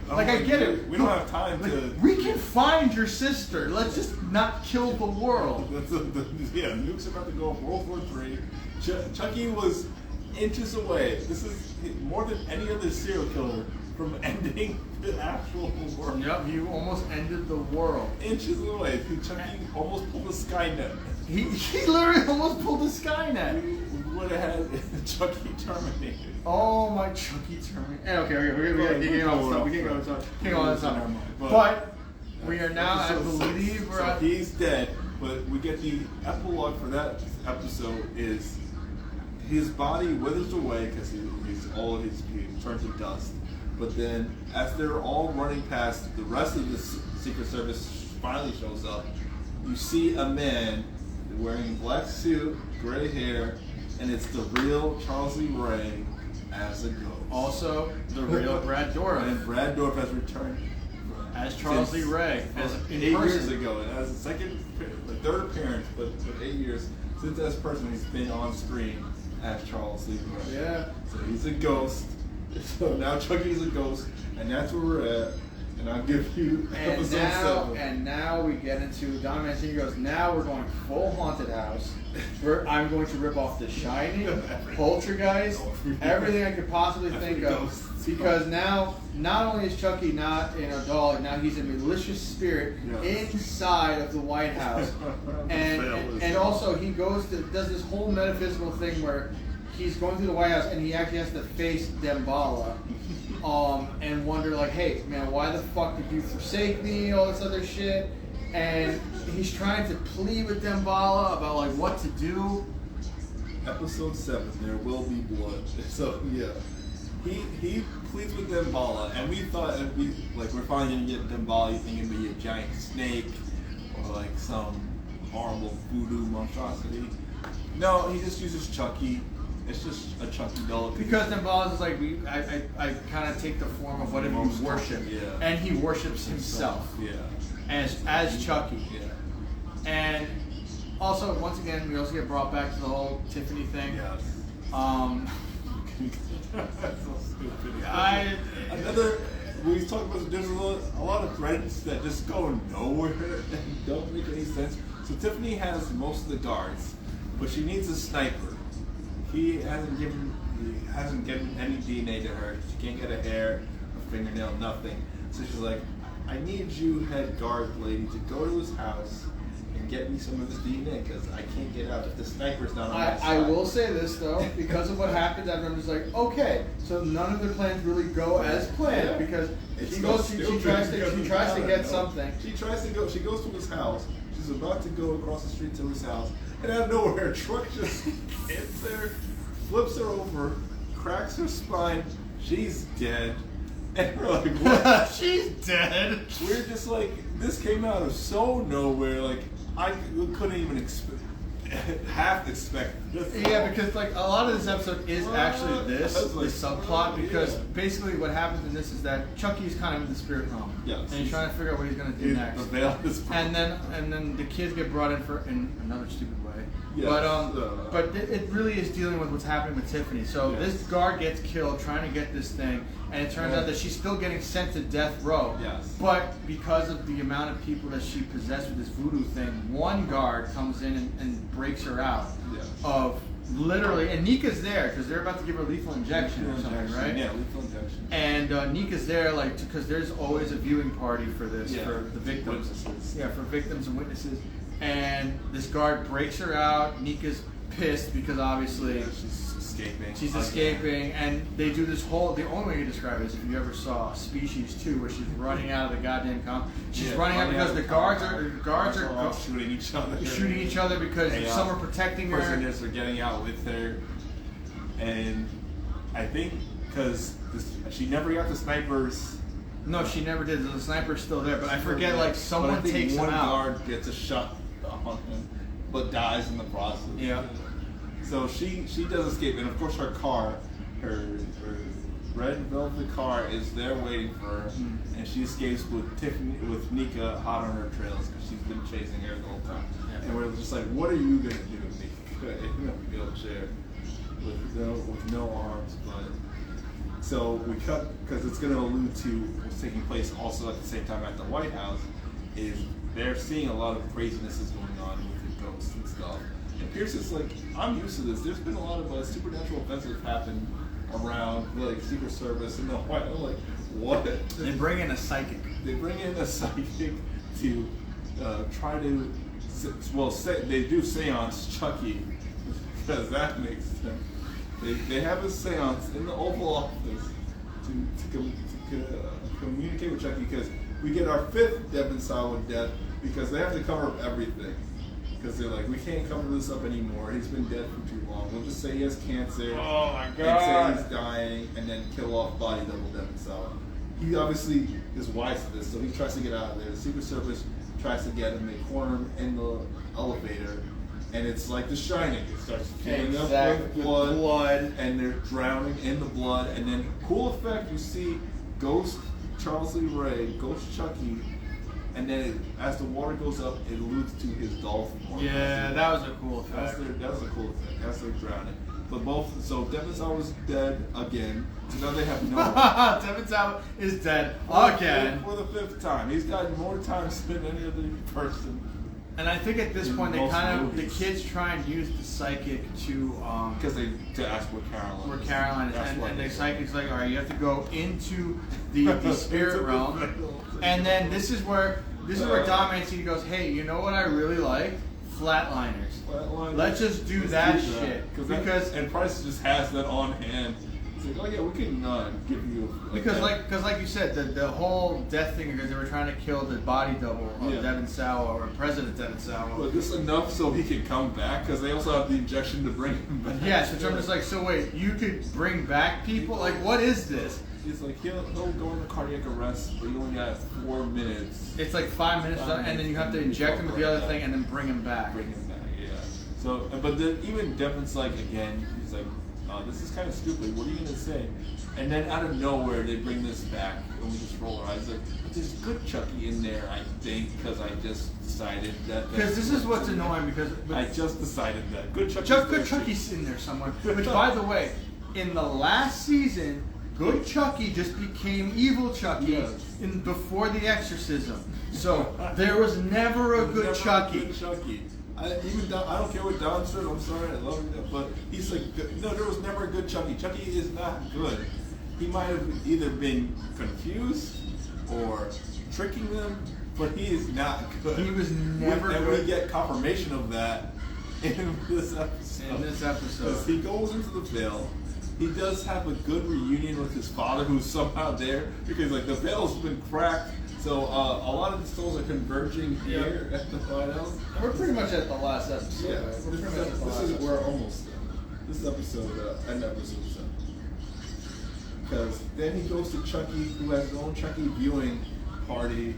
Like I get it. We don't have time Like, to. we can find your sister. Let's just not kill the world. Yeah, nuke's about to go off World War III. Chucky was inches away. This is more than any other serial killer from ending the actual world. Yep, you almost ended the world. Inches away. Chucky almost pulled the Skynet. He literally almost pulled the Skynet. We would have had Chucky terminated. Oh my Chucky Terminator. Okay, we can't go on. We can't go on. But we are now, I believe, we're at. He's dead, but we get the epilogue for that episode is his body withers away because he's old, he turns to dust. But then, as they're all running past, the rest of the Secret Service finally shows up. You see a man wearing a black suit, gray hair, and it's the real Charles Lee Ray as a ghost. Also, the real Brad Dourif. And Brad Dourif has returned as Charles Lee Ray, as in 8 person. years ago, and as a third appearance, but 8 years since as person he's been on screen as Charles Lee Ray. Yeah. So he's a ghost. So now Chucky's a ghost, and that's where we're at. And I'll give you episode 7. And now we get into Don Mancini goes, now we're going full haunted house. I'm going to rip off The Shining, Poltergeist, everything I could possibly think of. Because now, not only is Chucky not a doll, now he's a malicious spirit inside of the White House. And also he does this whole metaphysical thing where he's going through the White House and he actually has to face Dembala. And wonder like, hey man, why the fuck did you forsake me? All this other shit, and he's trying to plead with Dembala about like what to do. Episode 7, there will be blood. So yeah, he pleads with Dembala, and we thought we're finally gonna get Dembala. You think it'd be a giant snake or like some horrible voodoo monstrosity? No, he just uses Chucky. It's just a Chucky doll. Because Dembala is like, I kind of take the form of whatever you worship, and he worships himself, as Chucky. Yeah. And also, once again, we also get brought back to the whole Tiffany thing. Yes. That's so stupid. We talk about there's a lot of threads that just go nowhere and don't make any sense. So Tiffany has most of the guards, but she needs a sniper. He hasn't given any DNA to her. She can't get a hair, a fingernail, nothing. So she's like, I need you, head guard lady, to go to his house and get me some of his DNA because I can't get out if the sniper's not on my side. I will say this though, because of what happened, I'm just like, okay, so none of their plans really go as planned because she tries to get something. She goes to his house. She's about to go across the street to his house. And out of nowhere, a truck just hits her, flips her over, cracks her spine. She's dead. And we're like, what? She's dead. We're just like, this came out of so nowhere. Like, I couldn't even half expect this. Yeah, because like a lot of this episode is actually the subplot because basically what happens in this is that Chucky's kind of in the spirit realm. Yes. And he's trying to figure out what he's going to do next. The veil is and then the kids get brought in another stupid way. Yes. But it really is dealing with what's happening with Tiffany. So this guard gets killed trying to get this thing, and it turns out that she's still getting sent to death row. Yes. But because of the amount of people that she possessed with this voodoo thing, one guard comes in and breaks her out of literally, and Nika's there because they're about to give her a lethal injection or something, right? Yeah, lethal injection. And Nika's there like because there's always a viewing party for this for the victims. Witnesses. Yeah, for victims and witnesses. And this guard breaks her out. Nika's pissed because obviously she's escaping, and they do this whole. The only way you describe it is if you ever saw Species 2, where she's running out of the goddamn comp. She's running out because the guards are shooting each other. Because some are protecting her. Prisoners are getting out with her, and I think because she never got the sniper's No, she never did. The sniper's still there, but I forget. Like But I someone think takes one him out. guard gets a shot on him, but dies in the process. Yeah. So she does escape, and of course her car, her red velvet car is there waiting for her, and she escapes with Nika hot on her trails because she's been chasing her the whole time. Yeah. And we're just like, what are you gonna do, Nika, in a wheelchair with no arms? But so we cut because it's gonna allude to what's taking place also at the same time at the White House. Is they're seeing a lot of craziness is going on with the ghosts and stuff. And Pierce is like, I'm used to this. There's been a lot of supernatural events that have happened around like Secret Service and the White House. Like, what? They bring in a psychic. They bring in a psychic to try to, they do seance Chucky, because that makes sense. They have a seance in the Oval Office to communicate with Chucky, because we get our 5th Devin Sawa death, because they have to cover up everything. Because they're like, we can't cover this up anymore. He's been dead for too long. We'll just say he has cancer. Oh my And god. say he's dying, and then kill off body double Devin Sawa. He obviously is wise to this, so he tries to get out of there. The Secret Service tries to get him. They corner him in the elevator, and it's like The Shining. It starts filling up with blood, and they're drowning in the blood. And then, cool effect, you see Ghost Charles Lee Ray, Ghost Chucky. And then as the water goes up, it alludes to his dolphin form. Yeah, that was a cool effect. That's a cool thing. That's like drowning. But so Devin Sawa's dead again. So now they have no. Devin Sawa is dead again. For the 5th time. He's gotten more time than any other person. And I think at this In point, they most kind of movies. the kids try and use the psychic to Because to ask where Caroline is. That's and what the they say. psychic's like, all right, you have to go into the spirit realm, and then this is where Dom Mancini goes, hey, you know what I really like? Flatliners. Let's just do that shit because and Price just has that on hand. It's like, oh yeah, we can give you like you said, the whole death thing because they were trying to kill the body double of Devin Sawa or President Devin Sawa. But this enough so he can come back because they also have the injection to bring him back. Yeah, so I'm just like, so wait, you could bring back people? Like, what is this? He's like, he'll go into cardiac arrest, but you only got 4 minutes. It's like 5 minutes, and then you have to inject him with the other thing and then bring him back. Yeah. So, but then even Devin's like, again, he's like, this is kind of stupid. What are you going to say? And then out of nowhere, they bring this back, and we just roll our eyes. Like, but there's good Chucky in there, I think, because I just decided that. Because this is what's annoying, because I just decided that. Good Chucky. Good Chucky's in there somewhere. Which, by the way, in the last season, Good Chucky just became Evil Chucky before the exorcism. So there was never a good Chucky. I don't care what Don said. I'm sorry, I love him, but he's like, no, there was never a good Chucky. Chucky is not good. He might have either been confused or tricking them, but he is not good. He was never and good. we get confirmation of that in this episode. Because he goes into the veil. He does have a good reunion with his father, who's somehow there, because like the veil's been cracked. So a lot of the souls are converging here at the White House. We're pretty much at the last episode. Yeah, We're pretty much at the last episode. we're almost done. This episode, end episode 7. Because then he goes to Chucky, who has his own Chucky viewing party,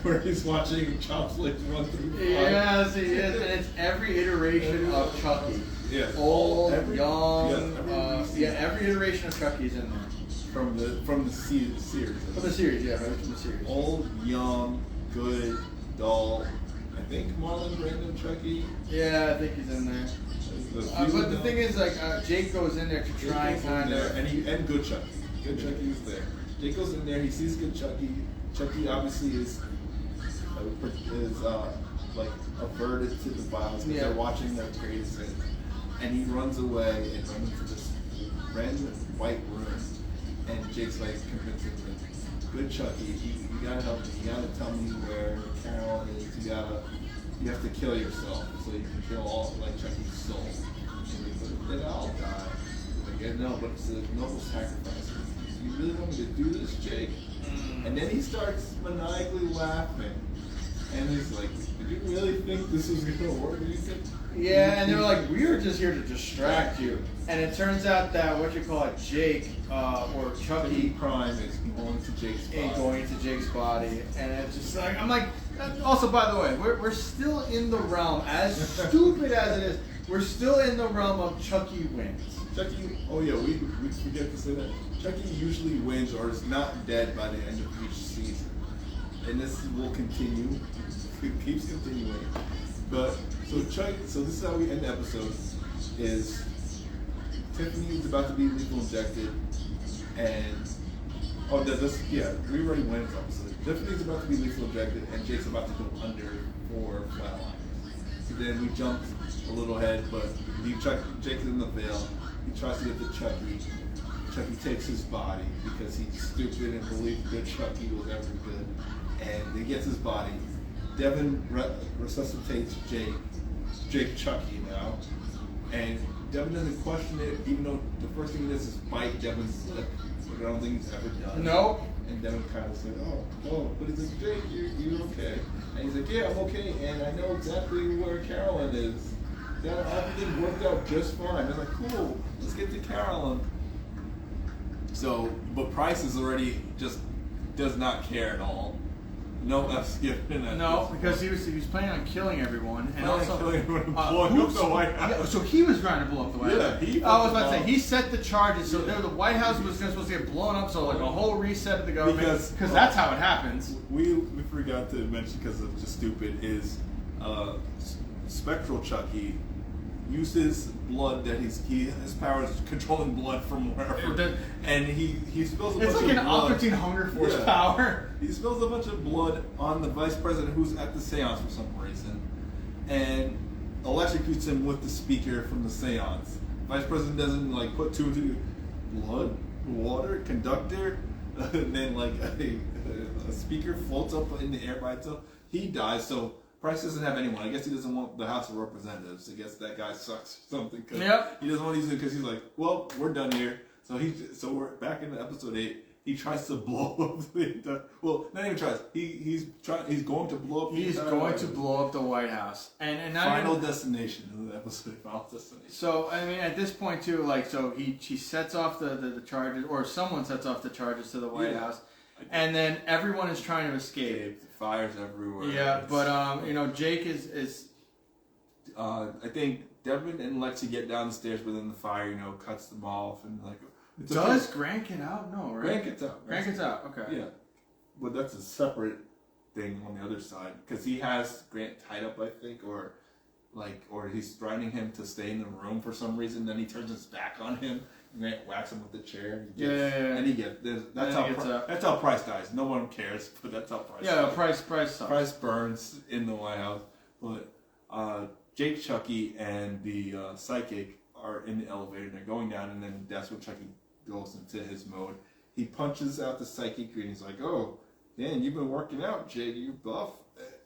where he's watching Chop's Legs 1 through 5. Yes, he is, and it's every iteration of Chucky. Yeah, Old, young, every every iteration of Chucky's in there. from the series. From the series, yeah, right from the series. Old, young, good, dull. I think Marlon Brando Chucky. Yeah, I think he's in there. But the thing is, like, Jake goes in there to try and kind of... And good Chucky. Good Chucky is there. Jake goes in there, he sees good Chucky. Chucky obviously is like averted to the violence because they're watching their crazy sins. And he runs away and runs into this random white room. And Jake's like convincing him, good Chucky, you gotta help me. You gotta tell me where Carol is. You have to kill yourself so you can kill all like Chucky's soul. And then I'll die. Like, no, but it's a noble sacrifice. You really want me to do this, Jake? And then he starts maniacally laughing. And he's like, did you really think this was going to work? Yeah, and they were like, we were just here to distract you. And it turns out that, Jake, or Chucky, Prime is going to Jake's body. Going to Jake's body. And it's just like, I'm like, also, by the way, we're still in the realm, as stupid as it is, we're still in the realm of Chucky wins. Chucky, oh yeah, we forget to say that. Chucky usually wins or is not dead by the end of each season. And this will continue. It keeps continuing. But, so this is how we end the episode, is Tiffany is about to be lethal injected, and, we already went this episode. Tiffany's about to be lethal injected, and Jake's about to go under for flatline. So then we jump a little ahead, but Jake's in the veil. He tries to get to Chucky. Chucky takes his body because he's stupid and believed that Chucky was ever good. And he gets his body. Devin resuscitates Jake Chucky now. And Devin doesn't question it, even though the first thing he does is bite Devin's lip, which I don't think he's ever done. No. And Devin kind of said, oh, but he's like, Jake, you're okay. And he's like, yeah, I'm okay, and I know exactly where Carolyn is. Everything worked out just fine. They're like, cool, let's get to Carolyn. So, but Price is already just does not care at all. No F's given. No, because he was planning on killing everyone, and also blowing up the White House. Yeah, so he was trying to blow up the White House. I was about to say he set the charges, so the White House was supposed to get blown up, so like a whole reset of the government, because that's how it happens. We forgot to mention, because it's just stupid, is Spectral Chucky uses blood that his power is controlling blood from wherever, and he spills a bunch of blood. It's like an Aquatine Hunger Force power. He spills a bunch of blood on the vice president who's at the seance for some reason, and electrocutes him with the speaker from the seance. Vice president doesn't put two and two, blood, water, conductor, and then a speaker floats up in the air by itself. He dies, so Price doesn't have anyone. I guess he doesn't want the House of Representatives. I guess that guy sucks or something. Yep. He doesn't want to use it because he's like, well, we're done here. So we're back in episode 8. He tries to blow up not even tries. He's going to blow up. He's going to blow up the White House. And Final Destination in the episode. Final Destination. So I mean, at this point too, she sets off the charges, or someone sets off the charges to the White House. And then everyone is trying to escape. Fires everywhere. Yeah, but Jake is. I think Devin and Lexi get down the stairs within the fire. Cuts them off and Does Grant get out? No, right? Grant gets out. Grant gets out. Okay. Yeah, but that's a separate thing on the other side because he has Grant tied up, I think, or he's threatening him to stay in the room for some reason. Then he turns his back on him. Grant whacks him with the chair. And he gets. That's how Price dies. No one cares, but that's how Price. Yeah, dies. Price sucks. Price burns in the White House, but Jake, Chucky, and the psychic are in the elevator. And they're going down, and then that's when Chucky goes into his mode. He punches out the psychic, and he's like, "Oh, man, you've been working out, Jake. You buff."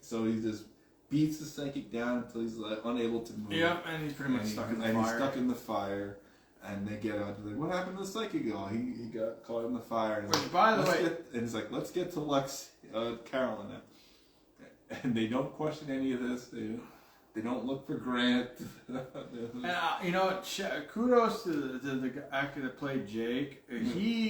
So he just beats the psychic down until he's unable to move. Yeah, and he's pretty much stuck in the fire. And he's stuck in the fire. And they get out. They're like, what happened to the psychic? Oh, he got caught in the fire. Which, by the way, and he's like, let's get to Carolyn now. And they don't question any of this. They don't look for Grant. And kudos to the actor that played Jake. He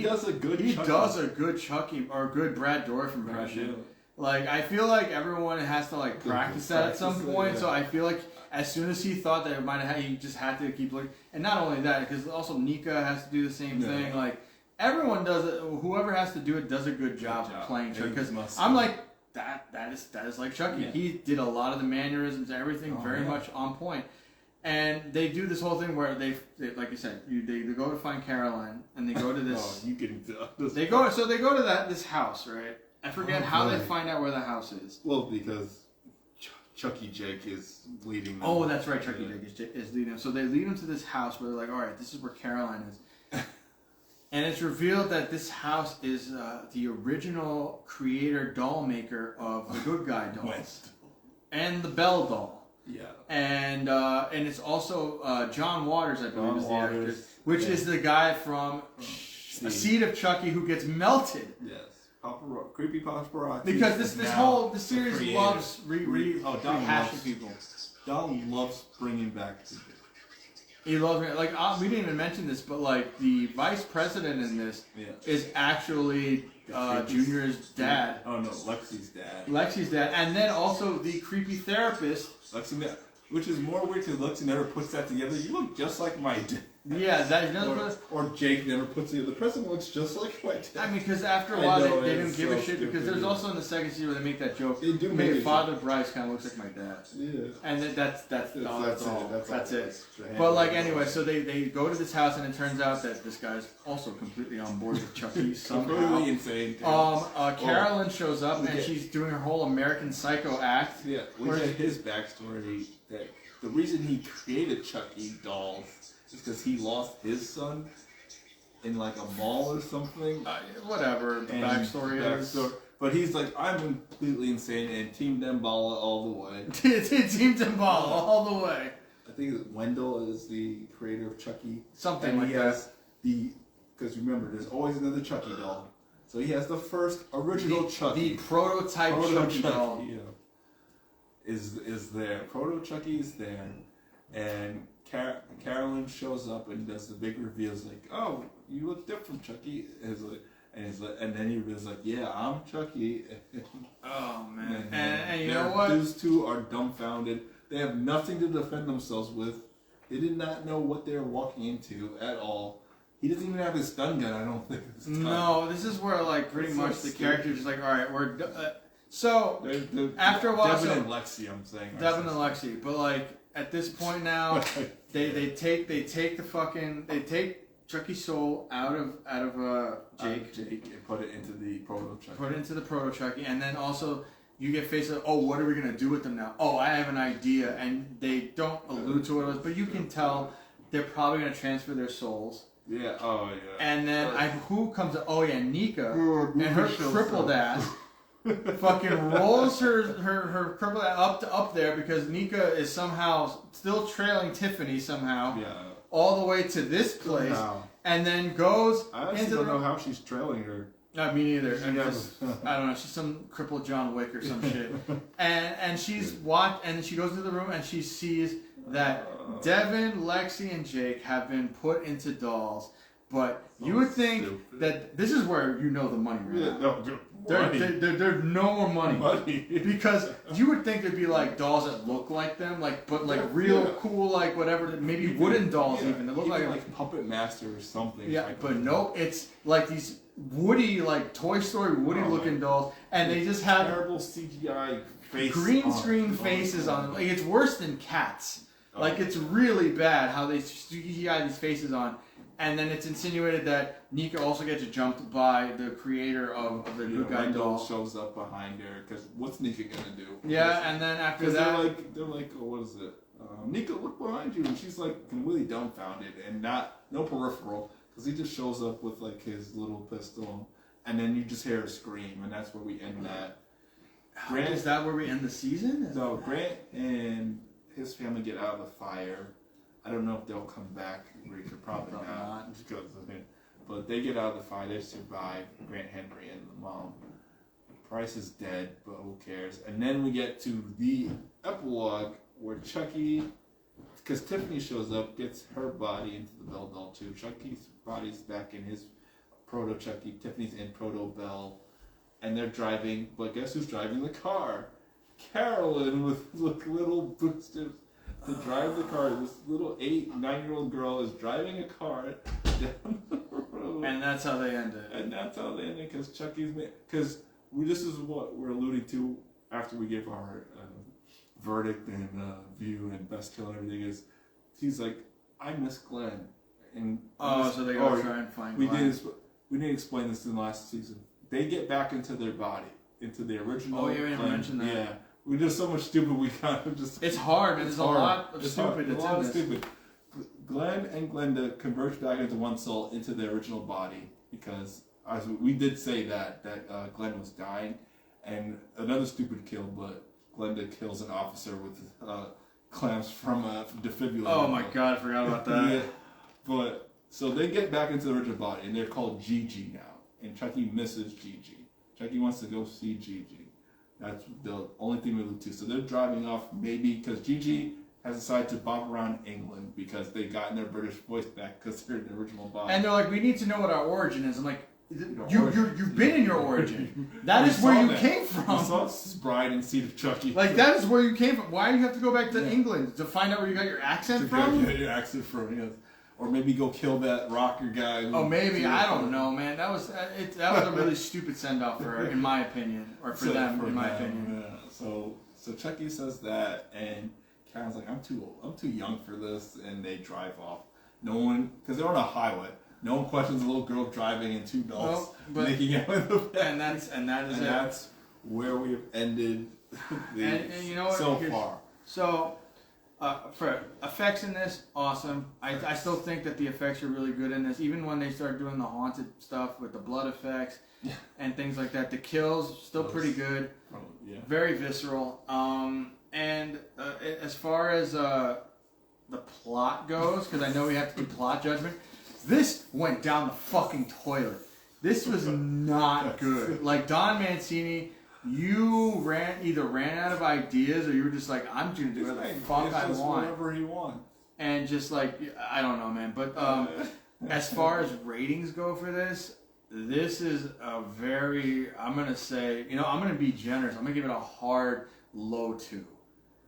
does a good. He does a good Chucky or a good Brad Dourif impression. I feel like everyone has to practice that at some point. So I feel like as soon as he thought that it might have, he just had to keep looking. And not only that, because also Nika has to do the same thing. Everyone does it. Whoever has to do it does a good job of playing Chucky. Because I'm like, that is like Chucky. Yeah. He did a lot of the mannerisms, everything very much on point. And they do this whole thing where they like you said, they go to find Caroline, and they go to this. They go to this house, right? I forget how they find out where the house is. Well, because Chucky Jake is leading them. Oh, that's right. Chucky Jake is leading them. So they lead them to this house where they're like, all right, this is where Caroline is. And it's revealed that this house is the original creator doll maker of the Good Guy dolls. And the Belle doll. Yeah. And it's also John Waters, I believe, is the actor. Which is the guy from A Seed of Chucky who gets melted. Yes. creepy paparazzi. Because this now this series creator. loves Don rehashing loves people. Don loves bringing back. He loves it. Like we didn't even mention this, but like the vice president in this is actually Junior's dad. Oh no, Lexi's dad. Lexi's dad, and then also the creepy therapist. Lexi, which is more weird because Lexi never puts that together. You look just like my dad. Yeah, that or Jake never puts it together. The president looks just like my dad. I mean, because after a while they didn't give a shit. stupid, Because there's also in the second season where they make that joke. They do make Hey, it. Father Bryce kind of looks like my dad. Yeah. And then that's all. That's it. the But like handle. anyway, so they go to this house and it turns out that this guy's also completely on board with Chucky somehow. Completely insane. Too. Carolyn shows up and Okay. she's doing her whole American Psycho act. Yeah, we Where- get his backstory that the reason he created Chucky dolls is because he lost his son in like a mall or something. Whatever the backstory is. But he's like, I'm completely insane and Team Dembala all the way. Team Timbala all the way. I think Wendell is the creator of Chucky. Something and like he that. has because remember, there's always another Chucky doll. So he has the first original Chucky. The prototype Chucky doll. Yeah, is there. Proto Chucky is there. And Carolyn shows up and does the big reveals like, oh, you look different, Chucky. And then he reveals like, yeah, I'm Chucky. Oh man! And you know they're- what? Those two are dumbfounded. They have nothing to defend themselves with. They did not know what they were walking into at all. He doesn't even have his stun gun. I don't think. This time. No, this is where like pretty It's much so the character's just like, all right, we're so They're after a while, Devin so- and Lexi, I'm saying. are Devin and so- Lexi, but like at this point now, they take Chucky's soul out of Jake, and put it into the proto Chucky. put it into the proto Chucky, and then also you get faced with, oh, what are we gonna do with them now? Oh, I have an idea, and they don't allude to it, but you can tell they're probably gonna transfer their souls. Yeah. Oh yeah. And then who comes? Oh yeah, Nika and her crippled ass. Fucking rolls her crippled ass up there because Nika is somehow still trailing Tiffany somehow Yeah. all the way to this place, Wow. and then goes I honestly into don't the know how she's trailing her. Not me neither. She I'm never- just, I don't know. She's some crippled John Wick or some shit. And she's and she goes into the room and she sees that Devin, Lexi, and Jake have been put into dolls. But you would think stupid. that this is where you know the money ran out. No, money. There's no more money. Money. Because you would think there'd be like dolls that look like them, but real cool, like whatever, maybe wooden dolls even that look like Puppet Master or something. yeah, but nope, it's like these Woody, like Toy Story Woody looking dolls, and they just have terrible CGI face green on screen it. faces on them. Like it's worse than Cats. Like it's really bad how they CGI these faces on. And then it's insinuated that Nika also gets jumped by the creator of the new guy Wendell doll. shows up behind her because what's Nika gonna do? Yeah, and then after Because that, they're like, oh, what is it? Nika, look behind you, and she's like completely dumbfounded and no peripheral because he just shows up with like his little pistol, and then you just hear her scream, and that's where we end that. is that where we end the season? So Grant and his family get out of the fire. I don't know if they'll come back. Richard probably not because of it. But they get out of the fire. They survive. Grant Henry and the mom. Price is dead, but who cares? And then we get to the epilogue where Chucky, because Tiffany shows up, gets her body into the Bell doll too. Chucky's body's back in his proto Chucky. Tiffany's in proto Bell, and they're driving. But guess who's driving the car? Carolyn with little boosters to drive the car. This little 8-9-year-old girl is driving a car down the road. And that's how they end it. And that's how they end it because Chucky's because this is what we're alluding to after we give our verdict and view and best kill and everything is he's like, I miss Glenn. And So they go try and find we Glenn. didn't explain this in the last season. They get back into their body, into the original. Oh, yeah, we didn't Glenn. mention that. Yeah. We did so much stupid, we kind of just... It's hard, man. There's a lot of It's stupid hard. that's A lot in of this. stupid. Glenn and Glenda converge back into one soul, into their original body, because as we did say that Glenn was dying, and another stupid kill, but Glenda kills an officer with clamps from a defibrillator. Oh my god, I forgot about that. Yeah. But, so they get back into the original body, and they're called Gigi now, and Chucky misses Gigi. Chucky wants to go see Gigi. That's the only thing we allude to. So they're driving off maybe because Gigi has decided to bop around England because they gotten their British voice back because they're the original Bob. And they're like, we need to know what our origin is. I'm like, you've been in your origin. That is where you came from. You saw Bride and Seed of Chucky. Like, that is where you came from. Why do you have to go back to England? To find out where you got your accent from? Get your accent from, yes. Or maybe go kill that rocker guy. Oh, maybe. I don't know, man. That was a really stupid send-off for her, in my opinion. Or for them, in my opinion. Yeah. So Chucky says that, and Karen's like, I'm too young for this, and they drive off. No one, because they're on a highway. No one questions a little girl driving and two adults making out in the back. And that's where we have ended and you know what? so far. So, for effects in this, awesome. I still think that the effects are really good in this. Even when they start doing the haunted stuff with the blood effects and things like that, the kills still pretty good. Very visceral. And as far as the plot goes, because I know we have to do plot judgment, this went down the fucking toilet. This was not good. Like, Don Mancini, you either ran out of ideas or you were just like, I'm going to do what the fuck I want. Whatever he wants. And just like, I don't know, man. But as far as ratings go for this is a very, I'm going to say, I'm going to be generous. I'm going to give it a hard low 2.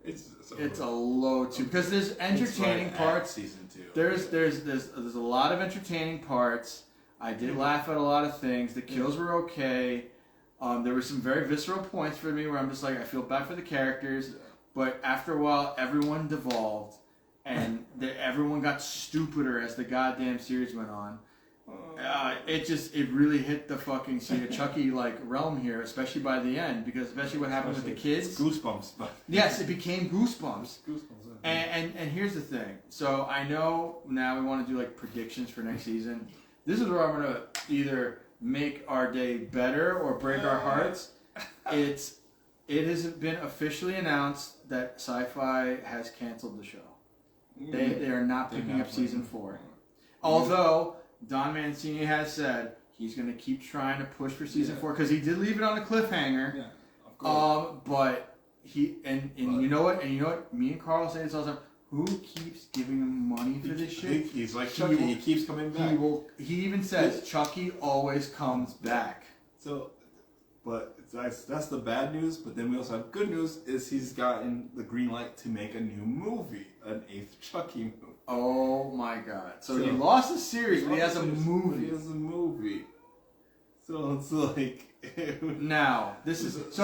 It's a low 2 because there's entertaining parts. Season 2. There's a lot of entertaining parts. I did laugh at a lot of things. The kills were okay. There were some very visceral points for me where I'm just like, I feel bad for the characters, but after a while, everyone devolved, and everyone got stupider as the goddamn series went on. It really hit the fucking Chucky realm here, especially by the end, because especially what happened with the kids. It's Goosebumps, but yes, it became Goosebumps. And here's the thing. So I know now we want to do predictions for next season. This is where I'm gonna either make our day better or break our hearts. It has been officially announced that Sci-Fi has canceled the show. They are not picking up season 4. Although Don Mancini has said he's going to keep trying to push for season 4 because he did leave it on a cliffhanger. Yeah, of course. But he you know what? Me and Carl say this all the time. Who keeps giving him money for this shit? He's like Chucky. He keeps coming back. He even says Chucky always comes back. So, but that's the bad news. But then we also have good news. Is he's gotten the green light to make a new movie, an 8th Chucky movie. Oh my God! So he lost the series, but he has a movie. He has a movie. So it's like now this is so.